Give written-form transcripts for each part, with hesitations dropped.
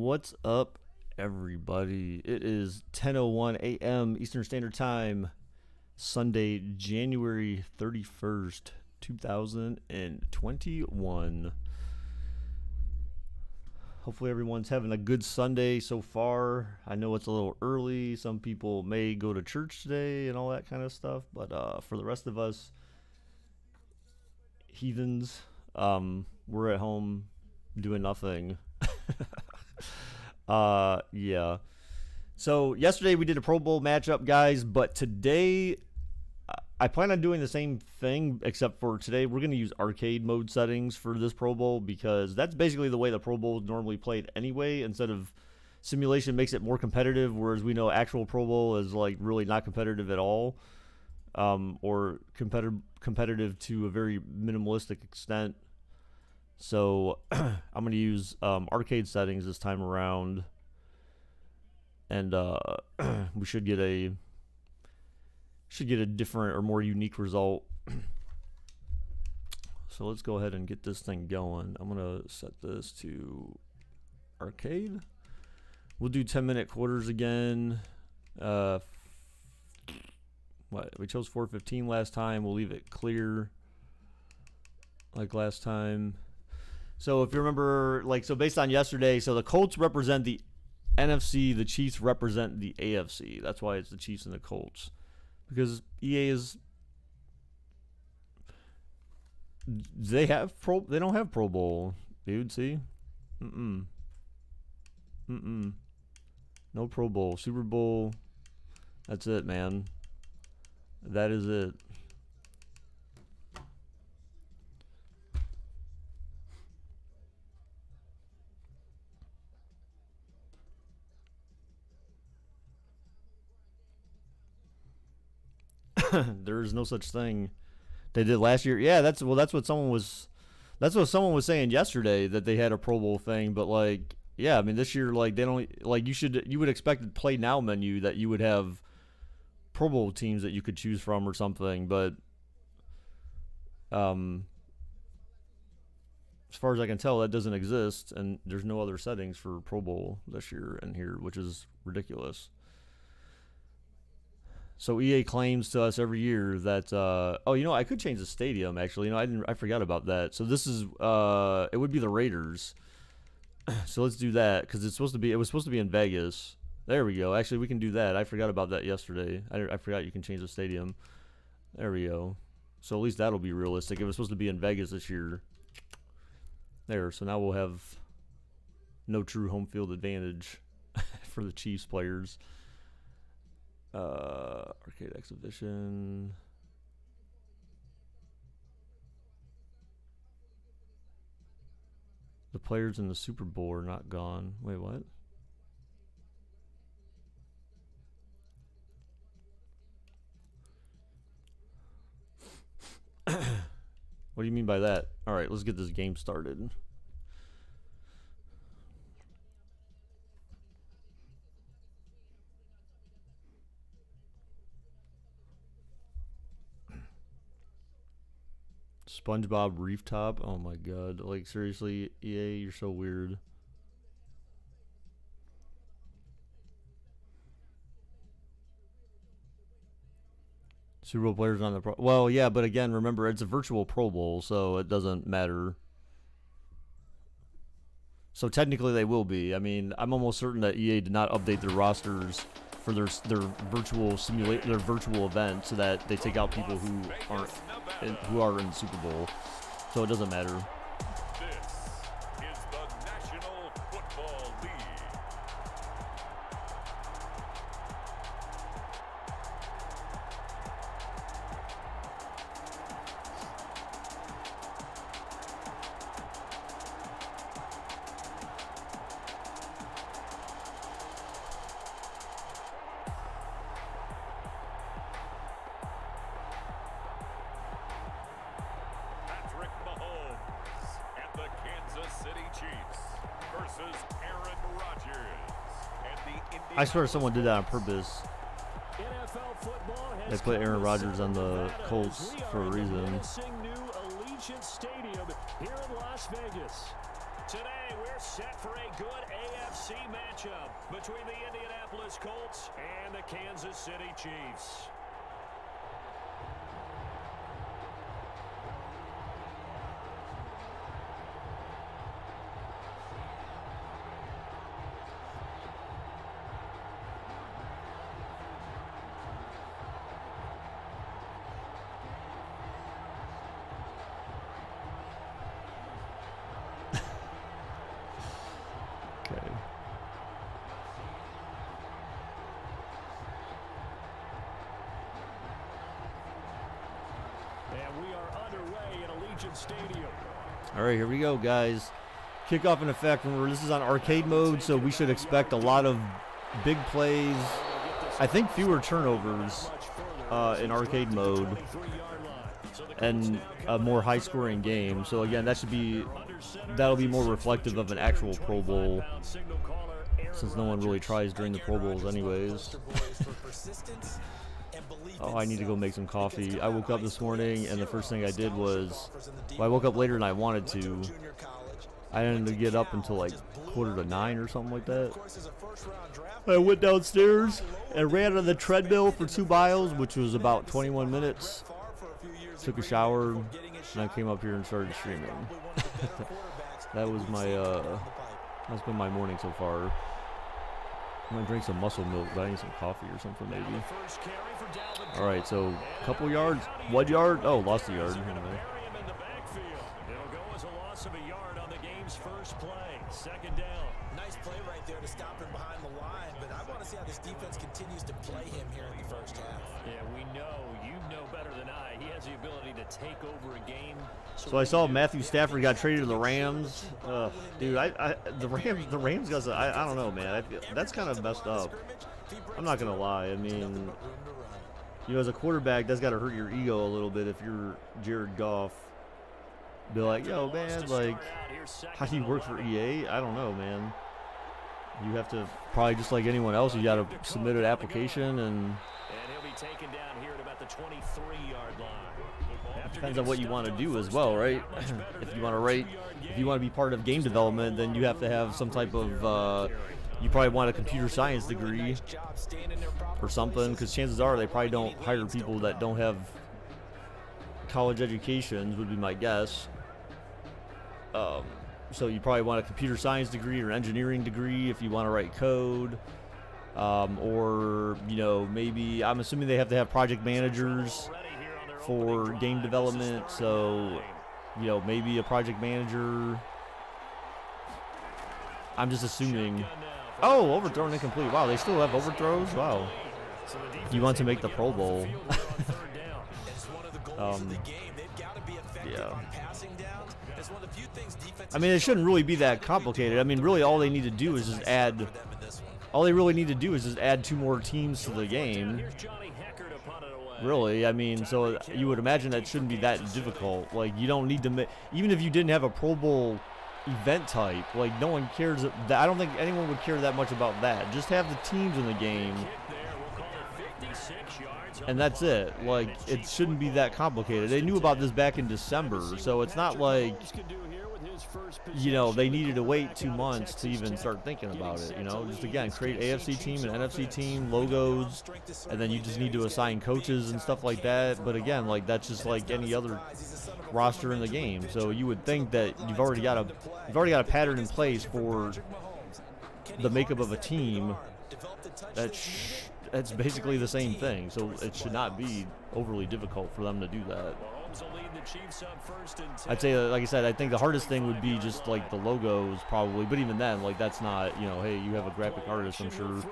What's up, everybody? It is 10:01 a.m. Eastern Standard Time, Sunday, January 31st, 2021. Hopefully everyone's having a good Sunday so far. I know it's a little early. Some people may go to church today and all that kind of stuff, but for the rest of us heathens, we're at home doing nothing. Yeah. So yesterday we did a Pro Bowl matchup, guys, but today I plan on doing the same thing, except for today we're going to use arcade mode settings for this Pro Bowl because that's basically the way the Pro Bowl is normally played anyway. Instead of simulation makes it more competitive, whereas we know actual Pro Bowl is like really not competitive at all, or competitive to a very minimalistic extent. So I'm going to use arcade settings this time around, and we should get a different or more unique result. So let's go ahead and get this thing going. I'm going to set this to arcade. We'll do 10-minute quarters again. What, we chose 4:15 last time. We'll leave it clear like last time. So if you remember, so based on yesterday, so the Colts represent the NFC, the Chiefs represent the AFC. That's why it's the Chiefs and the Colts. Because EA is, they don't have Pro Bowl, dude, see? No Pro Bowl. Super Bowl, that's it, man. That is it. There is no such thing. They did last year. Yeah, that's what someone was saying yesterday, that they had a Pro Bowl thing, but yeah, I mean this year they don't, you would expect the play now menu that you would have Pro Bowl teams that you could choose from or something, but as far as I can tell that doesn't exist, and there's no other settings for Pro Bowl this year in here, which is ridiculous. So EA claims to us every year that I could change the stadium actually. I forgot about that. So this is it would be the Raiders. So let's do that because it was supposed to be in Vegas. There we go. Actually, we can do that. I forgot about that yesterday. I forgot you can change the stadium. There we go. So at least that'll be realistic. It was supposed to be in Vegas this year. There. So now we'll have no true home field advantage for the Chiefs players. Arcade exhibition. The players in the Super Bowl are not gone. Wait, what? What do you mean by that? All right, let's get this game started. SpongeBob Reef Top. Oh my god. Seriously, EA, you're so weird. Super Bowl players on the well, yeah, but again, remember it's a virtual Pro Bowl, so it doesn't matter. So technically they will be. I mean, I'm almost certain that EA did not update their rosters for their virtual virtual event, so that they take out people who are in the Super Bowl. So it doesn't matter. This is the National Football League. I swear someone did that on purpose. They put Aaron Rodgers on the Colts for a reason. New Allegiant Stadium here in Las Vegas. Today, we're set for a good AFC matchup between the Indianapolis Colts and the Kansas City Chiefs. Okay. And we are underway at Allegiant Stadium. All right, here we go, guys. Kickoff in effect. Remember, this is on arcade mode, so we should expect a lot of big plays. I think fewer turnovers in arcade mode, and a more high-scoring game. So again, that'll be more reflective of an actual Pro Bowl, since no one really tries during the Pro Bowls anyways. Oh, I need to go make some coffee. I woke up this morning, and the first thing I did was, well, I woke up later than I wanted to. I didn't get up until like 8:45 or something like that. I went downstairs and ran on the treadmill for 2 miles, which was about 21 minutes. Took a shower, and I came up here and started streaming. That's been my morning so far. I'm gonna drink some muscle milk, but I need some coffee or something maybe. All right, so a couple yards, 1 yard. Oh, lost a yard. Anyway. It'll go as a loss of a yard on the game's first play. Second down. Nice play right there to stop him behind the line, but I want to see how this defense continues to play him here in the first half. Yeah, we know, you know better than I. He has the ability to take over a game. So I saw Matthew Stafford got traded to the Rams. Dude, the Rams got. I don't know, man. That's kind of messed up. I'm not gonna lie. I mean, you know, as a quarterback, that's got to hurt your ego a little bit if you're Jared Goff. Be like, yo, man, like, how do you work for EA? I don't know, man. You have to probably, just like anyone else, you got to submit an application, and he'll be taken down here at about the 23-yard line. depends on what you want to do as well, right? If you want to be part of game development, then you have to have some type of, you probably want a computer science degree or something, because chances are they probably don't hire people that don't have college educations, would be my guess. So you probably want a computer science degree or engineering degree if you want to write code, or, you know, maybe, I'm assuming they have to have project managers for game development, so, you know, maybe a project manager. I'm just assuming. Oh, overthrown incomplete. Wow, they still have overthrows? Wow. You want to make the Pro Bowl. Yeah. I mean, it shouldn't really be that complicated. I mean, really, all they need to do is just add. All they really need to do is just add 2 more teams to the game. Really, I mean, so you would imagine that shouldn't be that difficult. Like, you don't need to make. Even if you didn't have a Pro Bowl event type, like, no one cares. I don't think anyone would care that much about that. Just have the teams in the game, and that's it. Like, it shouldn't be that complicated. They knew about this back in December, so it's not like, you know, they needed to wait 2 months to even start thinking about it. You know, just again, create AFC team and NFC team logos, and then you just need to assign coaches and stuff like that. But again, like, that's just like any other roster in the game. So you would think that you've already got a pattern in place for the makeup of a team. That's basically the same thing, so it should not be overly difficult for them to do that. I'd say, like I said, I think the hardest thing would be just like the logos probably, but even then, like, that's not, you know, hey, you have a graphic artist, I'm sure.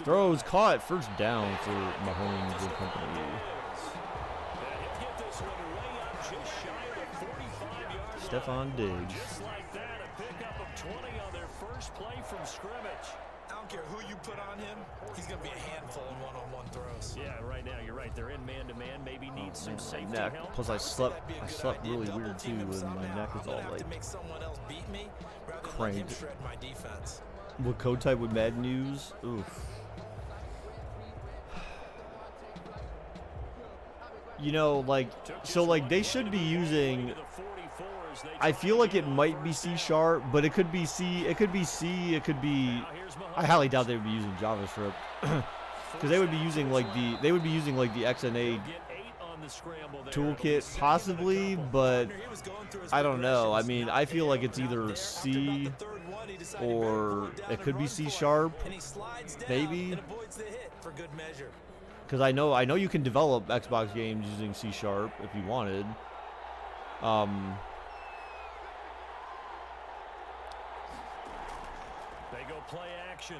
Throws caught, first down for Mahomes and company. Stephon Diggs. Just like that, a pickup of 20 on their first play from scrimmage. I don't care who you put on him, he's going to be a handful in one-on-one throws. Yeah, right now you're right. They're in man-to-man. Maybe need some safety Neck. help. Plus I slept really weird too, and my neck is all like cranked. What code type would Madden use? Oof. You know, like, so like they should be using I feel like it might be C#, but it could be C. It could be C. It could be. I highly doubt they would be using JavaScript because they would be using like the XNA toolkit possibly, but I don't know. I mean, I feel like it's either C or it could be C#, maybe. Because I know you can develop Xbox games using C# if you wanted.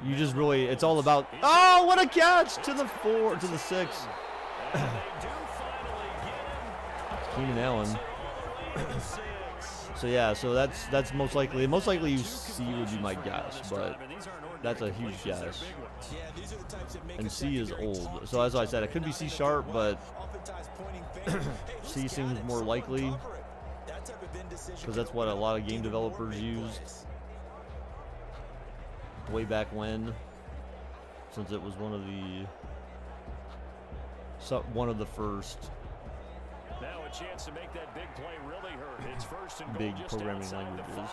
You just really, it's all about. Oh, what a catch to the 6. Keenan Allen. So yeah, so that's most likely you C would be my guess, but that's a huge guess. And C is old, so as I said, it could be C#, but C seems more likely because that's what a lot of game developers used way back when, since it was one of the first. Now a chance to make that big play really hurt. It's first and big goal just programming outside the languages. 5.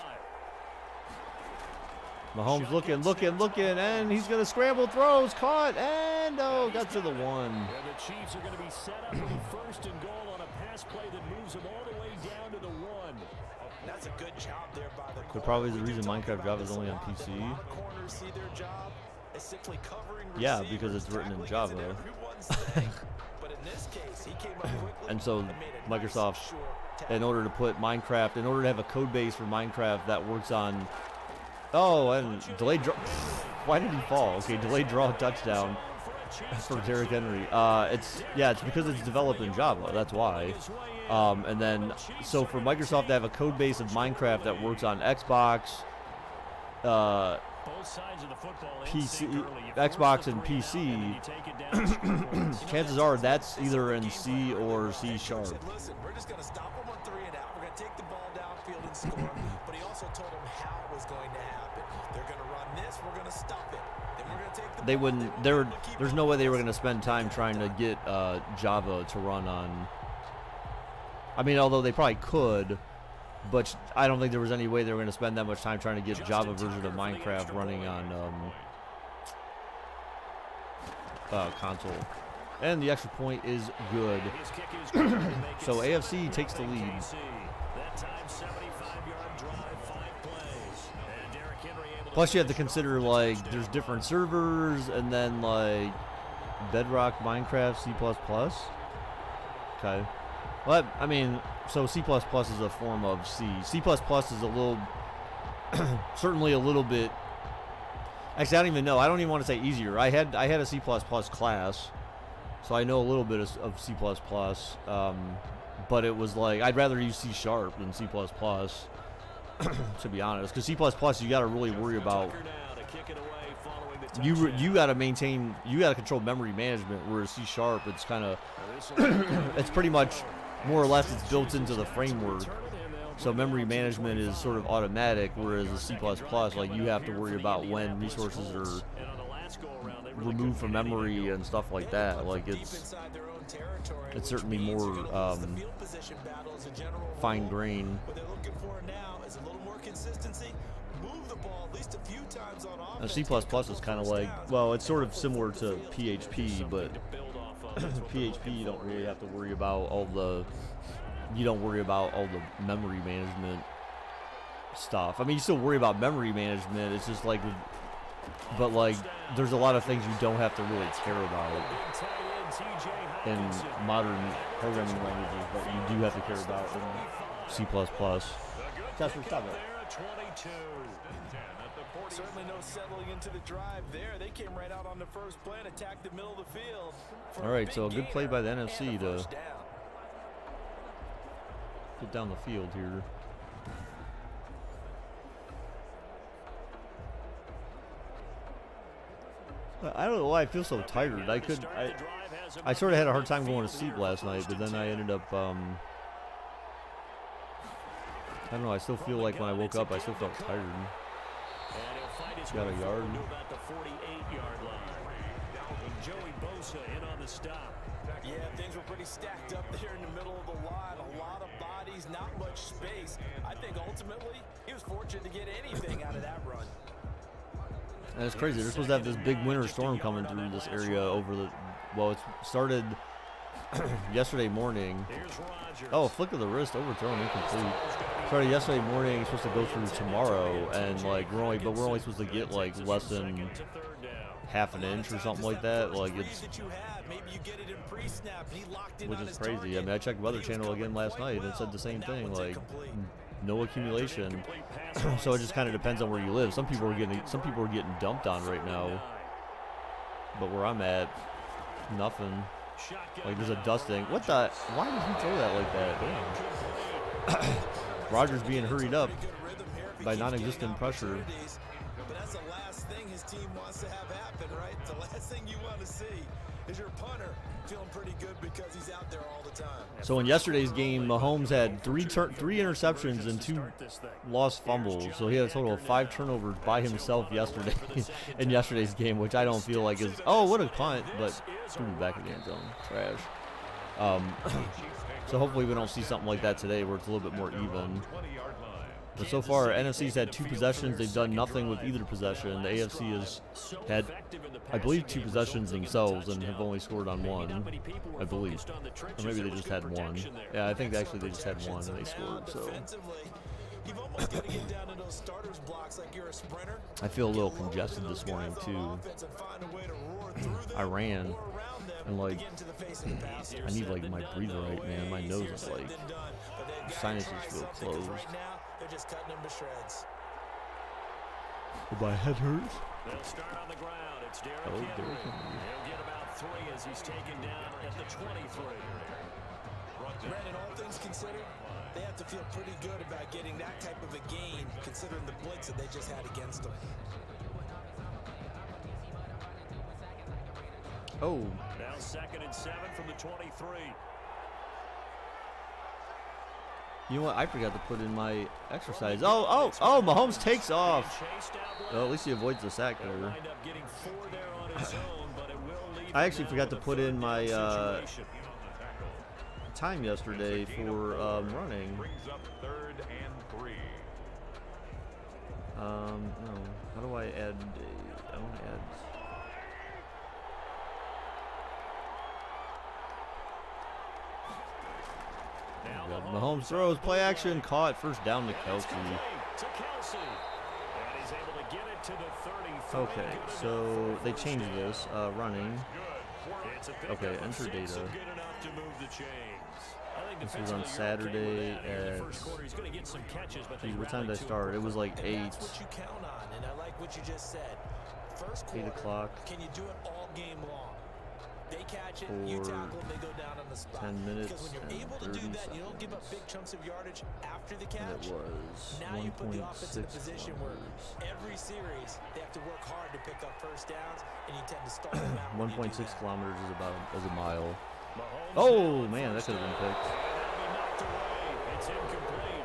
Mahomes looking, and he's gonna scramble, throws, caught, and got to the 1. And the Chiefs are going to be set up for first and goal on a pass play that moves them all the way down to the 1. That's a good job there by the So probably the reason Minecraft Java is only on PC. Yeah, because it's written in Java. And so Microsoft, in order to have a code base for Minecraft that works on, and delayed draw. Why did he fall? Okay, delayed draw touchdown for Derrick Henry. It's because it's developed in Java. That's why. And then so for Microsoft to have a code base of Minecraft that works on Xbox, PC, Xbox and PC, chances are that's either in C or C#. Listen, we're just going to stop them on 3 and out. We're going to take the ball downfield and score. But he also told them how it was going to happen. They're going to run this. We're going to stop it. Then we're going to take the They ball, wouldn't. There's no way they were going to spend time trying to get Java to run on. I mean, although they probably could, but I don't think there was any way they were going to spend that much time trying to get Java version of Minecraft running on console. And the extra point is good. So AFC takes the lead. Plus you have to consider, like, there's different servers, and then, like, Bedrock, Minecraft, C++. Okay. Well, I mean, so C++ is a form of C. C++ is a little, certainly a little bit, actually I don't even know. I don't even want to say easier. I had a C++ class, so I know a little bit of C++, but it was like, I'd rather use C# than C++, to be honest, because C++ you got to really worry about, you got to maintain, you got to control memory management, whereas C# it's kind of, it's pretty much, more or less, it's built into the framework. So memory management is sort of automatic, whereas the C++, like, you have to worry about when resources are removed from memory and stuff like that. Like, it's certainly more fine-grained. And C++ is kind of like, well, it's sort of similar to PHP, but PHP you don't really have to worry about all the memory management stuff. I mean, you still worry about memory management. It's just like, but like, there's a lot of things you don't have to really care about in modern programming languages, but you do have to care about in C++. Casper, stop it. Certainly no settling into the drive there. They came right out on the first play and attacked the middle of the field. All right, so a good play by the NFC to get down the field here. I don't know why I feel so tired. I sort of had a hard time going to sleep last night, but then I ended up, I don't know, I still feel like when I woke up, I still felt tired. Got a yard. Joey Bosa in on the stop. Yeah, things were pretty stacked up there in the middle of the line. A lot of bodies, not much space. I think ultimately he was fortunate to get anything out of that run. And it's crazy. They're supposed to have this big winter storm coming through this area over the. Well, it started yesterday morning. Oh, flick of the wrist, overthrown, incomplete. Started yesterday morning. It's supposed to go through tomorrow, and like we're only supposed to get like less than half an inch or something like that. Like it's, which is crazy. I mean, I checked Weather Channel again last night and it said the same thing. Like no accumulation. So it just kind of depends on where you live. Some people are getting dumped on right now, but where I'm at, nothing. Like there's a dusting. What the? Why did he throw that like that? Damn. Rogers being hurried up by non-existent pressure. But that's the last thing his team wants to have happen, right? The last thing you want to see is your punter feeling pretty good because he's out there all the time. So in yesterday's game, Mahomes had three interceptions and 2 lost fumbles. So he had a total of 5 turnovers by himself yesterday in yesterday's game, which I don't feel like is. Oh, what a punt! But threw me back in the end zone. Trash. So hopefully we don't see something like that today, where it's a little bit more even. But so far, NFC's had 2 possessions. They've done nothing with either possession. The AFC has had, I believe, 2 possessions themselves and have only scored on 1, I believe. Or maybe they just had 1. Yeah, I think actually they just had 1 and they scored, so. I feel a little congested this morning, too. I ran, and, like, I need, like, my breather right, man. My nose is, like, sinuses feel closed. They're just cutting him to shreds. My head hurts. They'll start on the ground. It's Derrick Henry. He'll get about 3 as he's taken down at the 23. Brandon, all things considered, they have to feel pretty good about getting that type of a gain, considering the blitz that they just had against them. Oh. Now 2nd and 7 from the 23. You know what? I forgot to put in my exercise. Oh, Mahomes takes off. Well, at least he avoids the sack there. I actually forgot to put in my time yesterday for running. No. How do I add I don't add. Mahomes throws, play action, caught, first down to Kelsey. Okay, so they changed this, running. Okay, enter data. This was on Saturday at, geez, what time did I start? It was like 8. 8 o'clock. Can you do it all game long? They catch it, you tackle them, they go down on the spot. 10 minutes because when you're able to do that, you don't give up big chunks of yardage after the catch. And it was now you put the offense in a 1.6 position where every series they have to work hard to pick up first downs, and you tend to stall them out. 1.6 kilometers is a mile. Oh man, that could have been picked. It's incomplete.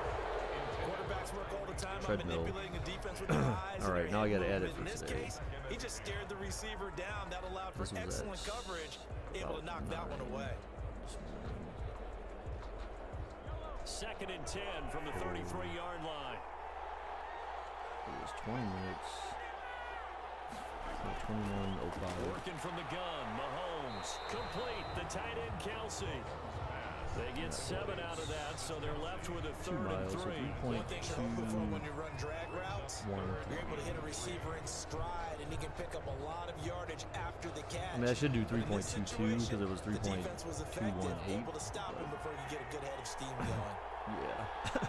Quarterbacks work all the time on Treadmill. manipulating a defense with their eyes. All right, now I got to add it In for this today. case, he just stared the receiver down. That allowed for This was excellent at coverage, able to knock that one away. 2nd and 10 from the 33-yard line. It was 20 minutes. 21:05. Working from the gun, Mahomes. Complete, the tight end, Kelsey. They get 7 out of that, so they're left with a 2 3rd and miles, so 3. 3.2. One thing to hope for when you run drag routes, One. you're able to hit a receiver in stride, and he can pick up a lot of yardage after the catch. I mean, I should do But in this 3.22 because situation, it was the defense was effective, 3.218. able to stop him before he could get a good head of steam going. Yeah.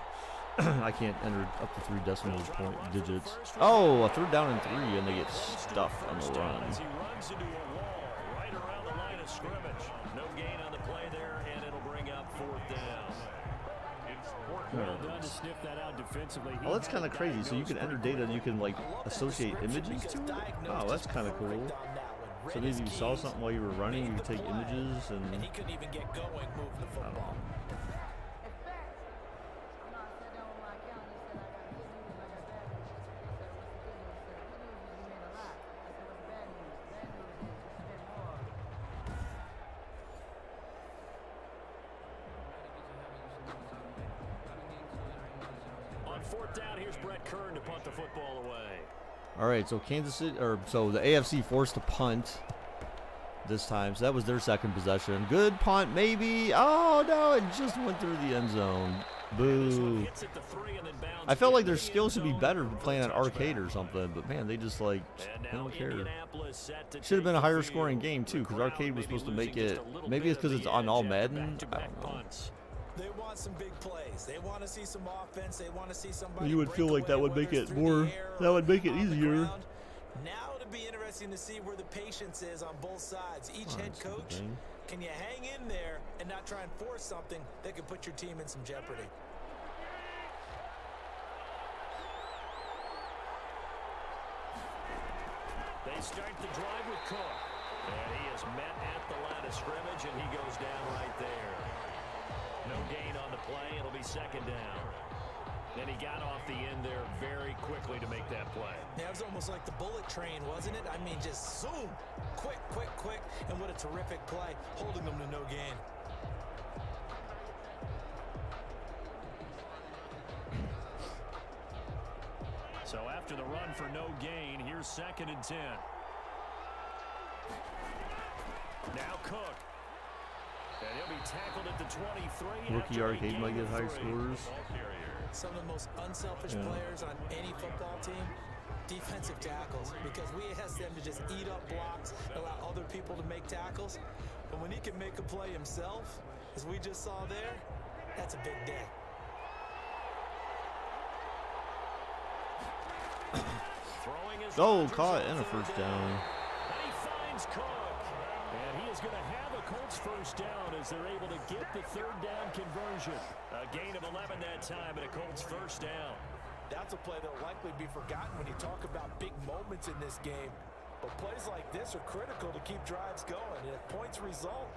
I can't enter up to 3 decimal point digits. Oh, a 3rd down and 3, and they get stuffed on the run. As he runs into a wall right around the line of scrimmage. No gain on the play there, and it'll bring up 4th down. Well done to sniff that out defensively. Oh, that's kind of crazy. So you can enter data and you can like associate images to it. Oh, that's kind of cool. So maybe you saw something while you were running, you could take images and. He couldn't even get going moving the football. fourth down. Here's Brett Kern to punt the football away. All right, so so the AFC forced to punt this time. So that was their second possession. Good punt, maybe. Oh, no, it just went through the end zone. Boo. I felt like their skills should be better for playing on arcade or something, but man, they just like don't care. Should have been a higher scoring game too, because arcade was supposed to make it. Maybe it's because it's on all Madden. I don't know. They want some big plays. They want to see some offense. They want to see somebody. You would feel like that would make it more. That would make it easier. Now it'll be interesting to see where the patience is on both sides. Each head coach, can you hang in there and not try and force something that could put your team in some jeopardy? They start the drive with Cook. And he is met at the line of scrimmage, and he goes down right there. No gain on the play. It'll be second down. And he got off the end there very quickly to make that play. Yeah, it was almost like the bullet train, wasn't it? I mean, just zoom. Quick, quick, quick. And what a terrific play, holding them to no gain. So after the run for no gain, here's 2nd and 10. Now Cook. And he'll be tackled at the 23. Rookie arcade might get high scores. Some of the most unselfish players on any football team, defensive tackles, because we ask them to just eat up blocks, allow other people to make tackles. But when he can make a play himself, as we just saw there, that's a big day. Oh, caught and a first down. And he finds Cook. And he is going to have a Colts first down as they're able to get the 3rd down conversion. A gain of 11 that time and a Colts first down. That's a play that will likely be forgotten when you talk about big moments in this game. But plays like this are critical to keep drives going. And if points result,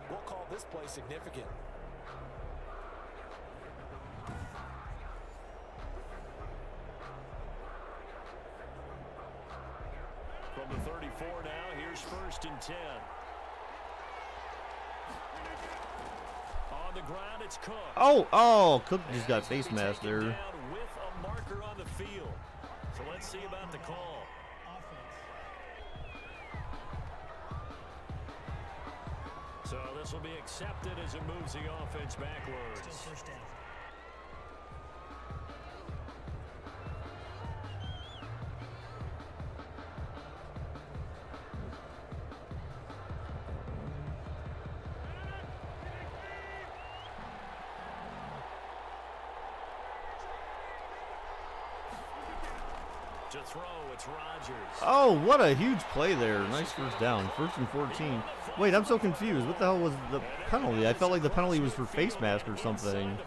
we'll call this play significant. From the 34 now, here's 1st and 10. On the ground, it's Cook. Oh, Cook just got face mask there. With a marker on the field. So let's see about the call. So this will be accepted as it moves the offense backwards. Still first down. To throw, it's Rodgers. Oh, what a huge play there. Nice first down. 1st and 14. Wait, I'm so confused. What the hell was the penalty? I felt like the penalty was for face mask or something.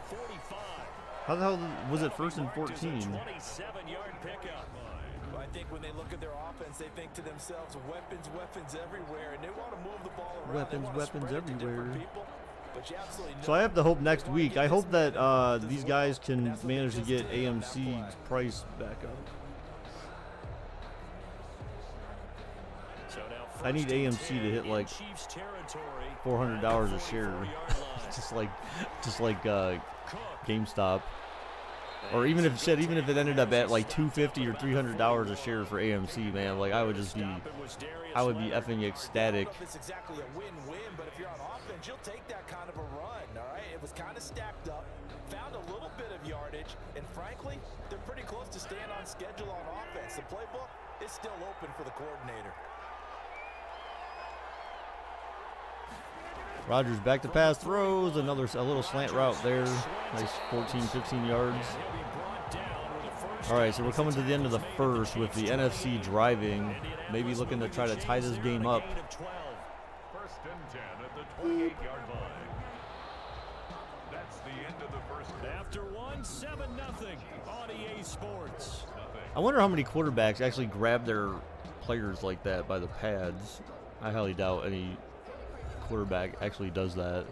How the hell was it 1st and 14? 27-yard pickup. Well, I think when they look at their offense, they think to themselves, weapons, weapons everywhere, and they want to move the ball around. Weapons everywhere. But you absolutely know. So I have to hope next week. I hope that these guys can manage to get AMC's price back up. I need AMC to hit like $400 a share, just like GameStop, or even if it ended up at like $250 or $300 a share for AMC, man, like I would be effing ecstatic. It's exactly a win-win, but if you're on offense, you'll take that kind of a run. All right, it was kind of stacked up, found a little bit of yardage, and frankly, they're pretty close to staying on schedule on offense. The playbook is still open for the coordinator. Rodgers back to pass throws, a little slant route there. Nice 14, 15 yards. All right, so we're coming to the end of the first with the NFC driving, maybe looking to try to tie this game up. 1st and 10 at the 28-yard line. That's the end of the first. After 7-0 on EA Sports. I wonder how many quarterbacks actually grab their players like that by the pads. I highly doubt any quarterback actually does that,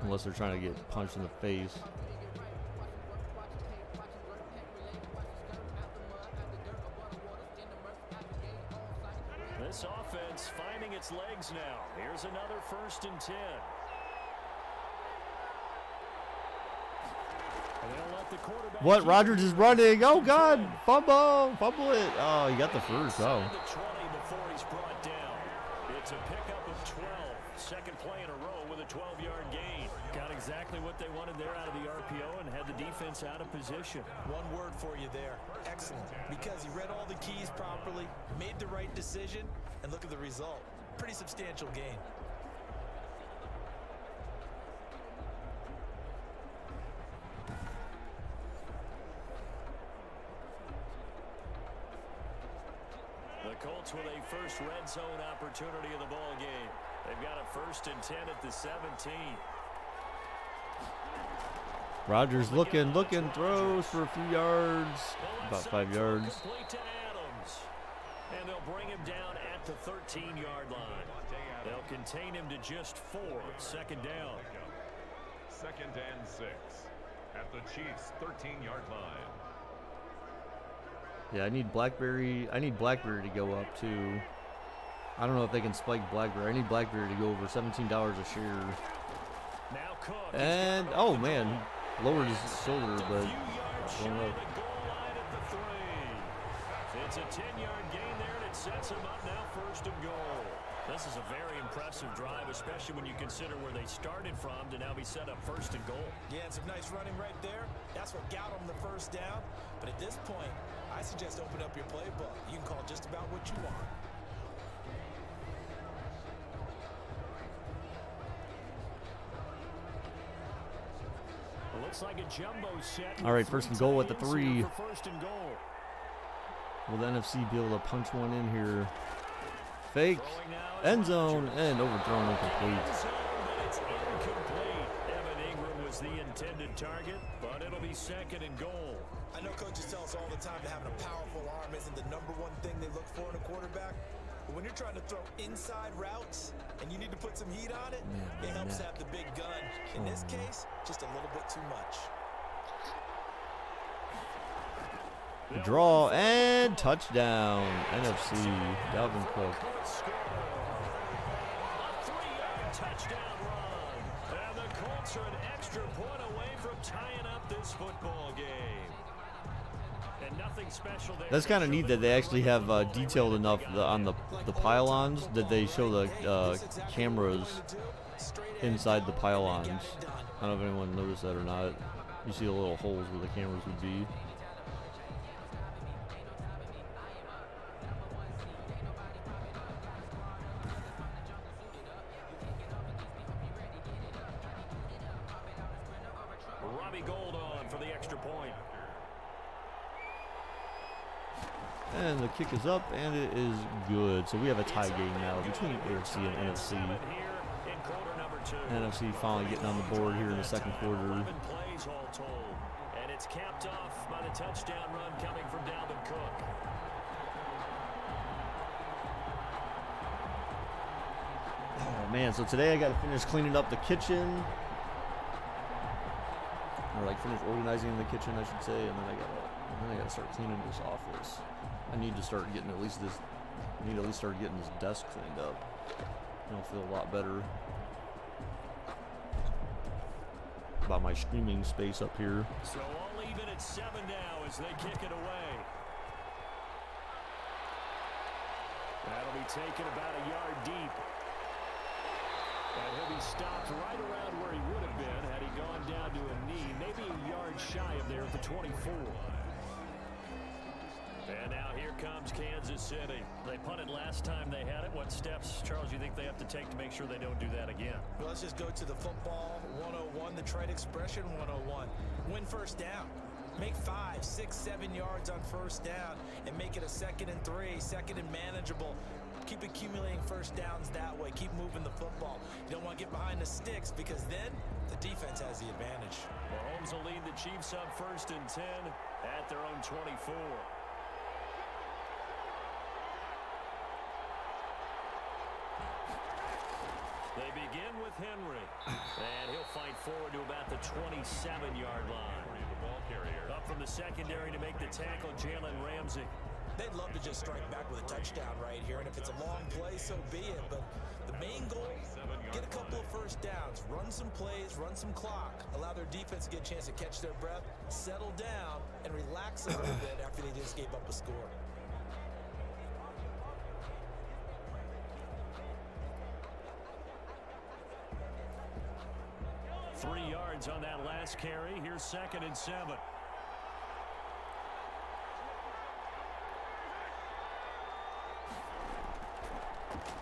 unless they're trying to get punched in the face. This offense finding its legs now. Here's another 1st and 10. What? Rodgers is running. Oh, God. Fumble. Fumble it. Oh, he got the first. Oh. It's a pickup of 12. Second play in a row with a 12-yard gain. Got exactly what they wanted there out of the RPO and had the defense out of position. One word for you there. Excellent. Because he read all the keys properly, made the right decision, and look at the result. Pretty substantial gain. The Colts with a first red zone opportunity in the ball game. They've got a 1st and 10 at the 17. Rodgers looking, throws for a few yards, about 5 yards. Complete to Adams. And they'll bring him down at the 13-yard line. They'll contain him to just 4. Second down. 2nd and 6 at the Chiefs' 13-yard line. Yeah, I need Blackberry to go up too. I don't know if they can spike Blackberry. I need Blackberry to go over $17 a share. Now Cook. And oh man, lowered his shoulder, but going up. It's a 10-yard gain there, and it sets him up now 1st and goal. This is a very impressive drive, especially when you consider where they started from to now be set up 1st and goal. Yeah, and some nice running right there. That's what got them the first down. But at this point, I suggest open up your playbook. You can call just about what you want. It looks like a jumbo set. All right, 1st and goal at the 3. For 1st and goal. Will the NFC be able to punch one in here? Fake, end zone, and overthrown incomplete. It's incomplete. Evan Ingram was the intended target, but it'll be 2nd and goal. I know coaches tell us all the time that having a powerful arm isn't the #1 thing they look for in a quarterback. But when you're trying to throw inside routes and you need to put some heat on it, it helps to have the big gun. In this case, just a little bit too much. The draw and touchdown. NFC, Dalvin Cook. A 3-yard touchdown run. And the Colts are an extra point away from tying up this football game. And nothing special there. That's kind of neat that they actually have detailed enough on the pylons that they show the cameras inside the pylons. I don't know if anyone noticed that or not. You see the little holes where the cameras would be. And the kick is up, and it is good. So we have a tie game now between AFC and NFC. NFC finally getting on the board here in the 2nd quarter. And it's capped off by the touchdown run coming from Dalvin Cook. Oh man, so today I got to finish cleaning up the kitchen. Or like finish organizing the kitchen, I should say, and then I gotta start cleaning this office. I need to start getting at least start getting this desk cleaned up. I'll feel a lot better about my streaming space up here. So all even at 7 now as they kick it away. That'll be taken about a yard deep. And he'll be stopped right around where he would have been had he gone down to a knee, maybe a yard shy of there at the 24. And now here comes Kansas City. They punted last time they had it. What steps, Charles, you think they have to take to make sure they don't do that again? Well, let's just go to the football 101, the trade expression 101. Win 1st down. Make 5, 6, 7 yards on 1st down and make it a 2nd and 3, 2nd and manageable. Keep accumulating 1st downs that way. Keep moving the football. You don't want to get behind the sticks because then the defense has the advantage. Mahomes will lead the Chiefs up 1st and 10 at their own 24. They begin with Henry, and he'll fight forward to about the 27-yard line. Up from the secondary to make the tackle, Jalen Ramsey. They'd love to just strike back with a touchdown right here, and if it's a long play, so be it. But the main goal, get a couple of 1st first downs, run some plays, run some clock, allow their defense to get a chance to catch their breath, settle down, and relax a little bit after they just gave up a score. Three yards on that last carry. Here's 2nd and 7.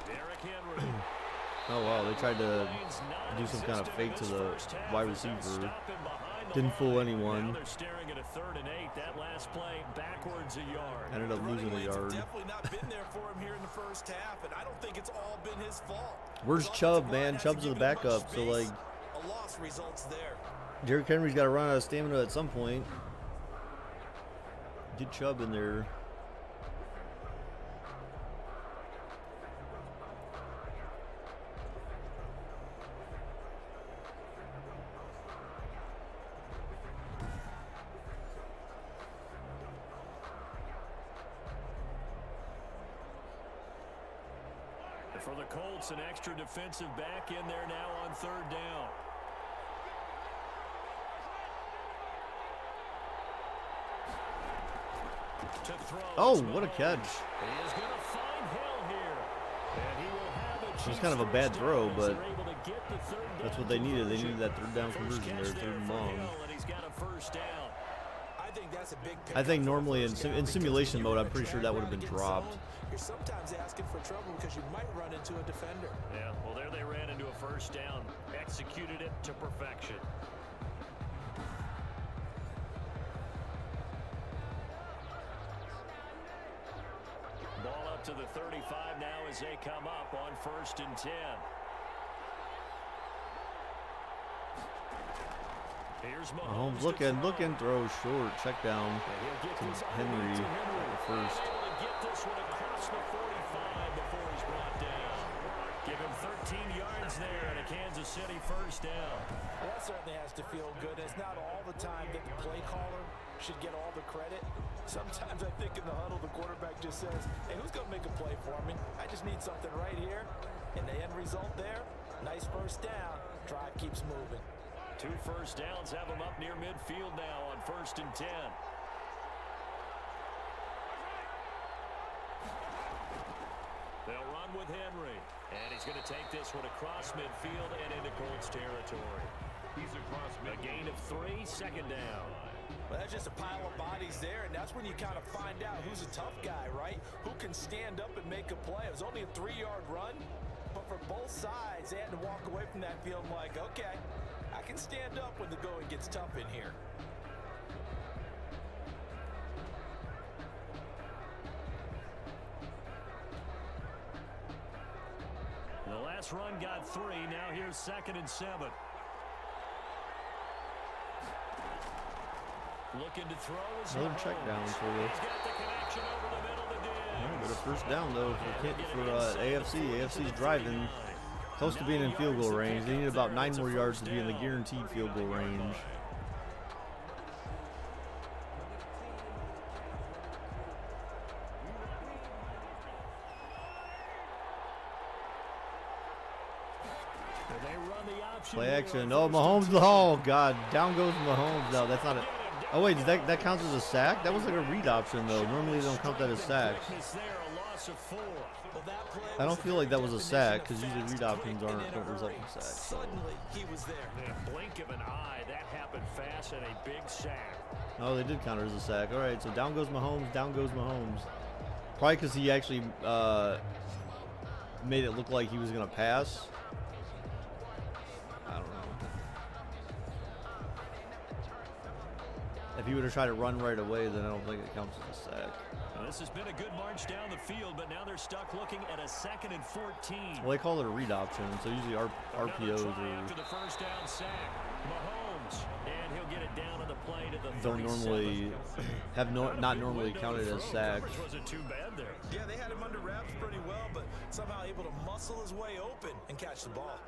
Derrick Henry. Oh, wow. They tried to do some kind of fake to the wide receiver. Didn't fool anyone. Now they're staring at a 3rd and 8. That last play backwards a yard. Ended up losing a yard. Definitely not been there for him here in the first half, and I don't think it's all been his fault. Where's Chubb, man? Chubb's the backup, so like a loss results there. Derrick Henry's got to run out of stamina at some point. Get Chubb in there. For the Colts, an extra defensive back in there now on 3rd down. To throw. Oh, what a catch. He is going to find Hill here. And he will have a It was kind of a bad throw, but that's what they needed. They needed that 3rd down conversion there, 3rd and long. And he's got a first down. I think that's a big I think normally in simulation mode, I'm pretty sure that would have been dropped. You're sometimes asking for trouble because you might run into a defender. Yeah, well, there they ran into a first down. Executed it to perfection. Ball up to the 35 now as they come up on 1st and 10. Here's Mahomes looking, throw short, check down to Henry at the first. Get this one across the 45 before he's brought down. Give him 13 yards there and a Kansas City first down. Well, that certainly has to feel good. It's not all the time that the play caller should get all the credit. Sometimes I think in the huddle, the quarterback just says, hey, who's going to make a play for me? I just need something right here. And the end result there, nice first down. Drive keeps moving. 2 first downs have them up near midfield now on 1st and 10. They'll run with Henry. And he's going to take this one across midfield and into Colts territory. He's across A gain of 3, 2nd down. Well, that's just a pile of bodies there, and that's when you kind of find out who's a tough guy, right? Who can stand up and make a play. It was only a 3-yard run, but for both sides, they had to walk away from that field like, okay, I can stand up when the going gets tough in here. The last run got 3. Now here's 2nd and 7. Looking to throw. Another check down for you. He's got the connection over the middle to Diggs. But a first down though for AFC. AFC's driving close to being in field goal range. They need about 9 more yards to be in the guaranteed field goal range. Play action. Oh, Mahomes. Oh, God. Down goes Mahomes. No, that's not it. Oh, wait. That counts as a sack? That was like a read option, though. Normally, they don't count that as sacks. I don't feel like that was a sack because usually read options don't result in sacks. So. Suddenly, he was there. In a blink of an eye, that happened fast and a big sack. Oh, they did count it as a sack. All right, so down goes Mahomes. Down goes Mahomes. Probably because he actually made it look like he was going to pass. I don't know. If he would have tried to run right away, then I don't think it counts as a sack. Well, this has been a good march down the field, but now they're stuck looking at a 2nd and 14. Well, they call it a read option, so usually RPOs after the first down sack. Mahomes, and he'll get it down on the play to the don't normally have not normally counted as sacks. Wasn't too bad there. Yeah, they had him under wraps pretty well, but somehow able to muscle his way open and catch the ball.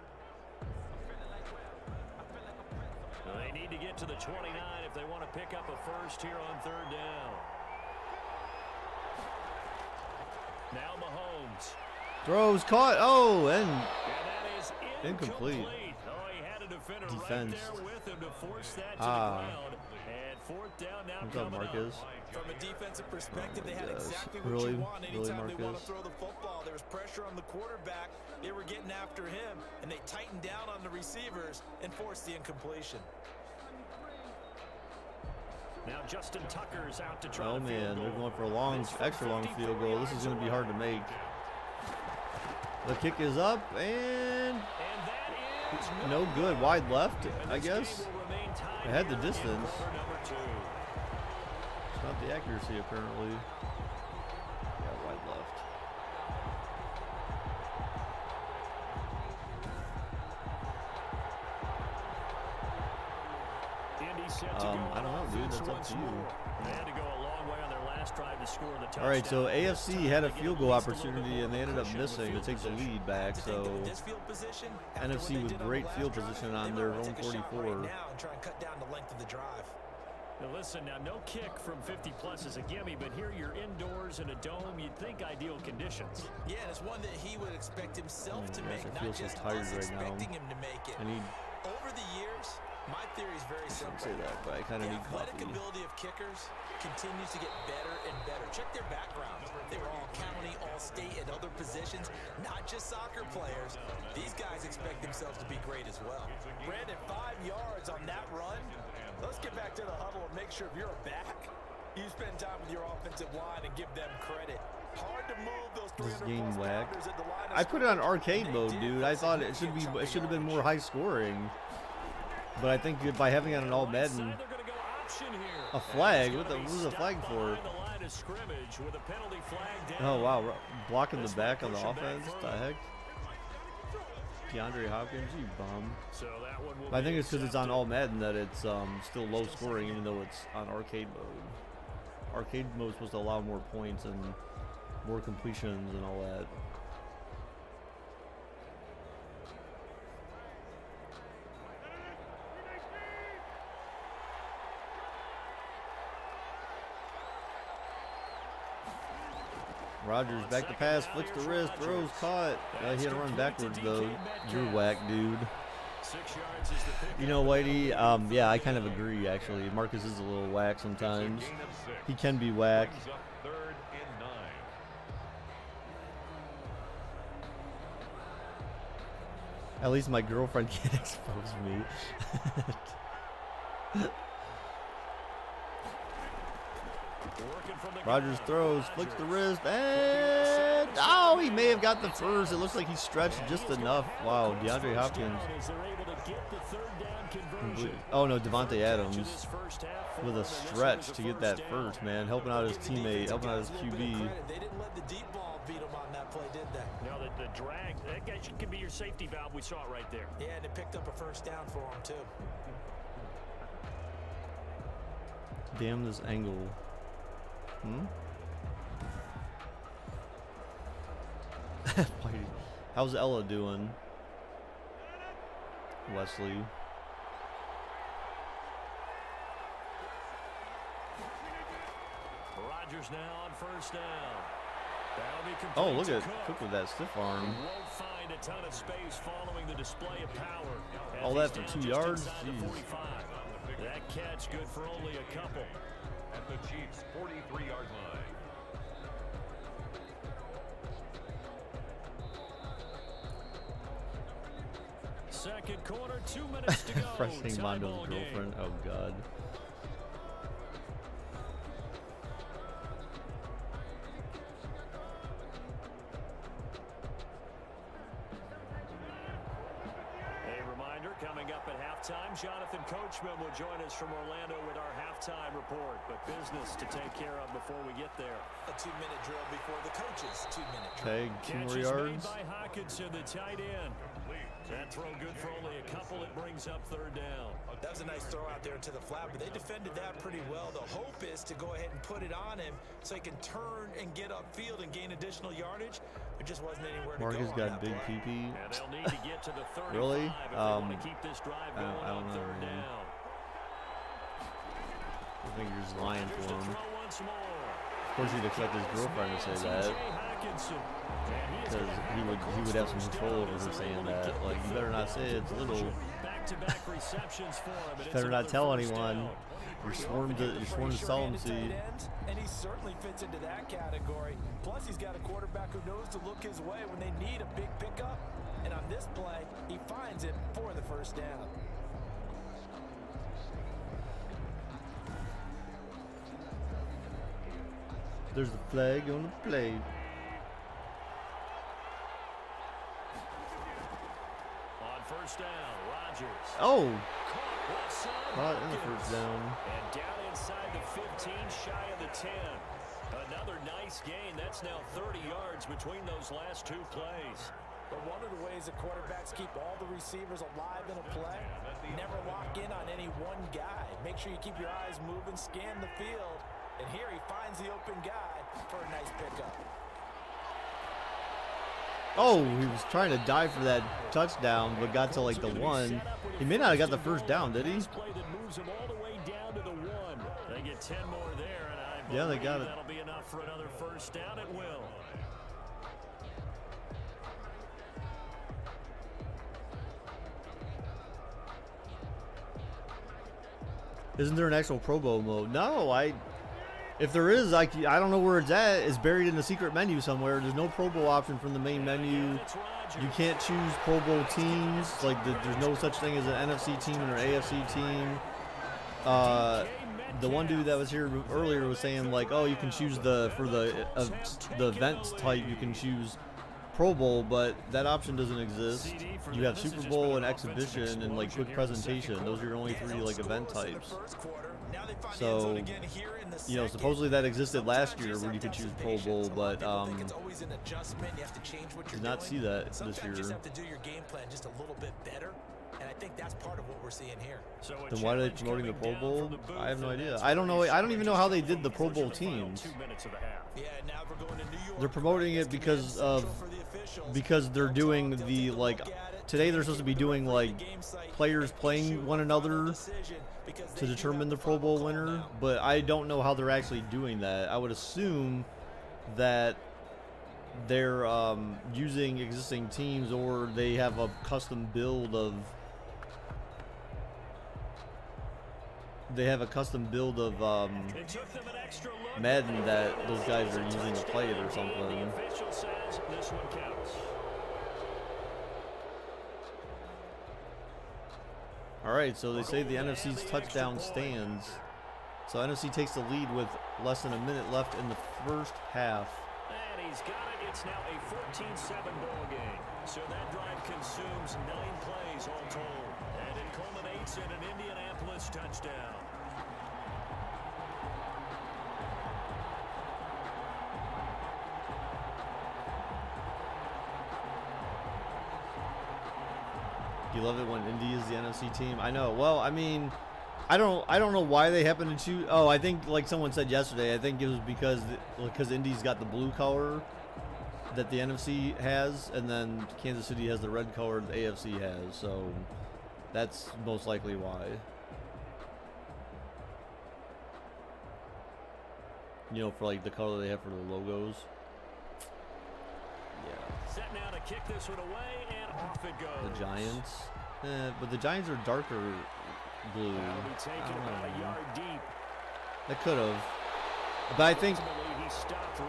Well, they need to get to the 29 if they want to pick up a first here on 3rd down. Now Mahomes. Throws caught. Oh, and And that is incomplete. defender defense. right there with him to force that to Ah. the ground. And fourth down now What's up, coming Marcus? From a defensive perspective, Oh my they had gosh. exactly what Really? you want Really, anytime they want to Marcus? throw the football. There was pressure on the quarterback. They were getting after him, and they tightened down on the receivers and forced the incompletion. Now Justin Tucker's out to try Oh the field man, they're goal. going for a long, It's from extra long 53 field goal. This is going to be hard to make. The kick is up and And that is no good. Wide left, And I this game guess. will remain tied It had the here in distance. quarter number 2. It's not the accuracy apparently. Yeah, wide left. Indy set to go I don't know, on dude. offense That's up once to you. more. They had to go a long way on their last drive to score the touchdown. All right, so This AFC time had a they get field at goal least a little bit opportunity more and they ended up cushion with missing to field take the position. lead back. To think that So with this field position, after what NFC they with did on great the last field drive, position they on might their wanna own take a shot 44. right now and try and cut down the length of the drive. Now listen, now no kick from 50 plus is a gimme, but here you're indoors in a dome. You'd think ideal conditions. Yeah, and it's one that he would expect himself Oh my to gosh, make, I not feel so just tired us right now. expecting him to make it. I need, Over the years, my theory is very I shouldn't simple. say that, but I kind of The need athletic coffee. ability of kickers continues to get better and better. Check their backgrounds. They were all county, all state, and other positions, not just soccer players. These guys expect themselves to be great as well. Brandon, 5 yards on that run. Let's get back to the huddle and make sure if you're a back, you spend time with your offensive line and give them credit. Hard to move those This 300 game plus whack. pounders at the line of I put it on scrimmage. arcade They mode, did dude. I force thought him it to should get chunky it should have been yardage. more high scoring. But I think by having it on all Right Madden, side, they're gonna go option here. a flag. And What he's the? gonna What be was the stuck flag for? behind the line of scrimmage with a penalty flag down. Oh wow, blocking the This back might on the push him back offense. What the further. heck? DeAndre Hopkins, you bum. So that one will But I be think it's because it's on accepted. all Madden that it's still low scoring, even though it's on arcade mode. Arcade mode is supposed to allow more points and more completions and all that. Rogers back to pass, flicks the wrist, throws, caught. He had to run backwards though. You're whack, dude. 6 yards is the pick. You know, Whitey, yeah, I kind of agree, actually. Marcus is a little whack sometimes. Gain of 6. He can be whack. Brings up 3rd and 9. At least my girlfriend can't expose me. Working from the Rogers gun. throws, flicks the Rodgers. wrist, and oh, he may have got the first. It looks like he stretched just enough. Wow, DeAndre Hopkins. As they're able to get the third down conversion. Oh no, Devontae Third catch of Adams this first half with for a him, and this stretch was a to get that down. first, man, helping out his Give the teammate, defensive helping out guys his a little bit of QB. credit. They didn't let the deep ball beat them on that play, did they? Now the drag, that could be your safety valve. We saw it right there. Yeah, and it picked up a first down for them, too. Damn this angle. Whitey. How's Ella doing? Wesley. Rodgers now on first down. That'll be complete Oh, look to at Cook with that stiff arm. Won't find a ton of space following the display of power. as All he's that for down 2 just yards? inside the Jeez. 45. That catch good for only a couple. At the Chiefs' 43-yard line. Second quarter, 2 minutes to go. Freshing Tie Mondo's ball game. girlfriend. Oh god. A reminder, coming up at halftime, Jonathan Coachman will join us from Orlando with our halftime report. But business to take care of before we get there. A 2-minute drill before the coaches' 2-minute drill. Okay, 2 more Catch is yards. made by Hawkinson, the tight end. That throw good for only a couple. It brings up third down. That was a nice throw out there to the flat, but they defended that pretty well. The hope is to go ahead and put it on him so he can turn and get upfield and gain additional yardage. There just wasn't anywhere to Marcus go on got that big play. PP. And they'll need to get to the 35 Really? if they want to keep this drive I going don't on know, third man. down. I think you're just lying Rodgers for to him. throw once more. Of course, you'd expect his girlfriend to say that, because he would have some control over her saying that. Like, you better not say it. It's little. back-to-back receptions for him. And Better not tell anyone. down. You're sworn to solemn seed. And he certainly fits into that category. Plus, he's got a quarterback who knows to look his way when they need a big pickup. And on this play, he finds it for the first down. There's the flag on the plate. On first down, Rodgers. Oh, Caught caught in the first down. And down inside the 15, shy of the 10. Another nice gain. That's now 30 yards between those last two plays. But one of the ways that quarterbacks keep all the receivers alive in a play, never lock in on any one guy. Make sure you keep your eyes moving, scan the field. And here he finds the open guy for a nice pickup. Oh, he was trying to dive for that touchdown, but got to like the 1. He may not have got the first down, did he? Play that moves him all the way down to the 1. They get 10 more there, and I Yeah, they got it. that'll be enough for another first down. It will. Isn't there an actual Pro Bowl mode? No, if there is, I don't know where it's at. It's buried in the secret menu somewhere. There's no Pro Bowl option from the main menu. You can't choose Pro Bowl teams. Like there's no such thing as an NFC team or AFC team. The one dude that was here earlier was saying like, oh, you can choose the events type. You can choose Pro Bowl, but that option doesn't exist. You have Super Bowl and exhibition and like quick presentation. Those are your only 3 like event types. So, you know, supposedly that existed last year where you could choose Pro Bowl, but did not see that this year. Sometimes you just have to do your game plan just a little bit better, and I think that's part of what we're seeing here. Then why are they promoting the Pro Bowl? I have no idea. I don't know. I don't even know how they did the Pro Bowl teams. They're promoting it because they're doing the like today they're supposed to be doing like players playing one another to determine the Pro Bowl winner, but I don't know how they're actually doing that. I would assume that they're using existing teams or they have a custom build of Madden that those guys are using to play it or something. Alright, so they say the NFC's touchdown stands. So NFC takes the lead with less than a minute left in the first half. And he's got it. It's now a 14-7 ball game. So that drive consumes 9 plays all told. And it culminates in an Indianapolis touchdown. You love it when Indy is the NFC team. I know. Well, I mean, I don't know why they happen to choose. Oh, I think like someone said yesterday. I think it was because Indy's got the blue color that the NFC has, and then Kansas City has the red color the AFC has. So that's most likely why. You know, for like the color they have for the logos. Yeah. Set now to kick this one away, and off it goes. The Giants. But the Giants are darker blue. That'll be taken about a yard deep. That could have. But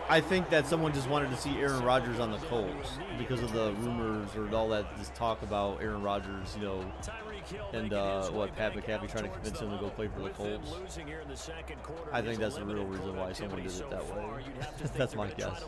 I think that someone just wanted to see Aaron Rodgers on the Colts because of the rumors or all that this talk about Aaron Rodgers, you know, and Pat McAfee trying to convince him to go play for the Colts. I think that's the real reason why someone did it that way. That's my guess.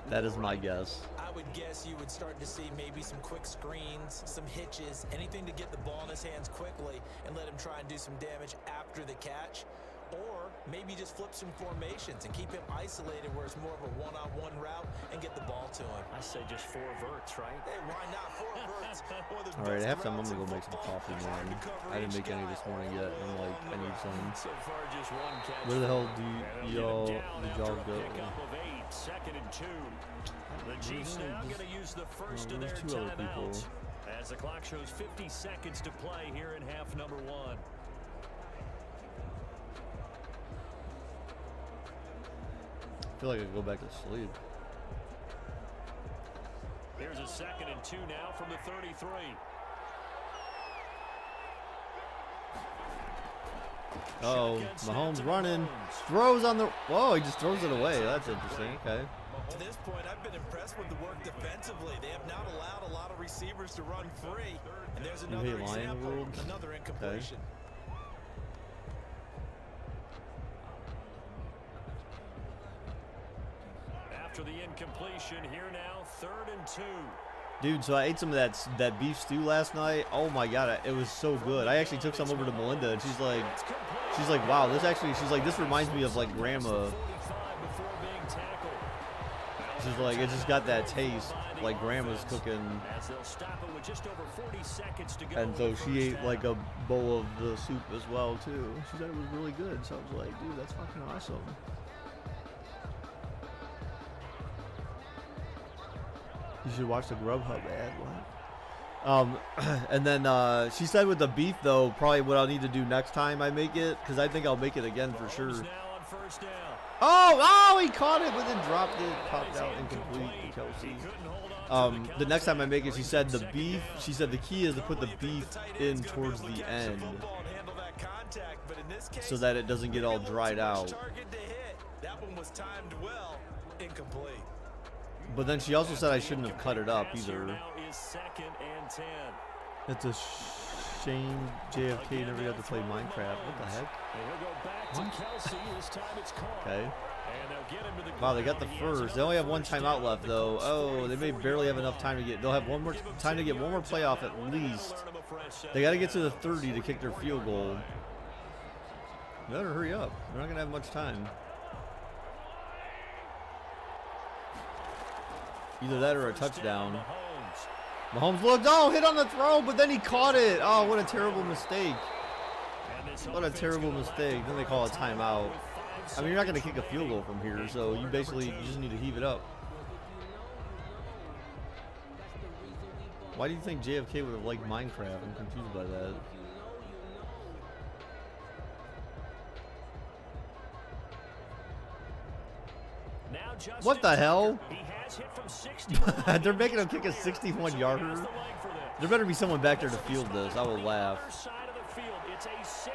That is my guess. I would guess you would start to see maybe some quick screens, some hitches, anything to get the ball in his hands quickly and let him try and do some damage after the catch. Or maybe just flip some formations and keep him isolated where it's more of a one-on-one route and get the ball to him. I say just 4 verts, right? Hey, why not 4 verts? All right, at halftime, I'm going to go make some coffee, man. I didn't make any this morning yet. I'm like, I need some. So far, just 1 catch. Where the hell did y'all go? Second and 2. The Chiefs now going to use the first of their timeouts as the clock shows 50 seconds to play here in half number 1. I feel like I could go back to sleep. Here's a second and 2 now from the 33. Oh, Mahomes running. Throws on the... Whoa, he just throws it away. That's interesting. Okay. To this point, I've been impressed with the work defensively. They have not allowed a lot of receivers to run free. And there's another example, another incompletion. Okay. After the incompletion, here now, 3rd and 2. Dude, so I ate some of that beef stew last night. Oh my god, it was so good. I actually took some over to Melinda, and she's like, wow, this actually, she's like, this reminds me of like grandma. She's like, it just got that taste, like grandma's cooking. And so she ate like a bowl of the soup as well too. She said it was really good, so I was like, dude, that's fucking awesome. You should watch the Grubhub ad. What? And then she said with the beef though, probably what I'll need to do next time I make it, because I think I'll make it again for sure. Oh, he caught it, but then dropped it, popped out incomplete to Kelsey. The next time I make it, she said the beef. She said the key is to put the beef in towards the end, so that it doesn't get all dried out. That one was timed well, incomplete. But then she also said I shouldn't have cut it up either. It's a shame JFK never got to play Minecraft. What the heck? Okay. Wow, they got the first. They only have one timeout left though. Oh, they may barely have enough time to get. They'll have one more time to get one more playoff at least. They got to get to the 30 to kick their field goal. Better hurry up. They're not gonna have much time. Either that or a touchdown. Mahomes looked, hit on the throw, but then he caught it. Oh, what a terrible mistake. What a terrible mistake. Then they call a timeout. I mean, you're not going to kick a field goal from here, so you just need to heave it up. Why do you think JFK would have liked Minecraft? I'm confused by that. What the hell? They're making him kick a 61-yarder. There better be someone back there to field this. I will laugh.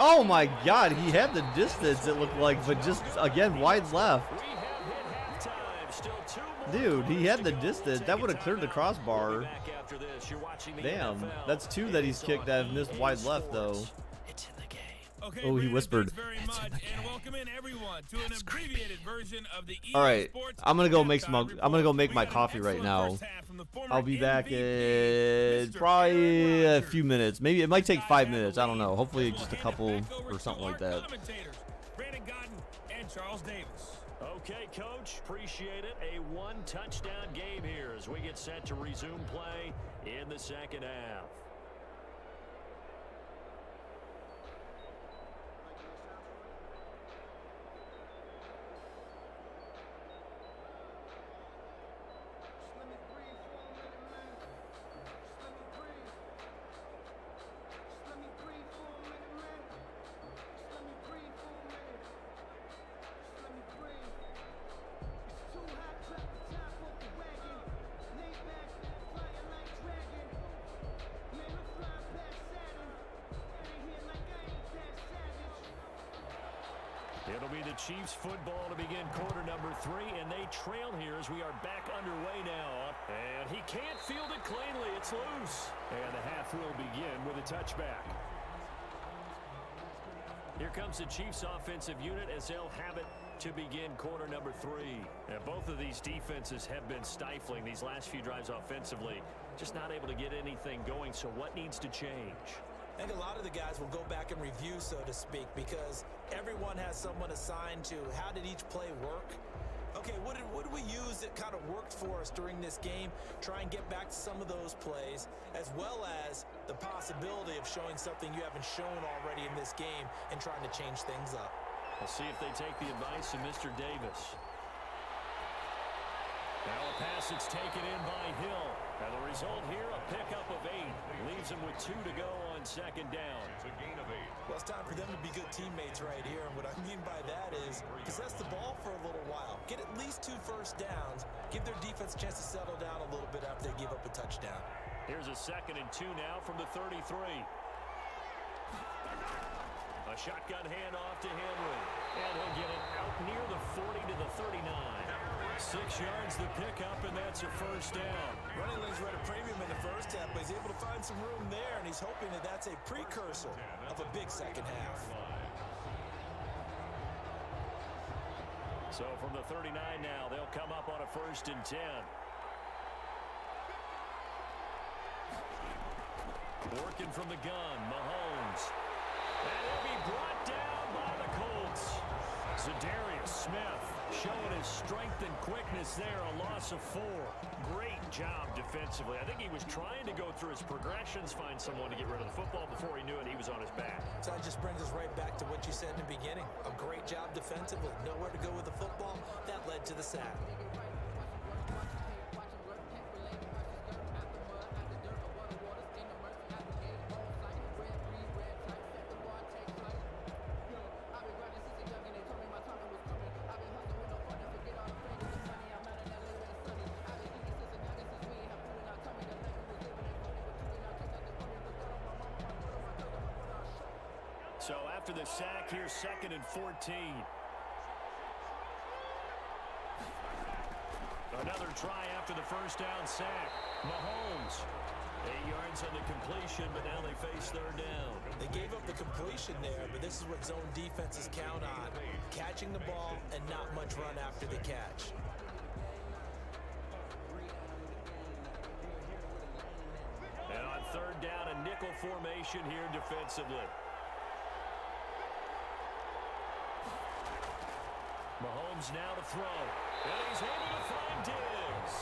Oh my god, he had the distance, it looked like, but just, again, wide left. Dude, he had the distance. That would have cleared the crossbar. Damn, that's 2 that he's kicked that have missed wide left, though. Okay, oh, he whispered. And welcome in everyone to an abbreviated version of the all right, I'm gonna go make some. I'm gonna go make my coffee right now. I'll be back in probably a few minutes. Maybe it might take 5 minutes. I don't know. Hopefully, just a couple or something like that. Okay, Coach, appreciate it. A 1-touchdown game here as we get set to resume play in the second half. It'll be the Chiefs football to begin quarter number 3, and they trail here as we are back underway now. And he can't field it cleanly. It's loose. And the half will begin with a touchback. Here comes the Chiefs offensive unit as they'll have it to begin quarter number 3. And both of these defenses have been stifling these last few drives offensively. Just not able to get anything going, so what needs to change? I think a lot of the guys will go back and review, so to speak, because everyone has someone assigned to how did each play work. Okay, what did we use that kind of worked for us during this game? Try and get back to some of those plays, as well as the possibility of showing something you haven't shown already in this game and trying to change things up. We'll see if they take the advice of Mr. Davis. Now a pass that's taken in by Hill. And the result here, a pickup of 8. Leaves him with 2 to go on second down. It's a gain of 8. Well, it's time for them to be good teammates right here. And what I mean by that is possess the ball for a little while. Get at least 2 first downs. Give their defense a chance to settle down a little bit after they give up a touchdown. Here's a 2nd and 2 now from the 33. A shotgun handoff to Henry. And he'll get it out near the 40 to the 39. 6 yards the pickup, and that's a first down. Running lanes were at a premium in the first half, but he's able to find some room there, and he's hoping that that's a precursor of a big second half. So from the 39 now, they'll come up on a 1st and 10. Working from the gun, Mahomes. And he'll be brought down by the Colts. Zadarius Smith showing his strength and quickness there, a loss of 4. Great job defensively. I think he was trying to go through his progressions, find someone to get rid of the football. Before he knew it, he was on his back. So that just brings us right back to what you said in the beginning. A great job defensively. Nowhere to go with the football. That led to the sack. So after the sack, here's 2nd and 14. Another try after the first down sack. Mahomes, 8 yards on the completion, but now they face 3rd down. They gave up the completion there, but this is what zone defenses count on. Catching the ball and not much run after the catch. And on 3rd down, a nickel formation here defensively. Mahomes now to throw. And he's able to find Diggs.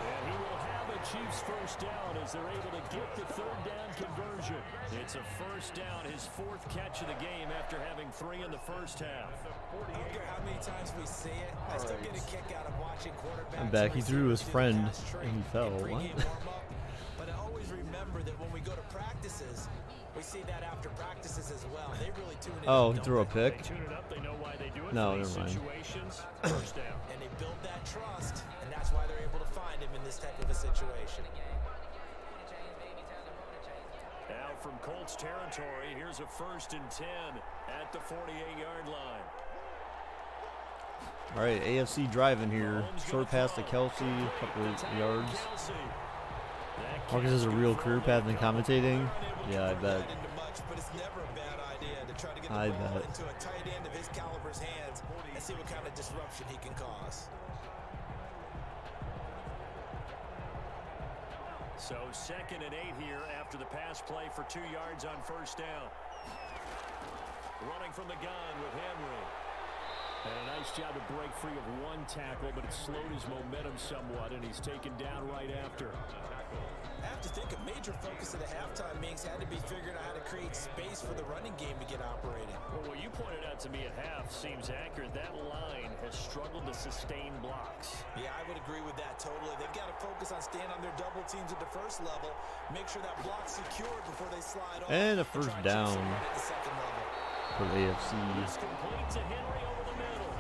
And he will have a Chiefs first down as they're able to get the 3rd down conversion. It's a first down, his 4th catch of the game after having 3 in the first half. I don't care how many times we see it. I still get a kick out of watching quarterbacks. I'm back. He threw his friend and he fell. What? But I always remember that when we go to practices, we see that after practices as well. They really tune it up. Oh, he threw a pick? They tune it up. They know why they do it. No, For these never mind. situations, first down. And they build that trust, and that's why they're able to find him in this type of a situation. Now from Colts territory, here's a 1st and 10 at the 48-yard line. All right, AFC driving here. Short pass to Kelsey, a couple of yards. Marcus has a real career path in commentating. Yeah, I bet. But it's never a bad idea to try to get the I ball bet. into a tight end of his caliber's hands and see what kind of disruption he can cause. So 2nd and 8 here after the pass play for 2 yards on 1st down. Running from the gun with Henry. And a nice job to break free of 1 tackle, but it slowed his momentum somewhat, and he's taken down right after. I have to think a major focus of the halftime meetings had to be figuring out how to create space for the running game to get operating. Well, what you pointed out to me at half seems accurate. That line has struggled to sustain blocks. Yeah, I would agree with that totally. They've got to focus on staying on their double teams at the first level, make sure that block's secured before they slide off. And a first down At the second level. for the AFC. It's complete to Henry over the middle.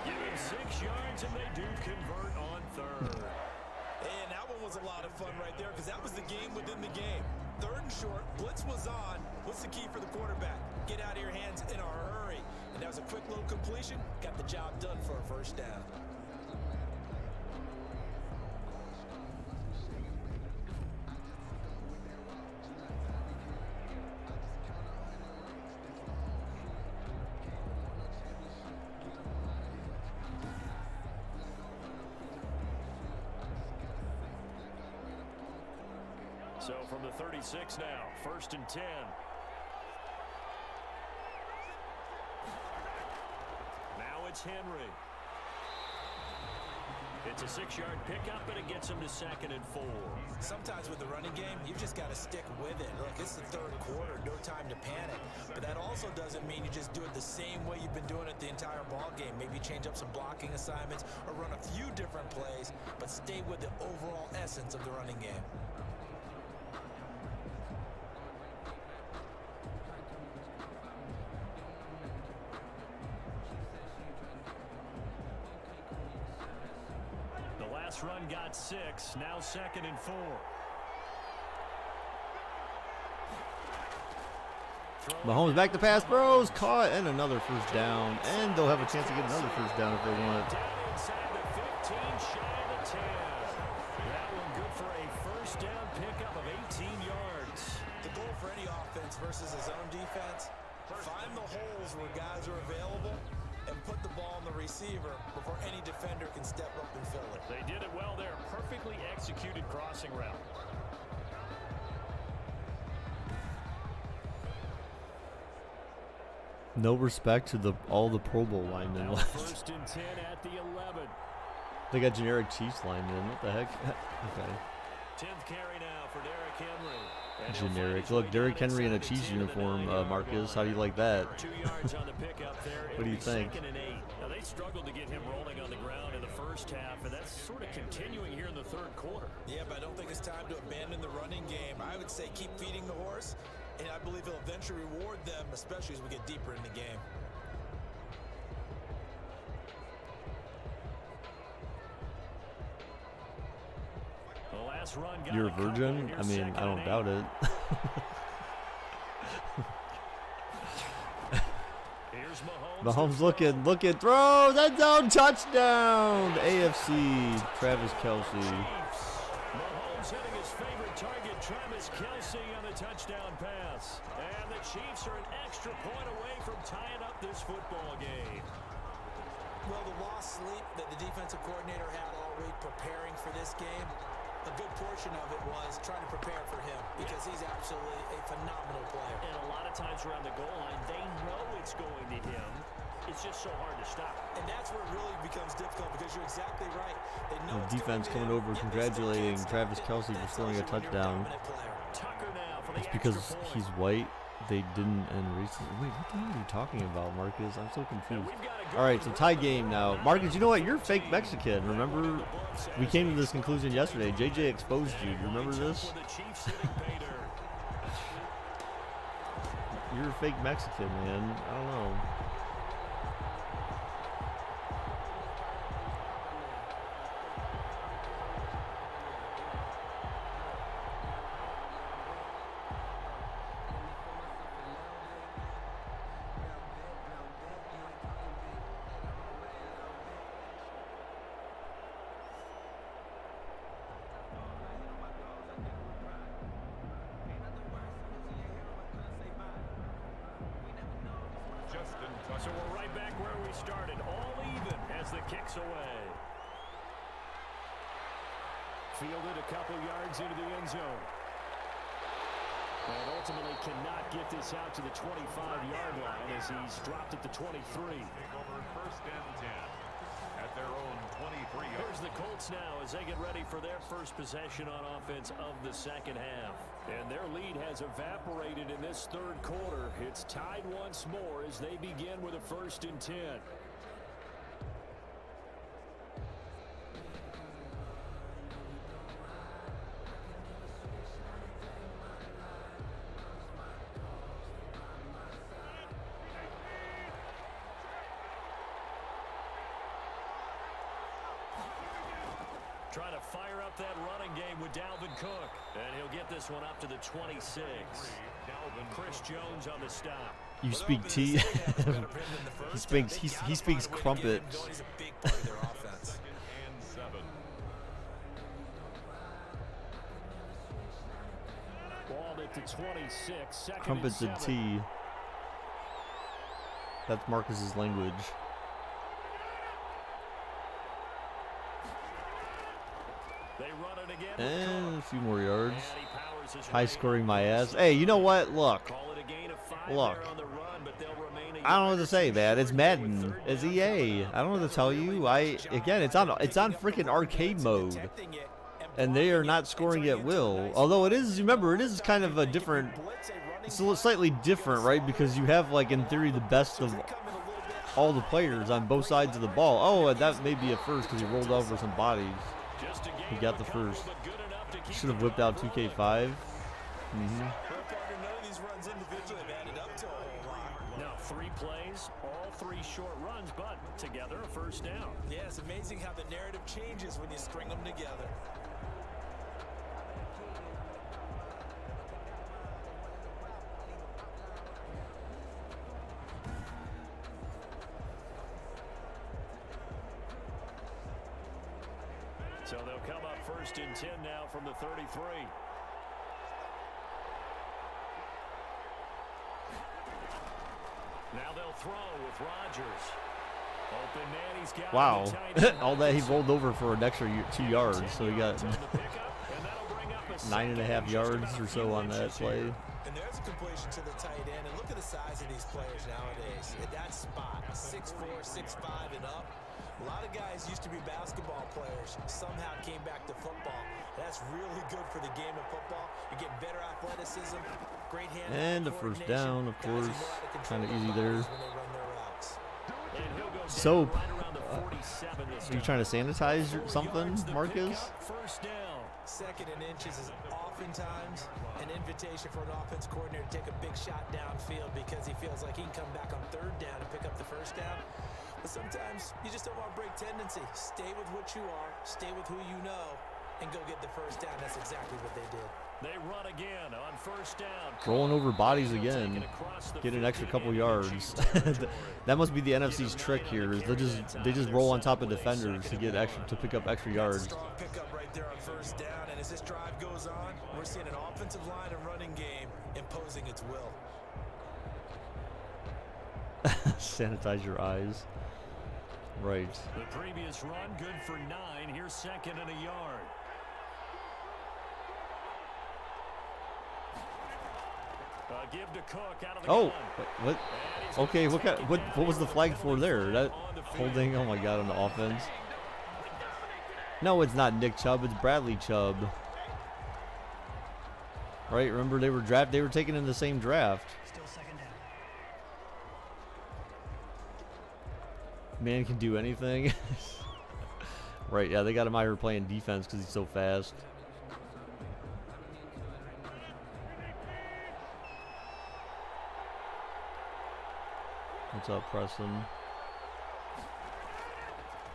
Give him 6 yards, and they do convert on 3rd. And that one was a lot of fun right there because that was the game within the game. 3rd and short, blitz was on. What's the key for the quarterback? Get out of your hands in a hurry. And that was a quick little completion. Got the job done for a first down. So from the 36 now, 1st and 10. Now it's Henry. It's a 6-yard pickup, and it gets him to 2nd and 4. Sometimes with the running game, you just got to stick with it. Look, it's the 3rd quarter, no time to panic. But that also doesn't mean you just do it the same way you've been doing it the entire ball game. Maybe change up some blocking assignments or run a few different plays, but stay with the overall essence of the running game. Run got 6, now 2nd and 4. Mahomes back to pass, bros. Caught, and another first down. And they'll have a chance to get another first down if they want. Down inside the 15, shy of the 10. That one good for a first down pickup of 18 yards. The goal for any offense versus his own defense, find the holes where guys are available and put the ball on the receiver before any defender can step up and fill it. They did it well there. Perfectly executed crossing route. No respect to all the Pro Bowl linemen Now left. first and 10 at the 11. They got generic Chiefs linemen. What the heck? Okay. 10th carry now for Derrick Henry. And he'll Generic. find his Look, way Derrick down Henry in a inside the Chiefs 10 to the uniform, 9-yard Marcus. How line. do you like that? 2 yards on the pickup there. What do you think? 2nd and 8. Now they struggled to get him rolling on the ground in the first half, and that's sort of continuing here in the third quarter. Yeah, but I don't think it's time to abandon the running game. I would say keep feeding the horse, and I believe he'll eventually reward them, especially as we get deeper in the game. The last run got You're a couple, virgin? and I here's mean, 2nd I don't and doubt 8. it. Here's Mahomes looking, throw, that zone, touchdown, AFC, Travis Kelce. Mahomes hitting his favorite target, Travis Kelce, on the touchdown pass. And the Chiefs are an extra point away from tying up this football game. Well, the lost sleep that the defensive coordinator had all week preparing for this game, a good portion of it was trying to prepare for him because he's absolutely a phenomenal player. And a lot of times around the goal line, they know it's going to him. It's just so hard to stop. And that's where it really becomes difficult because you're exactly right. They know The it's defense going coming to him, over yet they still congratulating can't Travis stop it. Kelce for That scoring a tells you when you're touchdown. dominant player. Tucker now for the It's because extra point. he's white. They didn't end recently. Wait, what the hell are you talking about, Marcus? I'm so confused. All right, so tie game now. Marcus, you know what? You're fake Mexican. Remember, we came to this conclusion yesterday. JJ exposed you. You remember this? You're a fake Mexican, man. I don't know. So we're right back where we started, all even as the kick's away. Fielded a couple yards into the end zone. And ultimately cannot get this out to the 25-yard line as he's dropped at the 23. Over first and 10 at their own 23. Here's the Colts now as they get ready for their first possession on offense of the second half. And their lead has evaporated in this third quarter. It's tied once more as they begin with a first and 10. Trying to fire up that running game with Dalvin Cook. And he'll get this one up to the 26. Chris Jones on the stop. You speak tea. he speaks crumpet. He's a big part of their offense. And 7. Ball at the 26. Second Crumpets and and 7. tea. That's Marcus's language. They run it again. And a few more yards. And he powers his High way scoring my down. ass. Hey, you know what? Look. Call it a gain of 5 Look. there on the run, but they'll remain a I don't know yard what to or say, two man. It's short Madden. with third It's down. EA. I don't know what to tell you. Again, it's on freaking arcade mode. And they are not scoring at will. Although it is, remember, it is kind of a different, it's a little slightly different, right? Because you have, like, in theory, the best of all the players on both sides of the ball. Oh, and that may be a first because he rolled over some bodies. Just a gain He got of the a couple, first. but good enough to keep Should have the whipped out drive 2K5. rolling. None of these runs individually have added up to a whole lot. No, 3 plays, all 3 short runs, but together a first down. Yeah, it's amazing how the narrative changes when you string them together. So they'll come up 1st and 10 now from the 33. Now they'll throw with Rodgers. Open man, he's got Wow. the tight end. All that he rolled over for an extra 2 yards, so he got 9.5 yards or so on that play. And there's a completion to the tight end. And look at the size of these players nowadays. At that spot, 6'4", 6'5", and up. A lot of guys used to be basketball players, somehow came back to football. That's really good for the game of football. You get better athleticism, great hand. And a first down, of course. Kind of easy there. When they run their routes. Soap. Right around the 47 this Are you trying to sanitize something, Marcus? First down. 2nd and inches is oftentimes an invitation for an offense coordinator to take a big shot downfield because he feels like he can come back on 3rd down and pick up the first down. But sometimes you just don't want to break tendency. Stay with what you are, stay with who you know, and go get the first down. That's exactly what they did. They run again on 1st down. Rolling over bodies again. Get an extra couple yards. That must be the NFC's trick here. Is they just roll on top of defenders to get extra to pick up extra yards. Strong pickup right there on 1st down, and as this drive goes on, we're seeing an offensive line and running game imposing its will. Sanitize your eyes. Right. The previous run good for 9. Here's 2nd and a yard. Give to Cook out of the Oh, gun. what? Okay, what was the flag for there? That holding? Oh my God, on the offense. No, it's not Nick Chubb. It's Bradley Chubb. Right? Remember they were taken in the same draft. Still 2nd down. Man can do anything. Right? Yeah, they got him out here playing defense because he's so fast. What's up, Preston?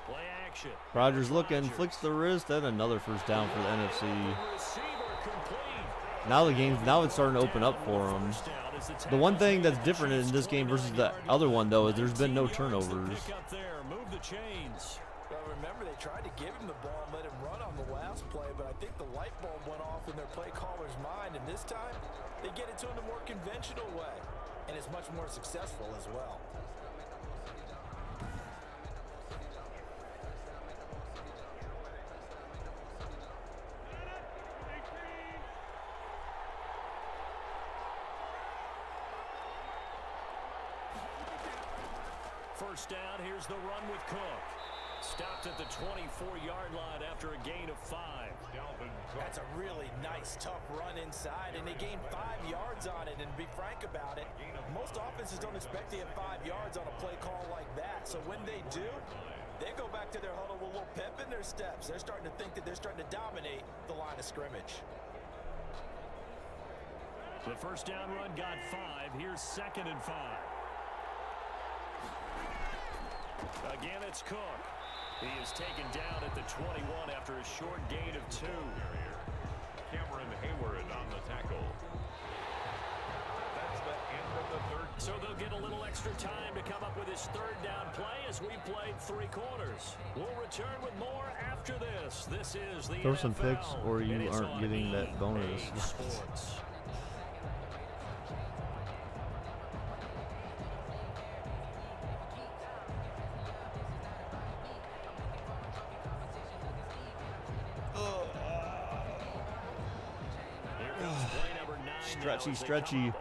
Play action. Rodgers looking, flicks the wrist, and another first down for the NFC. Receiver complete. Now it's starting to open up for him. The one thing that's different in this game versus the other one, though, is there's been no turnovers. Pick up there. Move the chains. Well, remember, they tried to give him the ball and let him run on the last play, but I think the light bulb went off in their play caller's mind, and this time they get it to him the more conventional way, and it's much more successful as well. First down, here's the run with Cook. Stopped at the 24-yard line after a gain of 5. That's a really nice, tough run inside, and they gained 5 yards on it. And to be frank about it, most offenses don't expect to get 5 yards on a play call like that. So when they do, they go back to their huddle with a little pep in their steps. They're starting to think that they're starting to dominate the line of scrimmage. The first down run got 5. Here's 2nd and 5. Again, it's Cook. He is taken down at the 21 after a short gain of 2. Cameron Hayward on the tackle. That's the end of the 3rd. So they'll get a little extra time to come up with his 3rd down play as we played 3 quarters. We'll return with more after this. This is the Throw NFL, some picks or you and it's aren't on getting that EA bonus. Sports. Stretchy.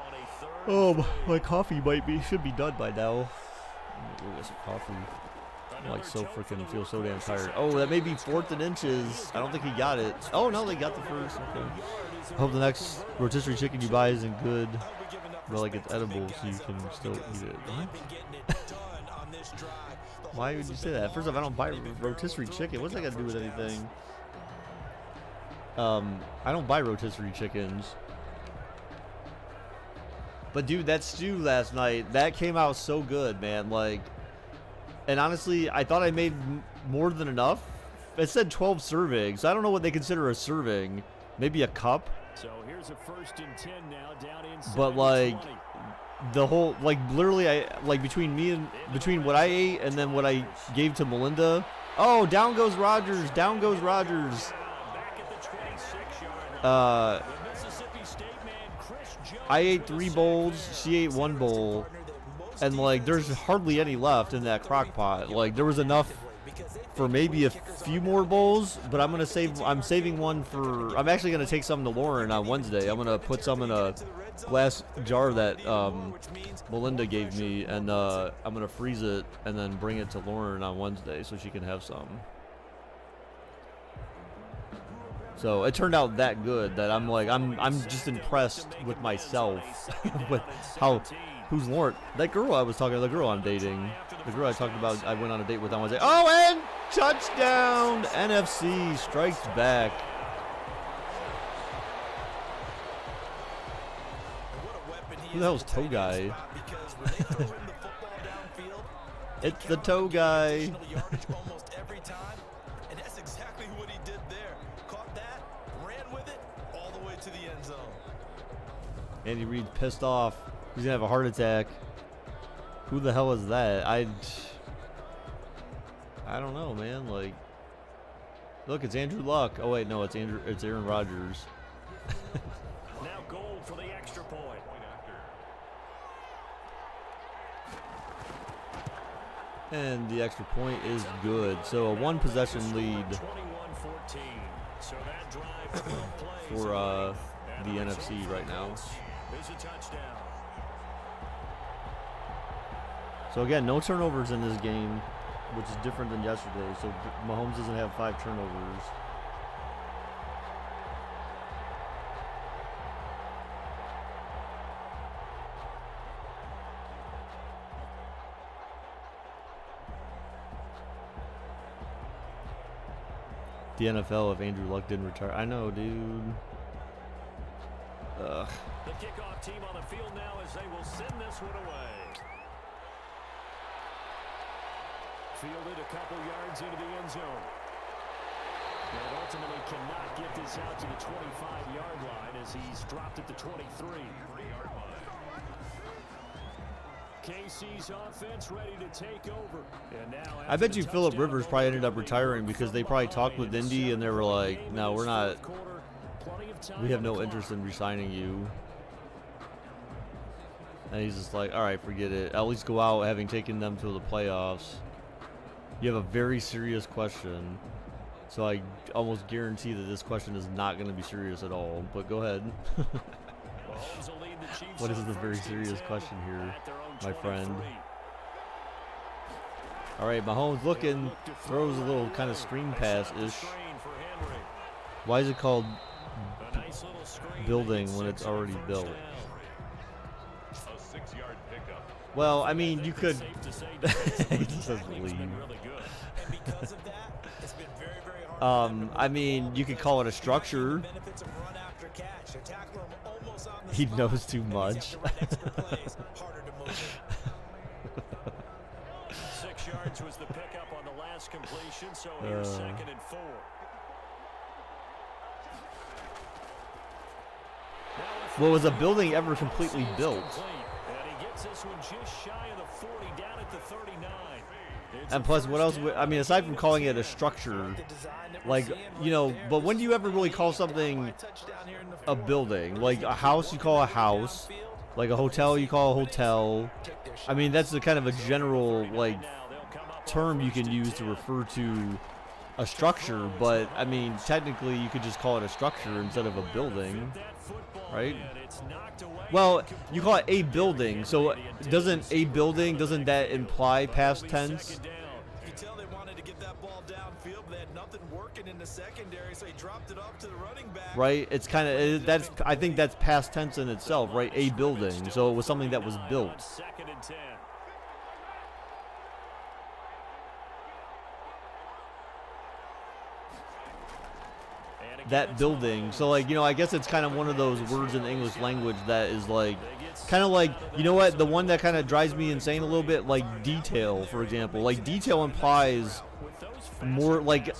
Oh, my coffee should be done by now. We'll get some coffee. I'm like feel so damn tired. Oh, that may be 4th and inches. I don't think he got it. Oh no, they got the first. Okay. I hope the next rotisserie chicken you buy isn't good. But like it's edible, so you can still eat it. What? Why would you say that? First off, I don't buy rotisserie chicken. What's that got to do with anything? I don't buy rotisserie chickens. But dude, that stew last night, that came out so good, man. Like, and honestly, I thought I made more than enough. It said 12 servings. I don't know what they consider a serving. Maybe a cup. So here's a 1st and 10 now, down inside But like 20. the whole, like literally, I like between what I ate and then what I gave to Melinda. Oh, down goes Rogers. Down goes Rogers. Back at the 26-yard line. The Mississippi State man, Chris Jones, I ate with a 3 sack. bowls. She ate 1 bowl. And like there's hardly any left in that crock pot. Like there was enough for maybe a few more bowls, but I'm saving one for, I'm actually gonna take some to Lauren on Wednesday. I'm gonna put some in a glass jar that Melinda gave me, and I'm gonna freeze it and then bring it to Lauren on Wednesday so she can have some. So it turned out that good that I'm like I'm just impressed with myself with how. Who's Lauren? That girl I was talking to, the girl I'm dating. The girl I talked about, I went on a date with on Wednesday. Oh, and touchdown! NFC strikes back. Who the hell's toe guy? It's the toe guy. Almost every time, and that's exactly what he did there. Caught that, ran with it, all the way to the end zone. Andy Reid's pissed off. He's gonna have a heart attack. Who the hell is that? I don't know, man. Like, look, it's Andrew Luck. Oh wait, no, it's Aaron Rodgers. Now gold for the extra point. And the extra point is good. So a 1 possession lead 21-14. So that drive 12 plays for the NFC right now. is a touchdown. So again, no turnovers in this game, which is different than yesterday. So Mahomes doesn't have 5 turnovers. The NFL if Andrew Luck didn't retire. I know, dude. Ugh. The kickoff team on the field now as they will send this one away. Fielded a couple yards into the end zone. And ultimately cannot get this out to the 25-yard line as he's dropped at the 23. KC's offense ready to take over. And now I bet you Phillip Rivers probably ended up retiring because they probably talked with Indy and they were like, no, we're not, we have no interest in re-signing you. And he's just like, all right, forget it. At least go out having taken them to the playoffs. You have a very serious question. So I almost guarantee that this question is not going to be serious at all. But go ahead. What is the very serious question here, my friend? All right, Mahomes looking, throws a little kind of screen pass-ish. Why is it called building when it's already built? A 6-yard pickup. Well, I mean, you could. He just says leave. And because of that, it's been very, very hard. I mean, you could call it a structure. Benefits of run after catch. They tackle him almost on the He spot, knows too and he's much. got to run extra plays, harder to move. 6 yards was the pickup on the last completion, so here's 2nd and 4. Well, was a building ever completely built? And he gets this one just shy of the 40, down at the 39. And plus, what else? I mean, aside from calling it a structure, like, you know, but when do you ever really call something a building? Like a house, you call a house. Like a hotel, you call a hotel. I mean, that's the kind of a general, like, term you can use to refer to a structure. But, I mean, technically, you could just call it a structure instead of a building, right? Well, you call it a building, so doesn't that imply past tense? You tell they wanted to get that ball downfield, but they had nothing working in the secondary, so he dropped it off to the running back. Right? It's kind of I think that's past tense in itself, right? A building, so it was something that was built. 2nd and 10. That building. So, like, you know, I guess it's kind of one of those words in the English language that is like, kind of like, you know what, the one that kind of drives me insane a little bit, like detail, for example. Like, detail implies more, like,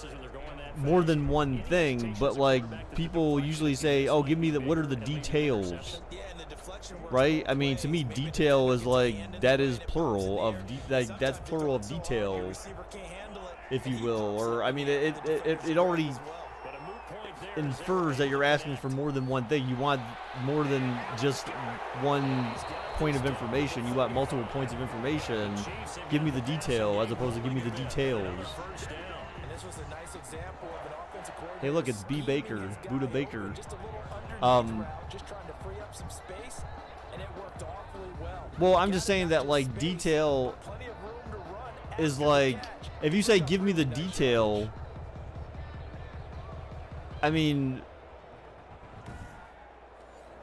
more than one thing, but like people usually say, "Oh, give me what are the details?" Right? I mean, to me, detail is like that is plural of that's plural of detail, if you will. Or I mean, it already infers that you're asking for more than one thing. You want more than just one point of information. You want multiple points of information. Give me the detail as opposed to give me the details. Hey, look, it's B. Baker, Buddha Baker. Well, I'm just saying that like detail is like if you say give me the detail. I mean,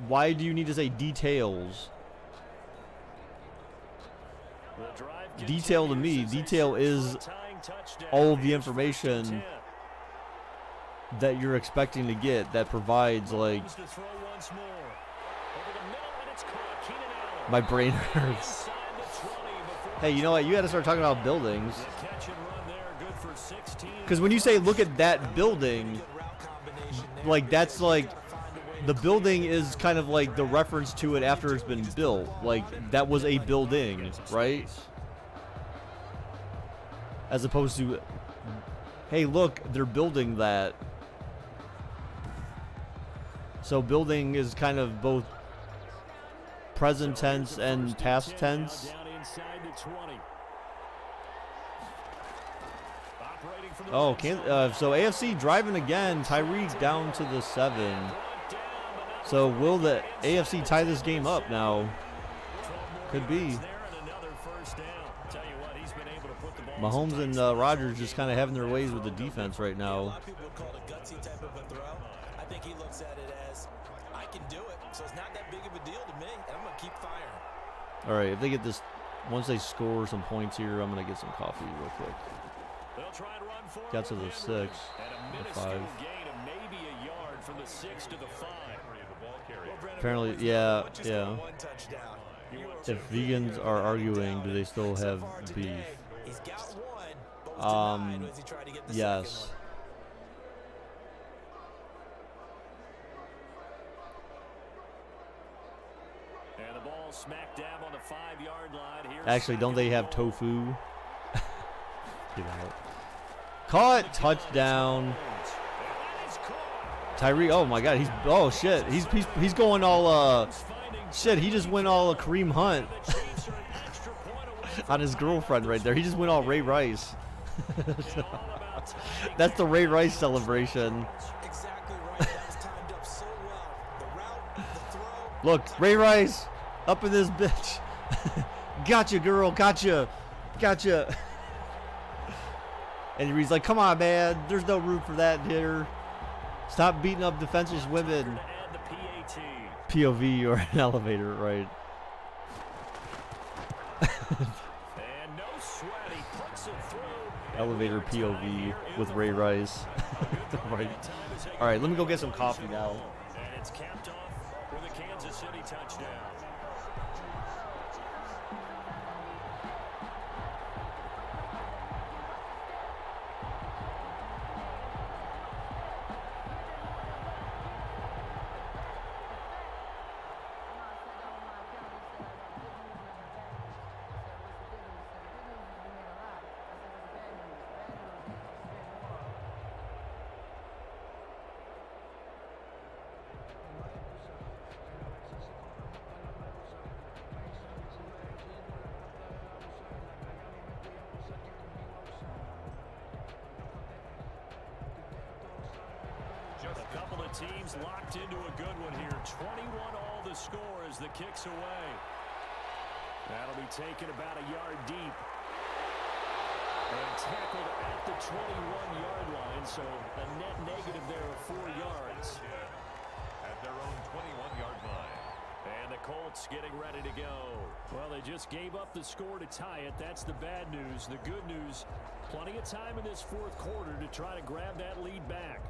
why do you need to say details? Detail to me, detail is all of the information that you're expecting to get that provides, like, my brain hurts. Hey, you know what? You got to start talking about buildings. Because when you say look at that building, like that's like the building is kind of like the reference to it after it's been built. Like that was a building, right? As opposed to, hey, look, they're building that. So building is kind of both present tense and past tense. Oh, so AFC driving again. Tyreek down to the 7. So will the AFC tie this game up now? Could be. Mahomes and Rodgers just kind of having their ways with the defense right now. A lot of people call it a gutsy type of a throw. I think he looks at it as, I can do it, so it's not that big of a deal to me, and I'm going to keep firing. All right, if they get this, once they score some points here, I'm going to get some coffee real quick. Got to the 6, the 5. Apparently, yeah. If vegans are arguing, do they still have beef? Yes. And the ball smack dab on the 5-yard line here. Actually, don't they have tofu? Get out. Caught, touchdown. Tyree, oh my God, oh shit, he's going all shit. He just went all Kareem Hunt on his girlfriend right there. He just went all Ray Rice. That's the Ray Rice celebration. Look, Ray Rice up in this bitch. Gotcha, girl, gotcha. And he's like, come on, man. There's no room for that here. Stop beating up defenseless women. POV or an elevator, right? Elevator POV with Ray Rice. Right. All right, let me go get some coffee now. And it's capped off with a Kansas City touchdown. A couple of teams locked into a good one here. 21 all the score as the kick's away. That'll be taken about a yard deep. And tackled at the 21-yard line, so a net negative there of 4 yards. At their own 21-yard line. And the Colts getting ready to go. Well, they just gave up the score to tie it. That's the bad news. The good news, plenty of time in this fourth quarter to try to grab that lead back.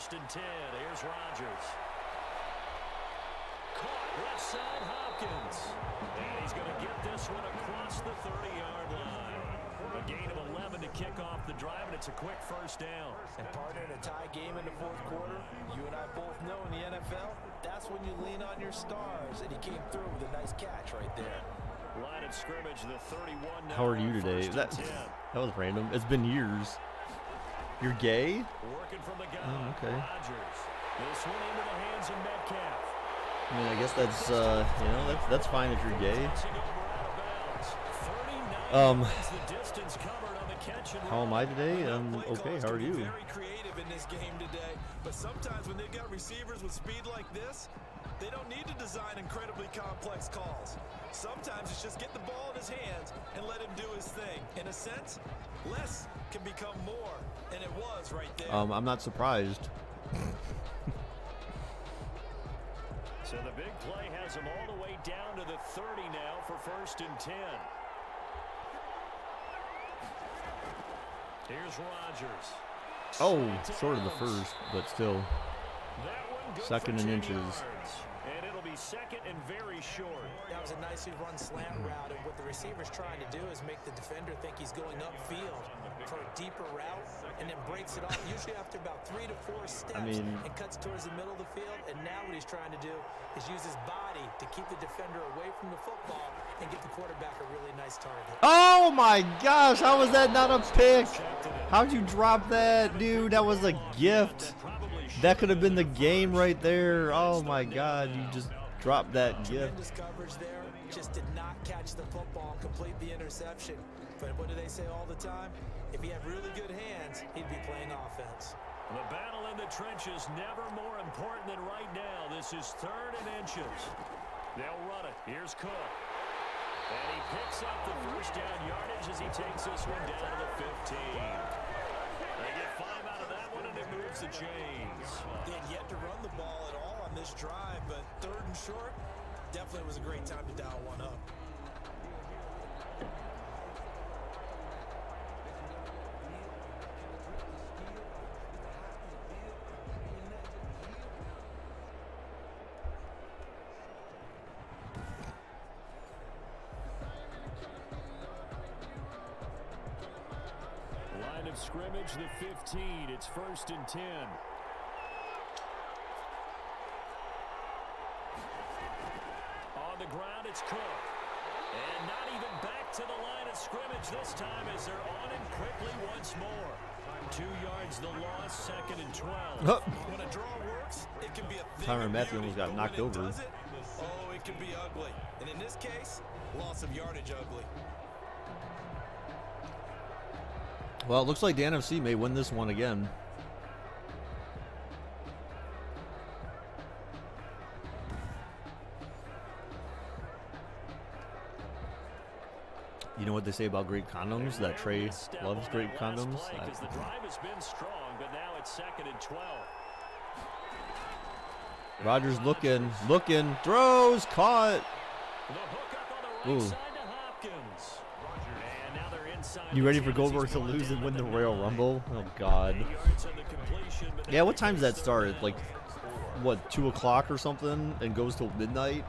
first and 10. Here's Rodgers. Caught left side, Hopkins. And he's going to get this one across the 30-yard line. A gain of 11 to kick off the drive, and it's a quick first down. And partner, in a tie game in the fourth quarter, you and I both know in the NFL, that's when you lean on your stars. And he came through with a nice catch right there. Line of scrimmage, the 31 now. How are you today? That was random. It's been years. You're gay? Working from the gun. Oh, okay. Rodgers. This one into the hands of Metcalf. I mean, I guess that's you know, that's fine if you're gay. How am I today? Okay. How are you? Very creative in this game today, but sometimes when they've got receivers with speed like this, they don't need to design incredibly complex calls. Sometimes it's just get the ball in his hands and let him do his thing. In a sense, less can become more, and it was right there. I'm not surprised. So the big play has him all the way down to the 30 now for first and 10. Here's Rodgers. Oh, short of the first, but still. That one good Second for and 10 inches. yards. And it'll be second and very short. That was a nicely run slant route, and what the receiver's trying to do is make the defender think he's going upfield for a deeper route, and then breaks it off, usually after about 3 to 4 steps, and cuts towards the middle of the field. And now what he's trying to do is use his body to keep the defender away from the football and get the quarterback a really nice target. Oh my gosh, how was that not a pick? How'd you drop that, dude? That was a gift. That could have been the game right there. Oh my God, you just dropped that gift. Tremendous coverage there, just did not catch the football and complete the interception. But what do they say all the time? If he had really good hands, he'd be playing offense. The battle in the trenches never more important than right now. This is third and inches. They'll run it. Here's Cook. And he picks up the first down yardage as he takes this one down to the 15. They get 5 out of that one, and it moves the chains. They had yet to run the ball at all on this drive, but third and short, definitely was a great time to dial one up. Line of scrimmage, the 15. It's first and 10. On the ground, it's Cook. And not even back to the line of scrimmage this time as they're on him quickly once more. 2 yards the loss, second and 12. When a draw works, it can be a thing Tyrann of Matthew beauty, almost got but knocked when it over. doesn't, oh, it can be ugly. And in this case, loss of yardage ugly. Well, it looks like the NFC may win this one again. You know what they say about great condoms? That Trey loves great condoms. The drive has been strong, but now it's second and 12. Rodgers looking, throws, caught. The hook up on the right Ooh. side to Hopkins. And now they're inside. You ready for Goldberg to lose and win the Royal Rumble? Oh, God. 8 yards on the completion, but Yeah, what time does that start? Like, what, 2 o'clock or something? And goes till midnight?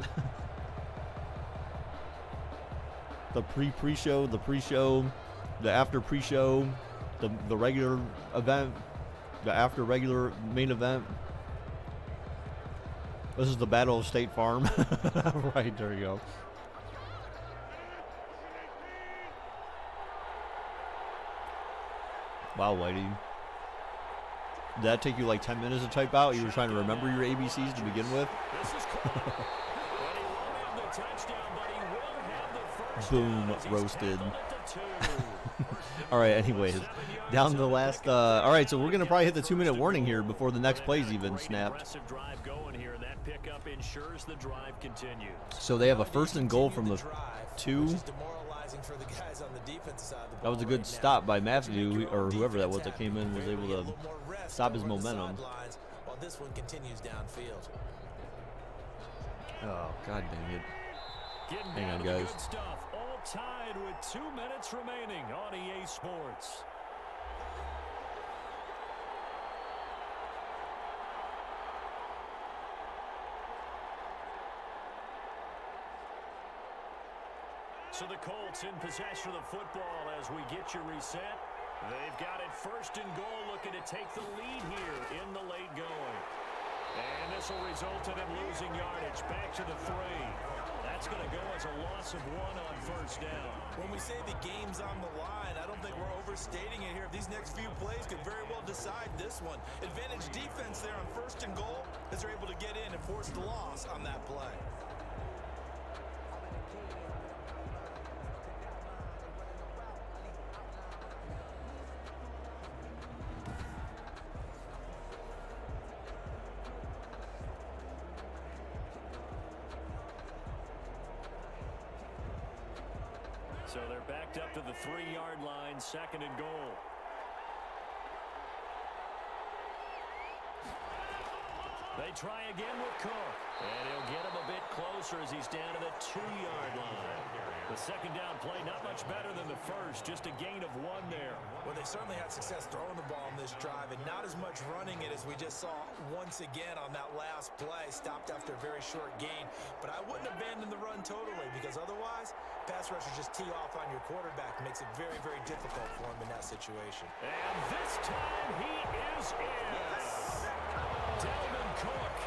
The pre-show, the pre-show, the after pre-show, the regular event, the after regular main event. This is the Battle of State Farm. Right, there you go. Wow, Whitey. Did that take you like 10 minutes to type out? You were trying to remember your ABCs to begin with? this is cool. And he won't have the touchdown, but he will have the first Boom, down as he's roasted. tackled at the 2. All right, anyways, down to the last. All right, so we're gonna probably hit the 2-minute warning here before the next play's even Great snapped. aggressive drive going here, and that pickup ensures the drive continues. So they have a first and goal from the Drive, 2. which is demoralizing for the guys on the defense side of the That ball was a good right now. stop by Matthew, or Defense whoever that was that came in, was having able a to little more rest stop his over the momentum. sidelines while this one continues downfield. Oh, god dang it. Getting Hang down on, to the guys. good stuff. All tied with 2 minutes remaining on EA Sports. So the Colts in possession of the football as we get you reset. They've got it 1st and goal, looking to take the lead here in the late going. And this will result in him losing yardage. Back to the 3. That's going to go as a loss of 1 on 1st down. When we say the game's on the line, I don't think we're overstating it here. These next few plays could very well decide this one. Advantage defense there on 1st and goal as they're able to get in and force the loss on that play. So they're backed up to the 3-yard line, 2nd and goal. They try again with Cook. And he'll get him a bit closer as he's down to the 2-yard line. The 2nd down play, not much better than the first, just a gain of 1 there. Well, they certainly had success throwing the ball on this drive and not as much running it as we just saw once again on that last play. Stopped after a very short gain. But I wouldn't abandon the run totally because otherwise, pass rushers just tee off on your quarterback. Makes it very, very difficult for him in that situation. And this time he is in. Yes! Dalvin Cook,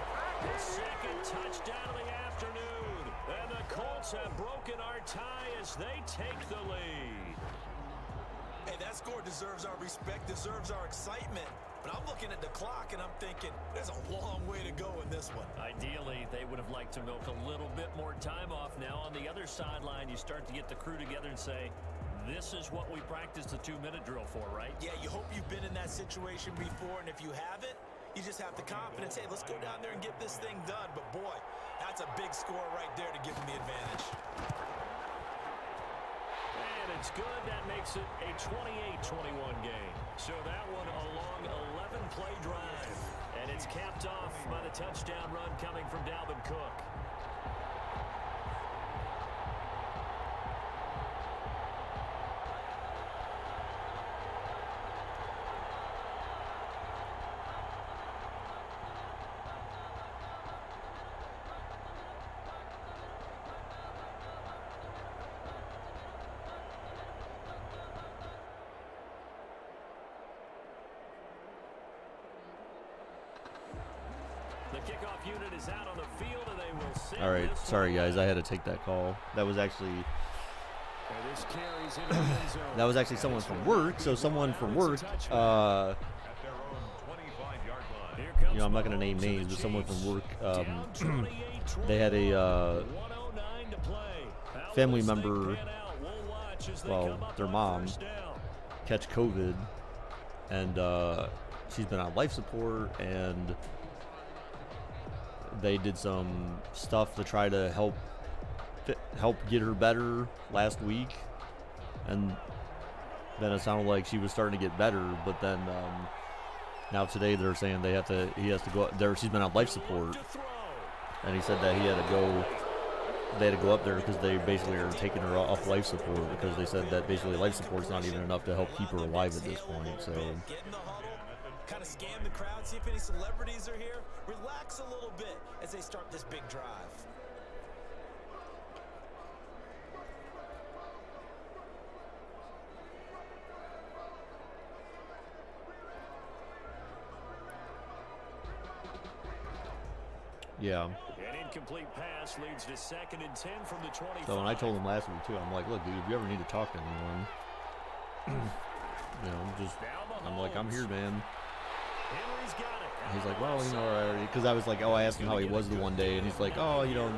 his 2nd touchdown of the afternoon. And the Colts have broken our tie as they take the lead. Hey, that score deserves our respect, deserves our excitement. But I'm looking at the clock and I'm thinking there's a long way to go in this one. Ideally, they would have liked to milk a little bit more time off. Now on the other sideline, you start to get the crew together and say, this is what we practiced the 2-minute drill for, right? Yeah, you hope you've been in that situation before, and if you haven't, you just have the confidence, hey, let's go down there and get this thing done. But boy, that's a big score right there to give them the advantage. And it's good. That makes it a 28-21 game. So that one a long 11-play drive. And it's capped off by the touchdown run coming from Dalvin Cook. The kickoff unit is out on the field, and they will send. All right, sorry guys, I had to take that call. That was actually someone from work. So someone from work, At their own 25-yard line. you know, I'm not gonna name names, but someone from work, they had a family member, well, their mom, catch COVID, and she's been on life support, and they did some stuff to try to help get her better last week, and then it sounded like she was starting to get better, but then now today they're saying he has to go up there. She's been on life support, and he said that they had to go up there because they basically are taking her off life support, because they said that basically life support's not even enough to help keep her alive at this point. So kind of scan the crowd, see if any celebrities are here. Relax a little bit as they start this big drive. yeah. An incomplete pass leads to 2nd and 10 from the 25. So when I told him last week too, I'm like, look, dude, if you ever need to talk to anyone, you know, I'm like, I'm here, man. Henry's got it. And he's like, well, you know, because I was like, I asked him how he was the one day, and he's like, oh, you know,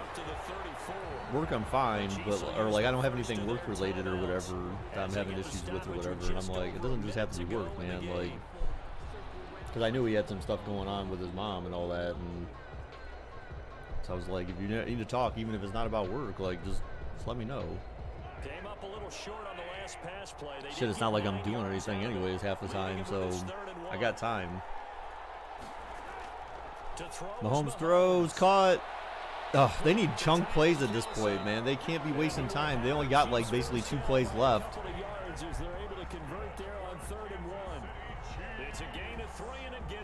work I'm fine, but, or like, I don't have anything work related or whatever that I'm having issues with or whatever. And I'm like, it doesn't just have to be work, man. Like, because I knew he had some stuff going on with his mom and all that, and so I was like, if you need to talk, even if it's not about work, like, just let me know. Came up a little short on the last pass play. Shit, it's not like I'm doing anything anyways half the time, so I got time. Mahomes throws, caught. Ugh, they need chunk plays at this point, man. They can't be wasting time. They only got like basically 2 plays left.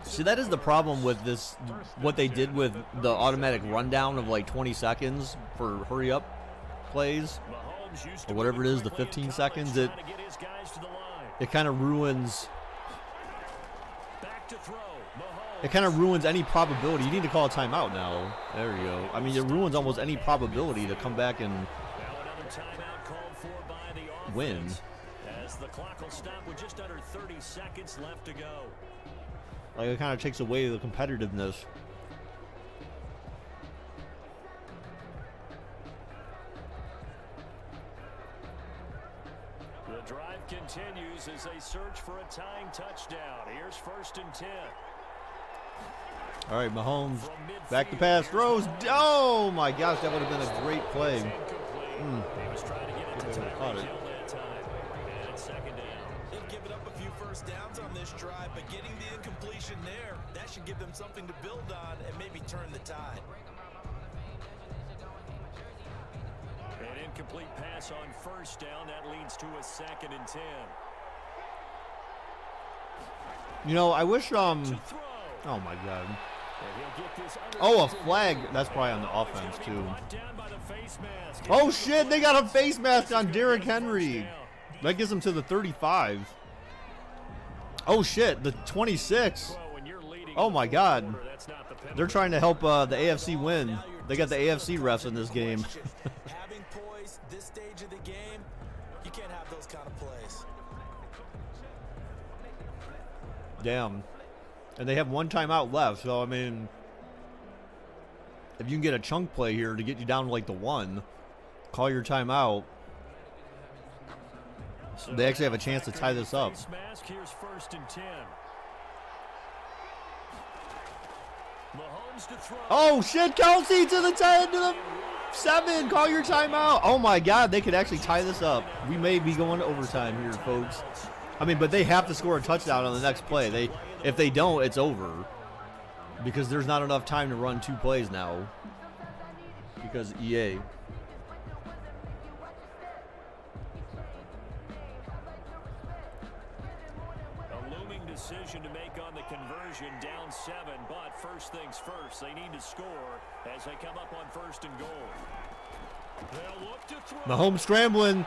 See, that is the problem with this, what they did with the automatic rundown of like 20 seconds for hurry up plays. or whatever it is, the 15 seconds, it kind of ruins. It kind of ruins any probability. You need to call a timeout now. There you go. I mean, it ruins almost any probability to come back and win. As the clock will stop with just under 30 seconds left to go. Like, it kind of takes away the competitiveness. The drive continues as they search for a tying touchdown. Here's 1st and 10. All right, Mahomes, back to pass, throws. Oh my gosh, that would have been a great play. He was trying to get it to Tyreek Hill that time. And it's 2nd down. They've given up a few first downs on this drive, but getting the incompletion there, that should give them something to build on and maybe turn the tide. An incomplete pass on 1st down. That leads to a 2nd and 10. You know, I wish, oh my God. Oh, a flag. That's probably on the offense, too. Oh, shit. They got a face mask on Derrick Henry. That gets him to the 35. Oh, shit. The 26. Oh, my God. They're trying to help the AFC win. They got the AFC refs in this game. Having poise this stage of the game, you can't have those kind of plays. Damn. And they have one timeout left, so I mean, if you can get a chunk play here to get you down to like the 1, call your timeout. They actually have a chance to tie this up. Here's 1st and 10. Mahomes to throw. Oh shit, Kelsey to the 10, to the 7. Call your timeout. Oh my God, they could actually tie this up. We may be going to overtime here, folks. I mean, but they have to score a touchdown on the next play. If they don't, it's over. Because there's not enough time to run 2 plays now. Because EA. A looming decision to make on the conversion, down 7. But first things first, they need to score as they come up on 1st and goal. They'll look to throw. Mahomes scrambling.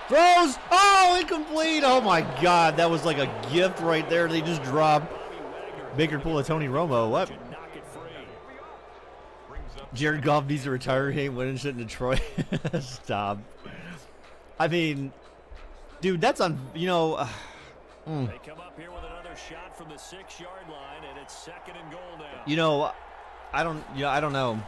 Throws! Oh, incomplete! Oh my God, that was like a gift right there. They just dropped. Baker pull a Tony Romo. What? Jared Goff needs to retire. He ain't winning shit in Detroit. Stop. I mean, dude, that's on. You know. They come up here with another shot from the 6-yard line, and it's 2nd and goal now. You know, I don't. Yeah, I don't know.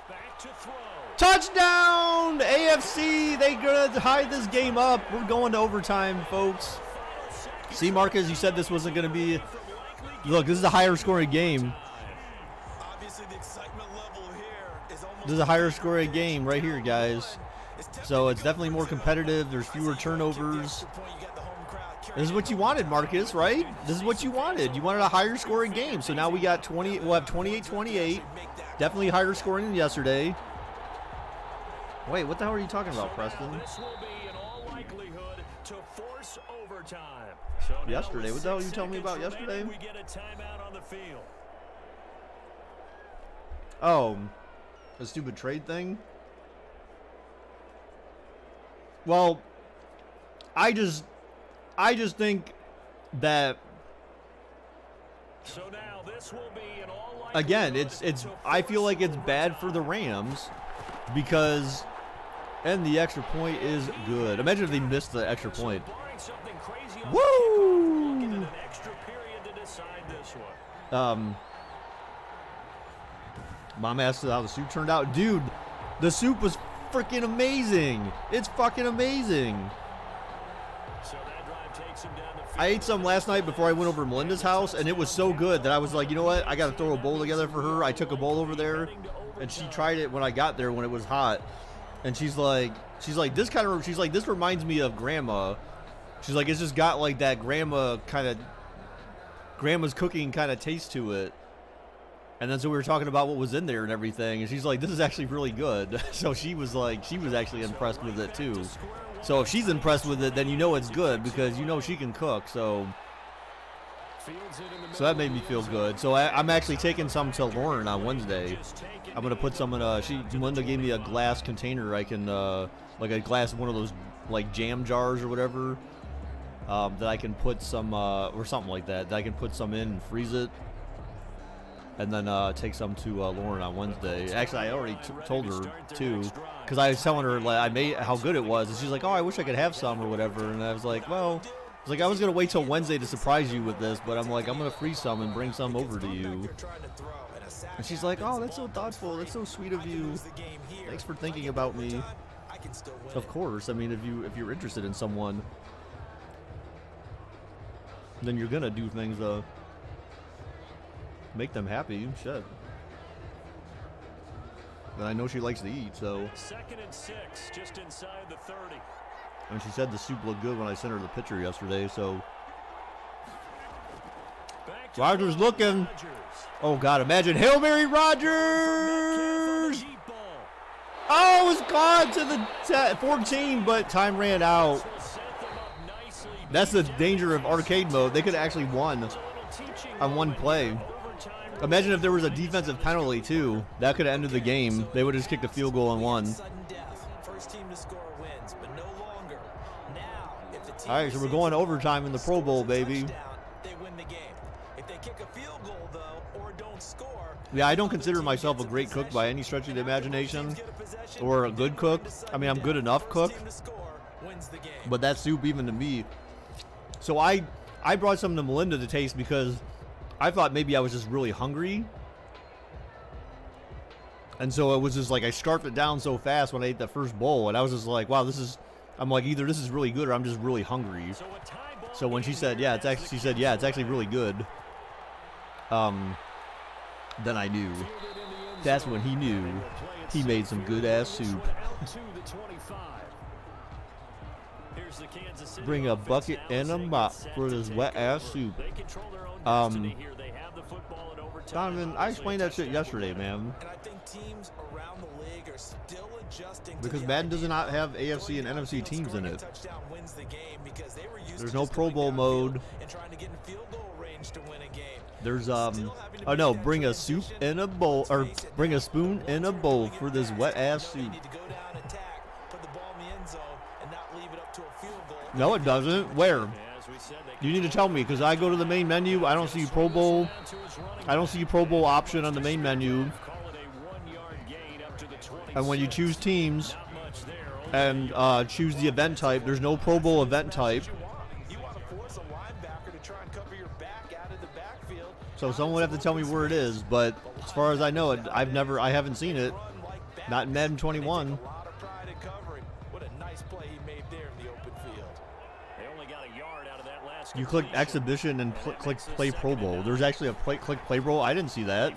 Back to throw. Touchdown! AFC, they gonna hide this game up. We're going to overtime, folks. See, Marcus, you said this wasn't gonna be. Look, this is a higher scoring game. Obviously, the excitement level here is almost. This is a higher scoring game right here, guys. So it's definitely more competitive. There's fewer turnovers. This is what you wanted, Marcus, right? This is what you wanted. You wanted a higher scoring game. So now we got 20. We'll have 28-28. Definitely higher scoring than yesterday. Wait, what the hell are you talking about, Preston? This will be in all likelihood to force overtime. Yesterday, what the hell are you telling me about yesterday? We get a timeout on the field. Oh, a stupid trade thing? Well, I just think that So now this will be in all likelihood again, it's I feel like it's bad for the Rams because and the extra point is good. Imagine if they missed the extra point. Woo! Mom asked how the soup turned out. Dude, the soup was freaking amazing. It's fucking amazing. I ate some last night before I went over to Melinda's house, and it was so good that I was like, you know what? I got to throw a bowl together for her. I took a bowl over there, and she tried it when I got there when it was hot. And she's like, this reminds me of grandma. She's like, it's just got like that grandma's cooking kind of taste to it. And then so we were talking about what was in there and everything, and she's like, this is actually really good. So she was actually impressed with it too. So if she's impressed with it, then you know it's good because you know she can cook. So So that made me feel good. So I'm actually taking some to Lauren on Wednesday. I'm gonna put some in Melinda gave me a glass container. I can like a glass, one of those like jam jars or whatever, that I can put some or something like that. That I can put some in and freeze it, and then take some to Lauren on Wednesday. Actually, I already told her too, because I was telling her like I made how good it was, and she's like, "Oh, I wish I could have some or whatever." And I was like, "Well." I was gonna wait till Wednesday to surprise you with this, but I'm like, I'm gonna freeze some and bring some over to you. And she's like, "Oh, that's so thoughtful. That's so sweet of you. Thanks for thinking about me." Of course. I mean, if you're interested in someone, then you're gonna do things to make them happy. Shit. And I know she likes to eat, so. 2nd and 6, just inside the 30. And she said the soup looked good when I sent her the picture yesterday, so. Rodgers looking. Oh, God, imagine Hail Mary Rodgers! Oh, it was gone to the 14, but time ran out. That's the danger of arcade mode. They could have actually won on one play. Imagine if there was a defensive penalty, too. That could have ended the game. They would have just kicked a field goal and won. All right, so we're going to overtime in the Pro Bowl, baby. Yeah, I don't consider myself a great cook by any stretch of the imagination, or a good cook. I mean, I'm good enough cook, but that soup, even to me. So I brought some to Melinda to taste because I thought maybe I was just really hungry. And so it was just like I scarfed it down so fast when I ate that first bowl, and I was just like, wow, I'm like, either this is really good or I'm just really hungry. So when she said, yeah, it's actually really good. Then I knew. That's when he knew he made some good ass soup. Bring a bucket and a mop for this wet ass soup. Donovan, I explained that shit yesterday, man. Because Madden does not have AFC and NFC teams in it. There's no Pro Bowl mode. There's oh no, bring a soup in a bowl, or bring a spoon in a bowl for this wet ass soup. No, it doesn't. Where? You need to tell me, because I go to the main menu. I don't see Pro Bowl. I don't see Pro Bowl option on the main menu. And when you choose teams and choose the event type, there's no Pro Bowl event type. So someone would have to tell me where it is, but as far as I know, I haven't seen it. Not in Madden 21. You click exhibition and click play Pro Bowl. There's actually a click play Bowl. I didn't see that.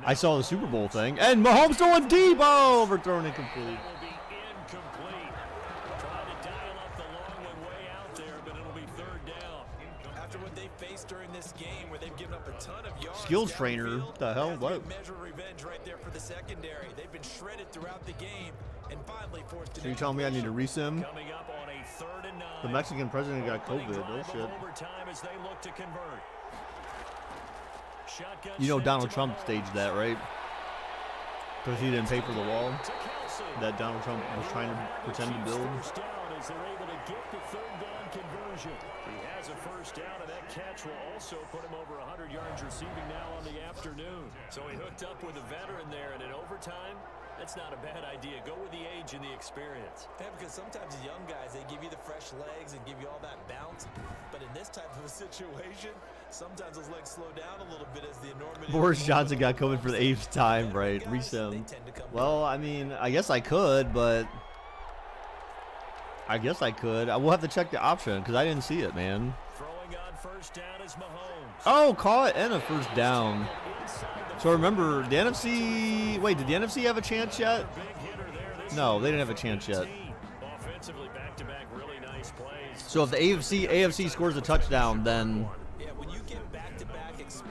I saw the Super Bowl thing. And Mahomes throwing deep. Oh, overthrown incomplete. Skills trainer. What the hell? What? So you telling me I need to resim? The Mexican president got COVID. Oh shit. You know Donald Trump staged that, right? Because he didn't pay for the wall that Donald Trump was trying to pretend to build. He has a first down, and that catch will also put him over 100 yards receiving now on the afternoon. So he hooked up with a veteran there, and in overtime, that's not a bad idea. Go with the age and the experience. Yeah, because sometimes the young guys, they give you the fresh legs and give you all that bounce. But in this type of a situation, sometimes those legs slow down a little bit as the enormity. Boris Johnson got COVID for the 8th time, right? Resim. Well, I mean, I guess I could, but I guess I could. I will have to check the option because I didn't see it, man. Throwing on first down is Mahomes. Oh, call it and a first down. So remember, the NFC... Wait, did the NFC have a chance yet? No, they didn't have a chance yet. So if the AFC scores a touchdown, then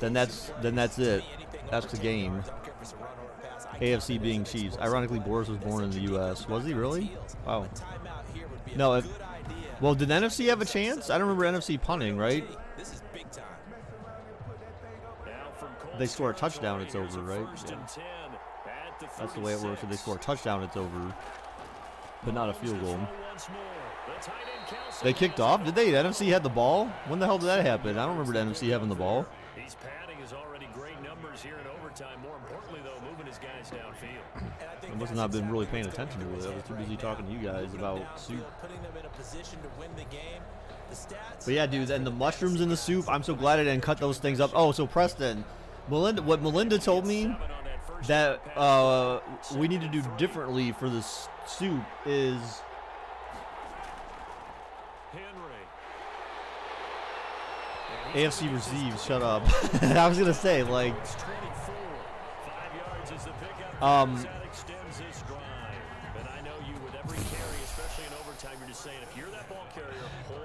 that's it. That's the game. AFC being Chiefs. Ironically, Boris was born in the U.S. Was he really? Oh. No, well, did NFC have a chance? I don't remember NFC punting, right? they score a touchdown, it's over, right? Yeah. That's the way it works. If they score a touchdown, it's over. But not a field goal. They kicked off? Did they? The NFC had the ball? When the hell did that happen? I don't remember the NFC having the ball. He's padding his already great numbers here in overtime. More importantly, though, moving his guys downfield. I must have not been really paying attention to it. I was too busy talking to you guys about soup. But yeah, dude, and the mushrooms in the soup, I'm so glad I didn't cut those things up. Oh, so Preston, what Melinda told me that we need to do differently for this soup is... AFC receives, shut up. I was gonna say, like,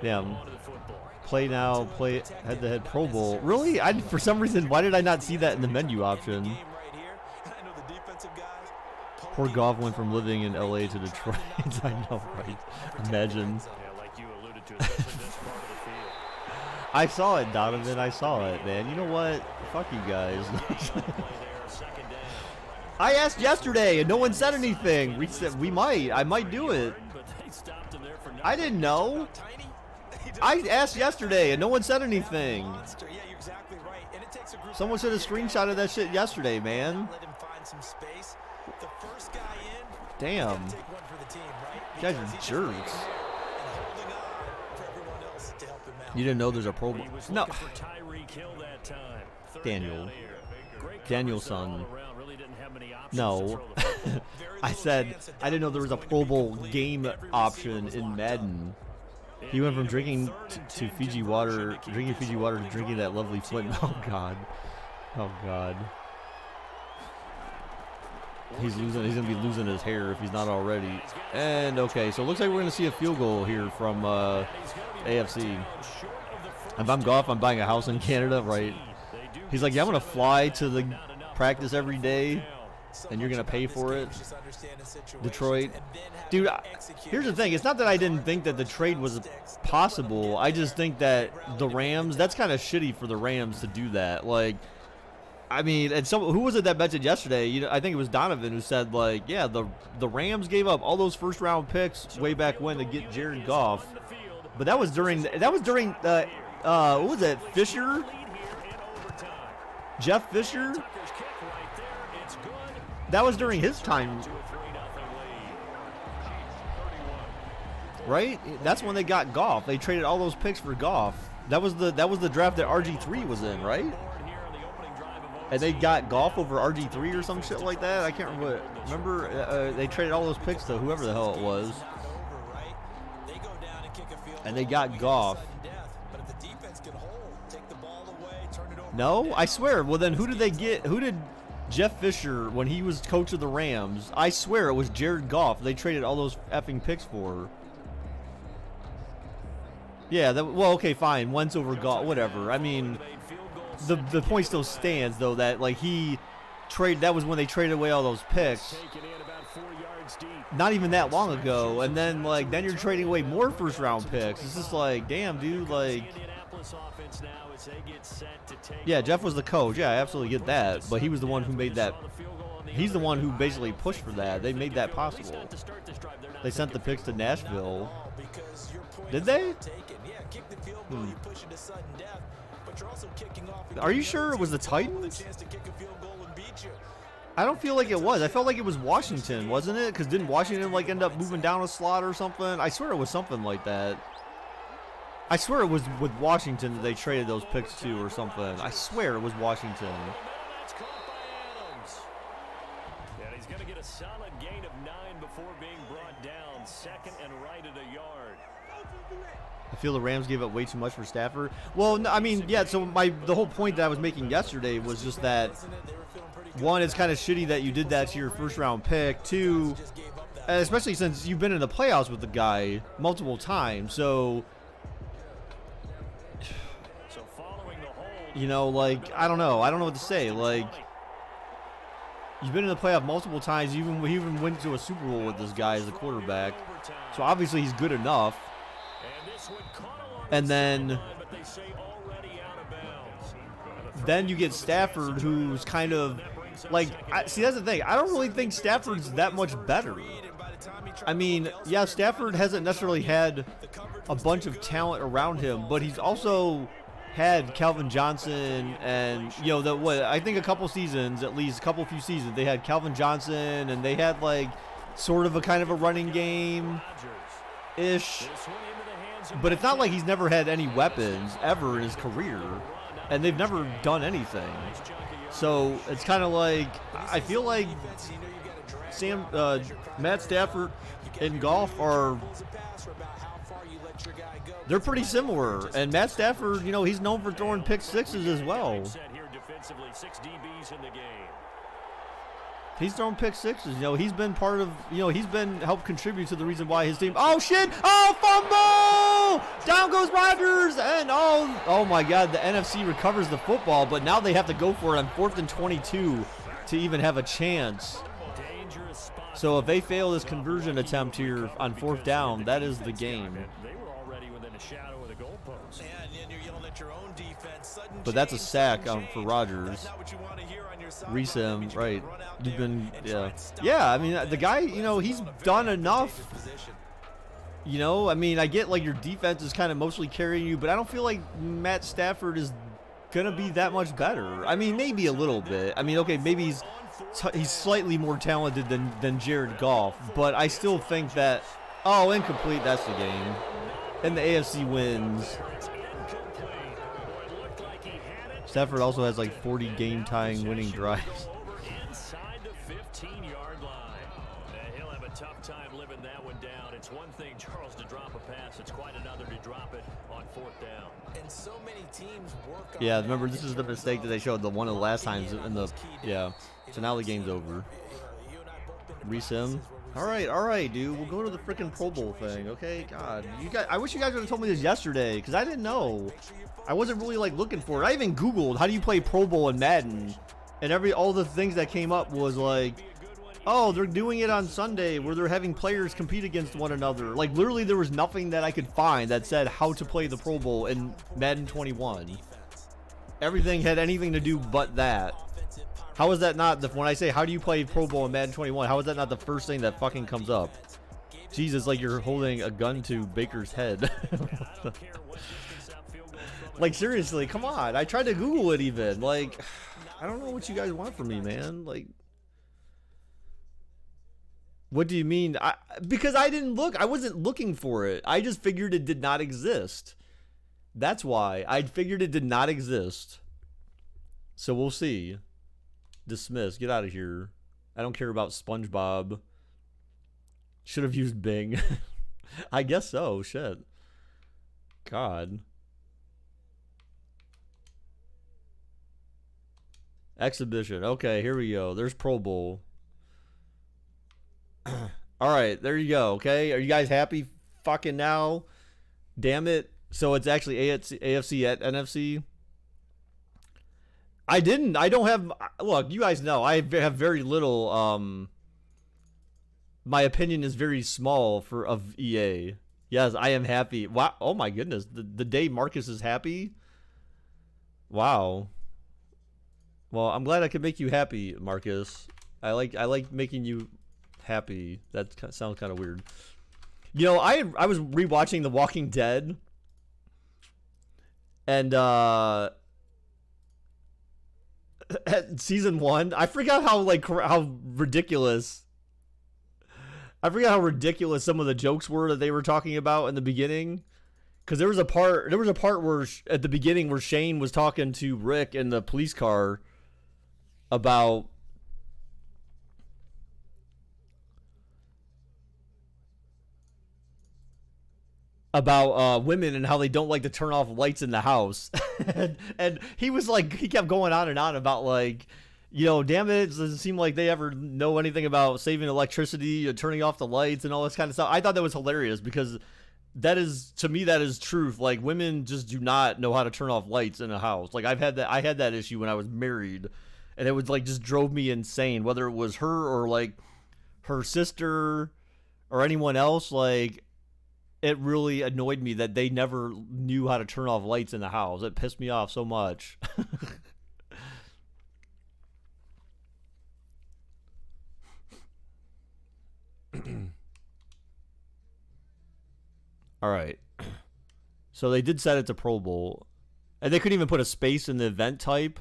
damn. Play now, play head-to-head Pro Bowl. Really? For some reason, why did I not see that in the menu option? Poor Goff went from living in LA to Detroit. I know, right? Imagine. I saw it, Donovan. I saw it, man. You know what? Fuck you guys. I asked yesterday, and no one said anything. We said I might do it. I didn't know. I asked yesterday, and no one said anything. Someone should have screenshotted that shit yesterday, man. Damn. You guys are jerks. You didn't know there's a Pro Bowl? No. Danielson. No. I said I didn't know there was a Pro Bowl game option in Madden. He went from drinking to Fiji water, drinking Fiji water to drinking that lovely Flint. Oh God. Oh God. He's gonna be losing his hair if he's not already. And okay, so it looks like we're gonna see a field goal here from AFC. If I'm Goff, I'm buying a house in Canada, right? He's like, yeah, I'm gonna fly to the practice every day, and you're gonna pay for it. Detroit, dude. Here's the thing: it's not that I didn't think that the trade was possible. I just think that the Rams. That's kind of shitty for the Rams to do that. Like, I mean, and who was it that mentioned yesterday? You know, I think it was Donovan who said, like, yeah, the Rams gave up all those first round picks way back when to get Jared Goff, but that was during what was it, Fisher? Jeff Fisher? That was during his time, right? That's when they got Goff. They traded all those picks for Goff. That was the draft that RG3 was in, right? And they got Goff over RG3 or some shit like that. I can't remember. Remember, they traded all those picks to whoever the hell it was, and they got Goff. No, I swear. Well, then who did they get? Who did Jeff Fisher, when he was coach of the Rams? I swear it was Jared Goff. They traded all those effing picks for. Yeah. Well, okay, fine. Wentz over Goff, whatever. I mean, the point still stands though that like that was when they traded away all those picks. Not even that long ago, and then you're trading away more first round picks. It's just like, damn, dude, like. Yeah, Jeff was the coach. Yeah, I absolutely get that. But he was the one who made that. He's the one who basically pushed for that. They made that possible. They sent the picks to Nashville. Did they? Are you sure it was the Titans? I don't feel like it was. I felt like it was Washington, wasn't it? Because didn't Washington end up moving down a slot or something? I swear it was something like that. I swear it was with Washington that they traded those picks to or something. I swear it was Washington. And he's going to get a solid gain of 9 before being brought down. Second and right at a yard. I feel the Rams gave up way too much for Stafford. Well, no, I mean, yeah, so the whole point that I was making yesterday was just that, one, it's kind of shitty that you did that to your first-round pick. Two, especially since you've been in the playoffs with the guy multiple times, so... You know, like, I don't know what to say. Like, you've been in the playoff multiple times. He even went to a Super Bowl with this guy as a quarterback. So obviously he's good enough. And then then you get Stafford, who's kind of like, see, that's the thing. I don't really think Stafford's that much better. I mean, yeah, Stafford hasn't necessarily had a bunch of talent around him, but he's also had Calvin Johnson and, you know, I think a couple seasons, at least a few seasons, they had Calvin Johnson and they had like sort of a kind of a running game-ish. But it's not like he's never had any weapons ever in his career, and they've never done anything. So it's kind of like, I feel like Matt Stafford and Goff they're pretty similar. And Matt Stafford, you know, he's known for throwing pick sixes as well. He's thrown pick sixes. You know, he's been part of, you know, he's been helped contribute to the reason why his team. Oh, shit. Oh, fumble. Down goes Rodgers. And oh my God, the NFC recovers the football, but now they have to go for it on 4th and 22 to even have a chance. So if they fail this conversion attempt here on 4th down, that is the game. But that's a sack for Rodgers. Resim, right. You've been, yeah, I mean, the guy, you know, he's done enough. You know, I mean, I get like your defense is kind of mostly carrying you, but I don't feel like Matt Stafford is going to be that much better. I mean, maybe a little bit. I mean, okay, maybe he's slightly more talented than Jared Goff, but I still think that, incomplete, that's the game. And the AFC wins. Stafford also has like 40 game-tying winning drives. Inside the 15-yard line. He'll have a tough time living that one down. It's one thing, Charles, to drop a pass. It's quite another to drop it on 4th down. And so many teams work on. Yeah, remember, this is the mistake that they showed one of the last times in the, So now the game's over. Resim. All right, dude. We'll go to the freaking Pro Bowl thing, okay? God, you guys. I wish you guys would have told me this yesterday, because I didn't know. I wasn't really like looking for it. I even Googled how do you play Pro Bowl in Madden, and all the things that came up was like, oh, they're doing it on Sunday where they're having players compete against one another. Like literally, there was nothing that I could find that said how to play the Pro Bowl in Madden 21. Everything had anything to do but that. How is that not when I say how do you play Pro Bowl in Madden 21? How is that not the first thing that fucking comes up? Jesus, like you're holding a gun to Baker's head. Like seriously, come on. I tried to Google it even. Like, I don't know what you guys want from me, man. Like, what do you mean? Because I didn't look. I wasn't looking for it. I just figured it did not exist. That's why. I figured it did not exist. So we'll see. Dismiss. Get out of here. I don't care about SpongeBob. Should have used Bing. I guess so. Shit. God. Exhibition. Okay, here we go. There's Pro Bowl. All right, there you go. Okay, are you guys happy fucking now? Damn it. So it's actually AFC at NFC. I don't have, look, you guys know, I have very little, my opinion is very small of EA. Yes, I am happy. Wow. Oh my goodness. The day Marcus is happy. Wow. Well, I'm glad I could make you happy, Marcus. I like making you happy. That sounds kind of weird. You know, I was rewatching The Walking Dead, and season 1, I forgot how ridiculous. I forgot how ridiculous some of the jokes were that they were talking about in the beginning. Because there was a part where at the beginning where Shane was talking to Rick in the police car about women and how they don't like to turn off lights in the house. and he was like, he kept going on and on about like, you know, damn it doesn't seem like they ever know anything about saving electricity or turning off the lights and all this kind of stuff. I thought that was hilarious because that is, to me, that is truth. Like, women just do not know how to turn off lights in a house. Like, I had that issue when I was married, and it was like just drove me insane, whether it was her or like her sister or anyone else. Like, it really annoyed me that they never knew how to turn off lights in the house. It pissed me off so much. All right. So they did set it to Pro Bowl. And they couldn't even put a space in the event type?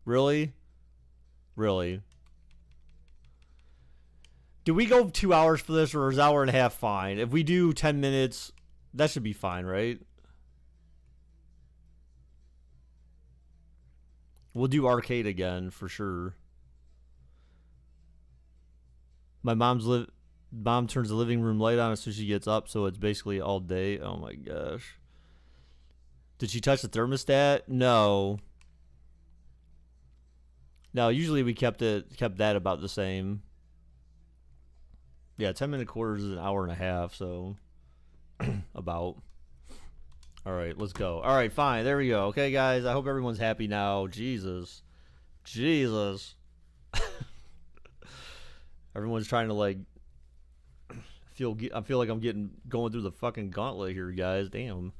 Really? Really? Do we go 2 hours for this, or is an hour and a half fine? If we do 10 minutes, that should be fine, right? We'll do arcade again for sure. My mom turns the living room light on as soon as she gets up, so it's basically all day. Oh my gosh. Did she touch the thermostat? No. No, usually we kept that about the same. Yeah, 10-minute quarters is an hour and a half, so about. All right, let's go. All right, fine. There we go. Okay, guys, I hope everyone's happy now. Jesus. Everyone's trying to like I feel like I'm going through the fucking gauntlet here, guys. Damn.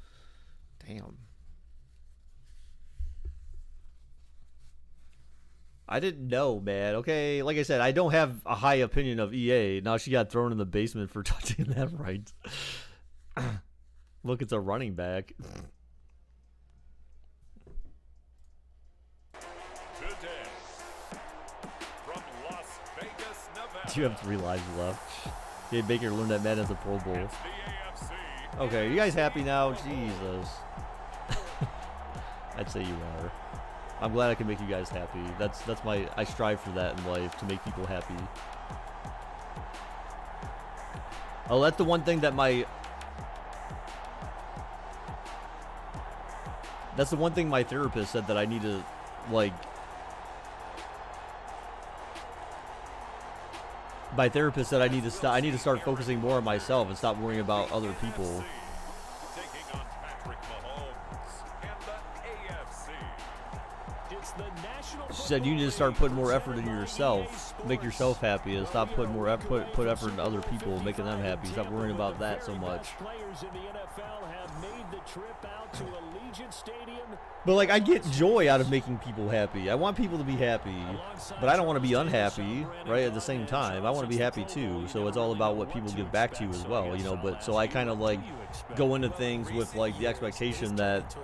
I didn't know, man. Okay, like I said, I don't have a high opinion of EA. Now she got thrown in the basement for touching that right. Look, it's a running back. Today, from Las Vegas, Nevada. You have 3 lives left. Jay Baker learned that Madden at the Pro Bowl. It's the AFC. Okay, are you guys happy now? Jesus. I'd say you are. I'm glad I can make you guys happy. That's I strive for that in life, to make people happy. Oh, that's the one thing that that's the one thing my therapist said that I need to, like, my therapist said I need to start focusing more on myself and stop worrying about other people. Taking on Patrick Mahomes and the AFC. It's the National She said you need to start putting more effort into yourself, make yourself happy, and stop putting more put effort into other people, making them happy. Stop worrying about that so much. Players in the NFL have made the trip out to Allegiant Stadium. But like, I get joy out of making people happy. I want people to be happy, but I don't want to be unhappy, right? At the same time, I want to be happy too. So it's all about what people give back to you as well, you know. But so I kind of like go into things with like the expectation that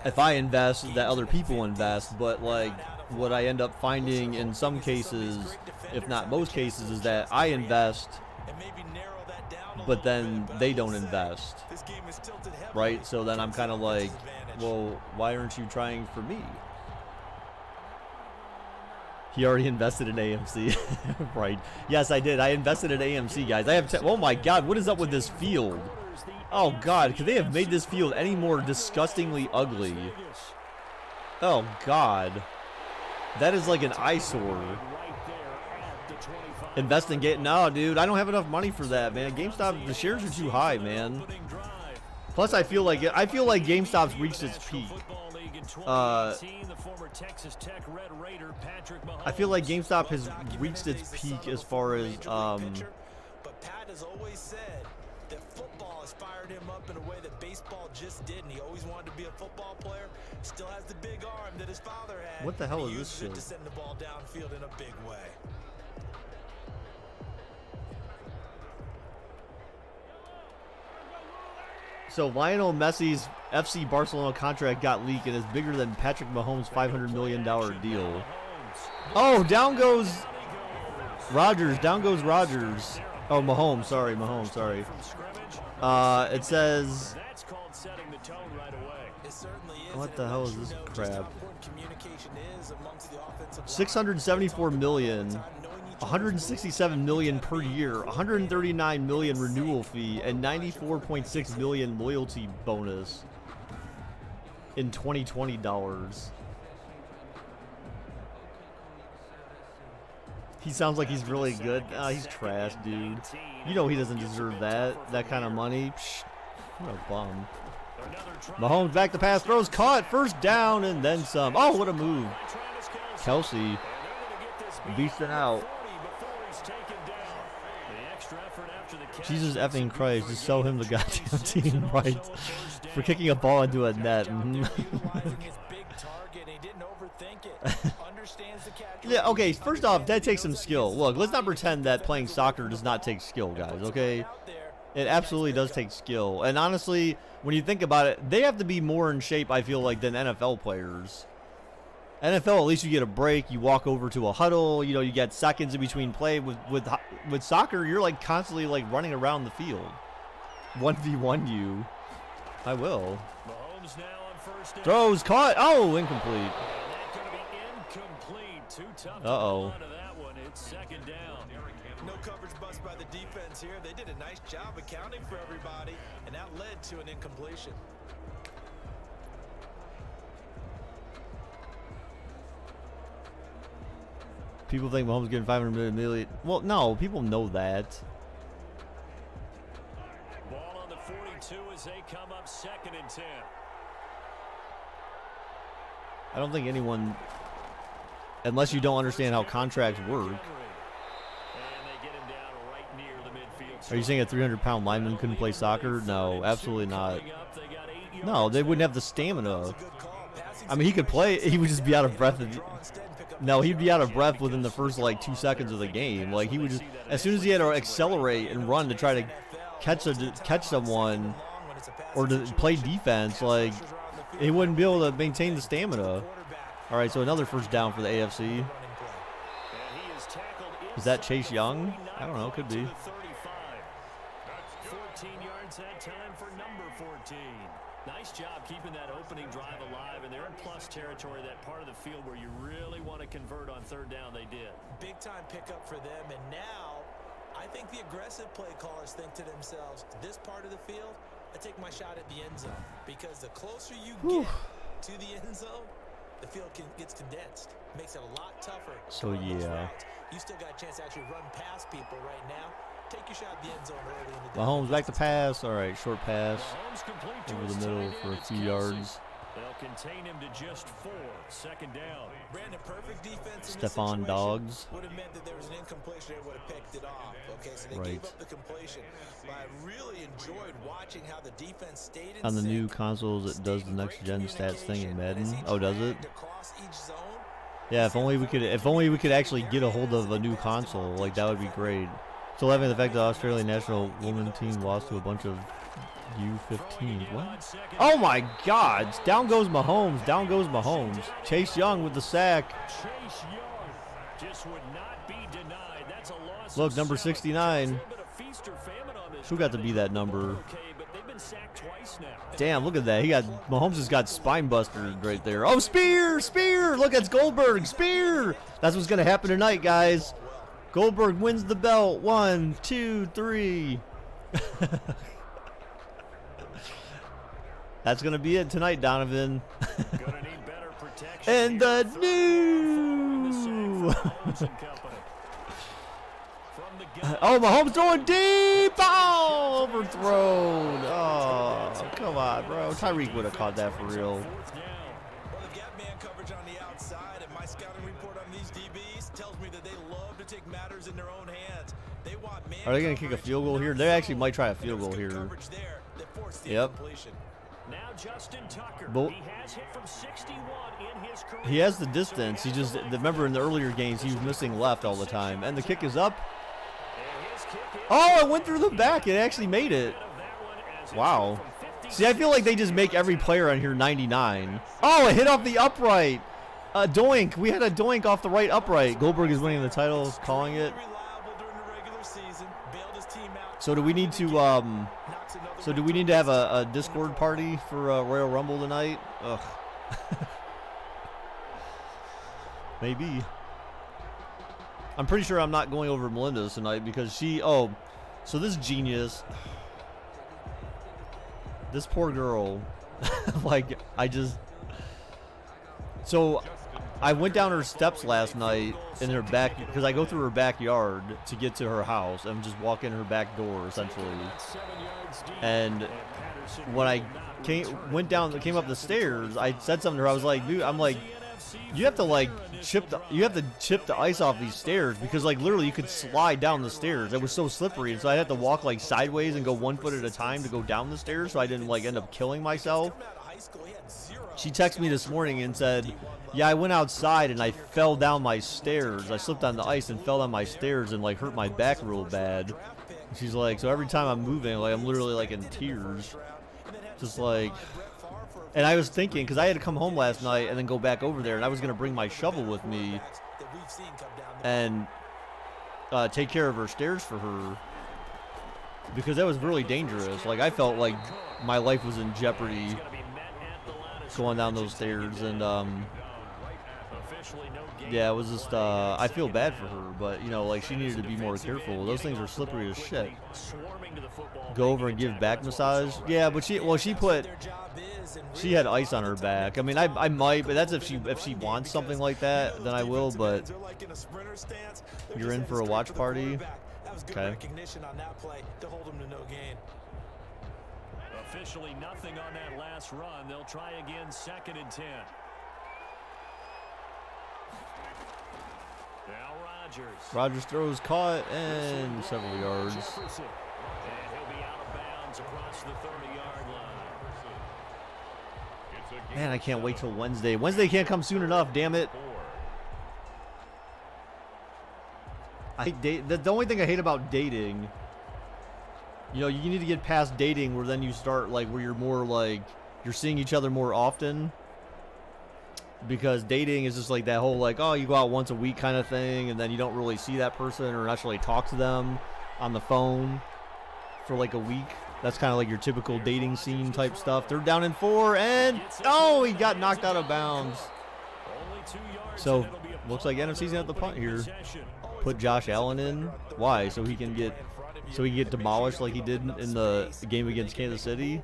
if I invest, that other people invest. But like, what I end up finding in some cases, if not most cases, is that I invest, but then they don't invest, right? So then I'm kind of like, well, why aren't you trying for me? He already invested in AMC. Right. Yes, I did. I invested in AMC, guys. I have oh my god, what is up with this field? Oh god, could they have made this field any more disgustingly ugly? Oh god. That is like an eyesore. Invest in no, dude, I don't have enough money for that, man. GameStop, the shares are too high, man. Plus, I feel like GameStop's reached its peak. I feel like GameStop has reached its peak as far as But Pat has always said that football has fired him up in a way that baseball just didn't. He always wanted to be a football player. Still has the big arm that his father had. What the hell is He this uses it shit? to send the ball downfield in a big way. So Lionel Messi's FC Barcelona contract got leaked and is bigger than Patrick Mahomes' $500 million deal. Oh, down goes Rodgers. Down goes Rodgers. Oh, Mahomes. Sorry. It says... What the hell is this crap? 674 million, 167 million per year, 139 million renewal fee, and 94.6 million loyalty bonus in 2020 dollars. He sounds like he's really good. He's trash, dude. You know he doesn't deserve that kind of money. Psh, what a bum. Mahomes back to pass, throws, caught, first down, and then some. Oh, what a move. Kelsey beasting out. Jesus effing Christ, just sell him the goddamn team, right? For kicking a ball into a net. overthink it. Understands the catch. Yeah, okay, first off, that takes some skill. Look, let's not pretend that playing soccer does not take skill, guys, okay? It absolutely does take skill. And honestly, when you think about it, they have to be more in shape, I feel like, than NFL players. NFL, at least you get a break. You walk over to a huddle. You know, you get seconds in between play. With soccer, you're like constantly like running around the field. 1v1 you. I will. Mahomes now on first down. Throws caught. Oh, incomplete. And that's going to be incomplete. Too tough to Uh-oh. hold on to that one. It's second down. No coverage bust by the defense here. They did a nice job accounting for everybody, and that led to an incompletion. People think Mahomes getting 500 million. Well, no, people know that. Ball on the 42 as they come up 2nd and 10. I don't think anyone, unless you don't understand how contracts work. And they get him down right near the midfield. Are you saying a 300-pound lineman couldn't play soccer? No, absolutely not. Coming up, they got 8 yards No, they wouldn't have the stamina. I mean, he could play. He would just be out of breath. No, he'd be out of breath within the first, like, 2 seconds of the game. Like, he would just, as soon as he had to accelerate and run to try to catch someone or to play defense, like, he wouldn't be able to maintain the stamina. All right, so another first down for the AFC. And he is tackled Is that Chase Young? inside the I don't know, could be. 35. 14 yards that time for number 14. Nice job keeping that opening drive alive, and they're in plus territory, that part of the field where you really want to convert on 3rd down. They did. Big time pickup for them, and now I think the aggressive play callers think to themselves, this part of the field, I take my shot at the end zone, because the closer you get to the end zone, the field gets condensed. Makes it a lot tougher. So, to run those yeah. routes. You still got a chance to actually run past people right now. Take your shot at the end zone early in the day. Mahomes back to pass. All right, short pass Mahomes complete to over his the middle tight for end. a It's few Kelsey. yards. They'll contain him to just 4. 2nd down. Brandon, perfect defense in this Stephon situation Diggs. would have meant that there was an incompletion. They would have picked it off. Okay, so they Right. gave up the completion. But I really enjoyed watching how the defense stayed in On the sync, new consoles, it does the stayed in next gen great stats thing in communication, and as Madden. he Oh, does it? dragged across each zone, Yeah, if only we could actually get a hold of a new console, like that would be great. Still having the fact that the Australian national women team lost to a bunch of U15. What? Oh my God! Down goes Mahomes. Down goes Mahomes. Chase Young with the sack. Chase Young just would not be denied. That's a loss. Look, of number 7. 69. It's a little bit of feast or famine on this Who got to drive. be that number? Okay, but they've been sacked twice now. Damn, look at that. Mahomes has got spine buster right there. Oh, spear! Spear! Look, it's Goldberg. Spear! That's what's gonna happen tonight, guys. Goldberg wins the belt. 1, 2, 3. That's gonna be it tonight, Donovan. Gonna need better protection And here. the Third new. following the sack for Mahomes and company. From the gun. Oh, Mahomes throwing deep. Oh, overthrown. Oh, come on, bro. Tyreek would have caught that for real. 4th down. well, they've got man coverage on the outside, and my scouting report on these DBs tells me that they love to take matters in their own hands. They want man Are they gonna kick a coverage field goal in here? their They actually zone, might try a and field there was goal good here. coverage there that forced the Yep. incompletion. Now Justin Tucker. But- he has hit from 61 in his career. He has the distance. He just remember in the earlier games he was missing left all the time. And the kick is up. And his kick is Oh, it went through the back. It actually made it. out of that one as it's Wow. from 50. See, I feel like they just make every player on here 99. Oh, it hit off the upright. Doink. We had a doink off the right upright. Goldberg is winning the title, calling it. Reliable during the regular season, bailed his team out. So do we need to Knocks another so do one we need to have to a Discord party for Royal Rumble tonight? Ugh. Maybe. I'm pretty sure I'm not going over Melinda's tonight because so this genius, this poor girl, like so I went down her steps last night in her back because I go through her backyard to get to her house and just walk in her back door essentially. 7 yards deep. And Patterson when I will not came up the stairs, I said something to her. I was like, dude, I'm like, you have to like chip the ice off these stairs because like literally you could slide down the stairs. It was so slippery, and so I had to walk like sideways and go 1 foot at a time to go down the stairs, so I didn't like end up killing myself. Coming out of high school, he had 0 She texted me this morning and said, Yeah, I went outside and I fell down my stairs. I slipped on the ice and fell down my stairs and like hurt my back real bad. And she's like, so every time I'm moving, like I'm literally like in tears, just like. And I was thinking, because I had to come home last night and then go back over there, and I was gonna bring my shovel with me and take care of her stairs for her, because that was really dangerous. Like I felt like my life was in jeopardy going down those stairs, and yeah, it was just I feel bad for her, but you know, like she needed to be more careful. Those things are slippery as shit. Go over and give back massage. Yeah, but she had ice on her back. I mean, I might, but that's if she wants something like that, then I will. But you're in for a watch party. Okay. Officially nothing on that last run. They'll try again, 2nd and 10. Now Rodgers throws caught and several yards. And he'll be out of bounds across the 30-yard line. Man, I can't wait till Wednesday. Wednesday can't come soon enough, damn it. I hate the only thing I hate about dating, you know, you need to get past dating where then you start like where you're more like you're seeing each other more often. Because dating is just like that whole like, oh, you go out once a week kind of thing, and then you don't really see that person or actually talk to them on the phone for like a week. That's kind of like your typical dating scene type stuff. They're down in 4, and oh, he got knocked out of bounds. So looks like NFC's gonna have the punt here. Put Josh Allen in. Why? So he can get demolished like he did in the game against Kansas City.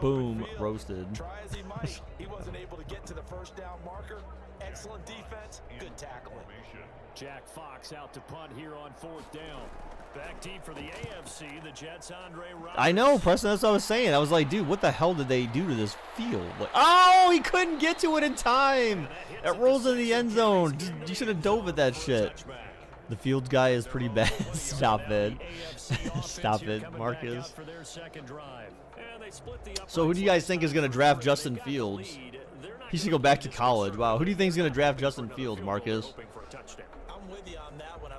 Boom, roasted. He wasn't able to get to the first down marker. Excellent defense, good tackling. Jack Fox out to punt here on 4th down. Back deep for the AFC, the Jets, Andre Rodgers. I know, Preston, that's what I was saying. I was like, dude, what the hell did they do to this field? Like, oh, he couldn't get to it in time. It rolls in the end zone. You should have dove at that shit. The Fields guy is pretty bad. Stop it. Stop it, Marcus. So who do you guys think is going to draft Justin Fields? He should go back to college. Wow. Who do you think is going to draft Justin Fields, Marcus?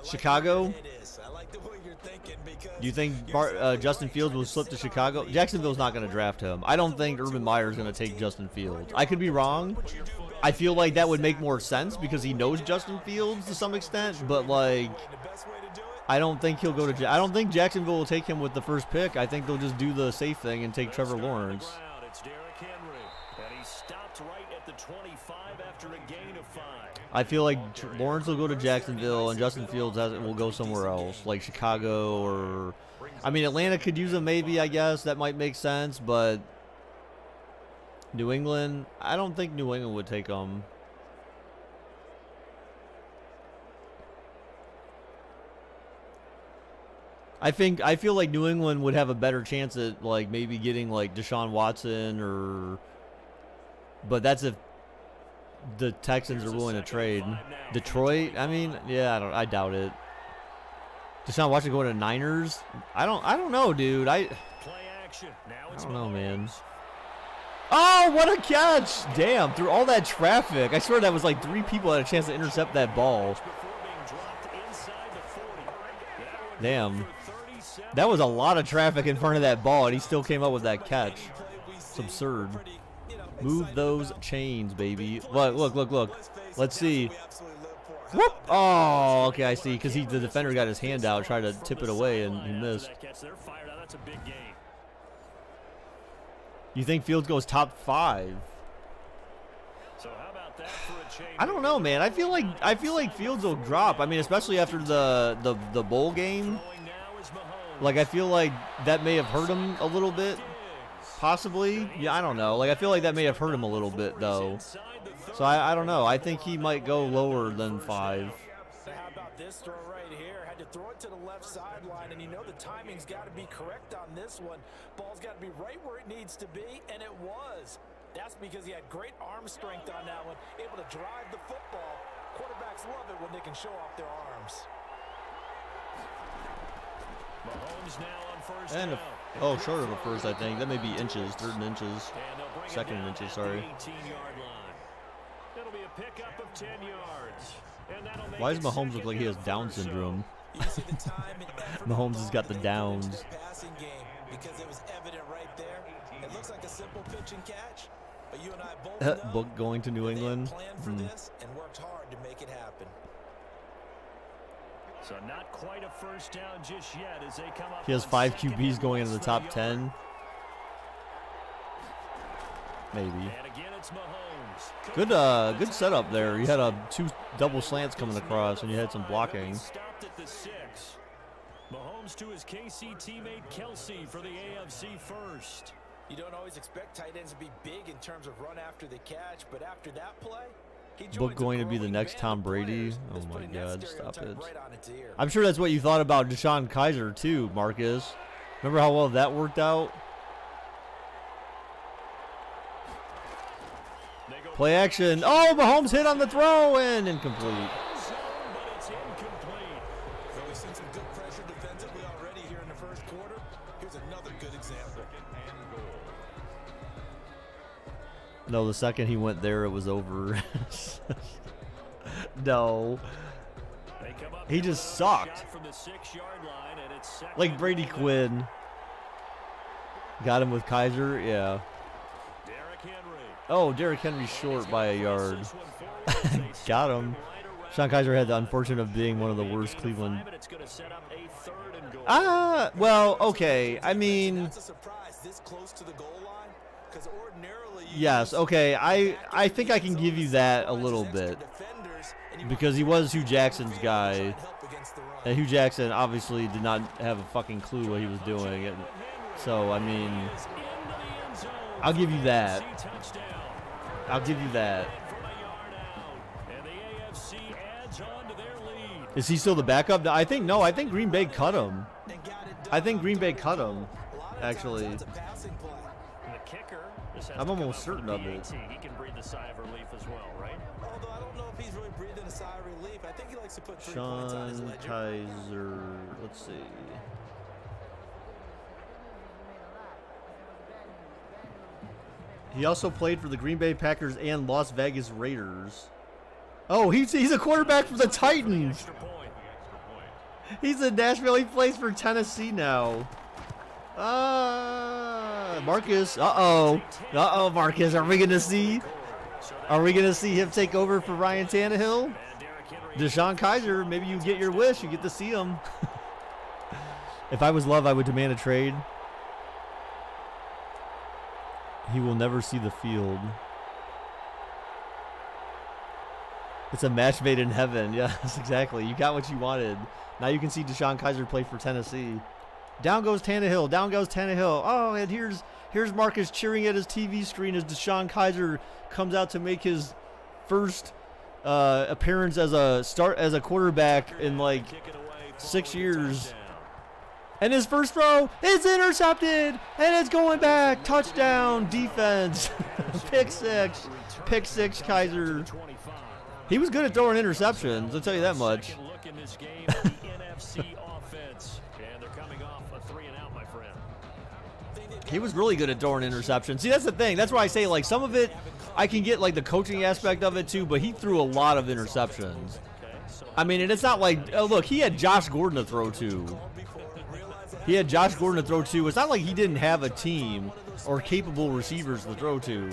Chicago? Do you think Justin Fields will slip to Chicago? Jacksonville's not going to draft him. I don't think Urban Meyer is going to take Justin Fields. I could be wrong. I feel like that would make more sense because he knows Justin Fields to some extent, but like I don't think he'll go to I don't think Jacksonville will take him with the first pick. I think they'll just do the safe thing and take Trevor Lawrence. I feel like Lawrence will go to Jacksonville and Justin Fields will go somewhere else, like Chicago or I mean Atlanta could use him maybe, I guess. That might make sense, but New England, I don't think New England would take him. I feel like New England would have a better chance at like maybe getting like Deshaun Watson or, but that's if the Texans are willing to trade. Detroit, I mean, yeah, I doubt it. Deshaun Watson going to Niners? I don't know, dude. I don't know, man. Oh, what a catch! Damn, through all that traffic. I swear that was like 3 people had a chance to intercept that ball. Damn. That was a lot of traffic in front of that ball, and he still came up with that catch. It's absurd. Move those chains, baby. Look. Let's see. Whoop! Oh, okay, I see. Because the defender got his hand out, tried to tip it away, and he missed. You think Fields goes top 5? I don't know, man. I feel like Fields will drop. I mean, especially after the bowl game. Like I feel like that may have hurt him a little bit, possibly. Yeah, I don't know. Like I feel like that may have hurt him a little bit though. So I don't know. I think he might go lower than 5. How about this throw right here? Had to throw it to the left sideline, and you know the timing's got to be correct on this one. Ball's got to be right where it needs to be, and it was. That's because he had great arm strength on that one, able to drive the football. Quarterbacks love it when they can show off their arms. Mahomes now on first and down. Short of a first, I think. That may be inches, 3rd and inches, 2nd and inches, sorry. It'll be a pickup of 10 yards. And that'll make Why does it Mahomes look second like he has down, Down first. syndrome? You see the time and effort Mahomes has got the involved downs. that they put into their passing game because it was evident right there. It looks like a simple pitch and catch, but you and I both know Book going to New that they had England. planned for this and worked hard to make it happen. So not quite a first down just yet as they come up. He has on 5 second QBs and going into less the than a top yard. 10. Maybe. And again, it's Mahomes. Good setup there. You had 2 double slants coming across, and you had some blocking. Stopped at the 6. Mahomes to his KC teammate Kelsey for the AFC first. You don't always expect tight ends to be big in terms of run after the catch, but after that play, he Book joins a going to be the growing next band Tom of Brady. players Oh that's my putting that God, stop stereotype it. right on its ear. I'm sure that's what you thought about Deshaun Kaiser too, Marcus. Remember how well that worked out? They go Play action. Oh, Mahomes hit on the throw and incomplete. zone, but it's incomplete. So we've seen some good pressure defensively already here in the first quarter. Here's another good example. No, the second he went there, it was over. No. They come up He here just with another sucked. shot from the 6-yard line, and it's second Like and Brady 11. Quinn. Got him with Kaiser, yeah. Derrick Henry. Oh, Derrick Henry's short by a yard. This one forward as they Got snap him. it right around Sean Kaiser had the the unfortunate of being one of the Maybe a worst gain of Cleveland. 5, and it's gonna set up a 3rd and goal. Well, okay. I mean, That's a surprise this close to the goal line, because ordinarily you yes, use okay. I back think I can zone give you to that a sacrifice little extra bit defenders, and you because he was Hugh Jackson's try guy. and help against the run. And Hugh Jackson obviously did not have a fucking clue what he was doing. And so, I mean, Is into the end zone I'll give you for that. an AFC touchdown. I'll give you that. From a yard out, and the AFC adds on to their lead. Is he still the backup? No, I think Green Bay cut him. And got it done I think on Green Bay third cut down. him, A lot of times actually. that's a passing play. And the kicker just has I'm to come almost up with certain a of it. PAT. He can breathe a sigh of relief as well, right? Although I don't know if he's really breathing a sigh of relief. I think he likes to put 3 points on his Sean ledger. Kaiser. Let's see. He also played for the Green Bay Packers and Las Vegas Raiders. Oh, he's a quarterback for the Titans. Extra point. He's in Nashville. He plays for Tennessee now. Marcus. Uh-oh, Marcus. Are we gonna see him take over for Ryan Tannehill? And Derrick Henry Deshaun Kaiser, maybe you get your wish. You get to see him. If I was Love, I would demand a trade. He will never see the field. It's a match made in heaven. Yes, exactly. You got what you wanted. Now you can see Deshaun Kaiser play for Tennessee. Down goes Tannehill. Down goes Tannehill. Oh, and here's Marcus cheering at his TV screen as Deshaun Kaiser comes out to make his first appearance as a quarterback in like kick it away for 6 the years. touchdown. And his first throw is intercepted, and it's going back. Touchdown, defense. Pick six. Pick six, Kaiser. 25. He was good at throwing interceptions, I'll tell you that much. Second look in this game at the NFC offense. And they're coming off a 3-and-out, my friend. He was really good at throwing interceptions. See, that's the thing. That's why I say, like, some of it, I can get, like, the coaching aspect of it, too, but he threw a lot of interceptions. Okay, so I mean, and it's not like, look, he had Josh Gordon to throw to. He had Josh Gordon to throw to. It's not like he didn't have a team or capable receivers to throw to.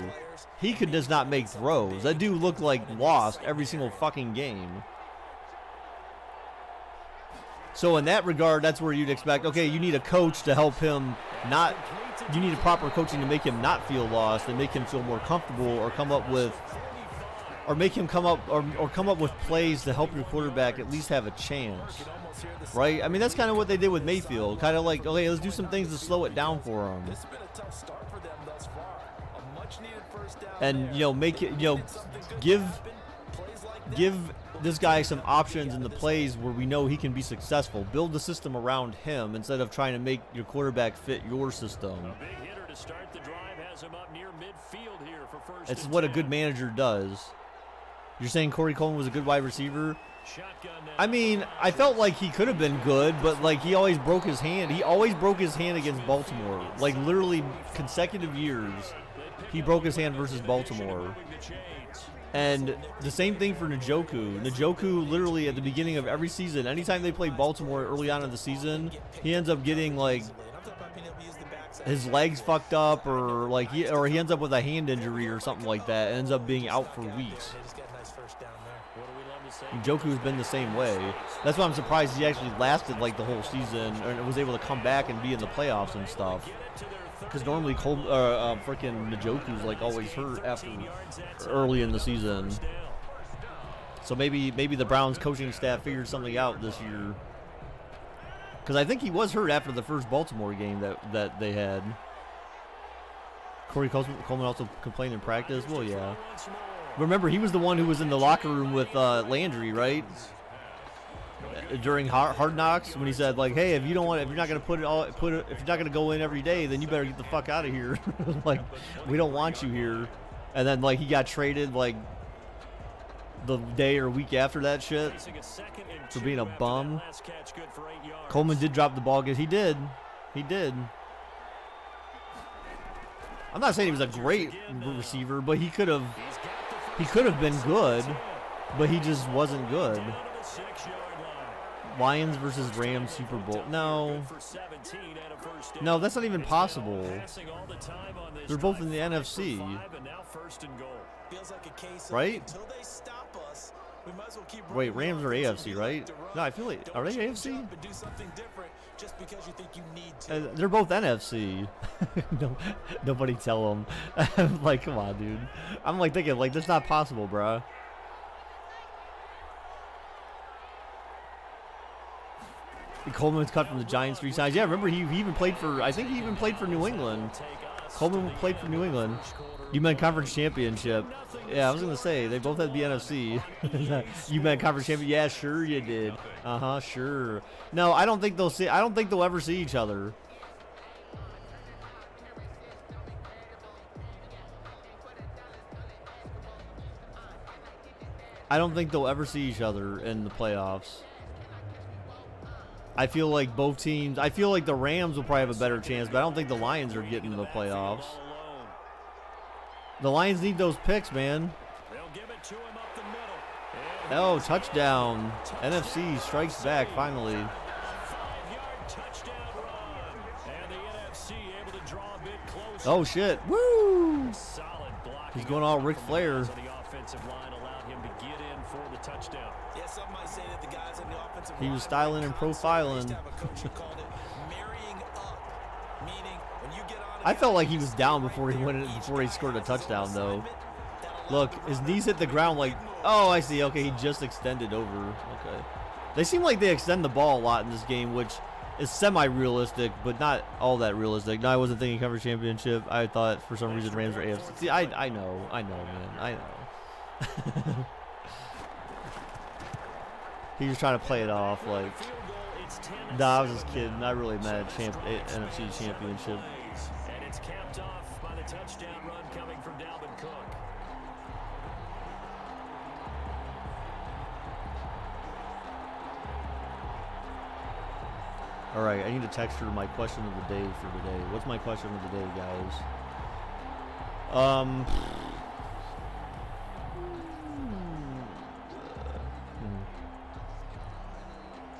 He could just not make throws. That dude looked like lost every single fucking game. So in that regard, that's where you'd expect, okay, you need a coach to help him not, you need a proper coaching to make him not feel lost and make him feel more comfortable or come up with, or make him come up, or come up with plays to help your quarterback at least have a chance. Right? I mean, that's kind of what they did with Mayfield. Kind of like, okay, let's do some things to slow it down for him. This has been a tough start for them thus far. A much-needed first down And, there. you know, make it, you know, give this guy some options in the plays where we know he can be successful. Build the system around him instead of trying to make your quarterback fit your system. a big hitter to start the drive has him up near midfield here for first. It's and what a 10. good manager does. You're saying Corey Coleman was a good wide receiver? Shotgun now. I mean, I felt like he could have been good, but like he always broke his hand. He always broke his hand against Baltimore. Like literally consecutive years, he broke his hand versus Baltimore. Moving the chains. And the same thing for Njoku. Njoku, literally at the beginning of every season, anytime they play Baltimore early on in the season, he ends up getting like his legs fucked up, or like he ends up with a hand injury or something like that. Ends up being out for weeks. Njoku's been the same way. That's why I'm surprised he actually lasted like the whole season and was able to come back and be in the playoffs and stuff. Because normally freaking Njoku's like always hurt after early in the season. So maybe the Browns coaching staff figured something out this year. Because I think he was hurt after the first Baltimore game that they had. Corey Coleman also complained in practice. Well, yeah. Remember, he was the one who was in the locker room with Landry, right? During Hard Knocks, when he said like, "Hey, if you're not gonna if you're not gonna go in every day, then you better get the fuck out of here. Like, we don't want you here." And then like he got traded like the day or week after that shit for being a bum. Coleman did drop the ball. He did. I'm not saying he was a great receiver, but he could have been good, but he just wasn't good. Lions versus Rams Super Bowl. No, that's not even possible. They're both in the NFC. Right? Wait, Rams are AFC, right? No, I feel like, are they AFC? They're both NFC. No, nobody tell them. I'm like, come on, dude. I'm like thinking, like, that's not possible, bro. Coleman's cut from the Giants 3 times. Yeah, remember he even played for, I think he even played for New England. Coleman played for New England. You meant conference championship. Yeah, I was gonna say they both had the NFC. You meant conference championship. Yeah, sure you did. Sure. No, I don't think they'll ever see each other. I don't think they'll ever see each other in the playoffs. I feel like both teams. I feel like the Rams will probably have a better chance, but I don't think the Lions are getting to the playoffs. The Lions need those picks, man. Oh, touchdown. NFC strikes back finally. Oh, shit. Woo! He's going all Ric Flair. He was styling and profiling. I felt like he was down before he scored a touchdown, though. Look, his knees hit the ground like, oh, I see. Okay, he just extended over. Okay. They seem like they extend the ball a lot in this game, which is semi-realistic, but not all that realistic. No, I wasn't thinking conference championship. I thought for some reason Rams were AFC. See, I know, man. I know. He was trying to play it off like, nah, I was just kidding. I really meant NFC championship. And it's capped off by the touchdown run coming from Dalvin Cook. All right, I need to text her my question of the day for today. What's my question of the day, guys?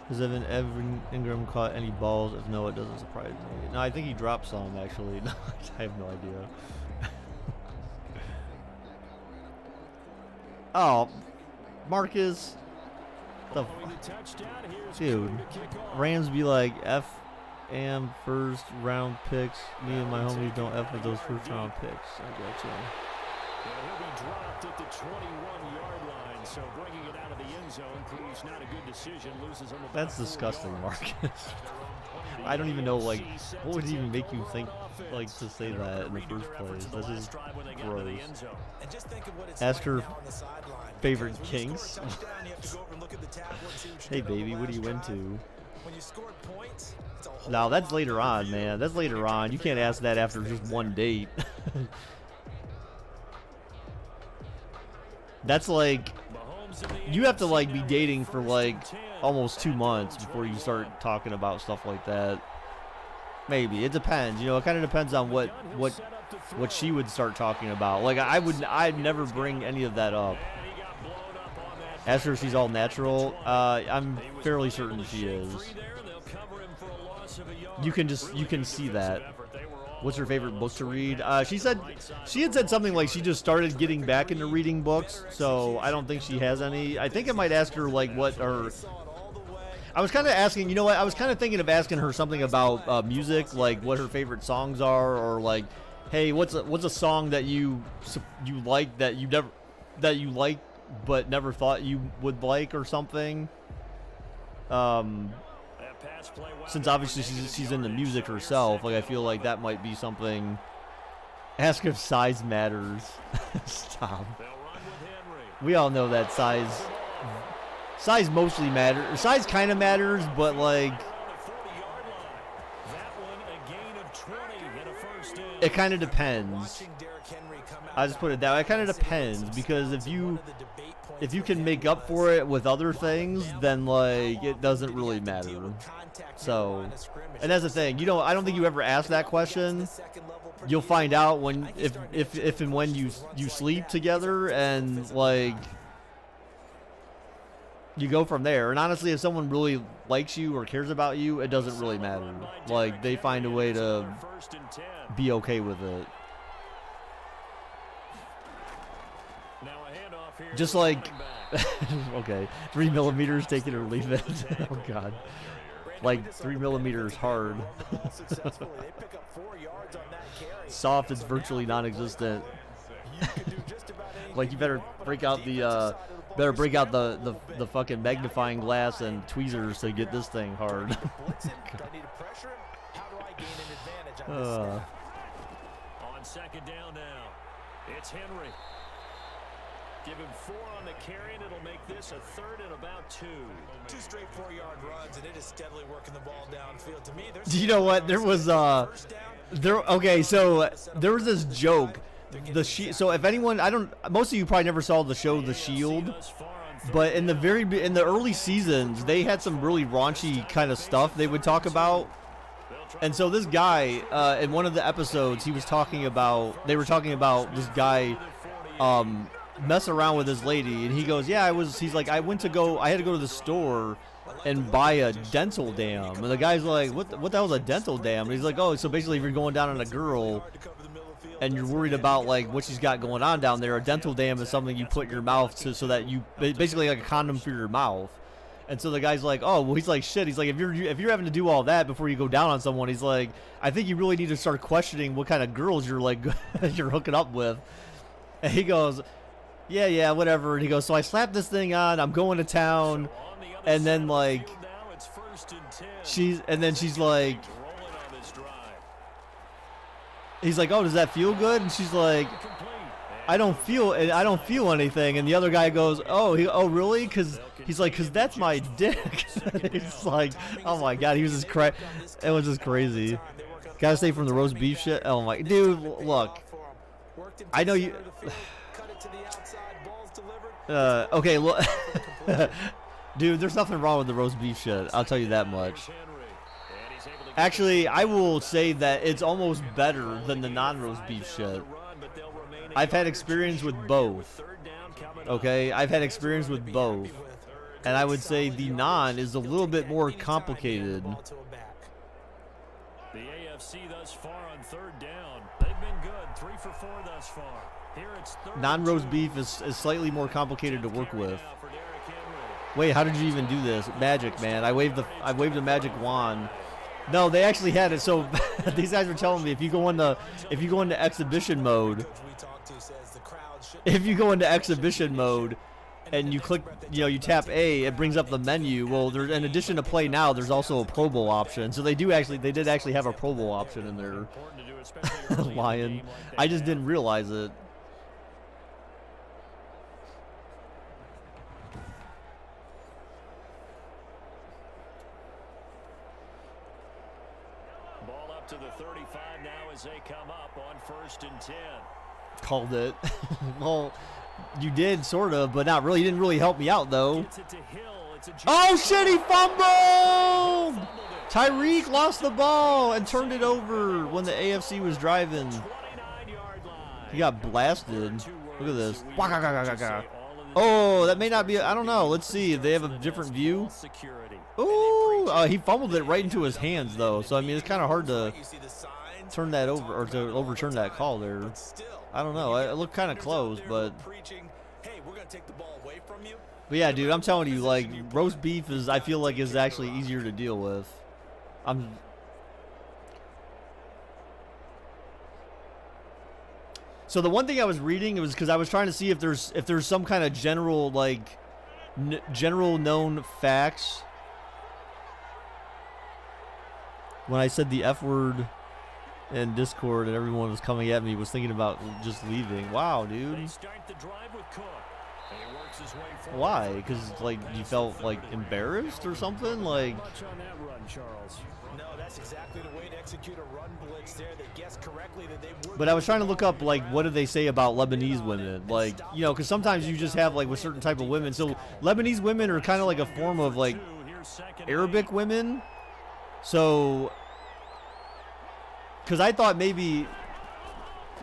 Has Evan Ingram caught any balls? If no, it doesn't surprise me. No, I think he dropped some, actually. No, I have no idea. Oh, Marcus. Dude, Rams be like, F am first round picks. Me and my homies don't F with those first round picks. I got you. He'll be dropped at the 21-yard line, so bringing it out of the end zone proves not a good decision. Loses on the That's disgusting, Marcus. I don't even know, like, what would even make you think, like, to say that in the first place? This is gross. Ask her favorite Kings. Hey, baby, what are you into? No, that's later on, man. That's later on. You can't ask that after just one date. That's like, you have to like be dating for like almost 2 months before you start talking about stuff like that. Maybe it depends, you know. It kind of depends on what what she would start talking about. Like I'd never bring any of that up. Ask her if she's all natural. I'm fairly certain she is. You can see that. What's her favorite book to read? She had said something like she just started getting back into reading books, so I don't think she has any. I think I might ask her like what her. I was kind of asking, you know what? I was kind of thinking of asking her something about music, like what her favorite songs are, or like, hey, what's a song that you like that you like but never thought you would like or something. Since obviously she's into music herself, like I feel like that might be something. Ask if size matters. Stop. We all know that size mostly matters. Size kind of matters, but like it kind of depends. I just put it down. It kind of depends, because if you can make up for it with other things, then like it doesn't really matter. So, and that's the thing. You know, I don't think you ever ask that question. You'll find out when if and when you sleep together, and like you go from there. And honestly, if someone really likes you or cares about you, it doesn't really matter. Like they find a way to be okay with it. Just like, okay, 3 millimeters, take it or leave it. Oh God, like 3 millimeters hard. Soft is virtually non-existent. Like you better break out the fucking magnifying glass and tweezers to get this thing hard. On second down now, it's Henry. Give him 4 on the carry, and it'll make this a third and about 2. 2 straight 4-yard runs, and it is steadily working the ball downfield. To me, do you know what? There was okay, so there was this joke. So if anyone, most of you probably never saw the show The Shield, but in the early seasons, they had some really raunchy kind of stuff they would talk about. And so this guy, in one of the episodes, they were talking about this guy, mess around with his lady, and he goes, yeah, he's like, I had to go to the store and buy a dental dam. And the guy's like, what the hell is a dental dam? And he's like, oh, so basically if you're going down on a girl and you're worried about like what she's got going on down there, a dental dam is something you put in your mouth so that you basically like a condom for your mouth. And so the guy's like, oh, well, he's like, shit. He's like, if you're having to do all that before you go down on someone, he's like, I think you really need to start questioning what kind of girls you're like you're hooking up with. And he goes, yeah, whatever. And he goes, so I slapped this thing on, I'm going to town, and then like she's like, he's like, oh, does that feel good? And she's like, I don't feel anything. And the other guy goes, oh really? Because he's like, because that's my dick. It's like, oh my God, it was just crazy. Gotta stay from the roast beef shit. Oh my dude, look, I know you. Okay, look, dude, there's nothing wrong with the roast beef shit. I'll tell you that much. Actually, I will say that it's almost better than the non-roast beef shit. I've had experience with both. Okay, I've had experience with both, and I would say the non is a little bit more complicated. The AFC thus far on third down, they've been good, 3 for 4 thus far. Here it's non-roast beef is slightly more complicated to work with. Wait, how did you even do this? Magic, man. I waved the magic wand. No, they actually had it. So these guys were telling me if you go into exhibition mode, and you click, you tap A, it brings up the menu. Well, there, in addition to play now, there's also a Pro Bowl option. So they did actually have a Pro Bowl option in there. Lion. I just didn't realize it. Ball up to the 35 now as they come up on 1st and 10. Called it. Well, you did sort of, but not really. You didn't really help me out though. Oh shit! He fumbled. Tyreek lost the ball and turned it over when the AFC was driving. He got blasted. Look at this. Oh, that may not be. I don't know. Let's see if they have a different view. Ooh, he fumbled it right into his hands, though. So, I mean, it's kind of hard to turn that over or to overturn that call there. I don't know. It looked kind of close, but yeah, dude, I'm telling you, like, roast beef is, I feel like, is actually easier to deal with. So the one thing I was reading, it was because I was trying to see if there's some kind of general, like, general known facts. When I said the F word in Discord and everyone was coming at me, was thinking about just leaving. Wow, dude. Why? Because, like, you felt, like, embarrassed or something? Like, no, that's exactly the way to execute a run blitz there. They guessed correctly that they would. but I was trying to look up, like, what do they say about Lebanese women? Like, you know, because sometimes you just have, like, with certain type of women. So Lebanese women are kind of like a form of, like, Arabic women. So, because I thought maybe,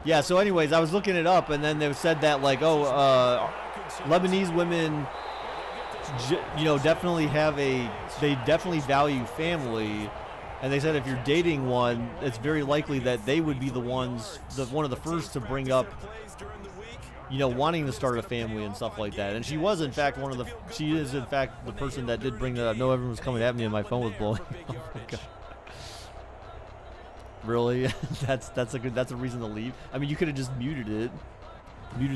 yeah, so anyways, I was looking it up, and then they said that, like, Lebanese women, you know, definitely they definitely value family, and they said if you're dating one, it's very likely that they would be the ones, one of the first to bring up, you know, wanting to start a family and stuff like that. And she was, in fact, she is, in fact, the person that did bring that up. No, everyone was coming at me and my phone was blowing. Oh my God. Really? that's a reason to leave? I mean, you could have just muted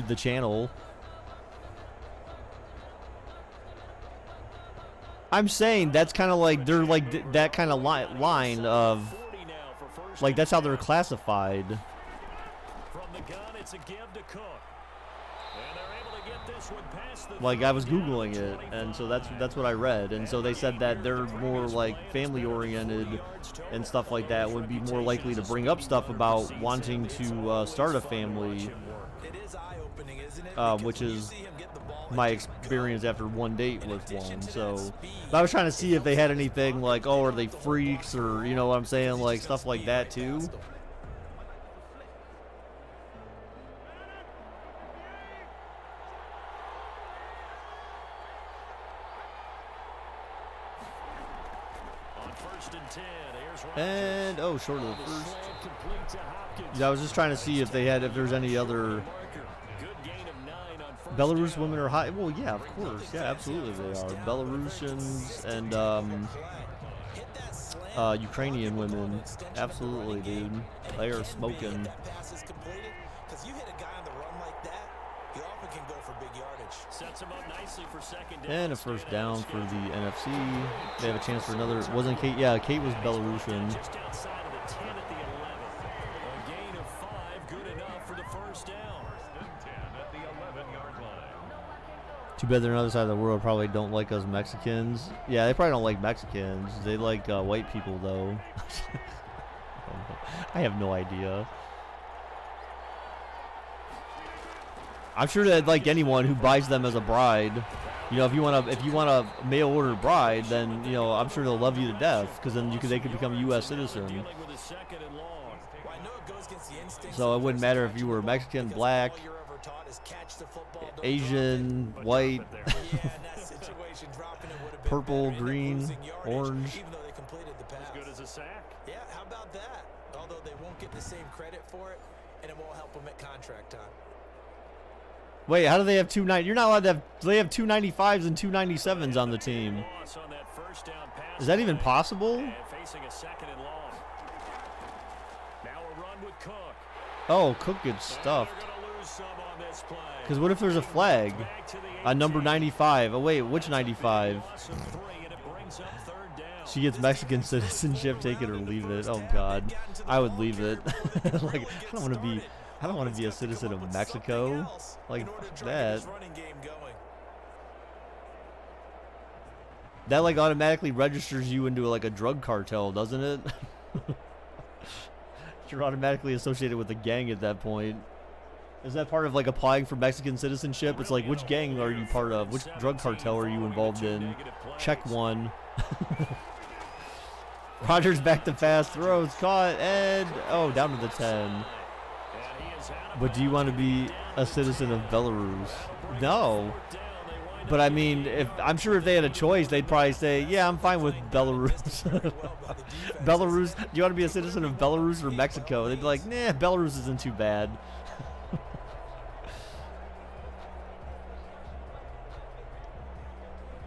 the channel. I'm saying that's kind of like, they're like that kind of line of, like, that's how they're classified. Like, I was Googling it, and so that's what I read, and so they said that they're more like family oriented and stuff like that, would be more likely to bring up stuff about wanting to start a family, which is my experience after one date with one. So but I was trying to see if they had anything like, oh, are they freaks, or, you know what I'm saying, like stuff like that too. And oh, short of the first. Yeah, I was just trying to see if there's any other Belarus women are hot. Well, yeah, of course, yeah, absolutely they are. Belarusians and Ukrainian women, absolutely, dude. They are smoking. And a first down for the NFC. They have a chance for another. Wasn't Kate? Yeah, Kate was Belarusian. Just outside of the 10 at the 11. A gain of 5, good enough for the first down. First and 10 at the 11-yard line. Too bad they're on the other side of the world. Probably don't like us Mexicans. Yeah, they probably don't like Mexicans. They like white people, though. I have no idea. I'm sure that, like, anyone who buys them as a bride, you know, if you want a mail order bride, then, you know, I'm sure they'll love you to death, because then they could become a U.S. citizen. So it wouldn't matter if you were Mexican, black, Asian, white, purple, green, orange. As good as a sack. Yeah, how about that? Although they won't get the same credit for it, and it won't help them at contract time. Wait, how do they have 290? You're not allowed to have. They have 295s and 297s on the team. Is that even possible? Oh, Cook gets stuffed. Because what if there's a flag on number 95? Oh wait, which 95? She gets Mexican citizenship. Take it or leave it. Oh God, I would leave it. Like, I don't want to be a citizen of Mexico like that. That like automatically registers you into like a drug cartel, doesn't it? You're automatically associated with a gang at that point. Is that part of like applying for Mexican citizenship? It's like, which gang are you part of? Which drug cartel are you involved in? Check one. Rodgers back to pass, throws, caught, and oh, down to the 10. But do you want to be a citizen of Belarus? No. But I mean, I'm sure if they had a choice, they'd probably say, "Yeah, I'm fine with Belarus." Belarus. Do you want to be a citizen of Belarus or Mexico? They'd be like, "Nah, Belarus isn't too bad."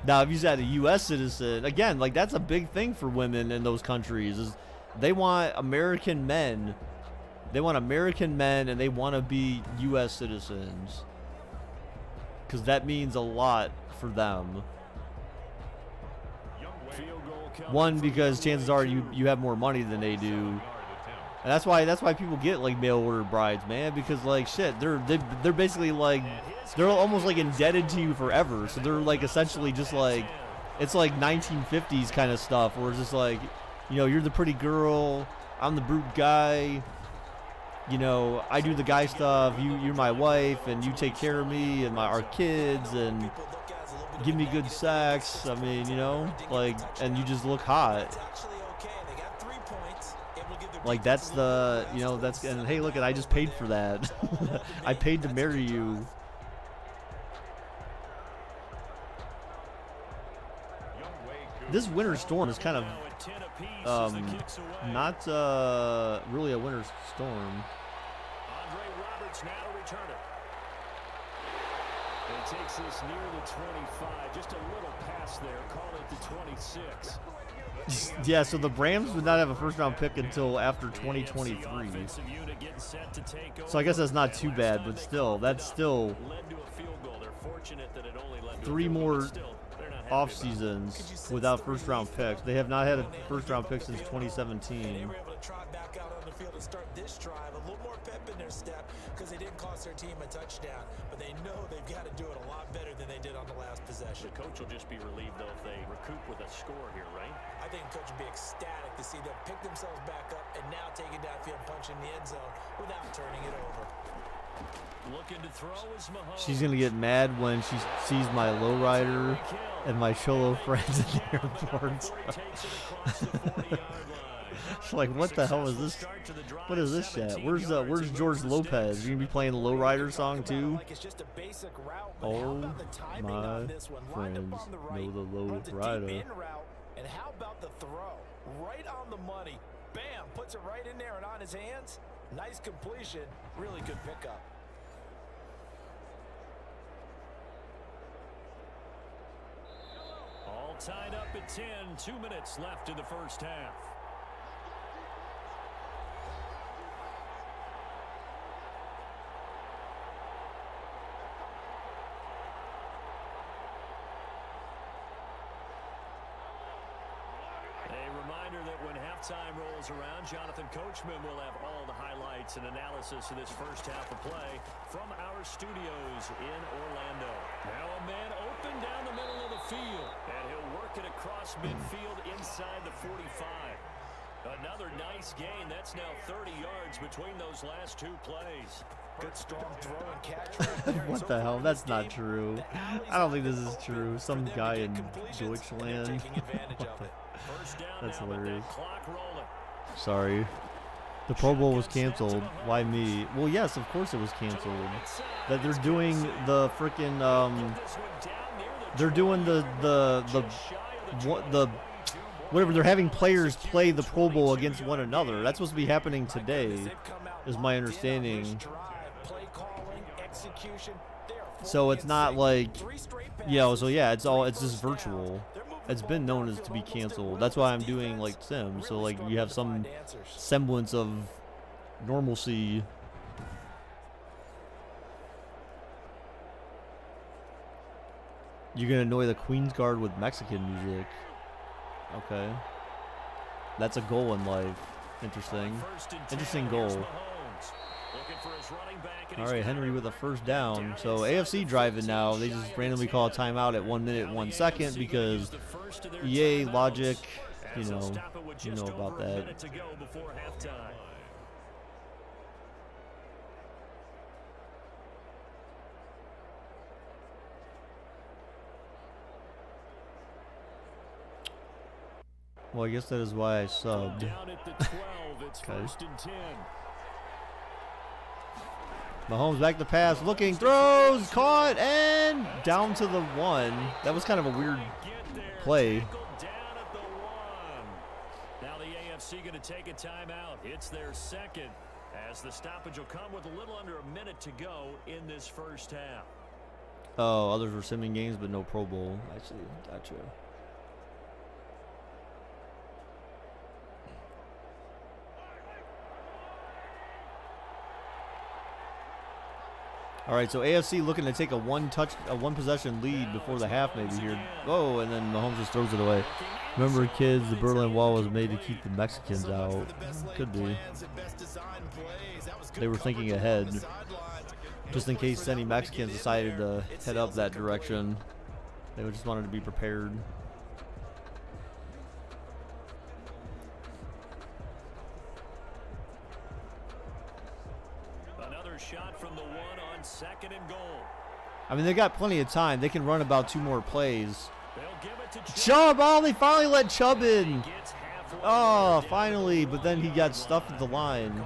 Now, if you said a U.S. citizen, again, like that's a big thing for women in those countries. Is they want American men. They want American men, and they want to be U.S. citizens. Because that means a lot for them. One, because chances are you have more money than they do, and that's why people get like mail order brides, man. Because like shit, they're basically like they're almost like indebted to you forever. So they're like essentially just like it's like 1950s kind of stuff, where it's just like, you know, you're the pretty girl, I'm the brute guy. You know, I do the guy stuff. You're my wife, and you take care of me and our kids, and give me good sex. I mean, you know, like, and you just look hot. Like that's the, you know, that's, and hey, look, I just paid for that. I paid to marry you. This winter storm is kind of not really a winter storm. Now to return it. And it takes this near the 25. Just a little pass there. Call it the 26. Yeah, so the Rams would not have a first-round pick until after 2023. So I guess that's not too bad, but still, that's still 3 more off seasons without first-round picks. They have not had a first-round pick since 2017. Start this drive a little more pep in their step because they didn't cost their team a touchdown, but they know they've got to do it a lot better than they did on the last possession. The coach will just be relieved though if they recoup with a score here, right? I think the coach will be ecstatic to see them pick themselves back up and now take it downfield, punching the end zone without turning it over. Looking to throw is Mahomes. She's gonna get mad when she sees my lowrider and my Cholo friends in the airport. She's like, what the hell is this? What is this shit? Where's George Lopez? You gonna be playing the lowrider song too? Oh my friends know the lowrider. And how about the throw? Right on the money. Bam! Puts it right in there and on his hands. Nice completion. Really good pickup. All tied up at 10. 2 minutes left in the first half. Halftime rolls around. Jonathan Coachman will have all the highlights and analysis of this first half of play from our studios in Orlando. Now a man open down the middle of the field, and he'll work it across midfield inside the 45. Another nice gain. That's now 30 yards between those last 2 plays. Good strong throw and catch right there. What the hell? That's not true. I don't think this is true. Some guy in Deutschland. That's hilarious. Sorry. The Pro Bowl was canceled. Why me? Well, yes, of course it was canceled. That they're doing the freaking they're doing the whatever, they're having players play the Pro Bowl against one another. That's supposed to be happening today, is my understanding. So it's not like, you know, so yeah, it's just virtual. It's been known as to be canceled. That's why I'm doing like Sims, so like you have some semblance of normalcy. You're gonna annoy the Queen's Guard with Mexican music. Okay. That's a goal in life. Interesting. Interesting goal. Alright, Henry with a first down. So AFC driving now. They just randomly call a timeout at 1 minute, 1 second because EA logic, you know about that. Well, I guess that is why I subbed. Okay. Mahomes back to pass, looking, throws, caught, and down to the 1. That was kind of a weird play. Now the AFC going to take a timeout. It's their second, as the stoppage will come with a little under a minute to go in this first half. Oh, others were simming games, but no Pro Bowl. I see. Gotcha. All right, so AFC looking to take a one possession lead before the half maybe here. Oh, and then Mahomes just throws it away. Remember, kids, the Berlin Wall was made to keep the Mexicans out. Could be. They were thinking ahead, just in case any Mexicans decided to head up that direction. They just wanted to be prepared. Another shot from the 1 on 2nd and goal. I mean, they got plenty of time. They can run about 2 more plays. They'll give it to Chubb! Oh, they finally let Chubb in. Oh, finally. But then he got stuffed at the line.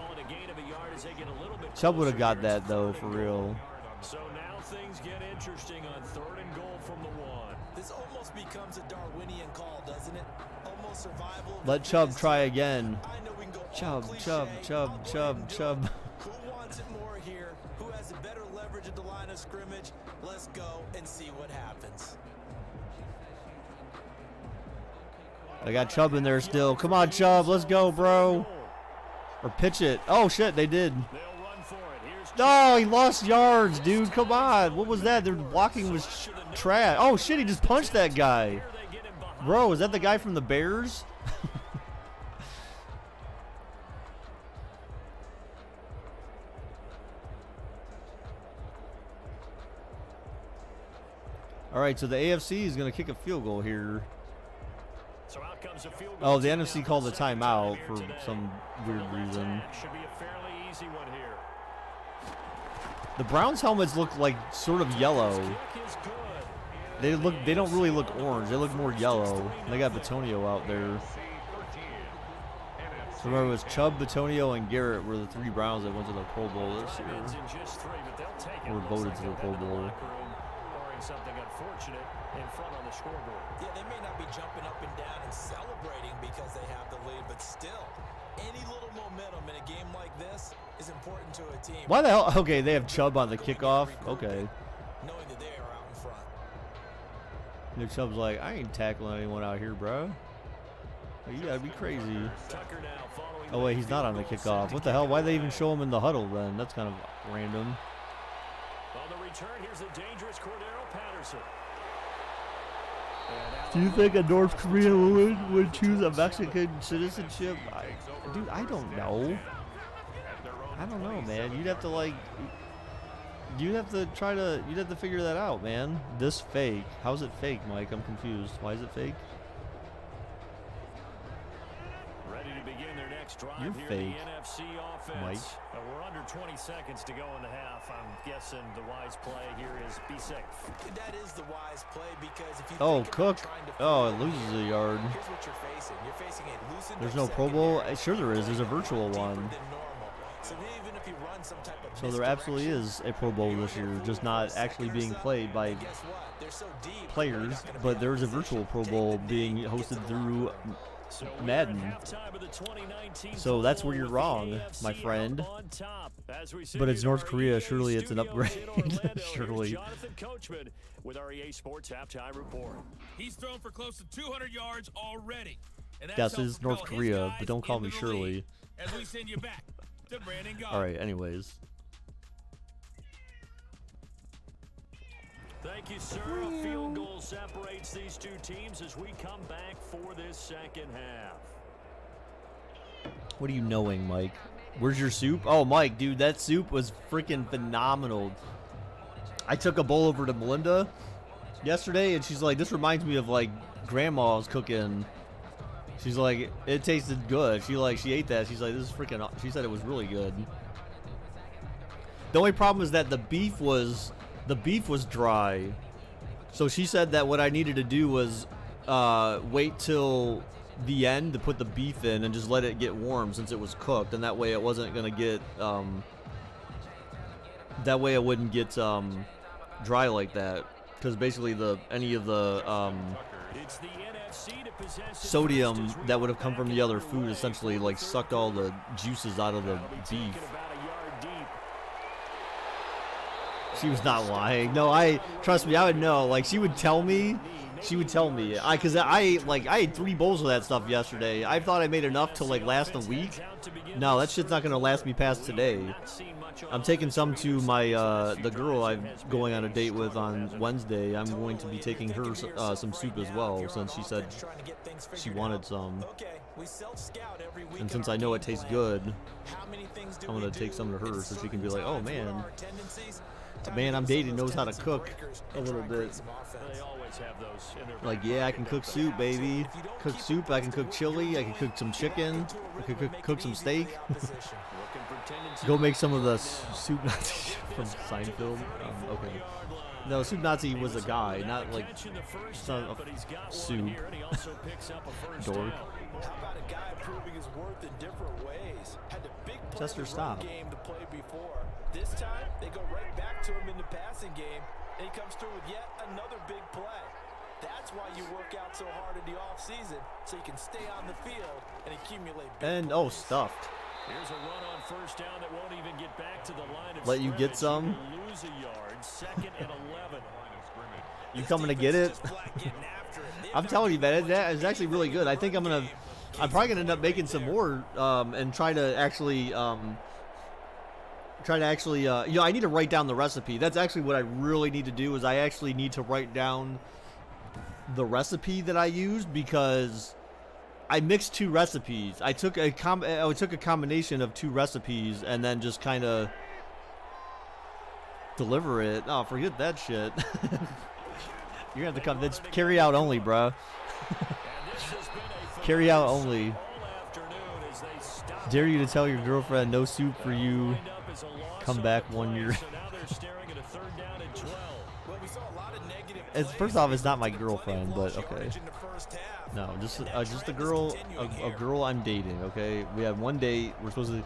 Chubb would have got that, though, for real. So now things get interesting on 3rd and goal from the 1. This almost becomes a Darwinian call, doesn't it? Almost survival. Let Chubb try again. I know we can go all Chubb, cliche, Chubb, Chubb, all Chubb, good. Chubb. Who wants it more here? Who has the better leverage at the line of scrimmage? Let's go and see what happens. They got Chubb in there still. Come on, Chubb. Let's go, bro. Or pitch it. Oh, shit, they did. They'll run for it. Here's No, he lost yards, dude. Come on. What was that? Their blocking was trash. Oh, shit, he just punched that guy. Bro, is that the guy from the Bears? All right, so the AFC is going to kick a field goal here. So out comes a field goal. Oh, the NFC called a timeout for some weird reason. Should be a fairly easy one here. The Browns helmets look like sort of yellow. Kick is good. They don't really look orange. They look more yellow. They got Batonio out there. So remember, it was Chubb, Batonio, and Garrett were the 3 Browns that went to the Pro Bowl this year. In just 3, but they'll take it. Or voted to the Pro Bowl. Barring something unfortunate in front on the scoreboard. Yeah, they may not be jumping up and down and celebrating because they have the lead, but still, any little momentum in a game like this is important to a team. Why the hell? Okay, they have Chubb on the kickoff. Okay. Knowing that they are out in front. Nick Chubb's like, I ain't tackling anyone out here, bro. You gotta be crazy. Tucker now following Oh wait, he's not on the kickoff. What the hell? Why'd they even show him in the huddle then? That's kind of random. On the return, here's the dangerous Cordero Patterson. Do you think a North Korean would choose a Mexican citizenship? Dude, I don't know. I don't know, man. You'd have to you'd have to figure that out, man. This fake. How's it fake, Mike? I'm confused. Why is it fake? Ready to begin their next drive You're here fake, in the NFC offense. Mike. We're under 20 seconds to go in the half. I'm guessing the wise play here is be safe. That is the wise play because if you Oh, think Cook. about trying to Oh, it find loses a yard. here's what you're facing. You're facing a loosened There's up no Pro Bowl. secondary. Sure there is. There's a virtual Deeper one. than normal. So even if you run some type of So there absolutely misdirection, is a Pro Bowl this year, just not actually being played by guess what? They're so deep, they're players, not gonna be but there's a able to virtual Pro take Bowl the being knee. hosted through So we're Madden. at halftime of the 2019 So that's Pro where you're Bowl with wrong, the AFC my friend. up on top. As we sit But it's here North in our Korea. EA Surely it's an studios upgrade. in Orlando, here's Surely. Jonathan Coachman with our EA Sports halftime report. He's thrown for close to 200 yards already. And that's Yes, helped it's North propel his Korea, guys but don't call me into the lead. Shirley. As we send you back to Brandon Goff. All right, anyways. Thank you, sir. A field goal separates these two teams as we come back for this second half. What are you knowing, Mike? Where's your soup? Oh, Mike, dude, that soup was freaking phenomenal. I took a bowl over to Melinda yesterday, and she's like, this reminds me of, like, Grandma's cooking. She's like, it tasted good. She ate that. She's like, this is freaking, she said it was really good. The only problem is that the beef was dry. So she said that what I needed to do was wait till the end to put the beef in and just let it get warm since it was cooked, and that way it wasn't gonna get That way it wouldn't get dry like that. Because basically any of the It's the NFC to possess it sodium first as we that would have go come back from the into other the food red essentially zone. like sucked all the juices out of the That'll be taken beef. about a yard deep. She was not lying. No, trust me, I would know. Like she would tell me. Because I ate 3 bowls of that stuff yesterday. I thought I made enough to like last a week. No, that shit's not gonna last me past today. I'm taking some to my the girl I'm going on a date with on Wednesday. I'm going to be taking her some soup as well, since she said she wanted some. And since I know it tastes good, I'm gonna take some to her so she can be like, oh man, the man I'm dating knows how to cook a little bit. They always have those in their Like, yeah, I can cook soup, baby. Cook soup, I can cook chili, I can cook some chicken, I can cook some steak. looking for tendency. Go make some of the soup Nazi from Seinfeld. Okay. No, soup Nazi was a guy, not like Catch in the first not half, a but he's got one soup. here, and he also picks up a first Dork. down. How about a guy proving his worth in different ways? Had the big play Chester, in the run stop. game to play before. This time, they go right back to him in the passing game, and he comes through with yet another big play. That's why you work out so hard in the offseason, so you can stay on the field and accumulate big And plays. stuffed. Here's a run on first down that won't even get back to the line of Let you get scrimmage. some? He will lose a yard. Second and 11. You coming to get it? I'm telling you, man, that is actually really good. I think I'm probably gonna end up making some more and try to actually I need to write down the recipe. That's actually what I really need to do. Is I actually need to write down the recipe that I used, because I mixed 2 recipes. I took a combination of 2 recipes and then just kind of deliver it. Oh, forget that shit. You're gonna have to come. That's carry out only, bro. Carry out only. All afternoon as they stop. Dare you to tell your girlfriend no soup for you. Lined up as a loss Come on back the 1 play, year. So now they're staring at a third down and 12. Well, we saw a lot of negative It's, plays. first off, it's not my Plenty of girlfriend, but lost okay. yardage in the first half. No, just And that a trend is girl, continuing a here. girl I'm dating. Okay, we had one date. We're supposed to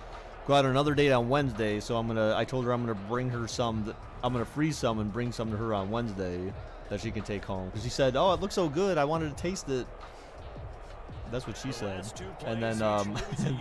go out on another date on Wednesday. So I told her I'm gonna bring her some. I'm gonna freeze some and bring some to her on Wednesday that she can take home. Because she said, "Oh, it looks so good. I wanted to taste it." That's what she said. And then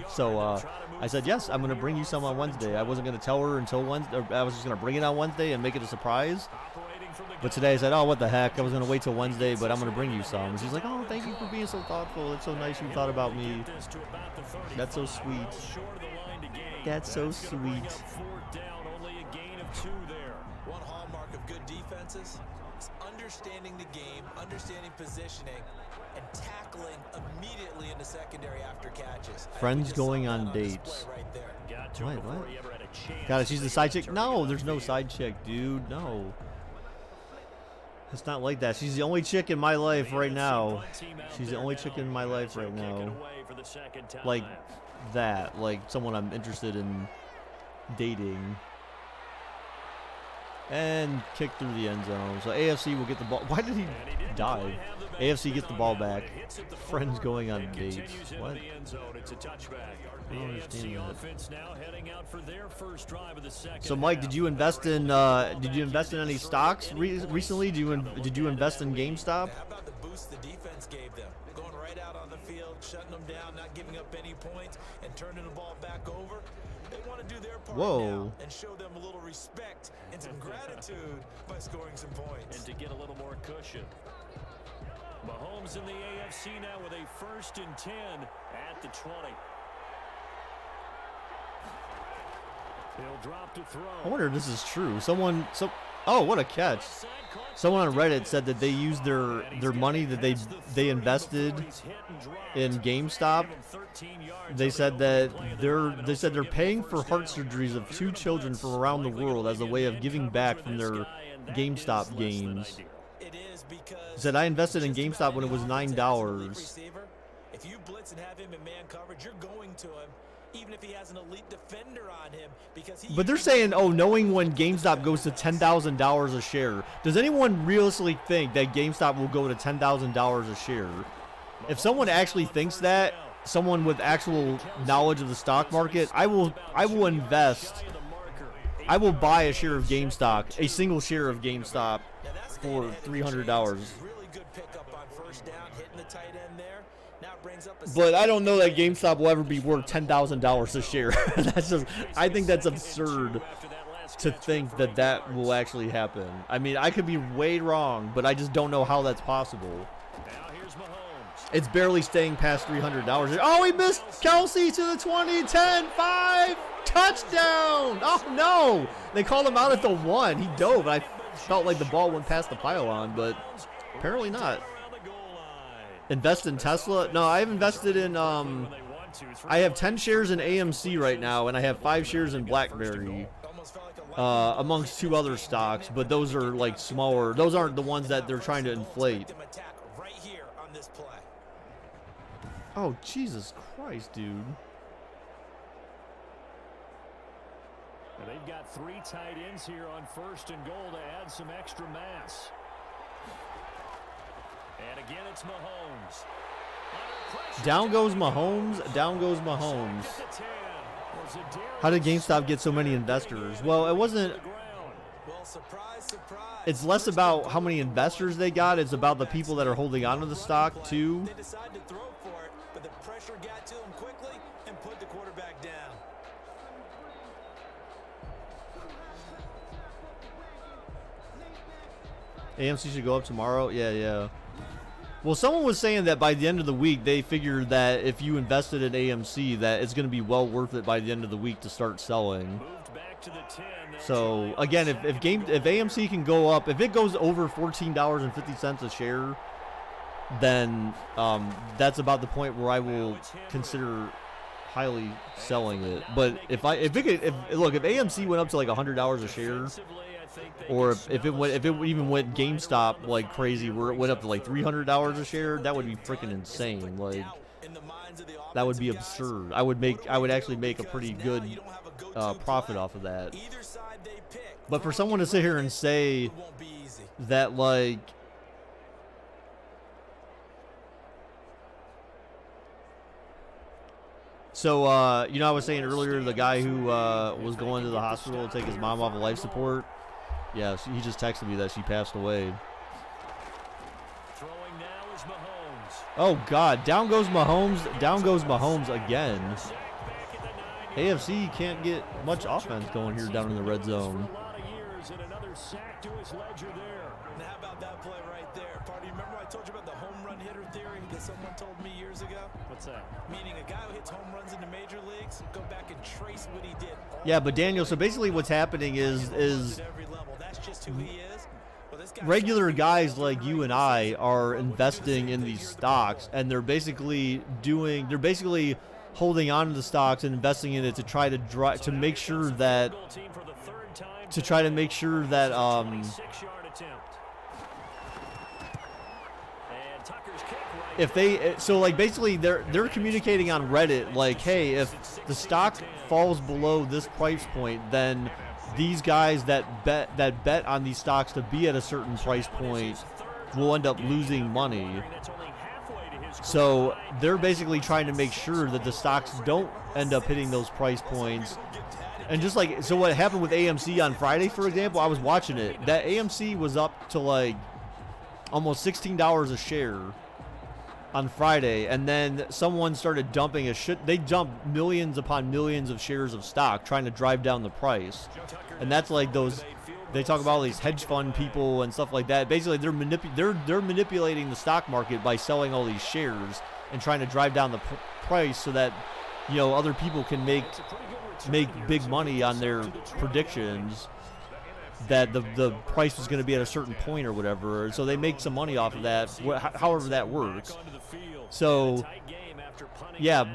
so I said, "Yes, I'm gonna bring you some on Wednesday." I wasn't gonna tell her until Wednesday. I was just gonna bring it on Wednesday and make it a surprise. Operating from the But today I said, "Oh, what the heck? I was gonna wait till Wednesday, but I'm gonna bring you some." And she's like, "Oh, thank you for being so thoughtful. It's so nice you thought about me." this to about the 35. That's so sweet. Short of the line to gain. That's so That's gonna bring sweet. up fourth down, only a gain of 2 there. One hallmark of good defenses is understanding the game, understanding positioning, and tackling immediately in the secondary after catches. Friends We just saw going that on display dates. Right there. Got to him Wait, before what? he ever had a chance. God, she's to the get side up chick. turning No, on there's no field. side chick, dude. No. It's not like that. She's the only chick in my life right now. She's the only chick in my life right now. Like that. Like someone I'm interested in dating. And kick through the end zone. So AFC will get the ball. Why did he dive? AFC gets the ball back. Friends going on dates. What? It's a touchback. I don't understand that. Offense now heading out for their first drive of the second. So Mike, did you invest in any stocks recently? Did you invest in GameStop? How about the boost the defense gave them? Going right out on the field, shutting them down, not giving up any points, and turning the ball back over. They want to do their part Whoa. now and show them a little respect and some gratitude by scoring some points. And to get a little more cushion. Mahomes in the AFC now with a 1st and 10 at the 20. He'll drop to throw. I wonder if this is true. Oh, what a catch! Someone on Reddit said that they used their money that they invested in GameStop. They said that they're paying for heart surgeries of 2 children from around the world as a way of giving back from their GameStop gains. It is because Said I invested in GameStop when it was $9. If you blitz and have him in man coverage, you're going to him, even if he has an elite defender on him, because he. But they're saying, oh, knowing when GameStop goes to $10,000 a share. Does anyone realistically think that GameStop will go to $10,000 a share? If someone actually thinks that, someone with actual knowledge of the stock market, I will invest I will buy a share of GameStop, a single share of GameStop for $300. Really good pickup on first down, hitting the tight end there. Now it brings up a But I don't know that GameStop will ever be worth $10,000 a share. That's just, I think that's absurd to think that that will actually happen. I mean, I could be way wrong, but I just don't know how that's possible. Now here's Mahomes. It's barely staying past $300. Oh, he missed Kelsey to the 20, 10, 5, touchdown. Oh, no. They called him out at the 1. He dove, and I felt like the ball went past the pylon, but apparently not. Invest in Tesla? No, I've invested in, I have 10 shares in AMC right now, and I have 5 shares in BlackBerry. Amongst 2 other stocks, but those are like smaller. Those aren't the ones that they're trying to inflate. Oh, Jesus Christ, dude. They've got 3 tight ends here on first and goal to add some extra mass. And again, it's Mahomes. Down goes Mahomes. Down goes Mahomes. How did GameStop get so many investors? Well, it wasn't. It's less about how many investors they got. It's about the people that are holding on to the stock, too. They decided to throw for it, but the pressure got to him quickly and put the quarterback down. AMC should go up tomorrow? Yeah. Well, someone was saying that by the end of the week, they figured that if you invested in AMC, that it's going to be well worth it by the end of the week to start selling. So, again, if AMC can go up, if it goes over $14.50 a share, then that's about the point where I will consider highly selling it. But if AMC went up to like $100 a share, or if it even went GameStop like crazy, where it went up to like $300 a share, that would be freaking insane. Like, that would be absurd. I would actually make a pretty good profit off of that. But for someone to sit here and say that, like, so I was saying earlier, the guy who was going to the hospital to take his mom off of life support. Yeah, he just texted me that she passed away. Throwing now is Mahomes. Oh, God. Down goes Mahomes. Down goes Mahomes again. AFC can't get much offense going here down in the red zone. Now, how about that play right there? Party, remember I told you about the home run hitter theory that someone told me years ago? What's that? Meaning a guy who hits home runs in the major leagues, go back and trace what he did. Yeah, but Daniel, so basically what's happening is That's just who he is. Well, this guy's regular guys like you and I are investing in these stocks, and they're basically holding on to the stocks and investing in it to try to make sure that if they basically they're communicating on Reddit like, hey, if the stock falls below this price point, then these guys that bet on these stocks to be at a certain price point will end up losing money. So they're basically trying to make sure that the stocks don't end up hitting those price points. And just like, so what happened with AMC on Friday, for example, I was watching it. That AMC was up to like almost $16 a share on Friday, and then someone started dumping they dumped millions upon millions of shares of stock trying to drive down the price. And that's like they talk about all these hedge fund people and stuff like that. Basically, they're manipulating the stock market by selling all these shares and trying to drive down the price so that, other people can make big money on their predictions that the price was going to be at a certain point or whatever. So they make some money off of that, however that works. So, yeah,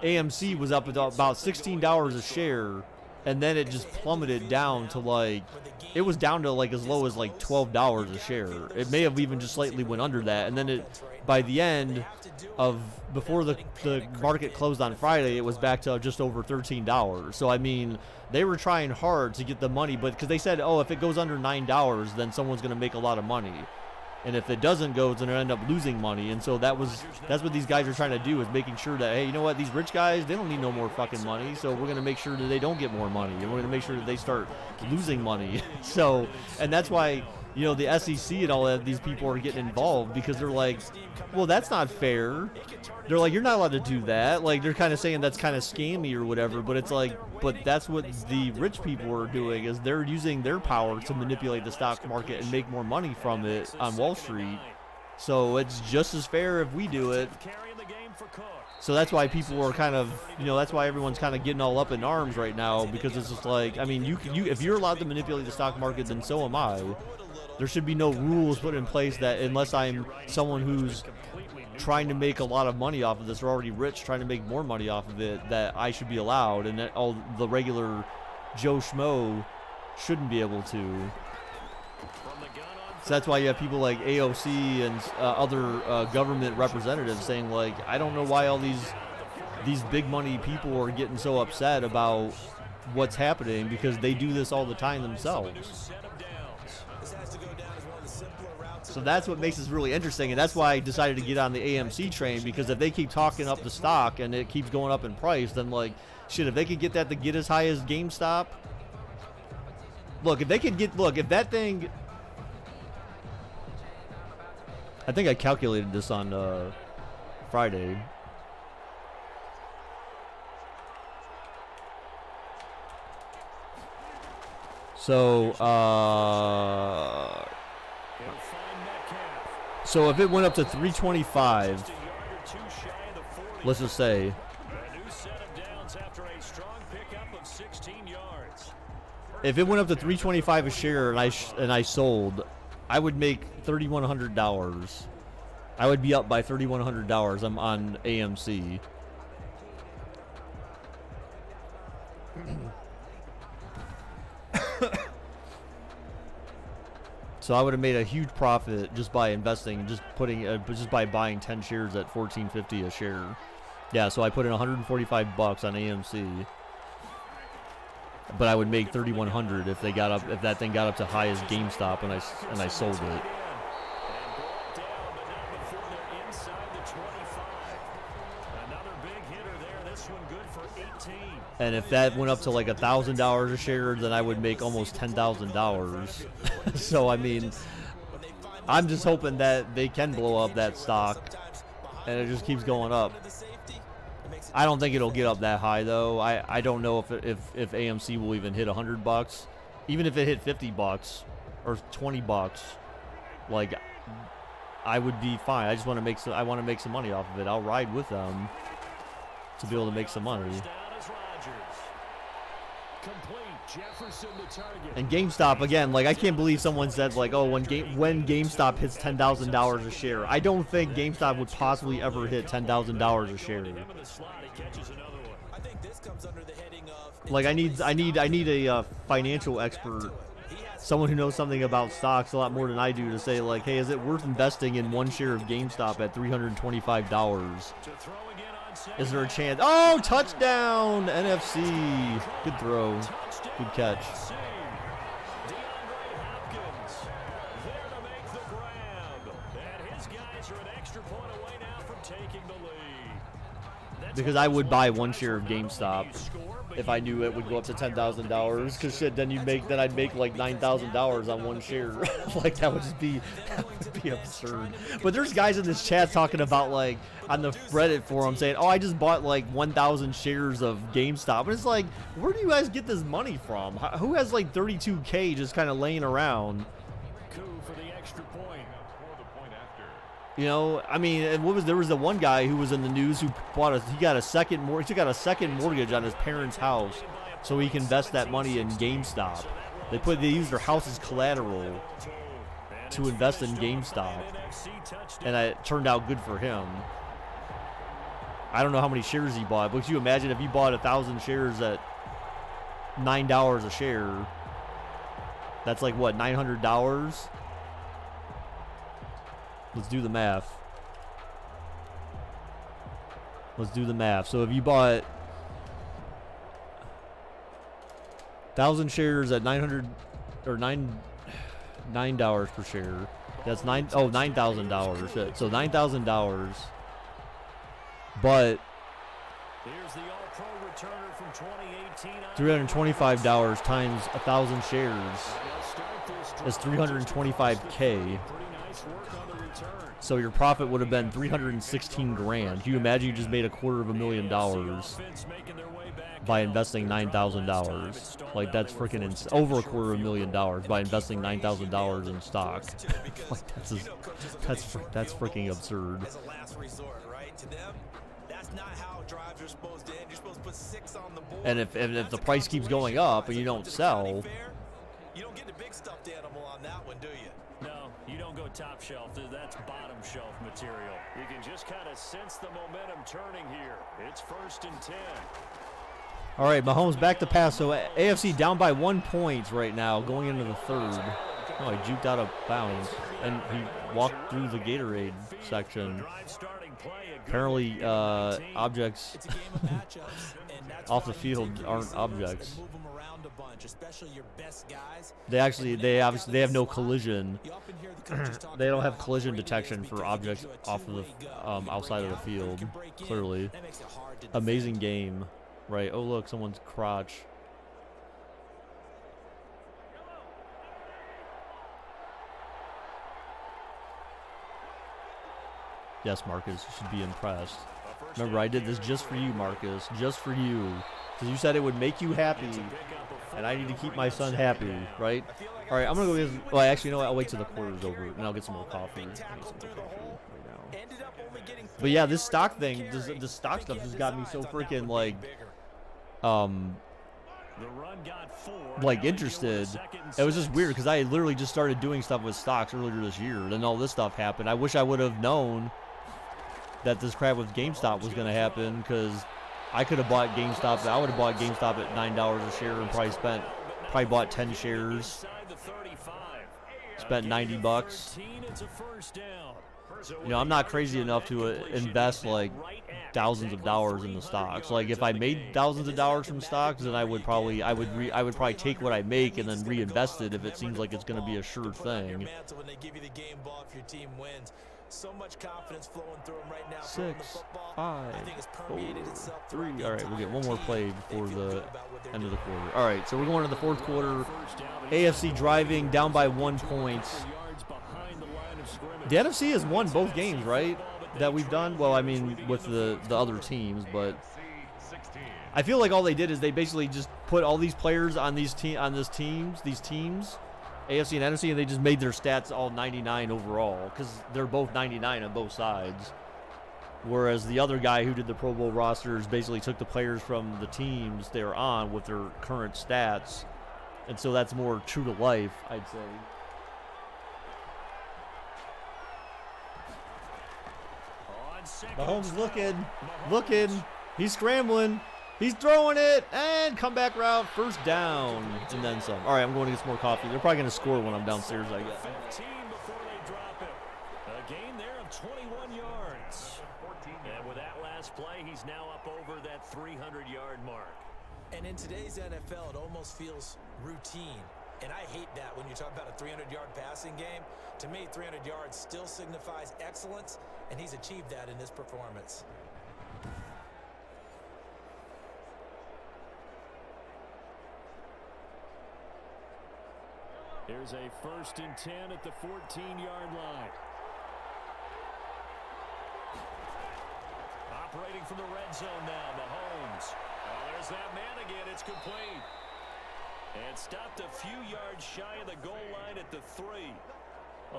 AMC was up about $16 a share, and then it just plummeted down to it was down to as low as $12 a share. It may have even just slightly went under that, and then by the end of before the market closed on Friday, it was back to just over $13. So I mean, they were trying hard to get the money, but because they said, oh, if it goes under $9, then someone's going to make a lot of money. And if it doesn't go, it's going to end up losing money. And so that's what these guys are trying to do, is making sure that, hey, you know what, these rich guys, they don't need no more fucking money. So we're going to make sure that they don't get more money. And we're going to make sure that they start losing money. So, and that's why, you know, the SEC and all that, these people are getting involved, because they're like, well, that's not fair. They're like, you're not allowed to do that. Like, they're kind of saying that's kind of scammy or whatever, but it's like, but that's what the rich people are doing, is they're using their power to manipulate the stock market and make more money from it on Wall Street. So it's just as fair if we do it. So that's why people are kind of, you know, that's why everyone's kind of getting all up in arms right now, because it's just like, I mean, you if you're allowed to manipulate the stock market, then so am I. There should be no rules put in place that, unless I'm someone who's trying to make a lot of money off of this, or already rich trying to make more money off of it, that I should be allowed, and that all the regular Joe Schmo shouldn't be able to. So that's why you have people like AOC and other government representatives saying, like, I don't know why all these big money people are getting so upset about what's happening, because they do this all the time themselves. So that's what makes this really interesting, and that's why I decided to get on the AMC train, because if they keep talking up the stock and it keeps going up in price, then, like, shit, if they could get that to get as high as GameStop. Look, if they could get, look, if that thing, I think I calculated this on Friday. So if it went up to 325, let's just say, if it went up to 325 a share and I sold, I would make $3,100. I would be up by $3,100. I'm on AMC. So I would have made a huge profit just by investing, just by buying 10 shares at $14.50 a share. Yeah, so I put in $145 on AMC, but I would make $3,100 if that thing got up to high as GameStop and I sold it. And if that went up to like $1,000 a share, then I would make almost $10,000. So I mean, I'm just hoping that they can blow up that stock, and it just keeps going up. I don't think it'll get up that high though. I don't know if AMC will even hit $100. Even if it hit $50 or $20, like, I would be fine. I just want to make some money off of it. I'll ride with them to be able to make some money. And GameStop, again, like, I can't believe someone said, like, oh, when GameStop hits $10,000 a share. I don't think GameStop would possibly ever hit $10,000 a share. Like, I need a financial expert, someone who knows something about stocks a lot more than I do, to say, like, hey, is it worth investing in one share of GameStop at $325? Is there a chance? Oh, touchdown! NFC. Good throw. Good catch. Because I would buy one share of GameStop if I knew it would go up to $10,000. Because shit, then I'd make like $9,000 on one share. Like, that would be absurd. But there's guys in this chat talking about, like, on the Reddit forum saying, oh, I just bought like 1,000 shares of GameStop. And it's like, where do you guys get this money from? Who has like 32K just kind of laying around? You know, I mean, there was the one guy who was in the news who he got a second mortgage on his parents' house so he can invest that money in GameStop. They used their house as collateral to invest in GameStop, and it turned out good for him. I don't know how many shares he bought, but could you imagine if you bought 1,000 shares at $9 a share? That's like what, $900? Let's do the math. So if you bought 1,000 shares at $900 or $9 per share, That's $9,000. Shit. So $9,000. But Here's the All-Pro returner from 2018. $325 times 1,000 shares is $325K. Pretty nice work on the return. So your profit would have been 316 grand. Can you imagine you just made $250,000 by investing $9,000? Like, that's freaking over $250,000 by investing $9,000 in stock. Like, that's freaking absurd. As a last resort, right? To them, that's not how drives are supposed to end. You're supposed to put 6 on the board. And if the price keeps going up and you don't sell, you don't get the big stuffed animal on that one, do you? No, you don't go top shelf. That's bottom shelf material. You can just kind of sense the momentum turning here. It's 1st and 10. all right, Mahomes back to pass. So AFC down by 1 point right now, going into the third. Oh, he juked out of bounds, and he walked through the Gatorade section. Apparently, objects It's a game of matchups, and that's off why the you field take your aren't receivers objects. and move them around a bunch, especially your best guys. They have no collision. You often hear the coaches talk They don't about have how collision great it is detection because for it gives objects you a off of the two-way go. You can outside of break the out, you field. can break in. Clearly, That makes it hard to amazing defend. game, right? Oh look, someone's crotch. Yes, Marcus, you should be impressed. Remember, I did this just for you, Marcus, just for you, because you said it would make you happy, and I need to keep my son happy, right? All right, I'm gonna go get. Well, actually, you know what? I'll wait till the quarter's over, and I'll get some more coffee. I'll get some more coffee right now. Ended up only getting But yeah, this 3 stock yards thing, per carry. this stock stuff Again, just got me so designs on that freaking one like, being bigger. The run got 4. like Now they interested. go with 2nd and It was just 6. weird because I literally just started doing stuff with stocks earlier this year. Then all this stuff happened. I wish I would have known that this crap with GameStop was going to happen, because I could have bought GameStop. I would have bought GameStop at $9 a share and probably bought 10 shares. Inside the 35. Spent $90 bucks. 13, it's a first down. You know, I'm not crazy enough to invest like thousands of dollars in the stocks. Like, if I made thousands of dollars from stocks, then I would probably take what I make and then reinvest it if it seems like it's going to be a sure thing. When they give you the game ball if your team wins. So much confidence flowing through them right now. throwing the 6, football. 5, I think it's 4, permeated itself 3. throughout the All right, we'll get one entire more team. play They before feel the good about what they're end of the doing. quarter. All right, so we're going to the fourth quarter. AFC driving down by 1 point. The NFC has won both games, right? That we've done. Well, I mean, with the other teams, but I feel like all they did is they basically just put all these players on these teams, AFC and NFC, and they just made their stats all 99 overall, because they're both 99 on both sides. Whereas the other guy who did the Pro Bowl rosters basically took the players from the teams they're on with their current stats, and so that's more true to life, I'd say. Mahomes looking, he's scrambling, he's throwing it, and comeback route, first down, and then some. All right, I'm going to get some more coffee. They're probably going to score when I'm downstairs, I guess. 15 before they drop it. A gain there of 21 yards. And with that last play, he's now up over that 300-yard mark. And in today's NFL, it almost feels routine. And I hate that when you talk about a 300-yard passing game. To me, 300 yards still signifies excellence, and he's achieved that in this performance. Here's a 1st and 10 at the 14-yard line. Operating from the red zone now, Mahomes. Oh, there's that man again. It's complete. And stopped a few yards shy of the goal line at the 3.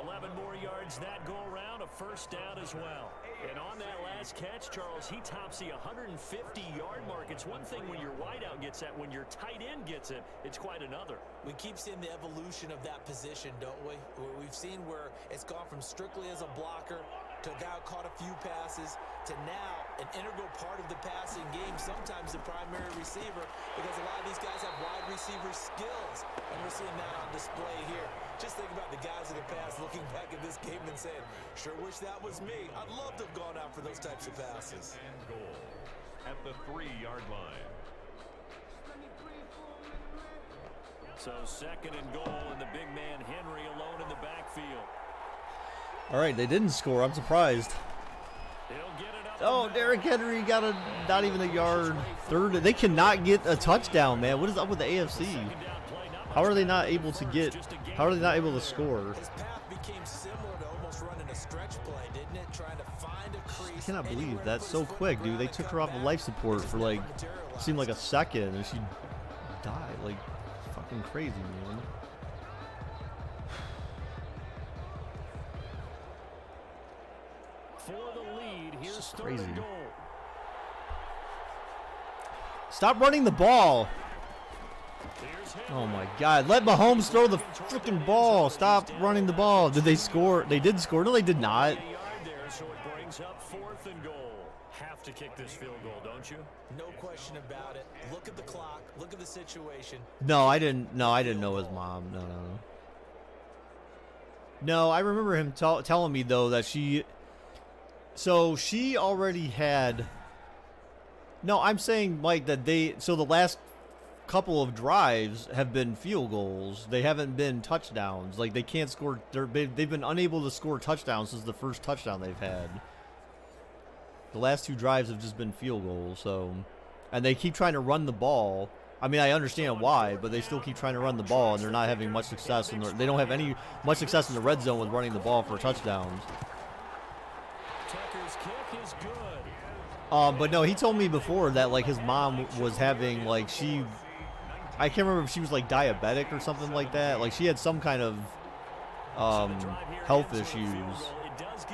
11 more yards that go around, a first down as well. And on that last catch, Charles, he tops the 150-yard mark. It's one thing when your wideout gets that. When your tight end gets it, it's quite another. We keep seeing the evolution of that position, don't we? Where we've seen where it's gone from strictly as a blocker to a guy who caught a few passes to now an integral part of the passing game, sometimes the primary receiver, because a lot of these guys have wide receiver skills, and we're seeing that on display here. Just think about the guys in the past looking back at this game and saying, sure wish that was me. I'd love to have gone out for those types of passes. And goal at the 3-yard line. So 2nd and goal, and the big man Henry alone in the backfield. All right, they didn't score. I'm surprised. Oh, Derrick Henry got not even a yard. Third. They cannot get a touchdown, man. What is up with the AFC? How are they not able to get? How are they not able to score? His path became similar to almost running a stretch play, didn't it? Trying to find a crease. I cannot believe that's so quick, dude. They took her off of life support for like, seemed like a second, and she died. Like, fucking crazy, man. For the lead, here's Crazy. third and goal. Stop running the ball. Here's Oh my God! Let Mahomes throw the freaking ball. Stop running the ball. Did they score? They did score. No, they did not. a yard there, so it brings up 4th and goal. Have to kick this field goal, don't you? No question about it. Look at the clock. Look at the situation. No, I didn't. No, I didn't know his mom. No. No, I remember him telling me though that she. So she already had. No, I'm saying, Mike, that they. So the last couple of drives have been field goals. They haven't been touchdowns. Like, they can't score. They've been unable to score touchdowns since the first touchdown they've had. The last 2 drives have just been field goals. So, and they keep trying to run the ball. I mean, I understand why, but they still keep trying to run the ball, and they're not having much success. And they don't have much success in the red zone with running the ball for touchdowns. Tucker's kick is good. But no, he told me before that like his mom was having like I can't remember if she was like diabetic or something like that. Like she had some kind of health issues.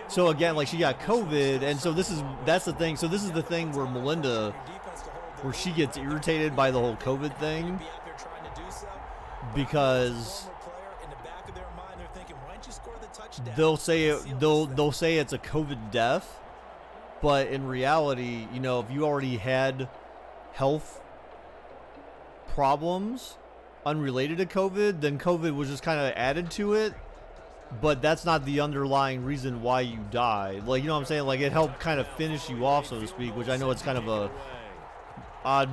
So again, like she got COVID, and so that's the thing. So this is the thing where where she gets irritated by the whole COVID thing, because they'll say it's a COVID death. But in reality, you know, if you already had health problems unrelated to COVID, then COVID was just kind of added to it. But that's not the underlying reason why you died. Like, you know what I'm saying? Like, it helped kind of finish you off, so to speak, which I know it's kind of a odd,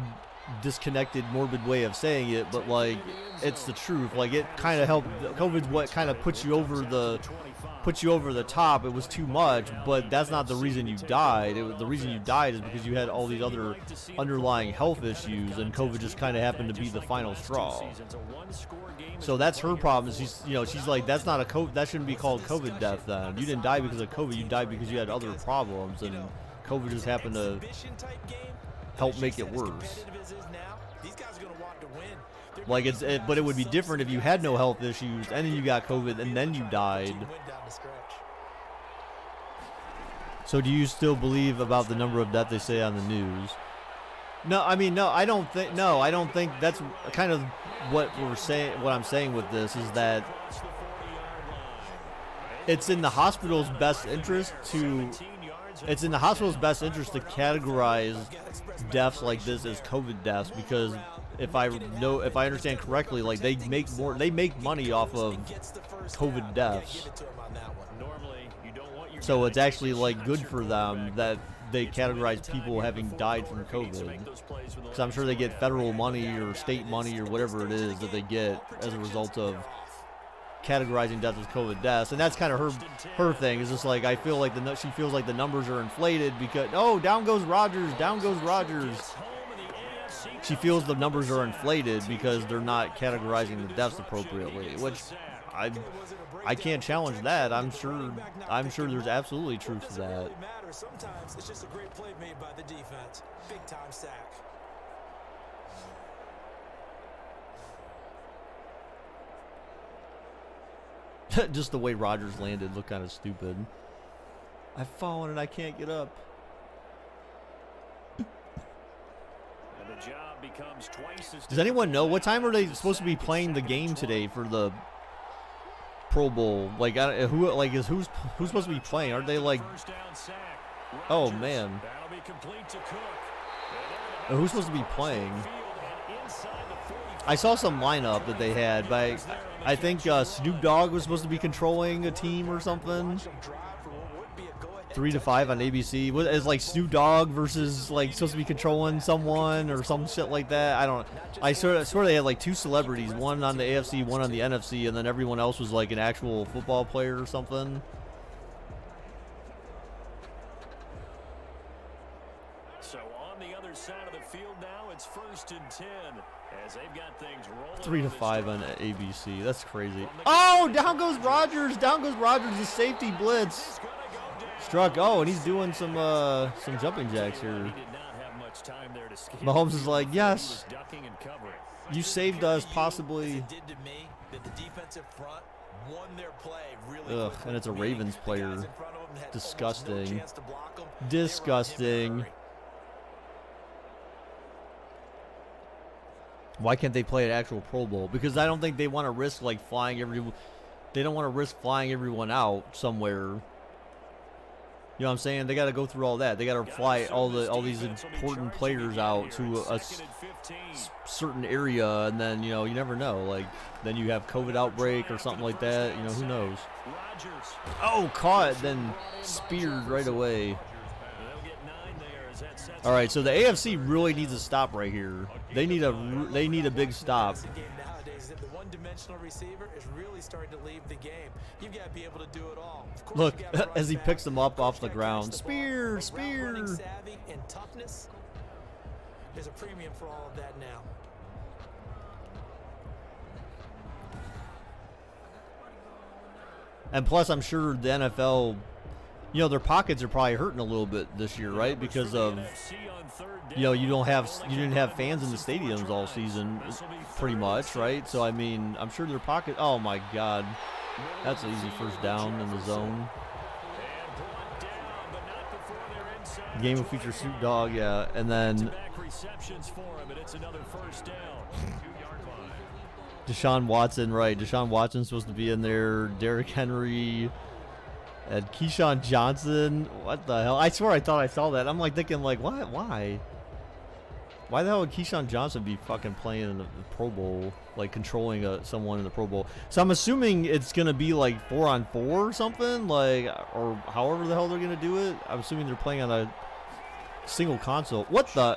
disconnected, morbid way of saying it, but, like, it's the truth. Like, it kind of helped. COVID's what kind of puts you over the top. It was too much, but that's not the reason you died. The reason you died is because you had all these other underlying health issues, and COVID just kind of happened to be the final straw. So that's her problem. She's like, that's not a COVID. That shouldn't be called COVID death. Then you didn't die because of COVID. You died because you had other problems, and COVID just happened to help make it worse. Like but it would be different if you had no health issues and then you got COVID and then you died. So do you still believe about the number of deaths they say on the news? No, I mean, I don't think that's kind of what we're saying. What I'm saying with this is that it's in the hospital's best interest to categorize deaths like this as COVID deaths, because if I understand correctly, like they make money off of COVID deaths. So it's actually like good for them that they categorize people having died from COVID, because I'm sure they get federal money or state money or whatever it is that they get as a result of categorizing deaths as COVID deaths. And that's kind of her thing. Is just like, I feel like she feels like the numbers are inflated because down goes Rodgers. She feels the numbers are inflated because they're not categorizing the deaths appropriately, which I can't challenge that. I'm sure there's absolutely truth to that. Sometimes it's just a great play made by the defense. Big time sack. Just the way Rodgers landed looked kind of stupid. I've fallen and I can't get up. Does anyone know what time are they supposed to be playing the game today for the Pro Bowl? Like, who's supposed to be playing? Aren't they like? Oh man, who's supposed to be playing? I saw some lineup that they had, but I think Snoop Dogg was supposed to be controlling a team or something. 3 to 5 on ABC. It's like Snoop Dogg versus like supposed to be controlling someone or some shit like that. I don't. I sort of they had like 2 celebrities, one on the AFC, one on the NFC, and then everyone else was like an actual football player or something. So on the other side of the field now, it's 1st and 10 as they've got things rolling. 3 to 5 on ABC. That's crazy. Oh, down goes Rodgers. Down goes Rodgers. The safety blitz. Struck. Oh, and he's doing some jumping jacks here. Mahomes is like, yes, you saved us, possibly. Ugh, and it's a Ravens player. Disgusting. Disgusting. Why can't they play an actual Pro Bowl? Because I don't think they want to risk like flying everyone. They don't want to risk flying everyone out somewhere. You know what I'm saying? They got to go through all that. They got to fly all these important players out to a certain area, and then you never know. Like then you have COVID outbreak or something like that. Who knows? Oh, caught, then speared right away. All right, so the AFC really needs a stop right here. They need a big stop. The one-dimensional receiver is really starting to leave the game. You've got to be able to do it all. Look, as he picks them up off the ground. Spear. Savvy and toughness. There's a premium for all of that now. And plus, I'm sure the NFL, their pockets are probably hurting a little bit this year, right? Because of, you didn't have fans in the stadiums all season, pretty much, right? So I mean, I'm sure their pocket. Oh my God, that's an easy first down in the zone. Game will feature Snoop Dogg, yeah, and then Deshaun Watson, right? Deshaun Watson's supposed to be in there. Derrick Henry. And Keyshawn Johnson, what the hell? I swear I thought I saw that. I'm like thinking, like, what? Why? Why the hell would Keyshawn Johnson be fucking playing in the Pro Bowl, like controlling someone in the Pro Bowl? So I'm assuming it's gonna be like 4-on-4 or something, like, or however the hell they're gonna do it. I'm assuming they're playing on a single console. What the?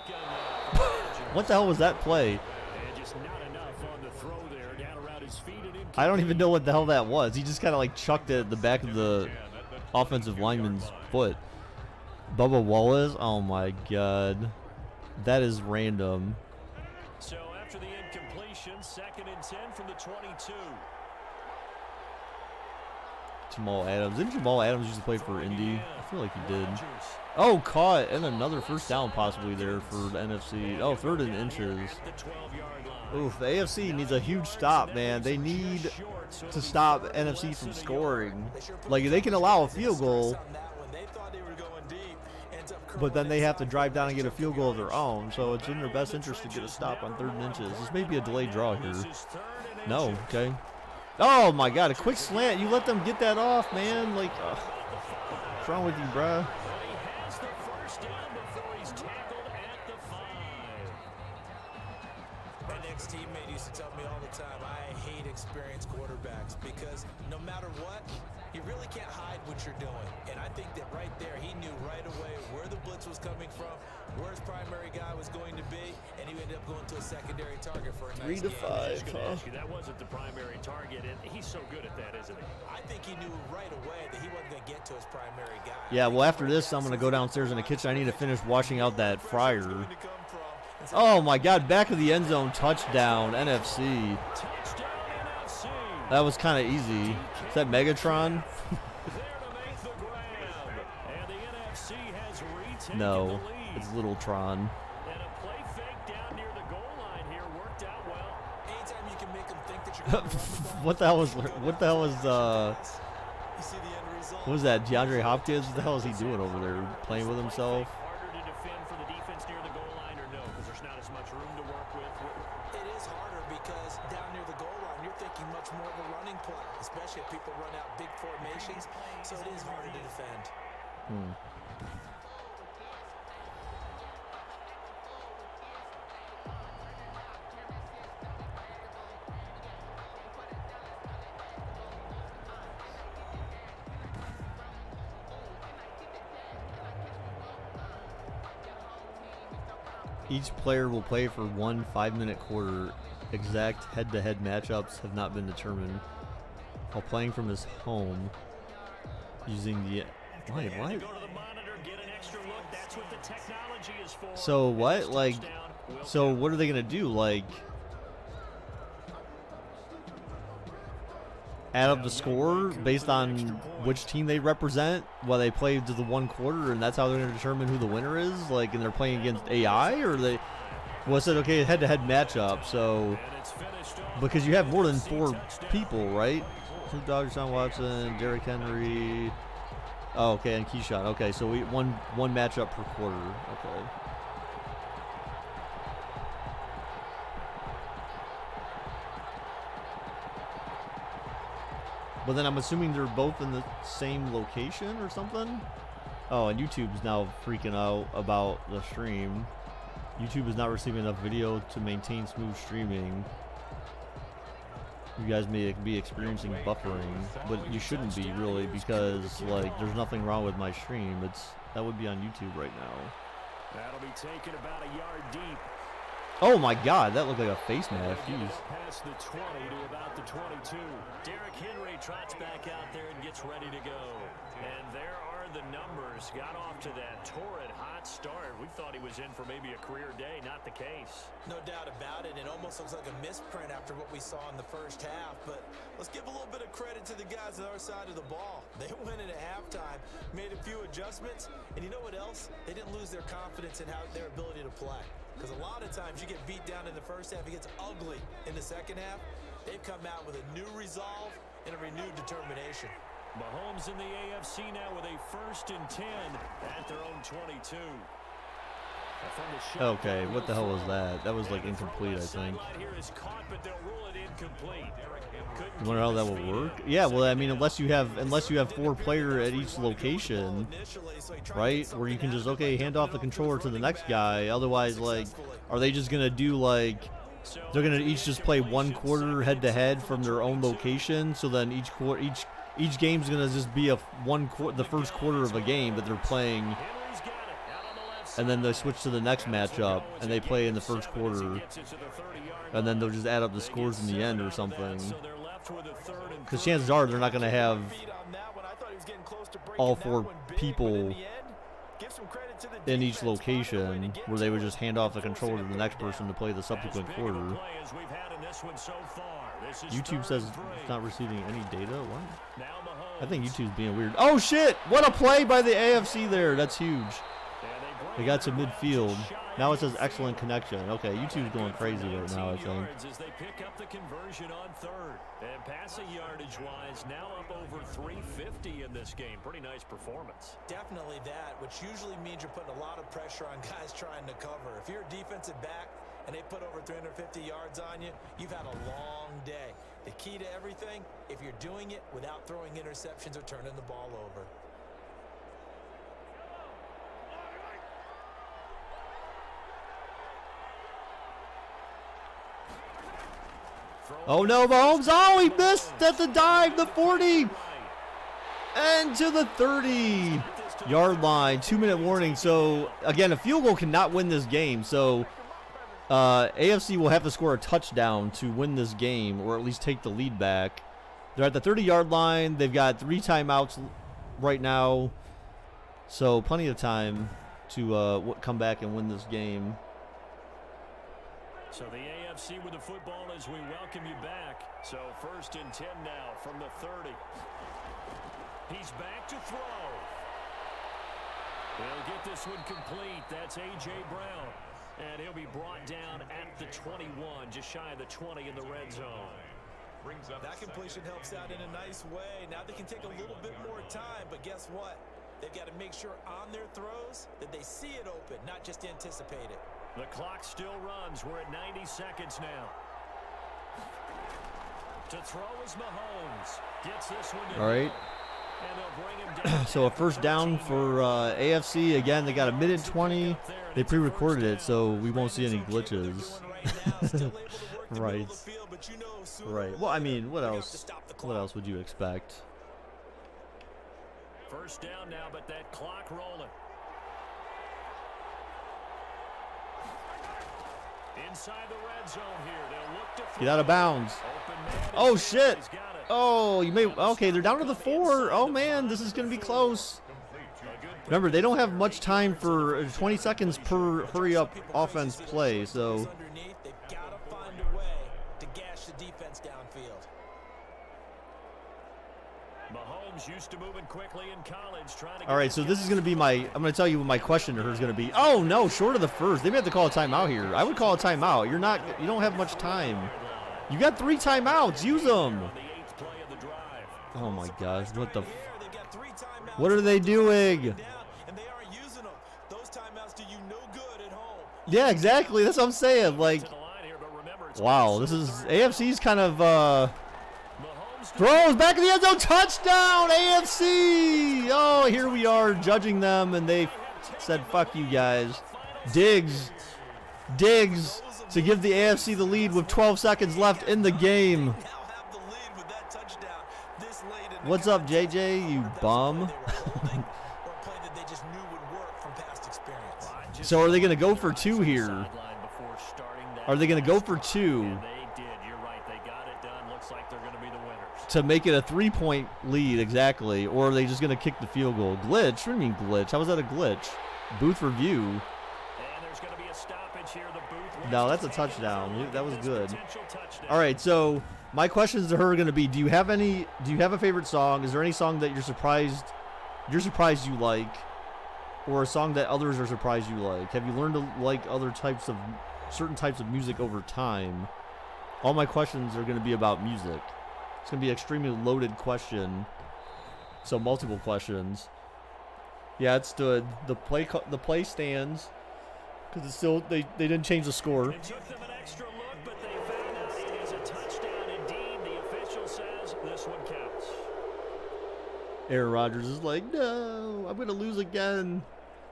What the hell was that play? I don't even know what the hell that was. He just kind of like chucked it at the back of the offensive lineman's foot. Bubba Wallace? Oh my God. That is random. So after the incompletion, 2nd and 10 from the 22. Jamal Adams. Didn't Jamal Adams used to play for Indy? I feel like he did. Oh, caught. And another first down possibly there for the NFC. Oh, 3rd and inches. Oof, the AFC needs a huge stop, man. They need to stop NFC from scoring. Like, they can allow a field goal, but then they have to drive down and get a field goal of their own. So it's in their best interest to get a stop on 3rd and inches. This may be a delayed draw here. No, okay. Oh, my God, a quick slant. You let them get that off, man. Like, what's wrong with you, bruh? Teammate used to tell me all the time, I hate experienced quarterbacks because no matter what, you really can't hide what you're doing. And I think that right there, he knew right away where the blitz was coming from, where his primary guy was going to be, and he ended up going to a secondary target for a nice 3 to 5, huh? That wasn't the primary target, and he's so good at that, isn't he? I think he knew right away that he wasn't going to get to his primary guy. Yeah, well, after this, I'm going to go downstairs in the kitchen. I need to finish washing out that fryer. Oh, my God, back of the end zone, touchdown, NFC. That was kind of easy. Is that Megatron? No, it's Little Tron. What the hell was what was that, DeAndre Hopkins? What the hell is he doing over there? Playing with himself? Especially if people run out big formations, so it is harder to defend. Each player will play for 1 5-minute quarter. Exact head-to-head matchups have not been determined. While playing from his home, using the... Why? That's what the technology is for. So what? Like, so what are they gonna do? Like, add up the score based on which team they represent while they play to the one quarter, and that's how they're gonna determine who the winner is? Like, and they're playing against AI, or they? Well, it said okay, head-to-head matchup. So because you have more than 4 people, right? Snoop Dogg, Sean Watson, Derrick Henry. Oh, okay, and Keyshawn. Okay, so we one matchup per quarter. Okay. But then I'm assuming they're both in the same location or something. Oh, and YouTube's now freaking out about the stream. YouTube is not receiving enough video to maintain smooth streaming. You guys may be experiencing buffering, but you shouldn't be really, because like there's nothing wrong with my stream. That would be on YouTube right now. That'll be taken about a yard deep. Oh my God, that looked like a face mask. Jeez. Past the 20 to about the 22. Derrick Henry trots back out there and gets ready to go. And there are the numbers. Got off to that torrid hot start. We thought he was in for maybe a career day. Not the case. No doubt about it. It almost looks like a misprint after what we saw in the first half. But let's give a little bit of credit to the guys on our side of the ball. They went in at halftime, made a few adjustments, and you know what else? They didn't lose their confidence in their ability to play. Because a lot of times you get beat down in the first half, it gets ugly in the second half. They've come out with a new resolve and a renewed determination. Mahomes in the AFC now with a 1st and 10 at their own 22. Okay, what the hell was that? That was like incomplete, I think. You wonder how that will work? Yeah, well, I mean, unless you have 4 players at each location, right? Where you can just hand off the controller to the next guy. Otherwise, like, are they just gonna do like they're gonna each just play 1 quarter head to head from their own location? So then each game's gonna just be the first quarter of a game that they're playing. And then they switch to the next matchup, and they play in the first quarter. And then they'll just add up the scores in the end or something. Because chances are they're not going to have all 4 people in each location where they would just hand off the controller to the next person to play the subsequent quarter. YouTube says it's not receiving any data. What? I think YouTube's being weird. Oh, shit! What a play by the AFC there. That's huge. They got to midfield. Now it says excellent connection. Okay, YouTube's going crazy right now, I think. As they pick up the conversion on 3rd. And passing yardage-wise, now up over 350 in this game. Pretty nice performance. Definitely that, which usually means you're putting a lot of pressure on guys trying to cover. If you're a defensive back and they put over 350 yards on you, you've had a long day. The key to everything, if you're doing it without throwing interceptions or turning the ball over. Oh no, Mahomes! Oh, he missed at the dive, the 40, and to the 30-yard line. 2-minute warning. So again, a field goal cannot win this game. So AFC will have to score a touchdown to win this game, or at least take the lead back. They're at the 30-yard line. They've got 3 timeouts right now, so plenty of time to come back and win this game. So the AFC with the football as we welcome you back. So 1st and 10 now from the 30. He's back to throw. He'll get this one complete. That's A.J. Brown. And he'll be brought down at the 21, just shy of the 20 in the red zone. That completion helps out in a nice way. Now they can take a little bit more time, but guess what? They've got to make sure on their throws that they see it open, not just anticipate it. The clock still runs. We're at 90 seconds now. To throw is Mahomes. Gets this one to all right. And they'll bring him down. So a first down for AFC. Again, they got a minute 20. They pre-recorded it, so we won't see any glitches. Right. Right. Well, I mean, what else? What else would you expect? First down now, but that clock rolling. Inside the red zone here. They'll look to get out of bounds. Oh shit. Oh, you may. Okay, they're down to the 4. Oh man, this is gonna be close. Remember, they don't have much time for 20 seconds per hurry-up offense play, so... They've got to find a way to gash the defense downfield. Mahomes used to moving quickly in college, trying to All right, so this is going to be my... I'm going to tell you what my question to her is going to be. Oh, no, short of the first. They may have to call a timeout here. I would call a timeout. You don't have much time. You got 3 timeouts. Use them. Oh, my gosh. What the... What are they doing? Yeah, exactly. That's what I'm saying. Like, wow, this is AFC's kind of throws back in the end zone, touchdown AFC. Oh, here we are judging them, and they said, "Fuck you guys." Diggs to give the AFC the lead with 12 seconds left in the game. What's up, JJ? You bum. So are they going to go for 2 here? Are they going to go for 2 to make it a 3-point lead exactly? Or are they just going to kick the field goal? Glitch? What do you mean glitch? How was that a glitch? Booth review. No, that's a touchdown. That was good. All right, so my questions to her are going to be: Do you have a favorite song? Is there any song that you're surprised you like? Or a song that others are surprised you like? Have you learned to like certain types of music over time? All my questions are going to be about music. It's going to be an extremely loaded question. So multiple questions. Yeah, it stood. The play stands because it's still they didn't change the score. It took them an extra look, but they found out it is a touchdown indeed. The official says this one counts. Aaron Rodgers is like, no, I'm going to lose again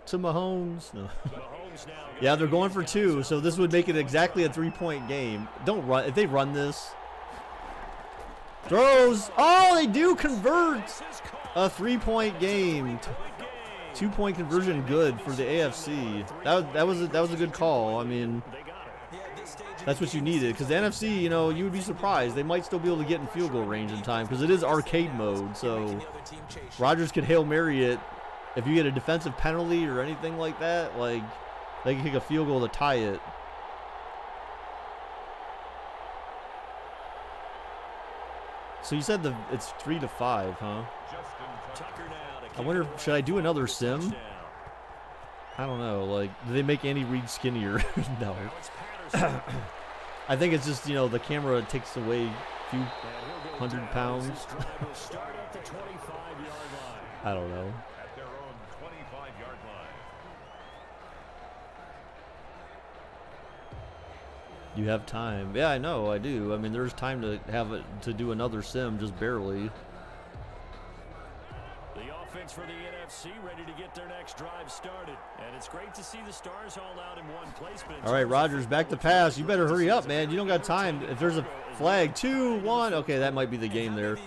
to Mahomes. No. Yeah, they're going for 2, so this would make it exactly a 3-point game. Don't run. If they run this. Throws. Oh, they do convert. A 3-point game. 2-point conversion good for the AFC. That was a good call. I mean, that's what you needed, because the NFC, you know, you would be surprised. They might still be able to get in field goal range in time because it is arcade mode, so Rodgers could Hail Mary it. If you get a defensive penalty or anything like that, like, they can kick a field goal to tie it. So you said it's 3-5, huh? I wonder, should I do another sim? I don't know. Like, do they make Andy Reid skinnier? No. I think it's just, you know, the camera takes away a few 100 pounds. I don't know. At their own 25-yard line. You have time. Yeah, I know. I do. I mean, there's time to do another sim, just barely. Offense for the NFC ready to get their next drive started, and it's great to see the stars all out in one place. All right, Rodgers, back to pass. You better hurry up, man. You don't got time. If there's a flag, 2-1. Okay, that might be the game there.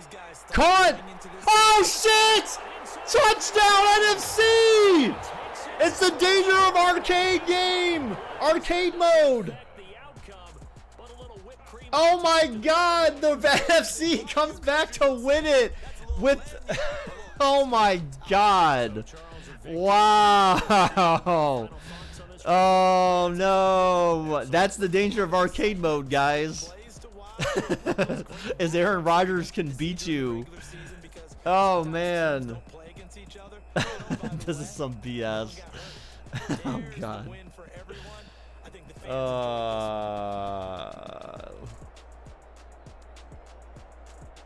Caught! Oh shit! Touchdown NFC! It's the danger of arcade game. Arcade mode. Oh my God! The NFC comes back to win it with. Oh my God. Wow. Oh no. That's the danger of arcade mode, guys. Is Aaron Rodgers can beat you. Oh man. This is some BS. Oh God.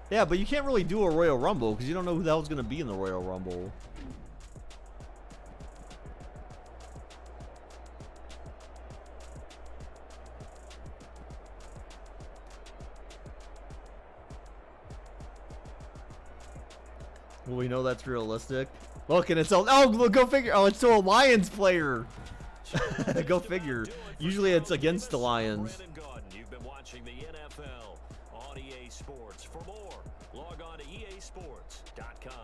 Yeah, but you can't really do a Royal Rumble because you don't know who the hell's going to be in the Royal Rumble. Well, we know that's realistic. Look, and it's all, oh, go figure. Oh, it's still a Lions player. Go figure. Usually it's against the Lions. You've been watching the NFL on EA Sports. For more, log on to easports.com.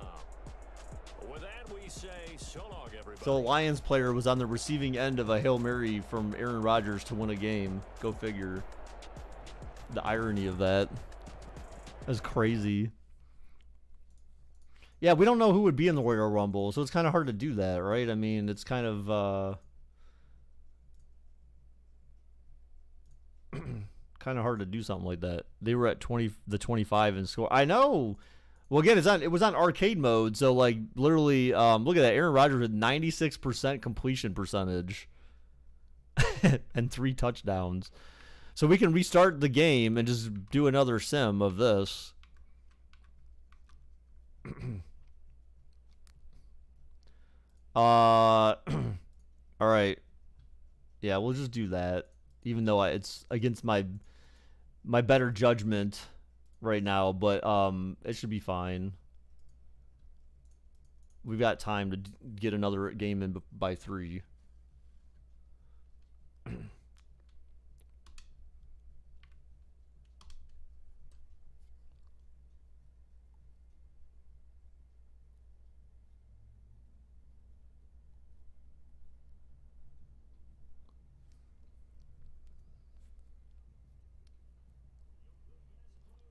With that, we say so long, everybody. So a Lions player was on the receiving end of a Hail Mary from Aaron Rodgers to win a game. Go figure. The irony of that. That's crazy. Yeah, we don't know who would be in the Royal Rumble, so it's kind of hard to do that, right? I mean, it's kind of kind of hard to do something like that. They were at 25 and score. I know. Well, again, it was on arcade mode, so like literally, look at that. Aaron Rodgers with 96% completion percentage and 3 touchdowns. So we can restart the game and just do another sim of this. All right. Yeah, we'll just do that, even though it's against my better judgment right now, but it should be fine. We've got time to get another game in by 3.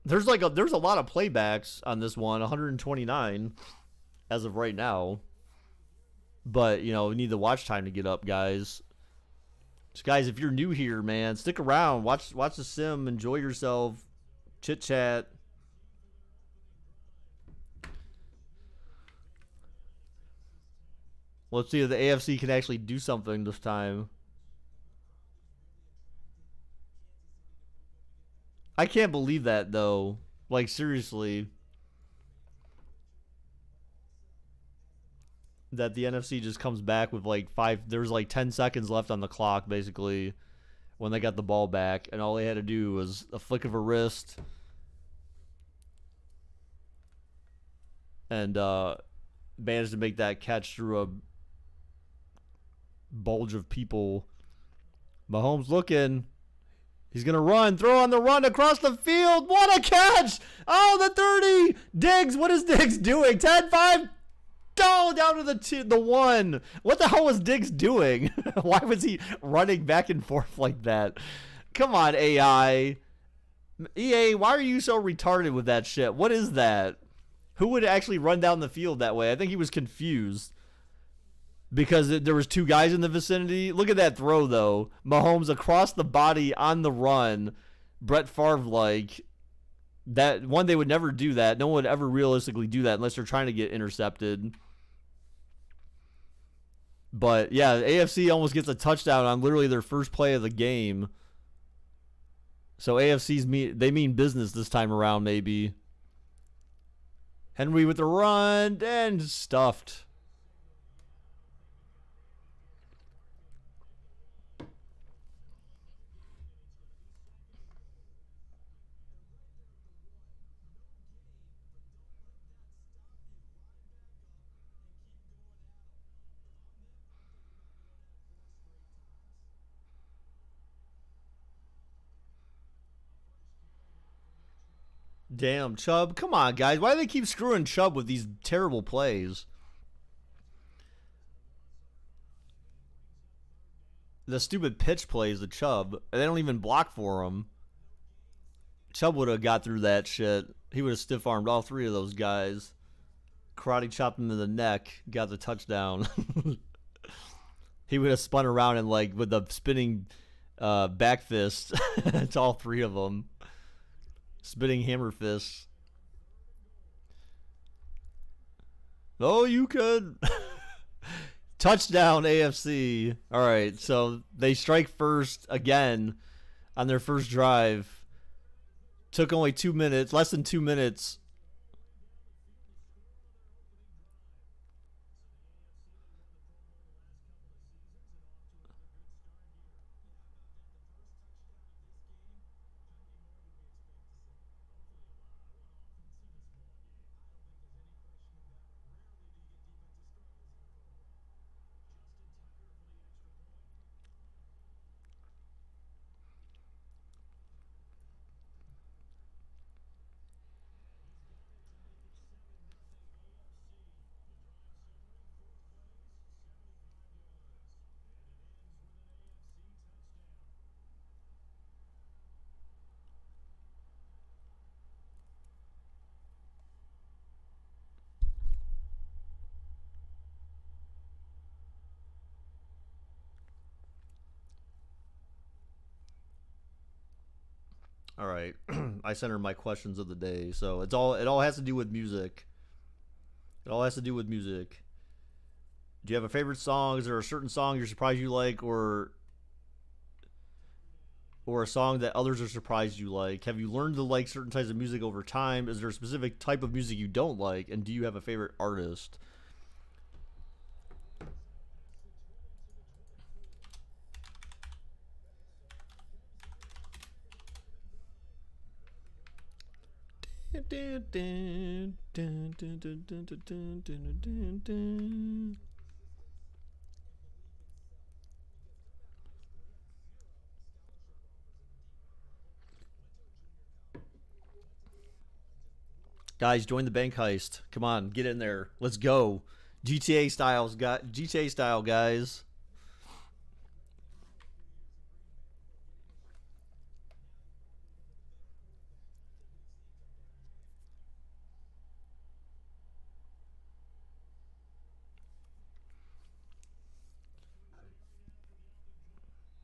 There's a lot of playbacks on this one, 129 as of right now. But, you know, we need the watch time to get up, guys. So guys, if you're new here, man, stick around. Watch the sim, enjoy yourself, chit chat. Let's see if the AFC can actually do something this time. I can't believe that, though. Like, seriously. That the NFC just comes back with like 5. There's like 10 seconds left on the clock, basically, when they got the ball back. And all they had to do was a flick of a wrist. And managed to make that catch through a bulge of people. Mahomes looking. He's going to run. Throw on the run across the field. What a catch! Oh, the 30! Diggs, what is Diggs doing? 10-5. Oh, down to the 1. What the hell was Diggs doing? Why was he running back and forth like that? Come on, AI. EA, why are you so retarded with that shit? What is that? Who would actually run down the field that way? I think he was confused. Because there was 2 guys in the vicinity. Look at that throw, though. Mahomes across the body on the run. Brett Favre-like. That one, they would never do that. No one would ever realistically do that unless they're trying to get intercepted. But, yeah, AFC almost gets a touchdown on literally their first play of the game. So they mean business this time around, maybe. Henry with the run and stuffed. Damn, Chubb. Come on, guys. Why do they keep screwing Chubb with these terrible plays? The stupid pitch plays to Chubb. They don't even block for him. Chubb would have got through that shit. He would have stiff-armed all 3 of those guys. Karate chopped him in the neck. Got the touchdown. He would have spun around and, like, with the spinning back fist to all 3 of them. Spinning hammer fists. Oh, you could. Touchdown, AFC. All right, so they strike first again on their first drive. Took only 2 minutes, less than 2 minutes. All right. I sent her my questions of the day. So it all has to do with music. It all has to do with music. Do you have a favorite song? Is there a certain song you're surprised you like, or a song that others are surprised you like? Have you learned to like certain types of music over time? Is there a specific type of music you don't like? And do you have a favorite artist? Guys, join the bank heist. Come on, get in there. Let's go. GTA style, guys.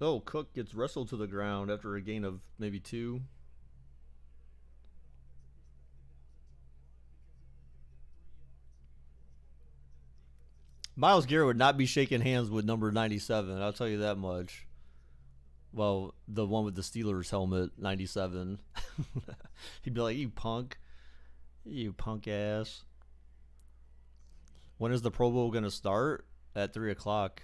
Oh, Cook gets wrestled to the ground after a gain of maybe 2. Miles Garrett would not be shaking hands with number 97. I'll tell you that much. Well, the one with the Steelers helmet, 97. He'd be like, "You punk. You punk ass." When is the Pro Bowl going to start? At 3 o'clock.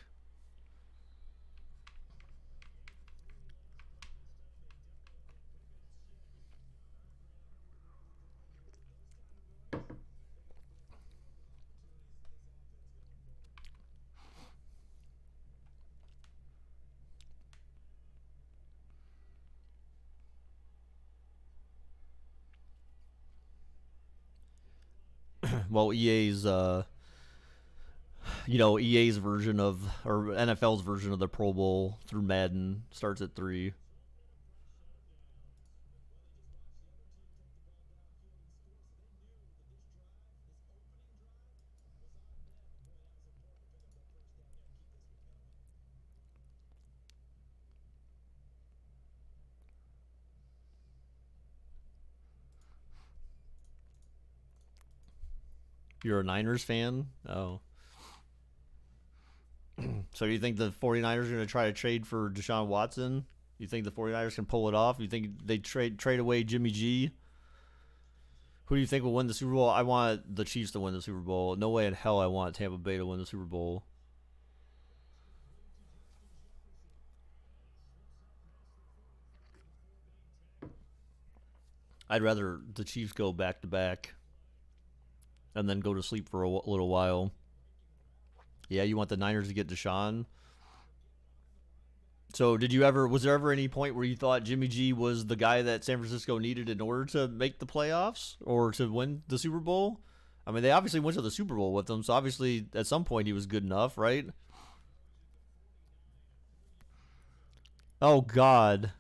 Well, EA's version of, or NFL's version of the Pro Bowl through Madden starts at 3. You're a Niners fan? Oh. So you think the 49ers are going to try to trade for Deshaun Watson? You think the 49ers can pull it off? You think they trade away Jimmy G? Who do you think will win the Super Bowl? I want the Chiefs to win the Super Bowl. No way in hell I want Tampa Bay to win the Super Bowl. I'd rather the Chiefs go back to back and then go to sleep for a little while. Yeah, you want the Niners to get Deshaun? So was there ever any point where you thought Jimmy G was the guy that San Francisco needed in order to make the playoffs or to win the Super Bowl? I mean, they obviously went to the Super Bowl with him, so obviously at some point he was good enough, right? Oh God.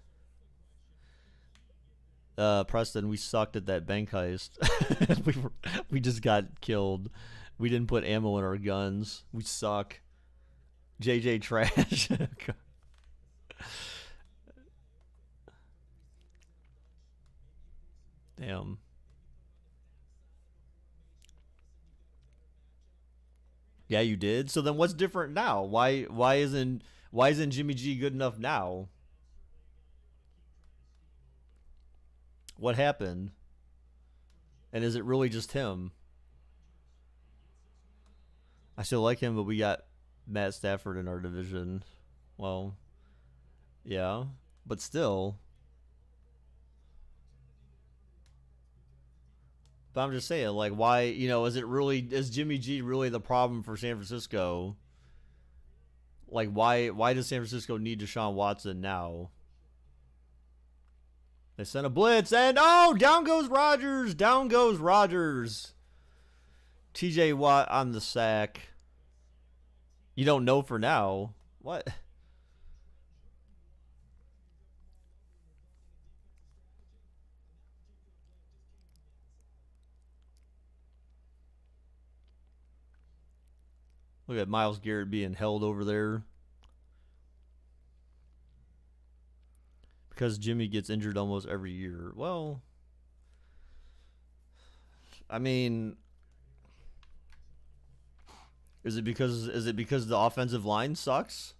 Preston, we sucked at that bank heist. we just got killed. We didn't put ammo in our guns. We suck. JJ trash. Damn. Yeah, you did. So then what's different now? Why isn't Jimmy G good enough now? What happened? And is it really just him? I still like him, but we got Matt Stafford in our division. Well, yeah, but still. But I'm just saying, like, why? Is Jimmy G really the problem for San Francisco? Like, why does San Francisco need Deshaun Watson now? They sent a blitz, and oh, down goes Rodgers. Down goes Rodgers. TJ Watt on the sack. You don't know for now. What? Look at Miles Garrett being held over there. Because Jimmy gets injured almost every year. Well, I mean, is it because the offensive line sucks?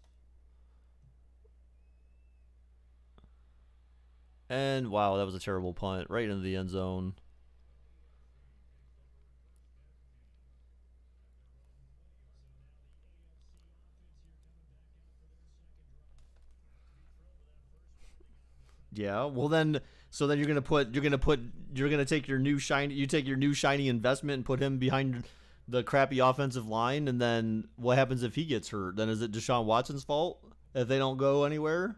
And wow, that was a terrible punt right into the end zone. Yeah, well then, so then you're gonna take your new shiny investment and put him behind the crappy offensive line, and then what happens if he gets hurt? Then is it Deshaun Watson's fault if they don't go anywhere?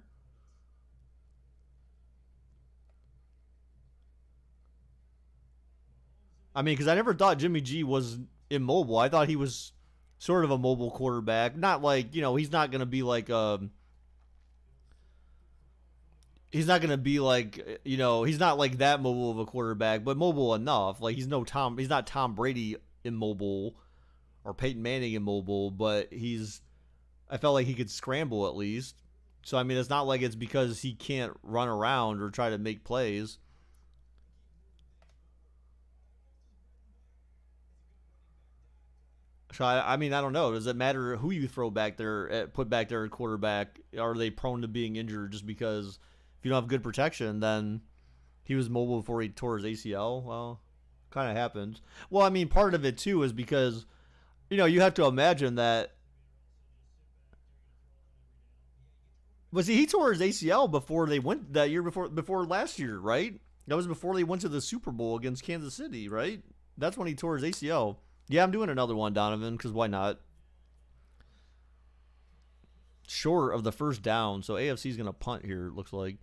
I mean, because I never thought Jimmy G was immobile. I thought he was sort of a mobile quarterback. Not like, he's not gonna be like he's not gonna be like he's not like that mobile of a quarterback, but mobile enough. Like he's not Tom Brady immobile or Peyton Manning immobile, but I felt like he could scramble at least. So I mean, it's not like it's because he can't run around or try to make plays. So I mean, I don't know. Does it matter who you throw back there, put back there at quarterback? Are they prone to being injured just because if you don't have good protection, then he was mobile before he tore his ACL? Well, kind of happens. Well, I mean, part of it too is because, you have to imagine that. But see, he tore his ACL before they went that year before last year, right? That was before they went to the Super Bowl against Kansas City, right? That's when he tore his ACL. Yeah, I'm doing another one, Donovan, because why not? Short of the first down, so AFC's going to punt here, it looks like.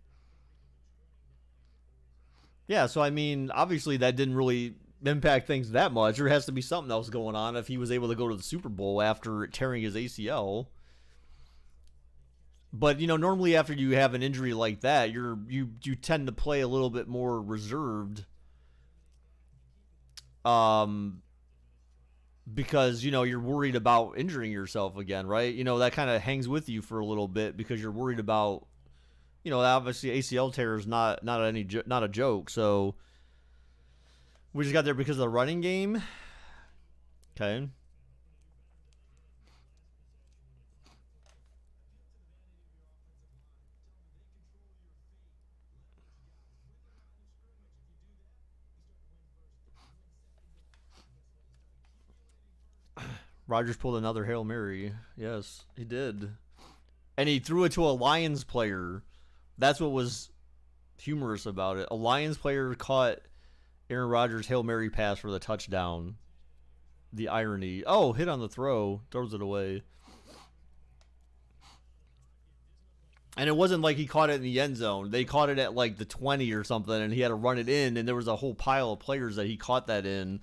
Yeah, so I mean, obviously that didn't really impact things that much. There has to be something else going on if he was able to go to the Super Bowl after tearing his ACL. But, normally after you have an injury like that, you tend to play a little bit more reserved. Because, you're worried about injuring yourself again, right? That kind of hangs with you for a little bit because you're worried about, obviously ACL tear is not a joke. So we just got there because of the running game. Okay. Rodgers pulled another Hail Mary. Yes, he did. And he threw it to a Lions player. That's what was humorous about it. A Lions player caught Aaron Rodgers' Hail Mary pass for the touchdown. The irony. Oh, hit on the throw. Throws it away. And it wasn't like he caught it in the end zone. They caught it at like the 20 or something, and he had to run it in, and there was a whole pile of players that he caught that in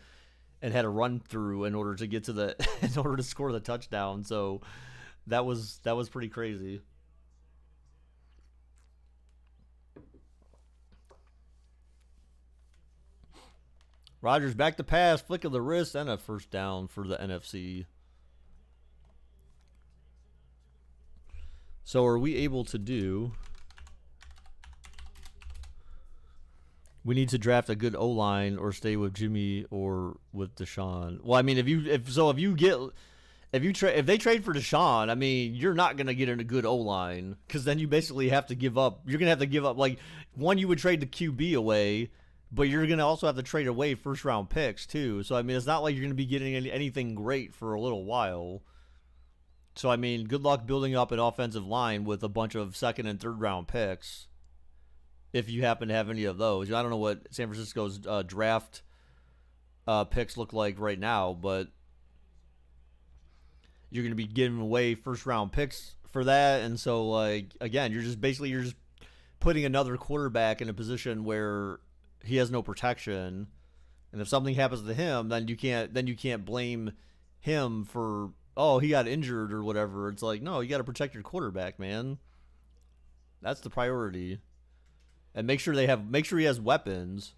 and had to run through in order to get to in order to score the touchdown. So that was pretty crazy. Rodgers back to pass, flick of the wrist, and a first down for the NFC. So are we able to do? We need to draft a good O-line or stay with Jimmy or with Deshaun. Well, I mean, if they trade for Deshaun, I mean, you're not going to get in a good O-line because then you basically have to give up. You're going to have to give up, like, one, you would trade the QB away, but you're going to also have to trade away first-round picks, too. So, I mean, it's not like you're going to be getting anything great for a little while. So, I mean, good luck building up an offensive line with a bunch of second- and third-round picks if you happen to have any of those. I don't know what San Francisco's draft picks look like right now, but you're going to be giving away first-round picks for that. And so, like, again, you're just putting another quarterback in a position where he has no protection. And if something happens to him, then you can't blame him for, oh, he got injured or whatever. It's like, no, you got to protect your quarterback, man. That's the priority. And make sure he has weapons.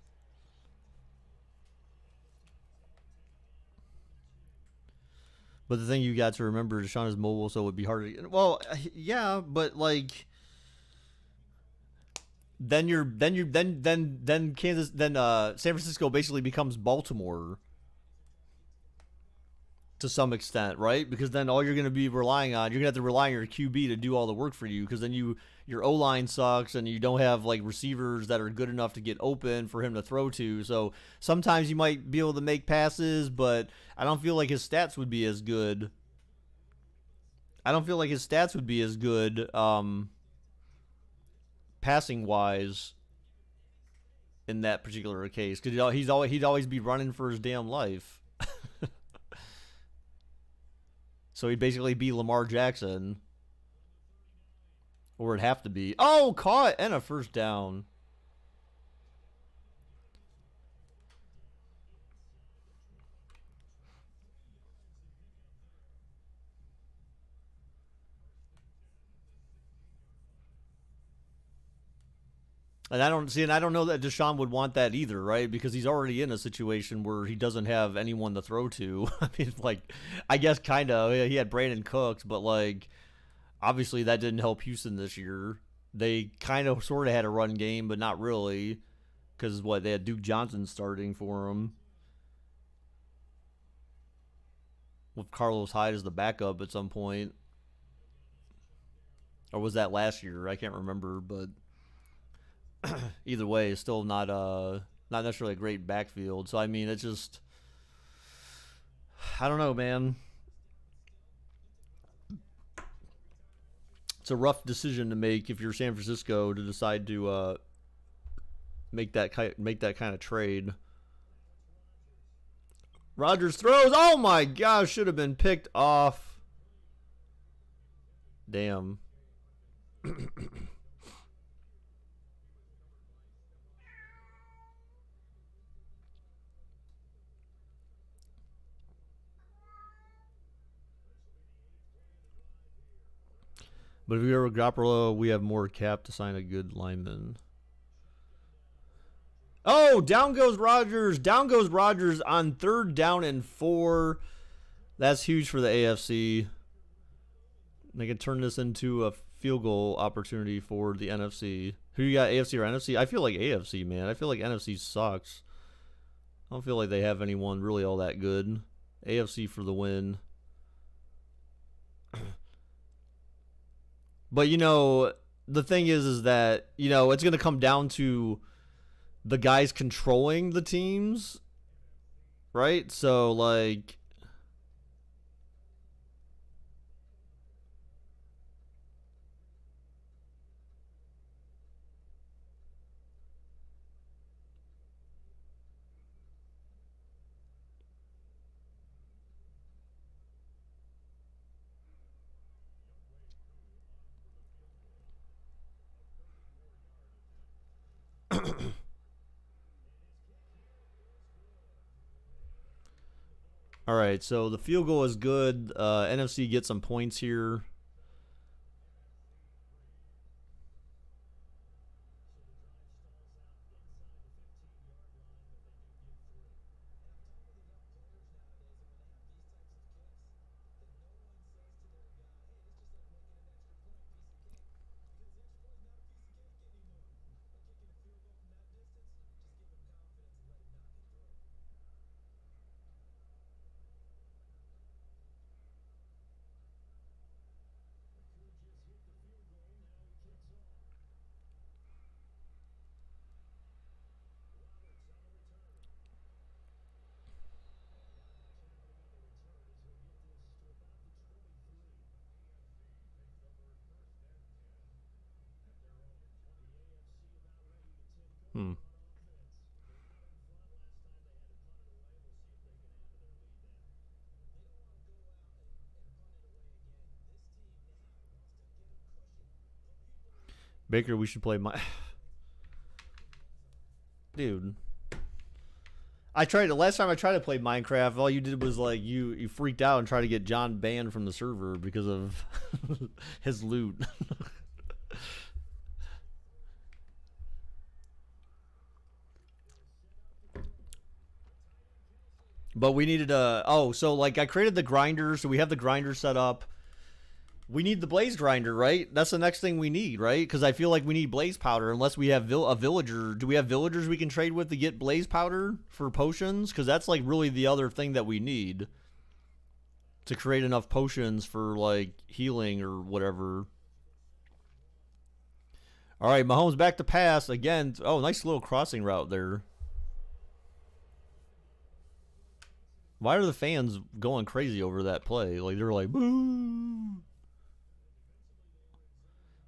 But the thing you got to remember, Deshaun is mobile, so it would be hard to. Well, yeah, but like, then San Francisco basically becomes Baltimore to some extent, right? Because then all you're going to be relying on, you're going to have to rely on your QB to do all the work for you, because then your O-line sucks and you don't have like receivers that are good enough to get open for him to throw to. So sometimes you might be able to make passes, but I don't feel like his stats would be as good. Passing wise in that particular case, because he'd always be running for his damn life. So he'd basically be Lamar Jackson. Or it'd have to be. Oh, caught and a first down. And I don't know that Deshaun would want that either, right? Because he's already in a situation where he doesn't have anyone to throw to. I mean, like, I guess kind of. He had Brandon Cooks, but, like, obviously that didn't help Houston this year. They kind of sort of had a run game, but not really. Because, they had Duke Johnson starting for him. With Carlos Hyde as the backup at some point. Or was that last year? I can't remember, but either way, it's still not necessarily a great backfield. So I mean, it's just, I don't know, man. It's a rough decision to make if you're San Francisco to decide to make that kind of trade. Rodgers throws. Oh my gosh, should have been picked off. Damn. But if we go with Garoppolo, we have more cap to sign a good lineman. Oh, down goes Rodgers. Down goes Rodgers on 3rd down and 4. That's huge for the AFC. They can turn this into a field goal opportunity for the NFC. Who you got, AFC or NFC? I feel like AFC, man. I feel like NFC sucks. I don't feel like they have anyone really all that good. AFC for the win. But, the thing is that, it's going to come down to the guys controlling the teams, right? So, like, all right, so the field goal is good. NFC gets some points here. Baker, we should play my... Dude. Last time I tried to play Minecraft, all you did was, like, you freaked out and tried to get John banned from the server because of his loot. But we needed so, like, I created the grinder, so we have the grinder set up. We need the blaze grinder, right? That's the next thing we need, right? Because I feel like we need blaze powder unless we have a villager. Do we have villagers we can trade with to get blaze powder for potions? Because that's like really the other thing that we need to create enough potions for like healing or whatever. All right, Mahomes back to pass again. Oh, nice little crossing route there. Why are the fans going crazy over that play? Like they're like, boo.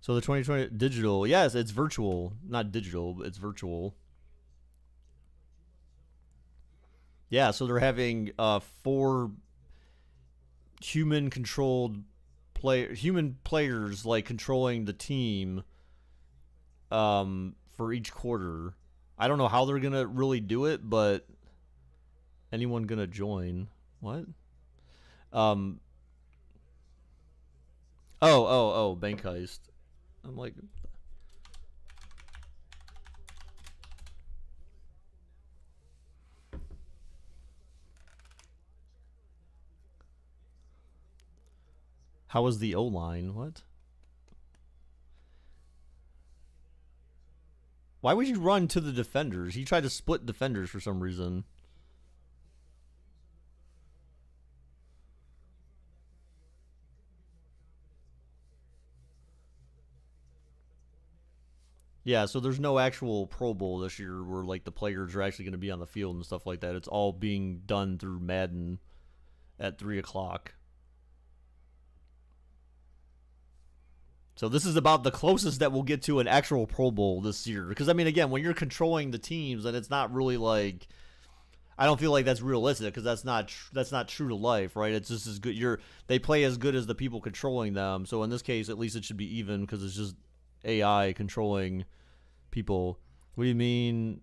So the 2020 digital, yes, it's virtual, not digital, but it's virtual. Yeah, so they're having 4 human players like controlling the team for each quarter. I don't know how they're gonna really do it, but anyone gonna join? What? Oh, bank heist. I'm like, how was the O-line? What? Why would you run to the defenders? He tried to split defenders for some reason. Yeah, so there's no actual Pro Bowl this year where like the players are actually going to be on the field and stuff like that. It's all being done through Madden at 3 o'clock. So this is about the closest that we'll get to an actual Pro Bowl this year. Because I mean, again, when you're controlling the teams, and it's not really like, I don't feel like that's realistic because that's not true to life, right? It's just as good. They play as good as the people controlling them. So in this case, at least it should be even because it's just AI controlling people. What do you mean?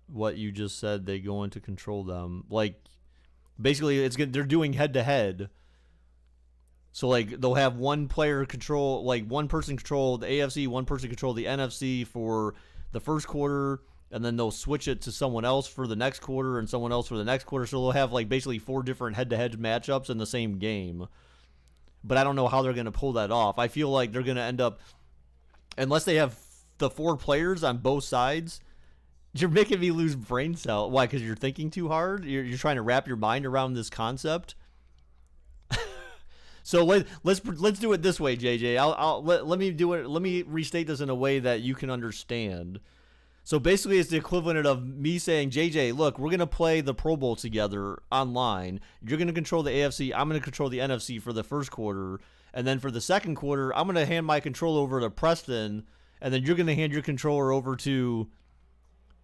What you just said? They going to control them? Like, basically, they're doing head to head. So like they'll have one player control, like one person control the AFC, one person control the NFC for the first quarter, and then they'll switch it to someone else for the next quarter and someone else for the next quarter. So they'll have like basically 4 different head-to-head matchups in the same game. But I don't know how they're going to pull that off. I feel like they're going to end up, unless they have the 4 players on both sides. You're making me lose brain cell. Why? Because you're thinking too hard? You're trying to wrap your mind around this concept? So let's do it this way, JJ. Let me do it. Let me restate this in a way that you can understand. So basically, it's the equivalent of me saying, JJ, look, we're gonna play the Pro Bowl together online. You're gonna control the AFC. I'm gonna control the NFC for the first quarter, and then for the second quarter, I'm gonna hand my control over to Preston, and then you're gonna hand your controller over to.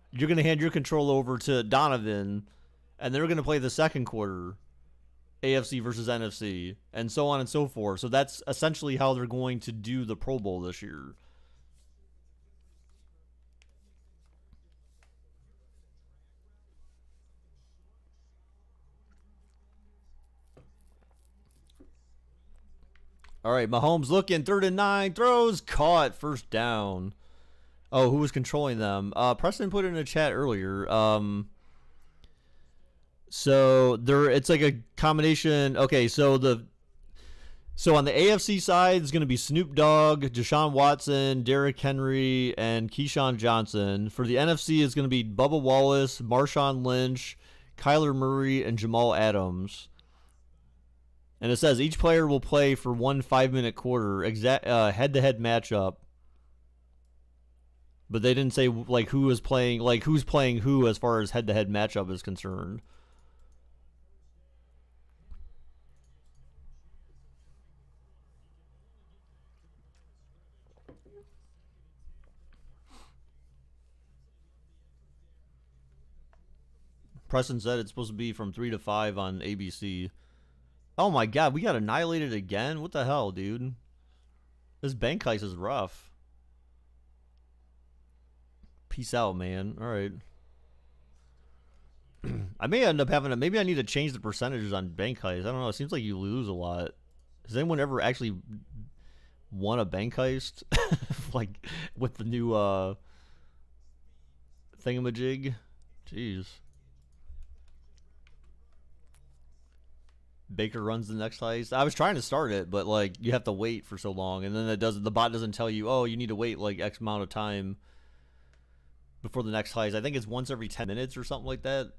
You're gonna hand your control over to Donovan, and they're gonna play the second quarter. AFC versus NFC, and so on and so forth. So that's essentially how they're going to do the Pro Bowl this year. All right, Mahomes looking, 3rd and 9, throws, caught, first down. Oh, who was controlling them? Preston put it in a chat earlier. So it's like a combination. Okay, so on the AFC side is going to be Snoop Dogg, Deshaun Watson, Derrick Henry, and Keyshawn Johnson. For the NFC, it's going to be Bubba Wallace, Marshawn Lynch, Kyler Murray, and Jamal Adams. And it says each player will play for 1 5-minute quarter, head-to-head matchup. But they didn't say like who is playing, like who's playing who as far as head-to-head matchup is concerned. Preston said it's supposed to be from 3 to 5 on ABC. Oh my god, we got annihilated again? What the hell, dude? This bank heist is rough. Peace out, man. Alright. I may end up having to... Maybe I need to change the percentages on bank heist. I don't know. It seems like you lose a lot. Has anyone ever actually won a bank heist? Like, with the new thingamajig? Jeez. Baker runs the next heist. I was trying to start it, but like you have to wait for so long, and then the bot doesn't tell you, oh, you need to wait like X amount of time before the next heist. I think it's once every 10 minutes or something like that.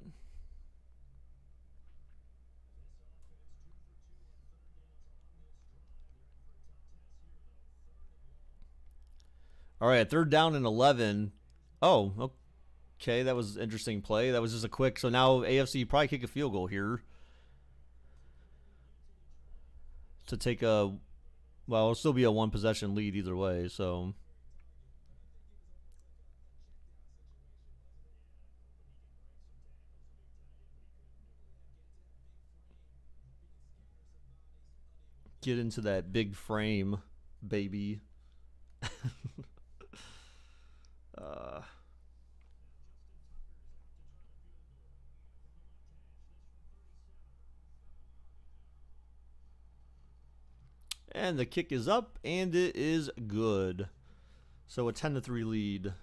All right, 3rd down and 11. Oh, okay, that was interesting play. That was just a quick. So now AFC probably kick a field goal here to take a. Well, it'll still be a 1-possession lead either way. So. Get into that big frame, baby. And the kick is up, and it is good. So a 10-3 lead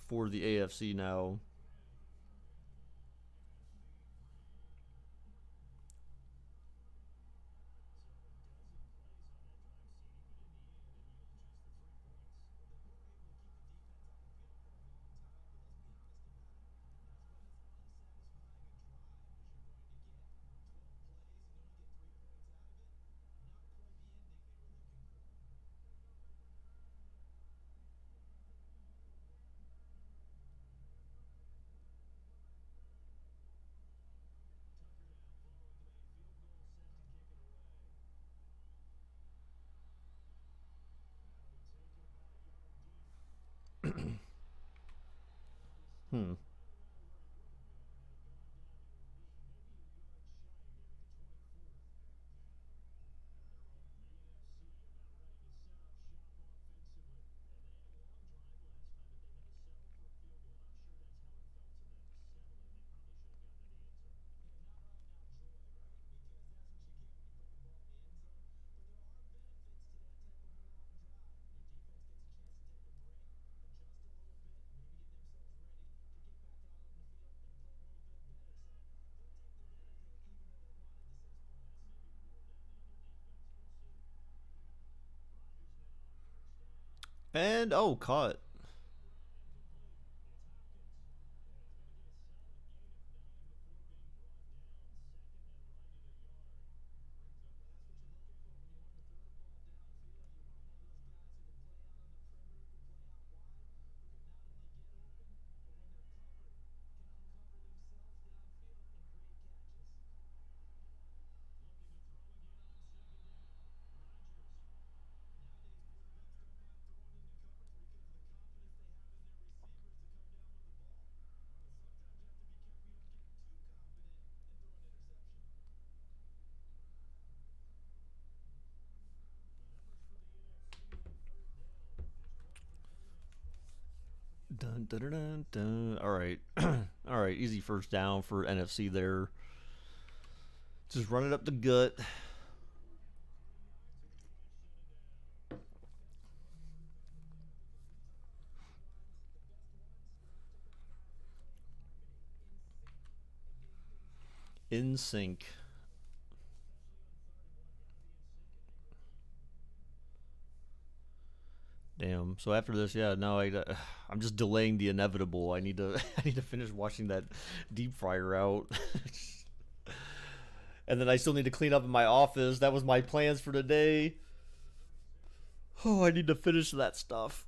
for the AFC now. Hmm. And, oh, caught. Dun, dun, dun, dun, dun. All right. All right. Easy first down for NFC there. Just run it up the gut. In sync. Damn. So after this, yeah, no, I'm just delaying the inevitable. I need to I need to finish washing that deep fryer out. And then I still need to clean up in my office. That was my plans for today. Oh, I need to finish that stuff.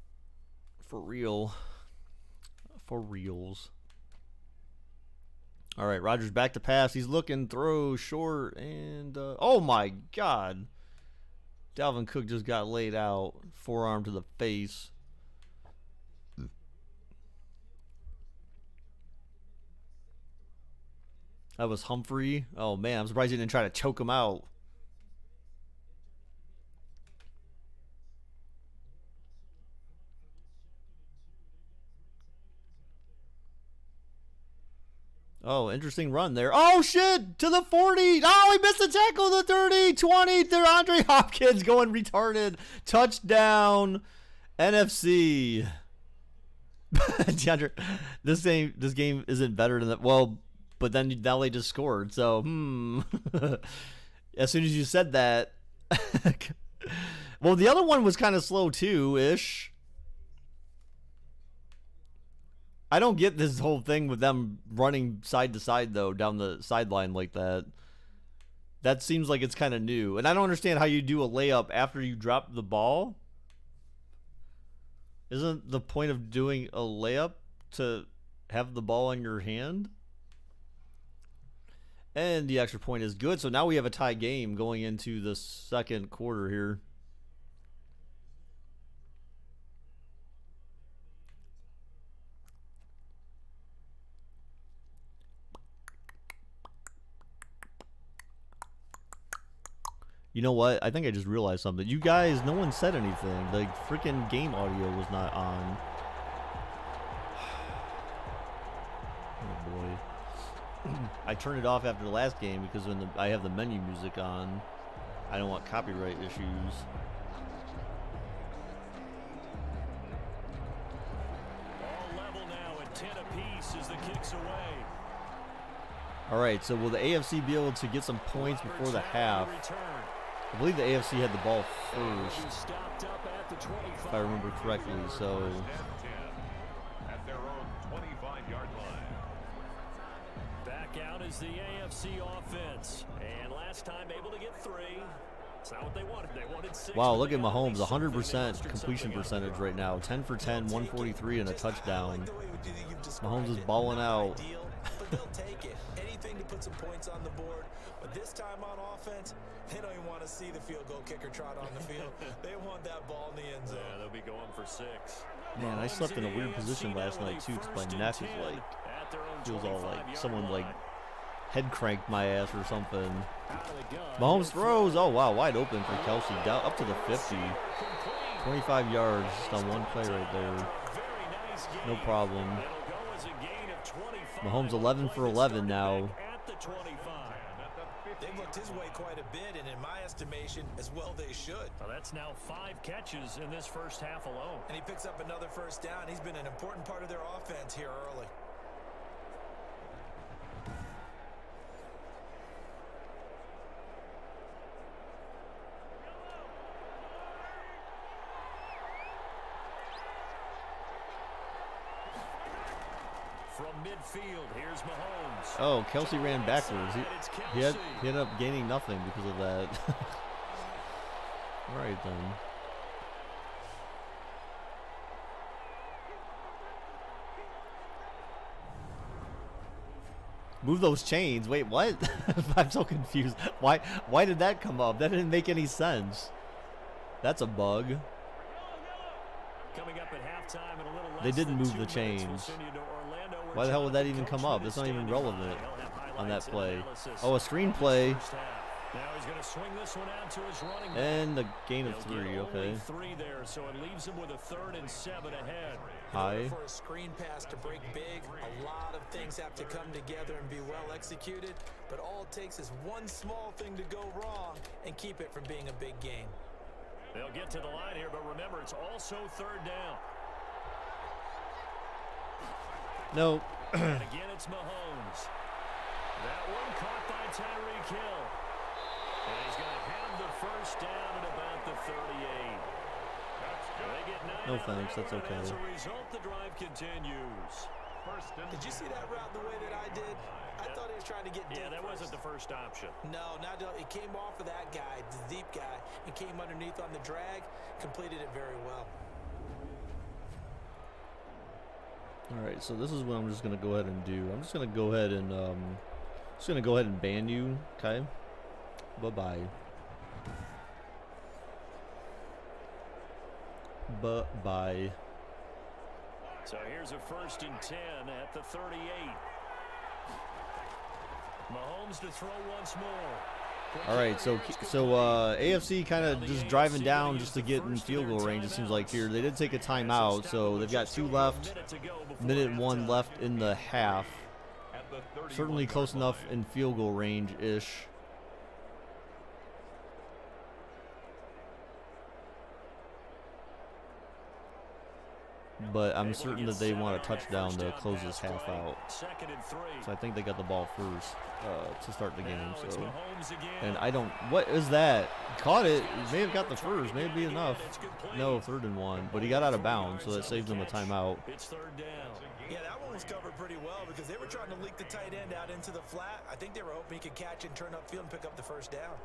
For real. For reals. All right, Rodgers back to pass. He's looking, throw short, and oh my God. Dalvin Cook just got laid out. Forearm to the face. That was Humphrey. Oh, man. I'm surprised he didn't try to choke him out. Oh, interesting run there. Oh, shit! To the 40! Oh, he missed the tackle! The 30! 20! DeAndre Hopkins going retarded. Touchdown. NFC. DeAndre, this game isn't better than that. Well, but then they just scored. So, As soon as you said that. Well, the other one was kind of slow too, ish. I don't get this whole thing with them running side to side though, down the sideline like that. That seems like it's kind of new. And I don't understand how you do a layup after you drop the ball. Isn't the point of doing a layup to have the ball in your hand? And the extra point is good. So now we have a tie game going into the second quarter here. You know what? I think I just realized something. You guys, no one said anything. The freaking game audio was not on. Oh boy. I turned it off after the last game because when I have the menu music on, I don't want copyright issues. All level now at 10 apiece as the kicks away. All right, so will the AFC be able to get some points before the half? I believe the AFC had the ball first, if I remember correctly. So at their own 25-yard line. Back out is the AFC offense, and last time able to get 3. It's not what they wanted. They wanted 6. wow, look at Mahomes, 100% completion percentage right now, 10 for 10, 143 and a touchdown. Mahomes is balling out. But they'll take it. Anything to put some points on the board. But this time on offense, they don't even want to see the field goal kicker trot on the field. They want that ball in the end zone. Yeah, they'll be going for 6. Man, I slept in a weird position last night too because my neck is like, feels all like someone like head cranked my ass or something. Mahomes throws. Oh wow, wide open for Kelsey, down up to the 50. 25 yards just on one play right there. No problem. Mahomes 11 for 11 now. They've looked his way quite a bit, and in my estimation, as well they should. Well, that's now 5 catches in this first half alone. And he picks up another first down. He's been an important part of their offense here early. From midfield, here's Mahomes. Oh, Kelsey ran backwards. He ended up gaining nothing because of that. All right then. Move those chains. Wait, what? I'm so confused. Why did that come up? That didn't make any sense. That's a bug. Coming up at halftime and a little less They didn't than move the 2 minutes, we'll chains. send you to Orlando, where Why the hell would that Jonathan even come Coachman up? is It's not even standing relevant by. He'll have on that highlights and play. analysis Oh, a screen play. first half. Now he's going to swing this one out to his running back. And a gain of He'll 3, get okay. only 3 there, so it leaves him with a 3rd and 7 ahead. High. For a screen pass to break big, a lot of things have to come together and be well executed, but all it takes is one small thing to go wrong and keep it from being a big game. They'll get to the line here, but remember, it's also 3rd down. No. And again, it's Mahomes. That one caught by Tyreek Hill. And he's going to have the first down at about the 38. They get 9 No out thanks, there, that's and okay. As a result, the drive continues. Did you see that route the way that I did? I thought he was trying to get deep. Yeah, that wasn't the first option. No, not it came off of that guy, the deep guy, and came underneath on the drag, completed it very well. All right, so this is what I'm just gonna go ahead and do. I'm just gonna go ahead and ban you. Okay. Bye-bye. Bye-bye. So here's a 1st and 10 at the 38. Mahomes to throw once more. All right, so AFC kind of just driving down just to get in field goal range. It seems like here they did take a timeout, so they've got 2 left. Minute 1 left in the half. Certainly close enough in field goal range ish. but I'm certain that they want a touchdown to close this half out. So I think they got the ball first to start the game. So, and I don't. What is that? Caught it. He may have got the first. May be enough. No, 3rd and 1. But he got out of bounds, so that saved him a timeout. It's 3rd down. Yeah, that one was covered pretty well because they were trying to leak the tight end out into the flat. I think they were hoping he could catch and turn upfield and pick up the 1st down.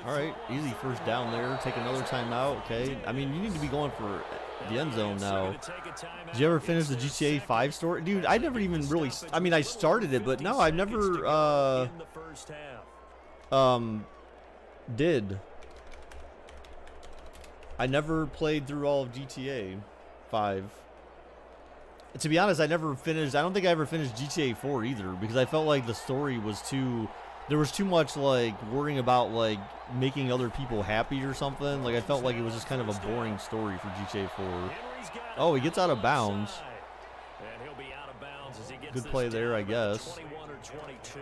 All right, easy 1st down there. Take another timeout, okay? I mean, you need to be going for the end zone now. Did you ever finish the GTA 5 story? Dude, I never even really... I mean, I started it, but no, I've never... did. I never played through all of GTA 5. To be honest, I never finished... I don't think I ever finished GTA 4 either, because I felt like the story was too... There was too much, like, worrying about, like, making other people happy or something. Like, I felt like it was just kind of a boring story for GTA 4. Oh, he gets out of bounds. Good play there, I guess. 21 or 22.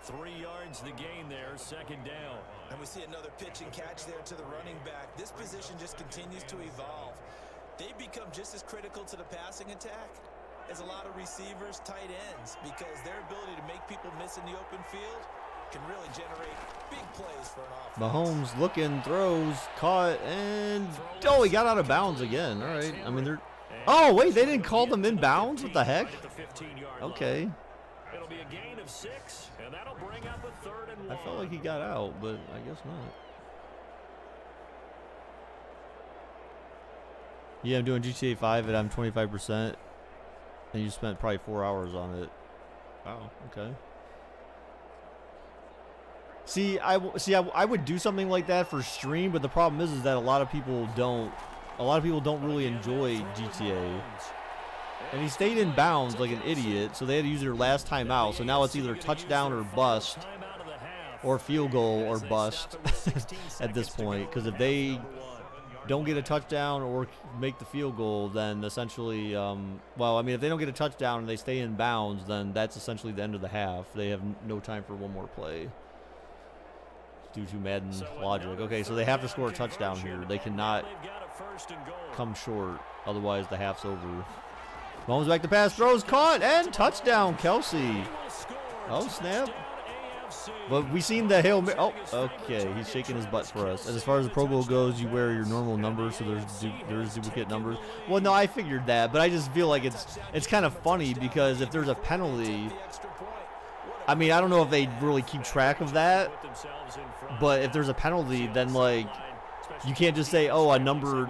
3 yards the gain there, 2nd down. And we see another pitch and catch there to the running back. This position just continues to evolve. They become just as critical to the passing attack as a lot of receivers, tight ends, because their ability to make people miss in the open field can really generate big plays for an offense. Mahomes looking, throws, caught, and oh, he got out of bounds again. All right. I mean, they're. Oh wait, they didn't call them in bounds. What the heck? Okay. It'll be a gain of 6, and that'll bring up a 3rd and 1. I felt like he got out, but I guess not. Yeah, I'm doing GTA 5 and I'm 25%. And you spent probably 4 hours on it. Wow. Okay. See, I would do something like that for stream, but the problem is that a lot of people don't really enjoy GTA. And he stayed in bounds like an idiot, so they had to use their last timeout. So now it's either touchdown or bust, or field goal or bust at this point. Because if they don't get a touchdown or make the field goal, then essentially, well, I mean, if they don't get a touchdown and they stay in bounds, then that's essentially the end of the half. They have no time for one more play. Due to Madden logic. Okay, so they have to score a touchdown here. They cannot come short, otherwise the half's over. Mahomes back to pass, throws, caught, and touchdown, Kelsey. Oh, snap. But we seen the Hail Mary. Oh, okay, he's shaking his butt for us. And as far as the Pro Bowl goes, you wear your normal number, so there's duplicate numbers. Well, no, I figured that, but I just feel like it's kind of funny because if there's a penalty, I mean, I don't know if they really keep track of that, but if there's a penalty, then, like, you can't just say, oh, a number,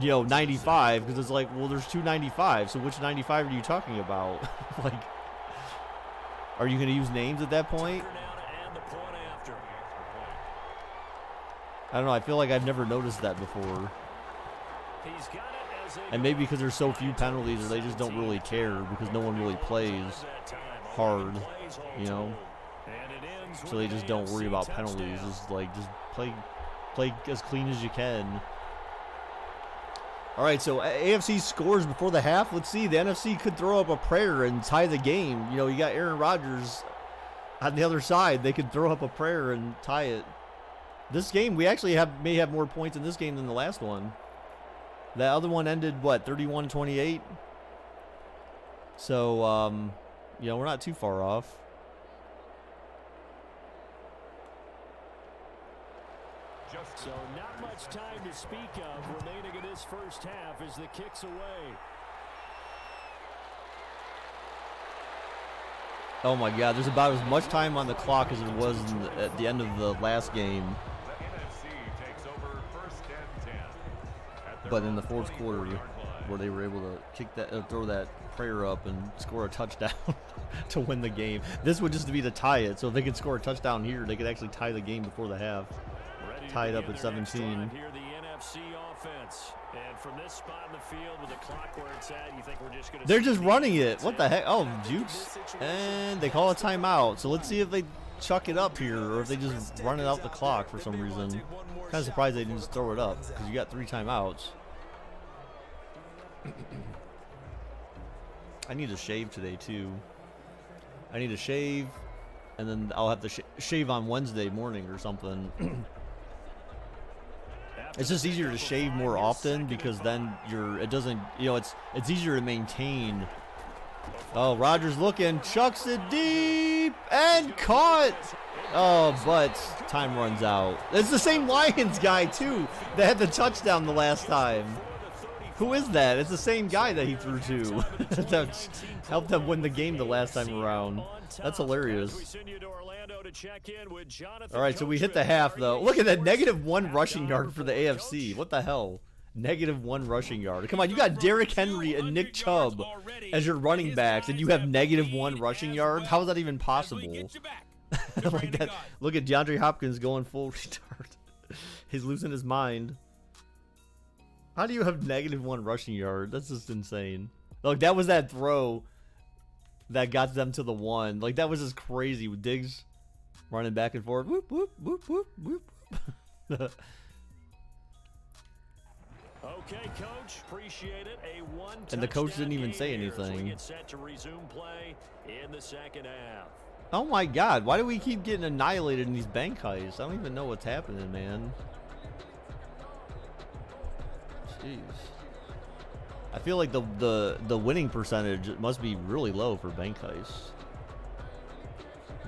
95, because it's like, well, there's 2 95, so which 95 are you talking about? Like, are you going to use names at that point? I don't know, I feel like I've never noticed that before. And maybe because there's so few penalties, or they just don't really care, because no one really plays hard, you know, so they just don't worry about penalties. It's like, just play as clean as you can. All right, so AFC scores before the half. Let's see, the NFC could throw up a prayer and tie the game. You know, you got Aaron Rodgers on the other side. They could throw up a prayer and tie it. This game, we actually may have more points in this game than the last one. That other one ended, what, 31-28? So, you know, we're not too far off. So not much time to speak of remaining in this first half as the kick's away. Oh my God, there's about as much time on the clock as there was at the end of the last game. But in the fourth quarter, where they were able to kick that, throw that prayer up and score a touchdown to win the game. This would just be to tie it. So if they could score a touchdown here, they could actually tie the game before the half. Tie it up at 17. Here the NFC offense. And from this spot in the field with the clock where it's at, you think we're just going to... They're just running it. What the heck? Oh, Jukes. And they call a timeout. So let's see if they chuck it up here or if they just run it out the clock for some reason. Kind of surprised they didn't just throw it up because you got 3 timeouts. I need to shave today too. I need to shave, and then I'll have to shave on Wednesday morning or something. It's just easier to shave more often because then it doesn't, it's easier to maintain. Oh, Rodgers looking, chucks it deep and caught. Oh, but time runs out. It's the same Lions guy too that had the touchdown the last time. Who is that? It's the same guy that he threw to. That helped them win the game the last time around. That's hilarious. All right, so we hit the half, though. Look at that, -1 rushing yard for the AFC. What the hell? -1 rushing yard. Come on, you got Derrick Henry and Nick Chubb as your running backs, and you have -1 rushing yard? How is that even possible? Like that. Look at DeAndre Hopkins going full retard. He's losing his mind. How do you have -1 rushing yard? That's just insane. Look, that was that throw that got them to the 1. Like, that was just crazy with Diggs running back and forth. Whoop, whoop, whoop, whoop, whoop. Okay, coach, appreciate it. And the coach didn't even say anything. Get set to resume play in the second half. Oh my God, why do we keep getting annihilated in these bank heists? I don't even know what's happening, man. Jeez. I feel like the winning percentage must be really low for bank heists.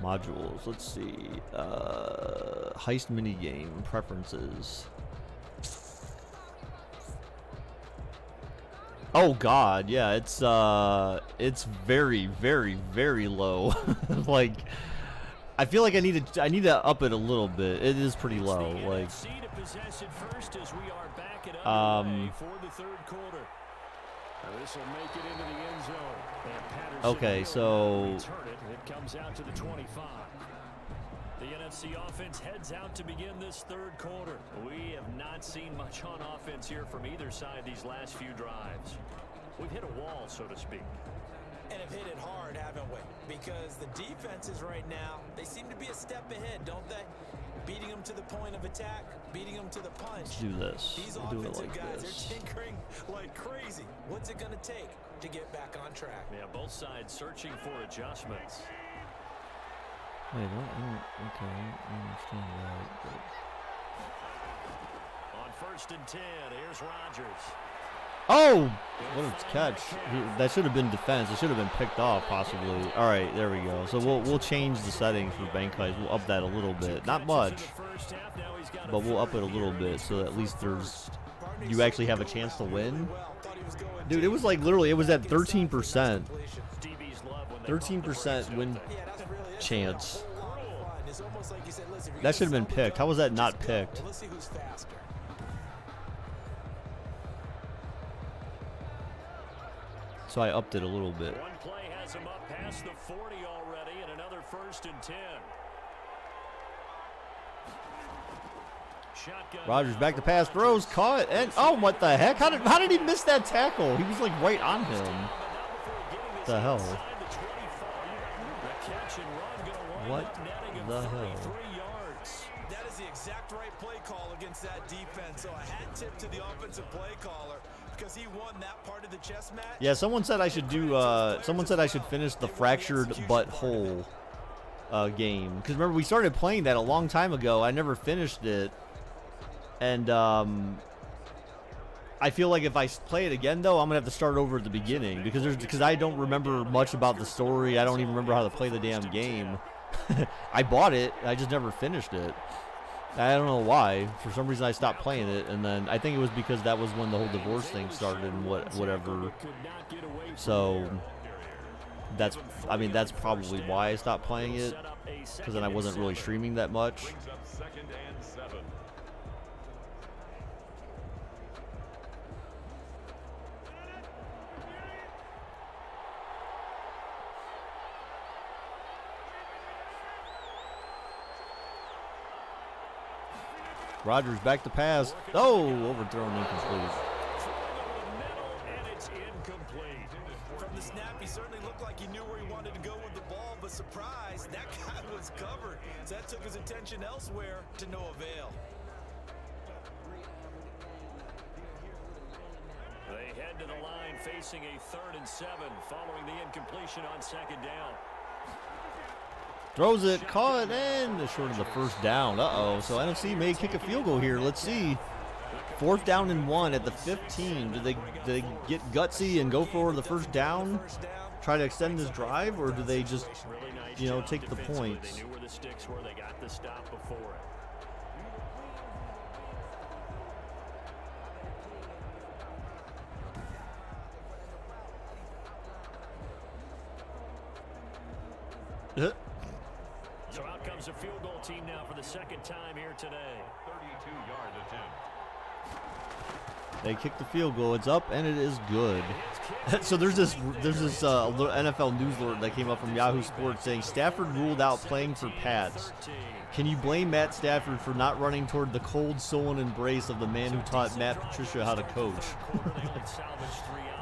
Modules, let's see. Heist minigame preferences. Oh God, yeah, it's very, very, very low. Like, I feel like I need to up it a little bit. It is pretty low. Like, okay, so it comes out to the 25. The NFC offense heads out to begin this third quarter. We have not seen much on offense here from either side these last few drives. We've hit a wall, so to speak. And have hit it hard, haven't we? Because the defenses right now, they seem to be a step ahead, don't they? Beating them to the point of attack, beating them to the punch. Let's do this. These we'll do it offensive like guys this. are tinkering like crazy. What's it going to take to get back on track? Yeah, both sides searching for adjustments. Wait, what? Okay, I understand that. But... On 1st and 10, here's Rodgers. Oh! What a catch. That should have been defense. It should have been picked off, possibly. All right, there we go. So we'll change the settings for bank heists. We'll up that a little bit. Not much, but we'll up it a little bit so at least you actually have a chance to win. Dude, it was like literally, it was at 13%. 13% win chance. That should have been picked. How was that not picked? So I upped it a little bit. One play has him up past the 40 already, and another 1st and 10. Shotgun. Rodgers back to pass, throws, caught, and oh, what the heck? How did he miss that tackle? He was like right on him. What the hell? What the hell? That is the exact right play call against that defense. So a hat tip to the offensive play caller because he won that part of the chess match. Yeah, someone said I should do. Someone said I should finish the fractured butthole game because remember we started playing that a long time ago. I never finished it, and I feel like if I play it again though, I'm gonna have to start over at the beginning because I don't remember much about the story. I don't even remember how to play the damn game. I bought it, I just never finished it. I don't know why. For some reason I stopped playing it, and then I think it was because that was when the whole divorce thing started and whatever. So that's probably why I stopped playing it, because then I wasn't really streaming that much. Rodgers back to pass. Oh, overthrown, incomplete. And it's incomplete. From the snap, he certainly looked like he knew where he wanted to go with the ball, but surprise, that guy was covered. So that took his attention elsewhere to no avail. They head head to the line facing a 3rd and 7 following the incompletion on 2nd down. Throws it, caught, and short of the first down. Uh-oh. So NFC may kick a field goal here. Let's see. 4th down and 1 at the 15. Do they get gutsy and go for the first down? Try to extend this drive, or do they just, you know, take the points? They knew where the sticks were. They got the stop before it. So out comes a field goal team now for the 2nd time here today. 32-yard attempt. They kick the field goal. It's up, and it is good. So there's this NFL news alert that came up from Yahoo Sports saying Stafford ruled out playing for Pats. Can you blame Matt Stafford for not running toward the cold, sullen embrace of the man who taught Matt Patricia how to coach?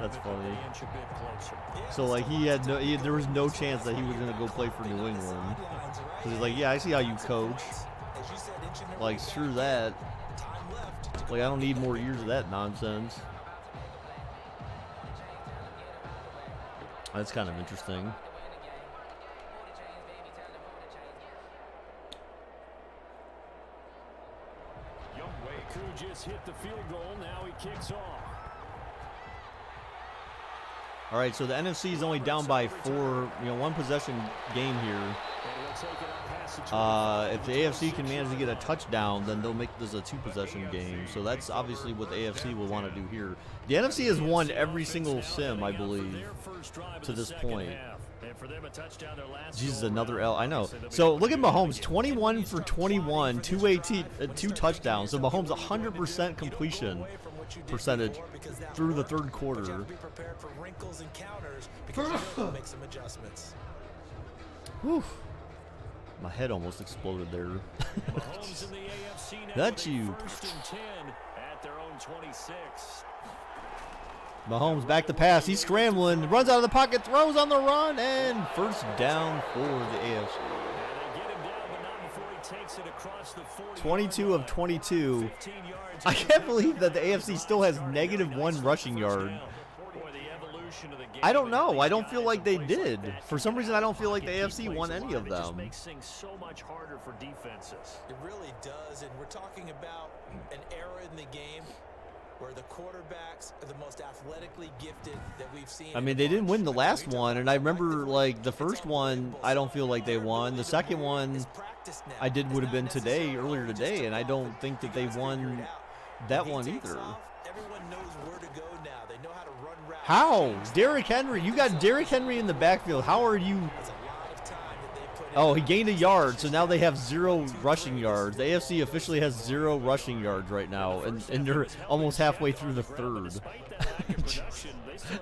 That's funny. So like there was no chance that he was gonna go play for New England. Cause he's like, yeah, I see how you coach. Like, screw that. Like, I don't need more years of that nonsense. That's kind of interesting. Who just hit the field goal, now he kicks off. All right, so the NFC is only down by 4, one possession game here. If the AFC can manage to get a touchdown, then they'll make this a 2-possession game. So that's obviously what the AFC will want to do here. The NFC has won every single sim, I believe, to this point. Jesus, another L. I know. So look at Mahomes, 21 for 21, 2 touchdowns. So Mahomes 100% completion percentage through the 3rd quarter. Whew. My head almost exploded there. That's you. Mahomes back to pass. He's scrambling. Runs out of the pocket. Throws on the run. And first down for the AFC. 22 of 22. I can't believe that the AFC still has -1 rushing yard. I don't know. I don't feel like they did. For some reason, I don't feel like the AFC won any of them. It makes things so much harder for defenses. It really does, and we're talking about an era in the game where the quarterbacks are the most athletically gifted that we've seen. I mean, they didn't win the last one, and I remember, like, the first one, I don't feel like they won. The second one, would have been earlier today, and I don't think that they won that one either. Everyone knows where to go now. They know how to run routes. How? Derrick Henry. You got Derrick Henry in the backfield. How are you? Oh, he gained a yard, so now they have 0 rushing yards. The AFC officially has 0 rushing yards right now, and they're almost halfway through the 3rd.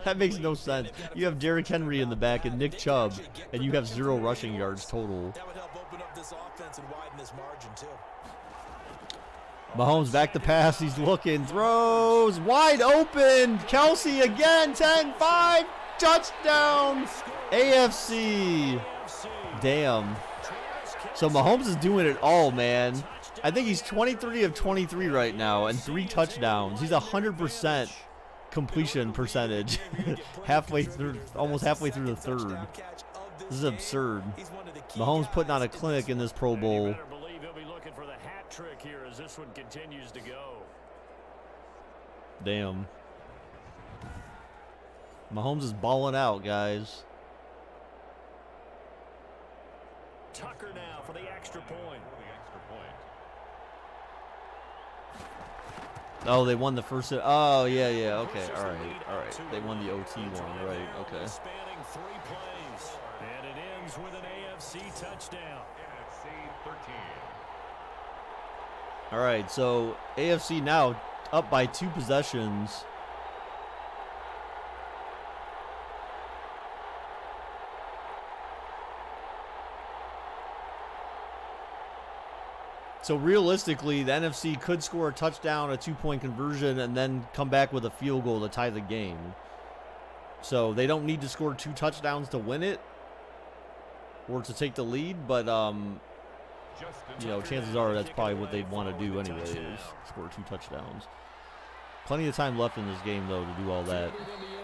That makes no sense. You have Derrick Henry in the back and Nick Chubb, and you have 0 rushing yards total. That would help open up this offense and widen this margin, too. Mahomes back to pass. He's looking. Throws. Wide open. Kelsey again. 10-5. Touchdown. AFC. Damn. So Mahomes is doing it all, man. I think he's 23 of 23 right now and 3 touchdowns. He's 100% completion percentage. Almost halfway through the 3rd. This is absurd. Mahomes putting on a clinic in this Pro Bowl. Trick here as this one continues to go. Damn. Mahomes is balling out, guys. Tucker now for the extra point. Oh, they won the first. Oh, yeah. Okay, all right. They won the OT one, right? Okay. Spanning 3 plays, and it ends with an AFC touchdown. NFC 13. All right, so AFC now up by 2 possessions. So realistically, the NFC could score a touchdown, a 2-point conversion, and then come back with a field goal to tie the game. So they don't need to score 2 touchdowns to win it or to take the lead, but chances are that's probably what they'd want to do anyways, score 2 touchdowns. Plenty of time left in this game, though, to do all that.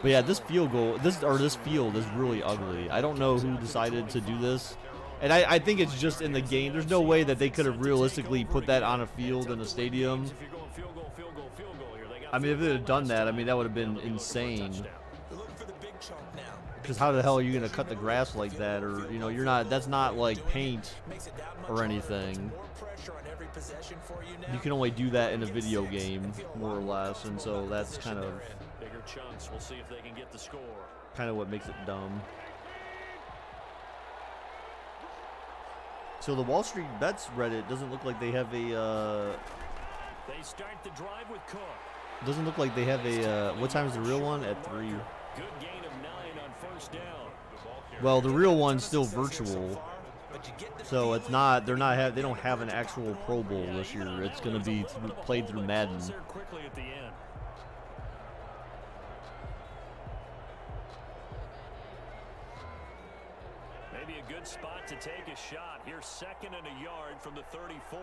But yeah, this field goal, this field is really ugly. I don't know who decided to do this. And I think it's just in the game. There's no way that they could have realistically put that on a field in a stadium. I mean, if they had done that, I mean, that would have been insane. Because how the hell are you going to cut the grass like that? Or, you know, you're not, that's not like paint or anything. You can only do that in a video game, more or less. And so that's kind of, what makes it dumb. So the Wall Street Bets Reddit doesn't look like they have a, They start the drive with Cook. doesn't look like they have a, what time is the real one? At 3. Good gain of 9 on first down. Well, the real one's still virtual. So it's not, they don't have an actual Pro Bowl this year. It's going to be played through Madden. Quickly at the end. Maybe a good spot to take a shot. Here's 2nd and a yard from the 34.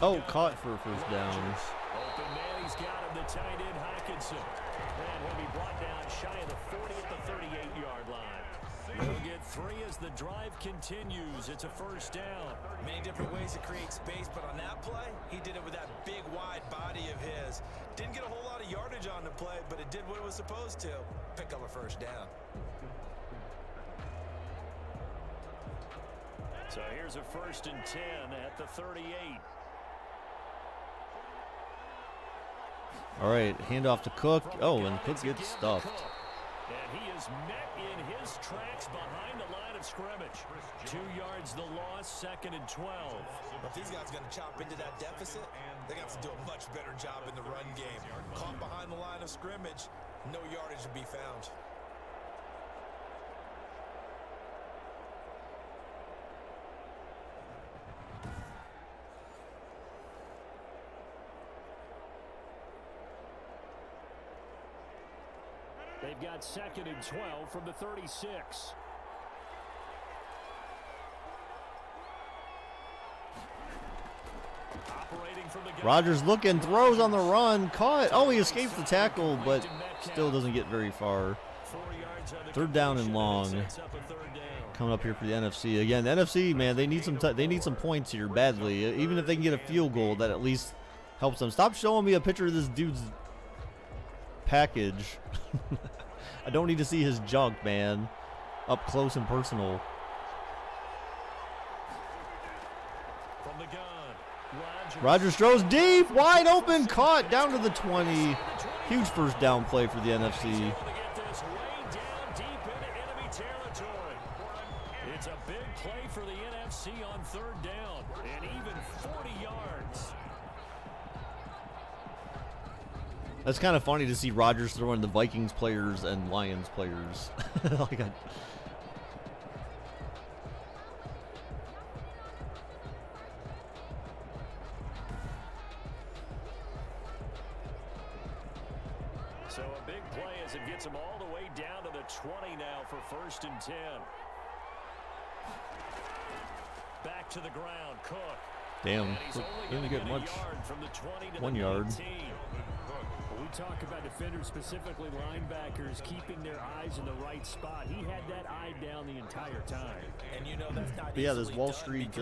Oh, caught for a first down. Open man, he's got him, the tight end Hockenson. And he'll be brought down shy of the 40 at the 38-yard line. We'll get 3 as the drive continues. It's a first down. Many different ways to create space, but on that play, he did it with that big, wide body of his. Didn't get a whole lot of yardage on the play, but it did what it was supposed to. Pick up a first down. So here's a 1st and 10 at the 38. All right, handoff to Cook. Oh, and Cook gets stuffed. And he is met in his tracks behind the line of scrimmage. 2 yards the loss, 2nd and 12. If these guys are going to chop into that deficit, they got to do a much better job in the run game. Caught behind the line of scrimmage, no yardage to be found. They've got 2nd and 12 from the 36. Rodgers looking, throws on the run, caught. Oh, he escapes the tackle, but still doesn't get very far. 3rd down and long. Coming up here for the NFC. Again, the NFC, man, they need some points here badly. Even if they can get a field goal, that at least helps them. Stop showing me a picture of this dude's package. I don't need to see his junk, man. Up close and personal. From the gun, Rodgers throws deep, wide open, caught down to the 20. Huge first down play for the NFC. It's a big play for the NFC on 3rd down, and even 40 yards. That's kind of funny to see Rodgers throwing the Vikings players and Lions players. Like So a big play as it gets him all the way down to the 20 now for 1st and 10. Back to the ground, Cook. damn, didn't get much. 1 yard. We talk about defenders, specifically linebackers, keeping their eyes in the right spot. He had that eye down the entire time. And you know that's not But yeah, this Wall Street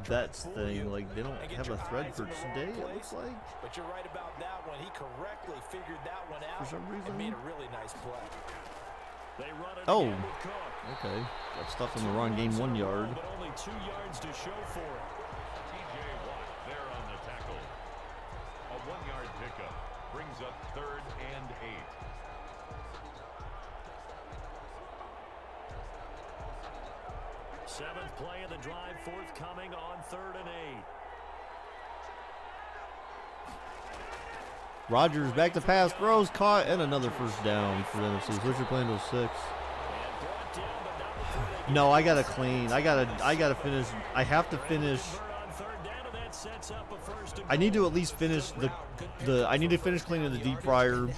bets thing, like they don't have a thread for today, it looks like. But you're right about that one. He correctly figured that one out. For some reason. And made a really nice play. They run it Oh, again with Cook. okay. Got stuff in the run, gained 1 yard. But only 2 yards to show for it. T.J. Watt there on the tackle. A 1-yard pickup brings up 3rd and 8. Seventh play of the drive forthcoming on 3rd and 8. Rodgers back to pass, throws, caught, and another first down for the NFC. Switch your plan to 6. No, I gotta clean. I gotta finish. I have to finish. I need to at least finish the. I need to finish cleaning the deep fryer,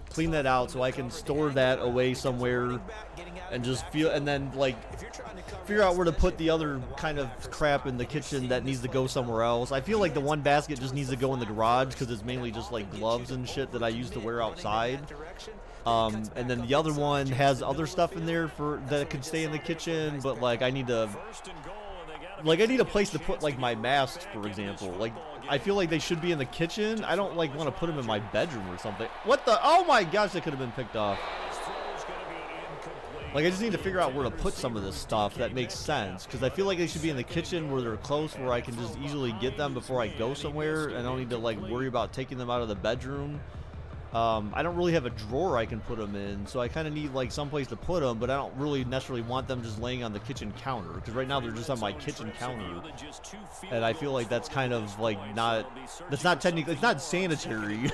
clean that out so I can store that away somewhere, and just and then like figure out where to put the other kind of crap in the kitchen that needs to go somewhere else. I feel like the one basket just needs to go in the garage because it's mainly just like gloves and shit that I used to wear outside. And then the other one has other stuff in there that could stay in the kitchen, but like I need a place to put like my masks, for example. Like I feel like they should be in the kitchen. I don't like want to put them in my bedroom or something. What the? Oh my gosh, that could have been picked off. Like I just need to figure out where to put some of this stuff that makes sense, because I feel like they should be in the kitchen where they're close, where I can just easily get them before I go somewhere, and I don't need to like worry about taking them out of the bedroom. I don't really have a drawer I can put them in, so I kind of need like someplace to put them, but I don't really necessarily want them just laying on the kitchen counter, because right now they're just on my kitchen counter, and I feel like that's kind of like that's not technically, it's not sanitary.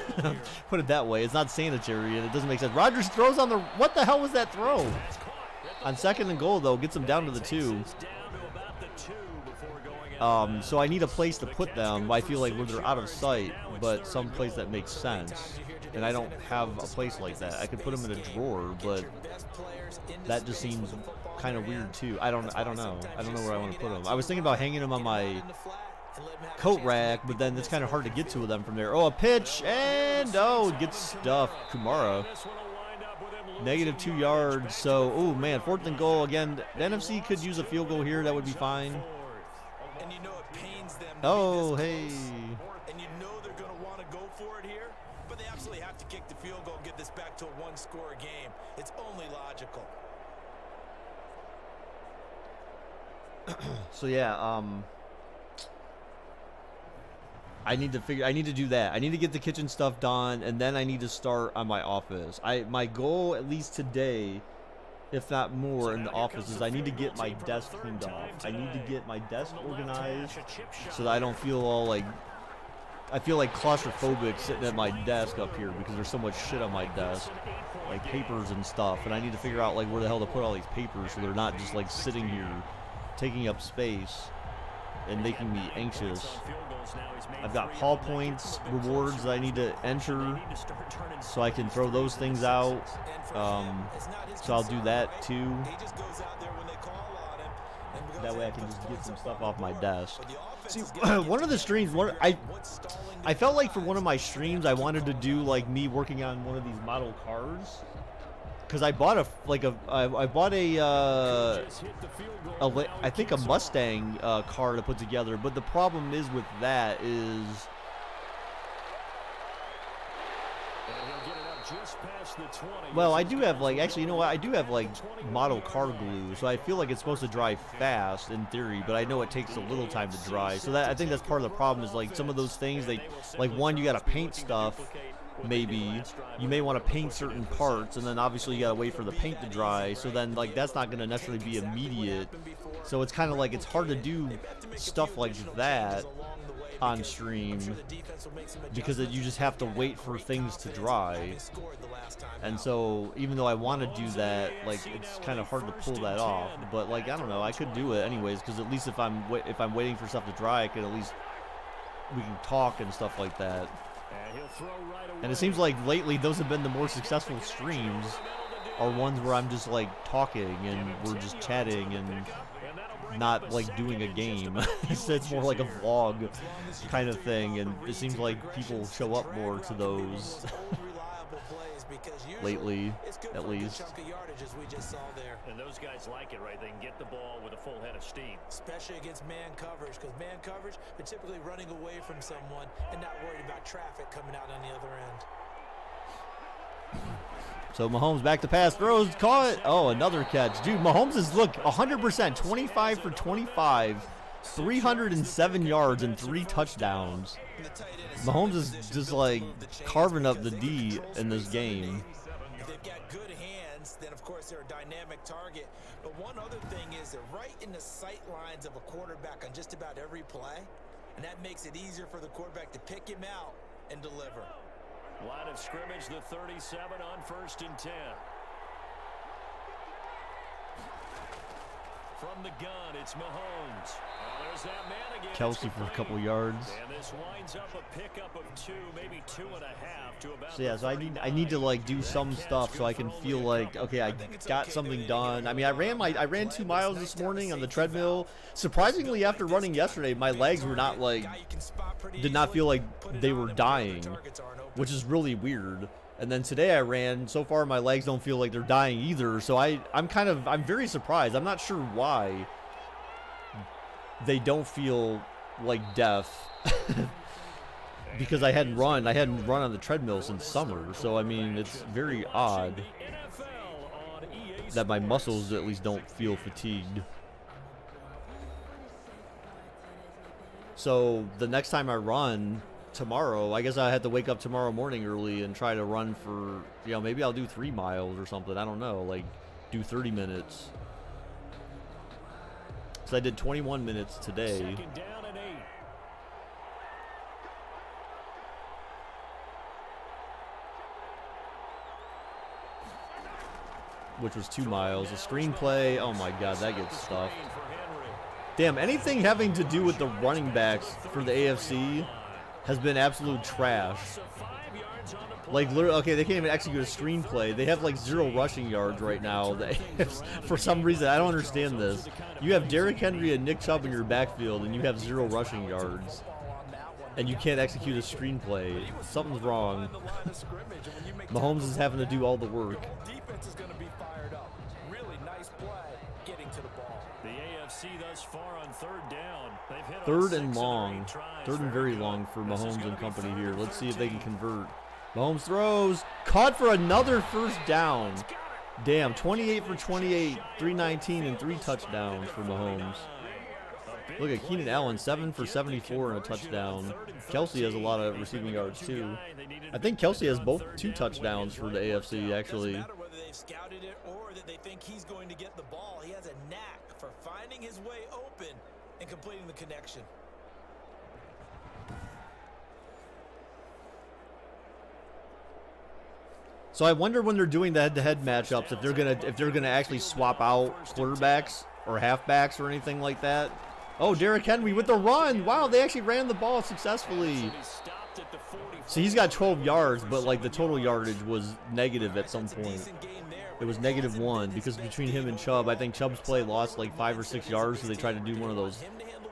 Put it that way, it's not sanitary, and it doesn't make sense. Rodgers throws on the, what the hell was that throw? On 2nd and goal though, gets them down to the 2. So I need a place to put them. I feel like where they're out of sight, but some place that makes sense. And I don't have a place like that. I could put them in a drawer, but that just seems kind of weird too. I don't know. I don't know where I want to put them. I was thinking about hanging them on my coat rack, but then it's kind of hard to get to them from there. Oh, a pitch, and it gets stuffed. Kumara. -2 yards. So, oh man, 4th and goal again. The NFC could use a field goal here. That would be fine. Oh, hey. And you know they're going to want to go for it here, but they absolutely have to kick the field goal and get this back to a one-score game. It's only logical. So yeah, I need to do that. I need to get the kitchen stuff done, and then I need to start on my office. My goal, at least today, if not more, in the office is I need to get my desk cleaned off. I need to get my desk organized so that I don't feel all like, I feel like claustrophobic sitting at my desk up here because there's so much shit on my desk, like papers and stuff, and I need to figure out like where the hell to put all these papers so they're not just like sitting here taking up space and making me anxious. I've got Paul points, rewards that I need to enter so I can throw those things out. So I'll do that too. That way I can just get some stuff off my desk. See, one of the streams, I felt like for one of my streams I wanted to do like me working on one of these model cars. Because I bought I think a Mustang car to put together, but the problem is with that is well, I do have like, actually, you know what, I do have like model car glue, so I feel like it's supposed to dry fast in theory, but I know it takes a little time to dry, so that I think that's part of the problem is like some of those things, they like, one, you got to paint stuff. Maybe you may want to paint certain parts, and then obviously you gotta wait for the paint to dry, so then like that's not gonna necessarily be immediate, so it's kind of like it's hard to do stuff like that on stream because you just have to wait for things to dry. And so even though I want to do that, like it's kind of hard to pull that off, but like I don't know, I could do it anyways, because at least if I'm waiting for stuff to dry, I could at least, we can talk and stuff like that. And it seems like lately those have been the more successful streams, are ones where I'm just like talking and we're just chatting and not like doing a game. It's more like a vlog kind of thing, and it seems like people show up more to those lately, at least. And those guys like it, right? They can get the ball with a full head of steam. Especially against man coverage, because man coverage, they're typically running away from someone and not worried about traffic coming out on the other end. So Mahomes back to pass, throws, caught. Oh, another catch. Dude, Mahomes is, look, 100%, 25 for 25, 307 yards and 3 touchdowns. Mahomes is just like carving up the D in this game. If they've got good hands, then of course they're a dynamic target. But one other thing is they're right in the sight lines of a quarterback on just about every play, and that makes it easier for the quarterback to pick him out and deliver. Line of scrimmage, the 37 on 1st and 10. From the gun, it's Mahomes. Oh, there's that man again. Kelsey for a couple yards. And this winds up a pickup of 2, maybe 2.5 to about. So yeah, so I need to like do some stuff so I can feel like, okay, I got something done. I mean, I ran 2 miles this morning on the treadmill. Surprisingly, after running yesterday, my legs were not like, did not feel like they were dying, which is really weird. And then today I ran. So far, my legs don't feel like they're dying either. So I'm very surprised. I'm not sure why they don't feel like death. Because I hadn't run on the treadmill since summer. So I mean, it's very odd that my muscles at least don't feel fatigued. So the next time I run tomorrow, I guess I had to wake up tomorrow morning early and try to run for, you know, maybe I'll do 3 miles or something. I don't know, like do 30 minutes. So I did 21 minutes today. Second down and 8. Which was 2 miles. A screenplay, oh my god, that gets stuffed. Damn, anything having to do with the running backs for the AFC has been absolute trash. Like, literally, okay, they can't even execute a screenplay. They have like 0 rushing yards right now. For some reason, I don't understand this. You have Derrick Henry and Nick Chubb in your backfield, and you have 0 rushing yards. And you can't execute a screenplay. Something's wrong. Mahomes is having to do all the work. Defense is going to be fired up. Really nice play getting to the ball. The AFC thus far on 3rd down. They've hit on 3rd 6 and of their long. 8 tries 3rd and for very Henry. long for This is Mahomes gonna and be company fourth here. and Let's see if they can 15. convert. Mahomes throws. Caught for another 1st down. Damn, 28 for 28, 319, and 3 touchdowns for Mahomes. Look at Keenan Allen, 7 for 74 and a touchdown. Kelsey has a lot of receiving yards too. I think Kelsey has both 2 touchdowns for the AFC actually. Doesn't matter whether they've scouted it or that they think he's going to get the ball. He has a knack for finding his way open and completing the connection. So I wonder when they're doing the head-to-head matchups if they're gonna actually swap out quarterbacks or halfbacks or anything like that. Oh, Derrick Henry with the run! Wow, they actually ran the ball successfully. So he's got 12 yards, but like the total yardage was negative at some point. It was -1 because between him and Chubb, I think Chubb's play lost like 5 or 6 yards, so they tried to do one of those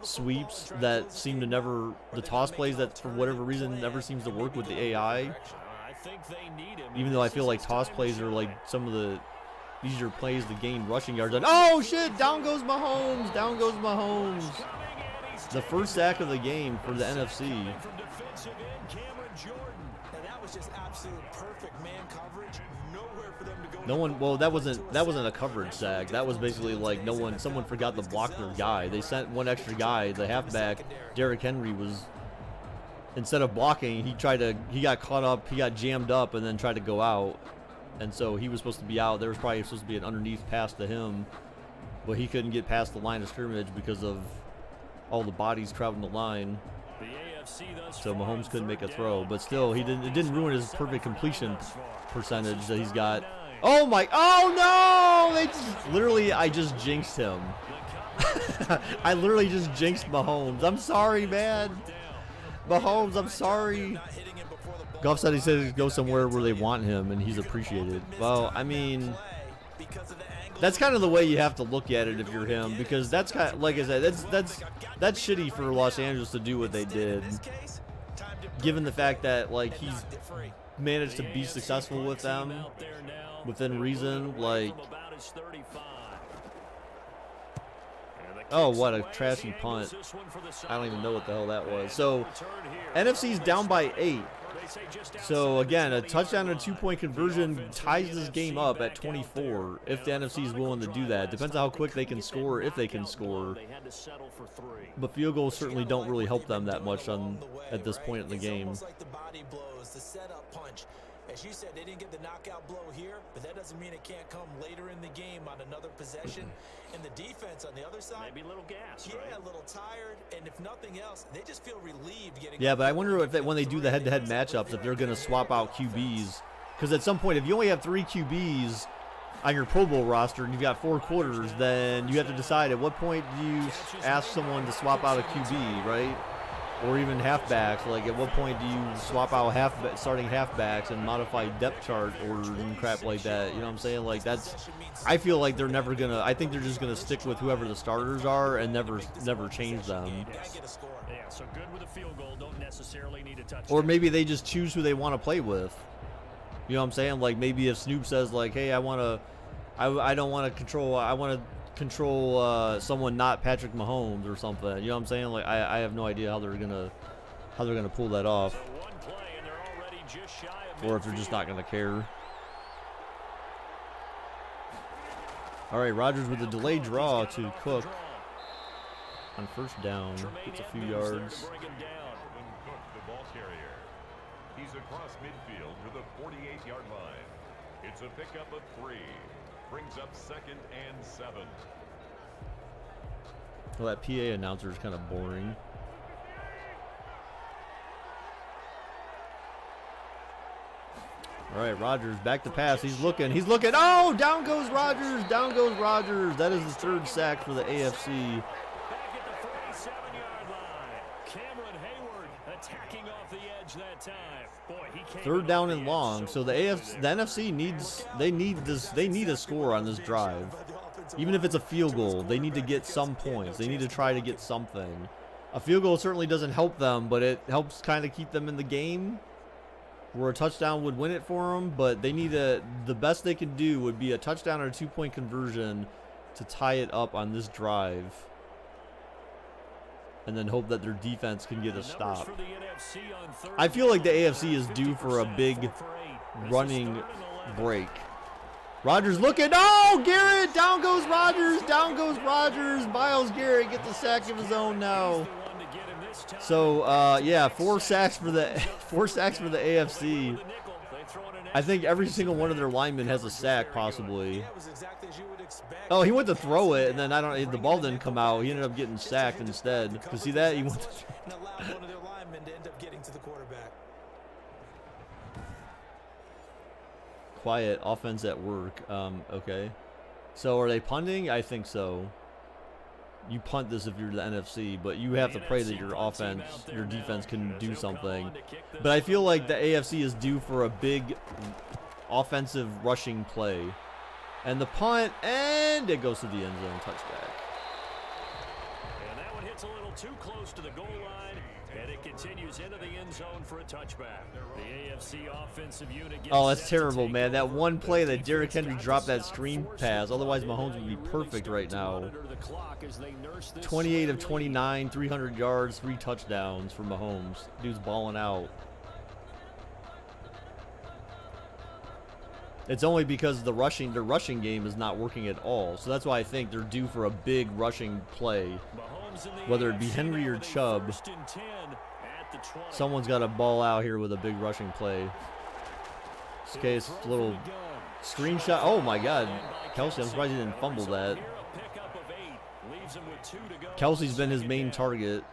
sweeps that seem to never, the toss plays that for whatever reason never seems to work with the AI. Even though I feel like toss plays are like some of the easier plays to gain rushing yards. And oh shit, down goes Mahomes, down goes Mahomes. The first sack of the game for the NFC. And that was just absolute perfect man coverage. Nowhere for them to go. No one, well, that wasn't a coverage sack. That was basically like someone forgot to block their guy. They sent one extra guy, the halfback, Derrick Henry was, instead of blocking, he got caught up, he got jammed up and then tried to go out. And so he was supposed to be out. There was probably supposed to be an underneath pass to him, but he couldn't get past the line of scrimmage because of all the bodies crowding the line. So Mahomes couldn't make a throw, but still, it didn't ruin his perfect completion percentage that he's got. Oh my, oh no! I just jinxed him. I literally just jinxed Mahomes. I'm sorry, man. Mahomes, I'm sorry. Goff said he said he'd go somewhere where they want him, and he's appreciated. Well, I mean, that's kind of the way you have to look at it if you're him, because that's kind of, like I said, that's shitty for Los Angeles to do what they did, given the fact that like he's managed to be successful with them within reason. Like, oh, what a trashy punt. I don't even know what the hell that was. So NFC's down by 8. So again, a touchdown and a 2-point conversion ties this game up at 24 if the NFC is willing to do that. Depends on how quick they can score, if they can score. But field goals certainly don't really help them that much at this point in the game. As you said, they didn't get the knockout blow here, but that doesn't mean it can't come later in the game on another possession. And the defense on the other side, Maybe a little gas, yeah, right? a little tired, and if nothing else, they just feel relieved getting. Yeah, but I wonder if when they do the head-to-head matchups, if they're going to swap out QBs. Because at some point, if you only have 3 QBs on your Pro Bowl roster and you've got 4 quarters, then you have to decide at what point do you ask someone to swap out a QB, right? Or even halfbacks. Like, at what point do you swap out starting halfbacks and modify depth chart or crap like that? You know what I'm saying? Like, that's. I feel like they're never gonna. I think they're just gonna stick with whoever the starters are and never change them. Yeah, so good with a field goal, don't necessarily need a touchdown. Or maybe they just choose who they want to play with. You know what I'm saying? Like, maybe if Snoop says like, "Hey, I don't want to control. I want to control someone not Patrick Mahomes or something." You know what I'm saying? Like, I have no idea how they're gonna pull that off, So one play and they're already just shy of or if they're just not gonna care. All right, Rodgers with a delayed draw to Cook on first down, gets a few yards. Cook, the ball carrier. He's across midfield to the 48-yard line. It's a pickup of 3. Brings up 2nd and 7. Well, that PA announcer is kind of boring. All right, Rodgers back to pass. He's looking. Oh, down goes Rodgers. Down goes Rodgers. That is the 3rd sack for the AFC. back at the 47-yard line. Cameron Hayward attacking off the edge that time. Boy, he came 3rd down off and the long. edge So the NFC needs they need a score on this drive. Even if it's a field goal, they need to get some points. They need to try to get something. A field goal certainly doesn't help them, but it helps kind of keep them in the game, where a touchdown would win it for them. But they need the best they can do would be a touchdown or a 2-point conversion to tie it up on this drive, and then hope that their defense can get a stop. I feel like the AFC is due for a big running break. Rodgers looking. Oh, Garrett. Down goes Rodgers. Down goes Rodgers. Myles Garrett gets a sack of his own now. So, yeah, 4 sacks for the AFC. I think every single one of their linemen has a sack, possibly. Oh, he went to throw it, and then the ball didn't come out. He ended up getting sacked instead. You see that? He went to and allowed one of their linemen to end up getting to the quarterback. Quiet offense at work. Okay. So are they punting? I think so. You punt this if you're the NFC, but you have to pray that your defense can do something. But I feel like the AFC is due for a big offensive rushing play. And the punt, and it goes to the end zone, touchback. And that one hits a little too close to the goal line, and it continues into the end zone for a touchback. The AFC offensive unit gets that's terrible, man. That one play that Derrick Henry dropped that screen pass. Otherwise, Mahomes would be perfect right now. 28 of 29, 300 yards, 3 touchdowns for Mahomes. Dude's balling out. It's only because the rushing game is not working at all. So that's why I think they're due for a big rushing play. Whether it be Henry or Chubb, someone's got to ball out here with a big rushing play. This case, little screenshot. Oh my God, Kelsey! I'm surprised he didn't fumble that. Kelsey's been his main target.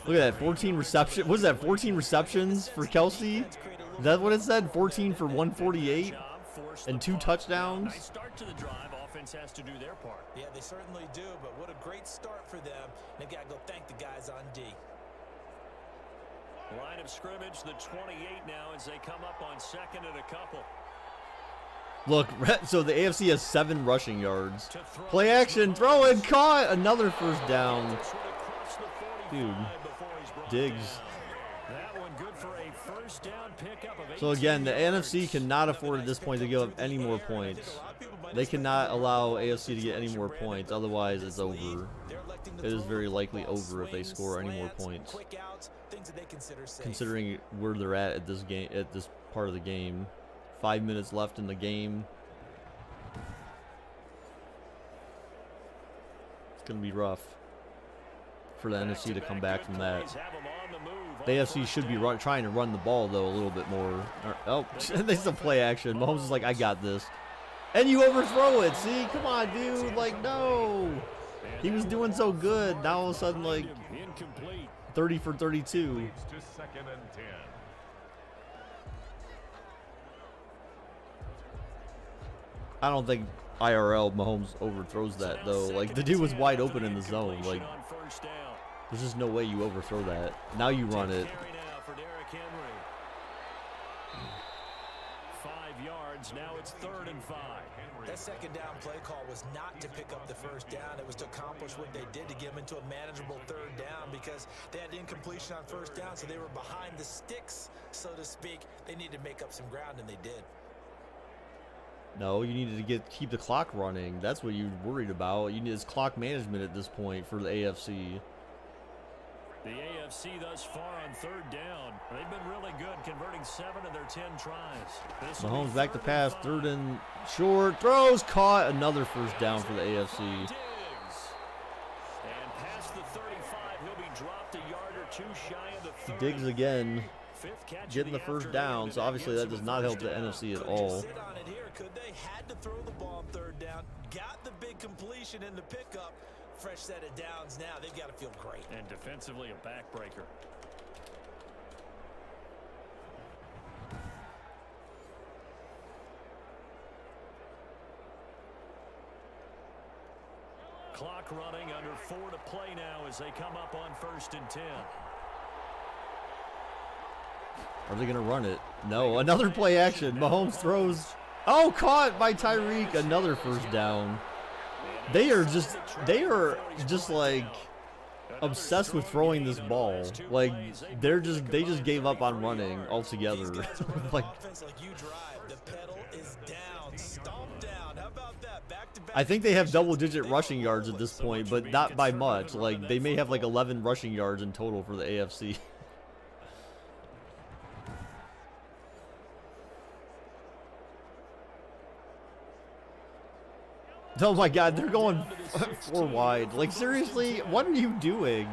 Look at that, 14 receptions. What is that? 14 receptions for Kelsey? Is that what it said? 14 for 148 and 2 touchdowns. Nice start to the drive. Offense has to do their part. Yeah, they certainly do, but what a great start for them. They got to go thank the guys on D. Line of scrimmage, the 28 now as they come up on 2nd and a couple. Look, so the AFC has 7 rushing yards. Play action, throw it, caught, another first down. Dude, Diggs. That one good for a first down pickup of 18. So again, the NFC cannot afford at this point to give up any more points. They cannot allow AFC to get any more points, otherwise it's over. It is very likely over if they score any more points. Considering where they're at this game, at this part of the game. 5 minutes left in the game. It's going to be rough for the NFC to come back from that. The AFC should be trying to run the ball, though, a little bit more. Oh, they still play action. Mahomes is like, I got this. And you overthrow it. See? Come on, dude. Like, no. He was doing so good. Now all of a sudden, like, 30 for 32. I don't think IRL Mahomes overthrows that though. Like the dude was wide open in the zone. Like there's just no way you overthrow that. Now you run it. 5 yards. Now it's 3rd and 5. That second down play call was not to pick up the first down. It was to accomplish what they did to get them into a manageable 3rd down because they had incompletion on 1st down, so they were behind the sticks, so to speak. They needed to make up some ground, and they did. No, you needed to keep the clock running. That's what you're worried about. You need is clock management at this point for the AFC. The AFC thus far on 3rd down. They've been really good, converting 7 of their 10 tries. Mahomes back to pass, 3rd and short. Throws, caught. Another 1st down for the AFC. And past the 35, he'll be dropped a yard or 2 shy of the 30. Diggs again, getting the 1st down. So obviously that does not help the NFC at all. Could they had to throw the ball on 3rd down, got the big completion in the pickup. Fresh set of downs now. They've got to feel great. And defensively, a backbreaker. Clock running, under 4 to play now as they come up on 1st and 10. Are they going to run it? No. Another play action. Mahomes throws. Oh, caught by Tyreek. Another 1st down. They are just like obsessed with throwing this ball. Like they just gave up on running altogether. Like I think they have double-digit rushing yards at this point, but not by much. Like they may have like 11 rushing yards in total for the AFC. Oh my God, they're going 4 wide. Like seriously, what are you doing?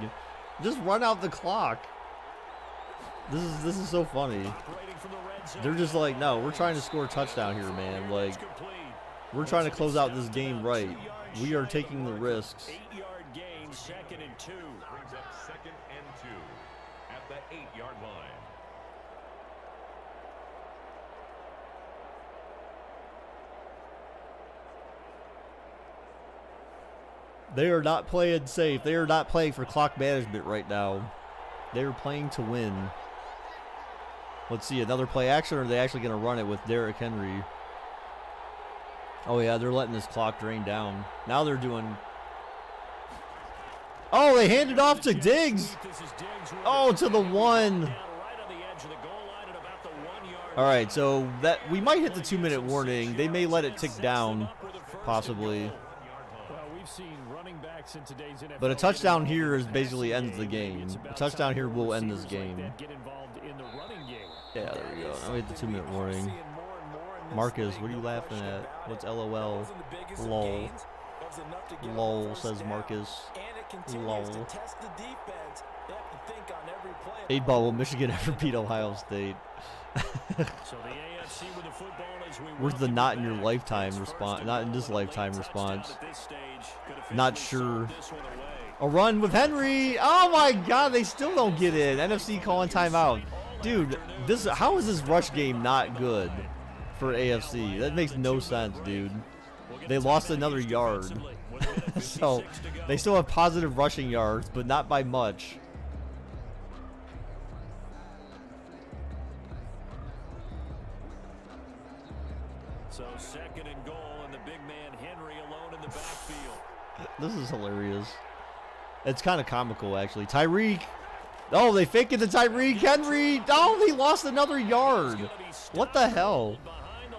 Just run out the clock. This is so funny. They're just like, no, we're trying to score a touchdown here, man. Like we're trying to close out this game right. We are taking the risks. 8-yard gain, 2nd and 2. Brings up 2nd and 2 at the 8-yard line. They are not playing safe. They are not playing for clock management right now. They are playing to win. Let's see, another play action, or are they actually going to run it with Derrick Henry? Oh, yeah, they're letting this clock drain down. Now they're doing... Oh, they handed off to Diggs. Oh, to the 1. All right, so that we might hit the 2-minute warning. They may let it tick down, possibly. But a touchdown here is basically ends the game. A touchdown here will end this game. Yeah, there we go. Now we hit the 2-minute warning. Marcus, what are you laughing at? What's LOL? LOL. LOL, says Marcus. LOL. 8-ball, will Michigan ever beat Ohio State? Where's the not in your lifetime response? Not in this lifetime response. Not sure. A run with Henry. Oh my God, they still don't get in. NFC calling timeout. Dude, how is this rush game not good for AFC? That makes no sense, dude. They lost another yard. So they still have positive rushing yards, but not by much. So 2nd and goal, and the big man Henry alone in the backfield. This is hilarious. It's kind of comical, actually. Tyreek. Oh, they fake it to Tyreek. Henry. Oh, he lost another yard. What the hell?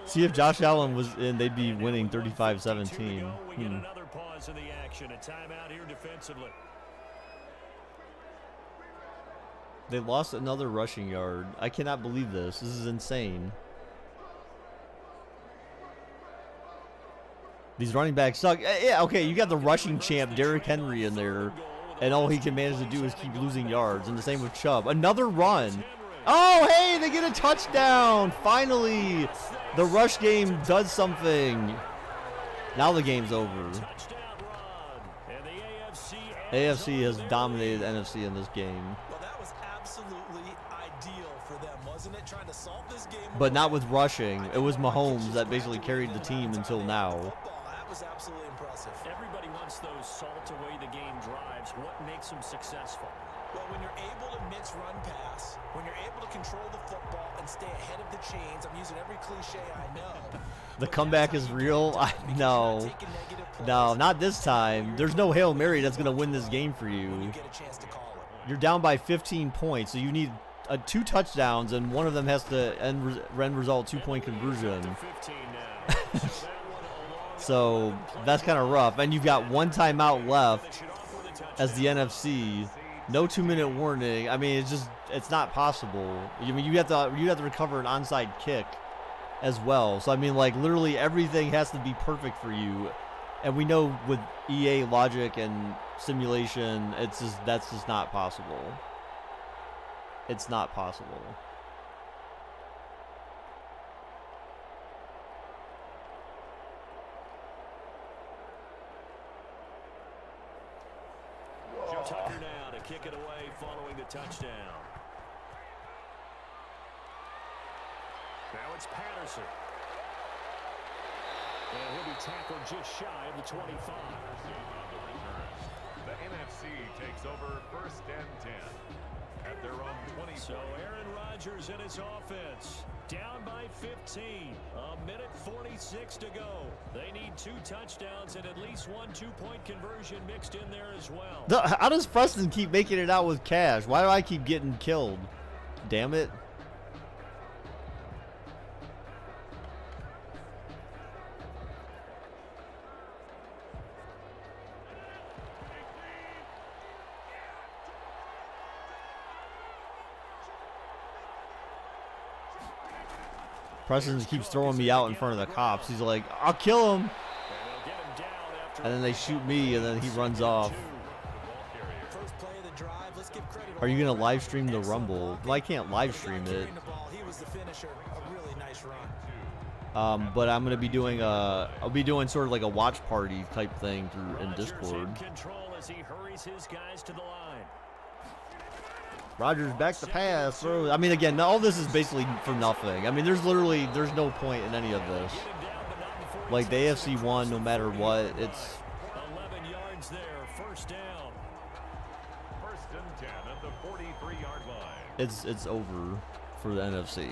See, if Josh Allen was in, they'd be winning 35-17. Another pause in the action. A timeout here defensively. They lost another rushing yard. I cannot believe this. This is insane. These running backs suck. Yeah, okay, you got the rushing champ, Derrick Henry, in there. And all he can manage to do is keep losing yards. And the same with Chubb. Another run. Oh, hey, they get a touchdown. Finally, the rush game does something. Now the game's over. AFC has dominated NFC in this game. Well, that was absolutely ideal for them, wasn't it? Trying to solve this game. But not with rushing. It was Mahomes that basically carried the team until now. That was absolutely impressive. Everybody wants those salt away the game drives. What makes them successful? Well, when you're able to mix run pass, when you're able to control the football and stay ahead of the chains, I'm using every cliche I know. The comeback is real? No. No, not this time. There's no Hail Mary that's going to win this game for you. You're down by 15 points, so you need 2 touchdowns, and one of them has to end result 2-point conversion. So that's kind of rough. And you've got 1 timeout left as the NFC. No 2-minute warning. I mean, it's not possible. I mean, you have to recover an onside kick as well. So I mean, like, literally everything has to be perfect for you. And we know with EA logic and simulation, that's just not possible. It's not possible. Tucker now to kick it away following the touchdown. Now it's Patterson. And he'll be tackled just shy of the 25. The NFC takes over 1st and 10 at their own 20. So Aaron Rodgers and his offense down by 15. 1:46 to go. They need 2 touchdowns and at least 1 2-point conversion mixed in there as well. How does Preston keep making it out with cash? Why do I keep getting killed? Damn it. Preston keeps throwing me out in front of the cops. He's like, I'll kill him. And then they shoot me, and then he runs off. Are you going to live stream the Rumble? Well, I can't live stream it. But I'm going to be doing I'll be doing sort of like a watch party type thing in Discord. Rodgers back to pass. Throw. I mean, again, all this is basically for nothing. I mean, there's no point in any of this. Like, the AFC won no matter what. It's 11 yards there, 1st down. 1st and 10 at the 43-yard line. It's over for the NFC.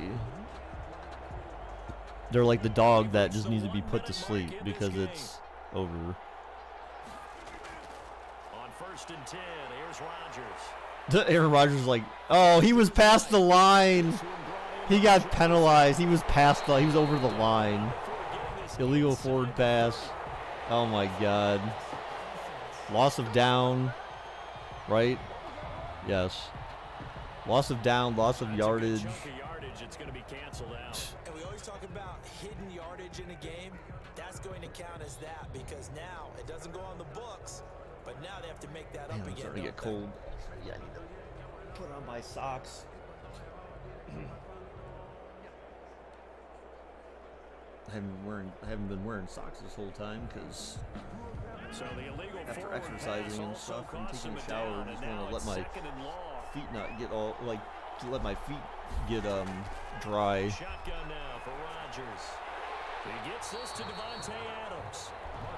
They're like the dog that just needs to be put to sleep because it's over. On 1st and 10, here's Rodgers. Aaron Rodgers is like, oh, he was past the line. He got penalized. He was over the line. Illegal forward pass. Oh my God. Loss of down. Right? Yes. Loss of down, loss of yardage. It's going to be canceled out. And we always talk about hidden yardage in a game. That's going to count as that because now it doesn't go on the books, but now they have to make that up again. It's starting to get cold. Yeah, I need to put on my socks. I haven't been wearing socks this whole time because after exercising and stuff and taking a shower, I just want to let my feet not get all let my feet get dry. Shotgun now for Rodgers. He gets this to Devontae Adams,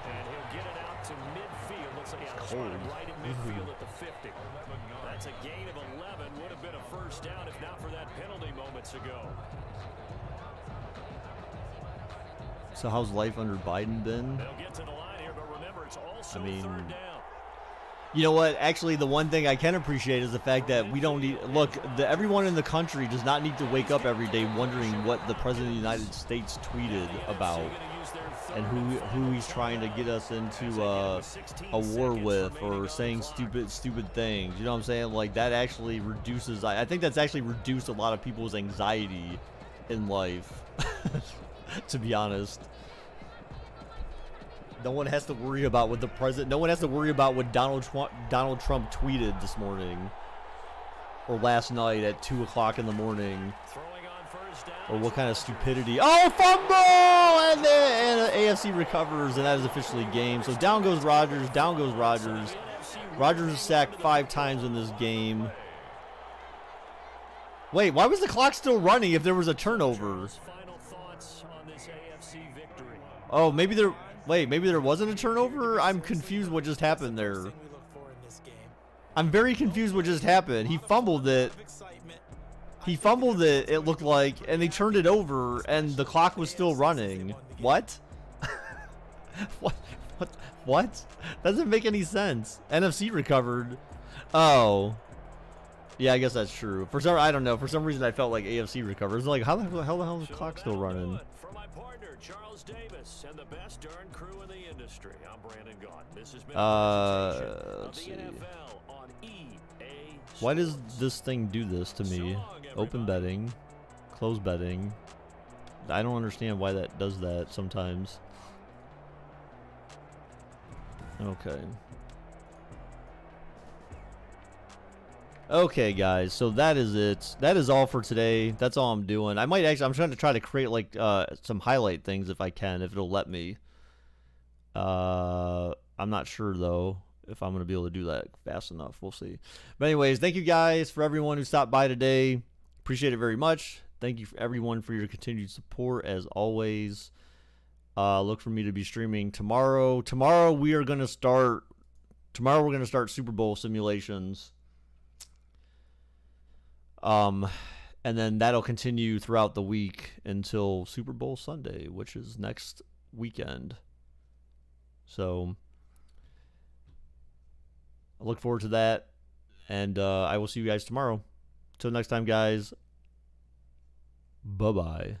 and he'll get it out to midfield. Looks like he's right at midfield at the 50. That's a gain of 11. Would have been a 1st down if not for that penalty moments ago. So how's life under Biden been? They'll get to the line here, but remember, it's also 3rd down. You know what? Actually, the one thing I can appreciate is the fact that we don't need... Look, everyone in the country does not need to wake up every day wondering what the President of the United States tweeted about and who he's trying to get us into a war with or saying stupid things. You know what I'm saying? Like, that actually reduces... I think that's actually reduced a lot of people's anxiety in life, to be honest. No one has to worry about what the president. No one has to worry about what Donald Trump tweeted this morning, or last night at 2 o'clock in the morning, or what kind of stupidity. Oh, fumble! And the AFC recovers, and that is officially game. So down goes Rodgers. Down goes Rodgers. Rodgers is sacked 5 times in this game. Wait, why was the clock still running if there was a turnover? Final thoughts on this AFC victory. Oh, maybe there... Wait, maybe there wasn't a turnover? I'm confused what just happened there. I'm very confused what just happened. He fumbled it. He fumbled it, it looked like, and they turned it over, and the clock was still running. What? What? Doesn't make any sense. NFC recovered. Oh. Yeah, I guess that's true. For some, I don't know. For some reason, I felt like AFC recovered. It's like, how the hell is the clock still running? For my partner, Charles Davis, and the best darn crew in the industry, I'm Brandon Gaunt. This has been Let's see. NFL on EA. Why does this thing do this to me? Open betting, close betting. I don't understand why that does that sometimes. Okay. Okay, guys, so that is it. That is all for today. That's all I'm doing. I'm trying to try to create like some highlight things if I can, if it'll let me. I'm not sure though if I'm gonna be able to do that fast enough. We'll see. But anyways, thank you guys for everyone who stopped by today. Appreciate it very much. Thank you for everyone for your continued support as always. Look for me to be streaming tomorrow. Tomorrow we're gonna start Super Bowl simulations. And then that'll continue throughout the week until Super Bowl Sunday, which is next weekend. So I look forward to that, and I will see you guys tomorrow. Till next time, guys. Bye-bye.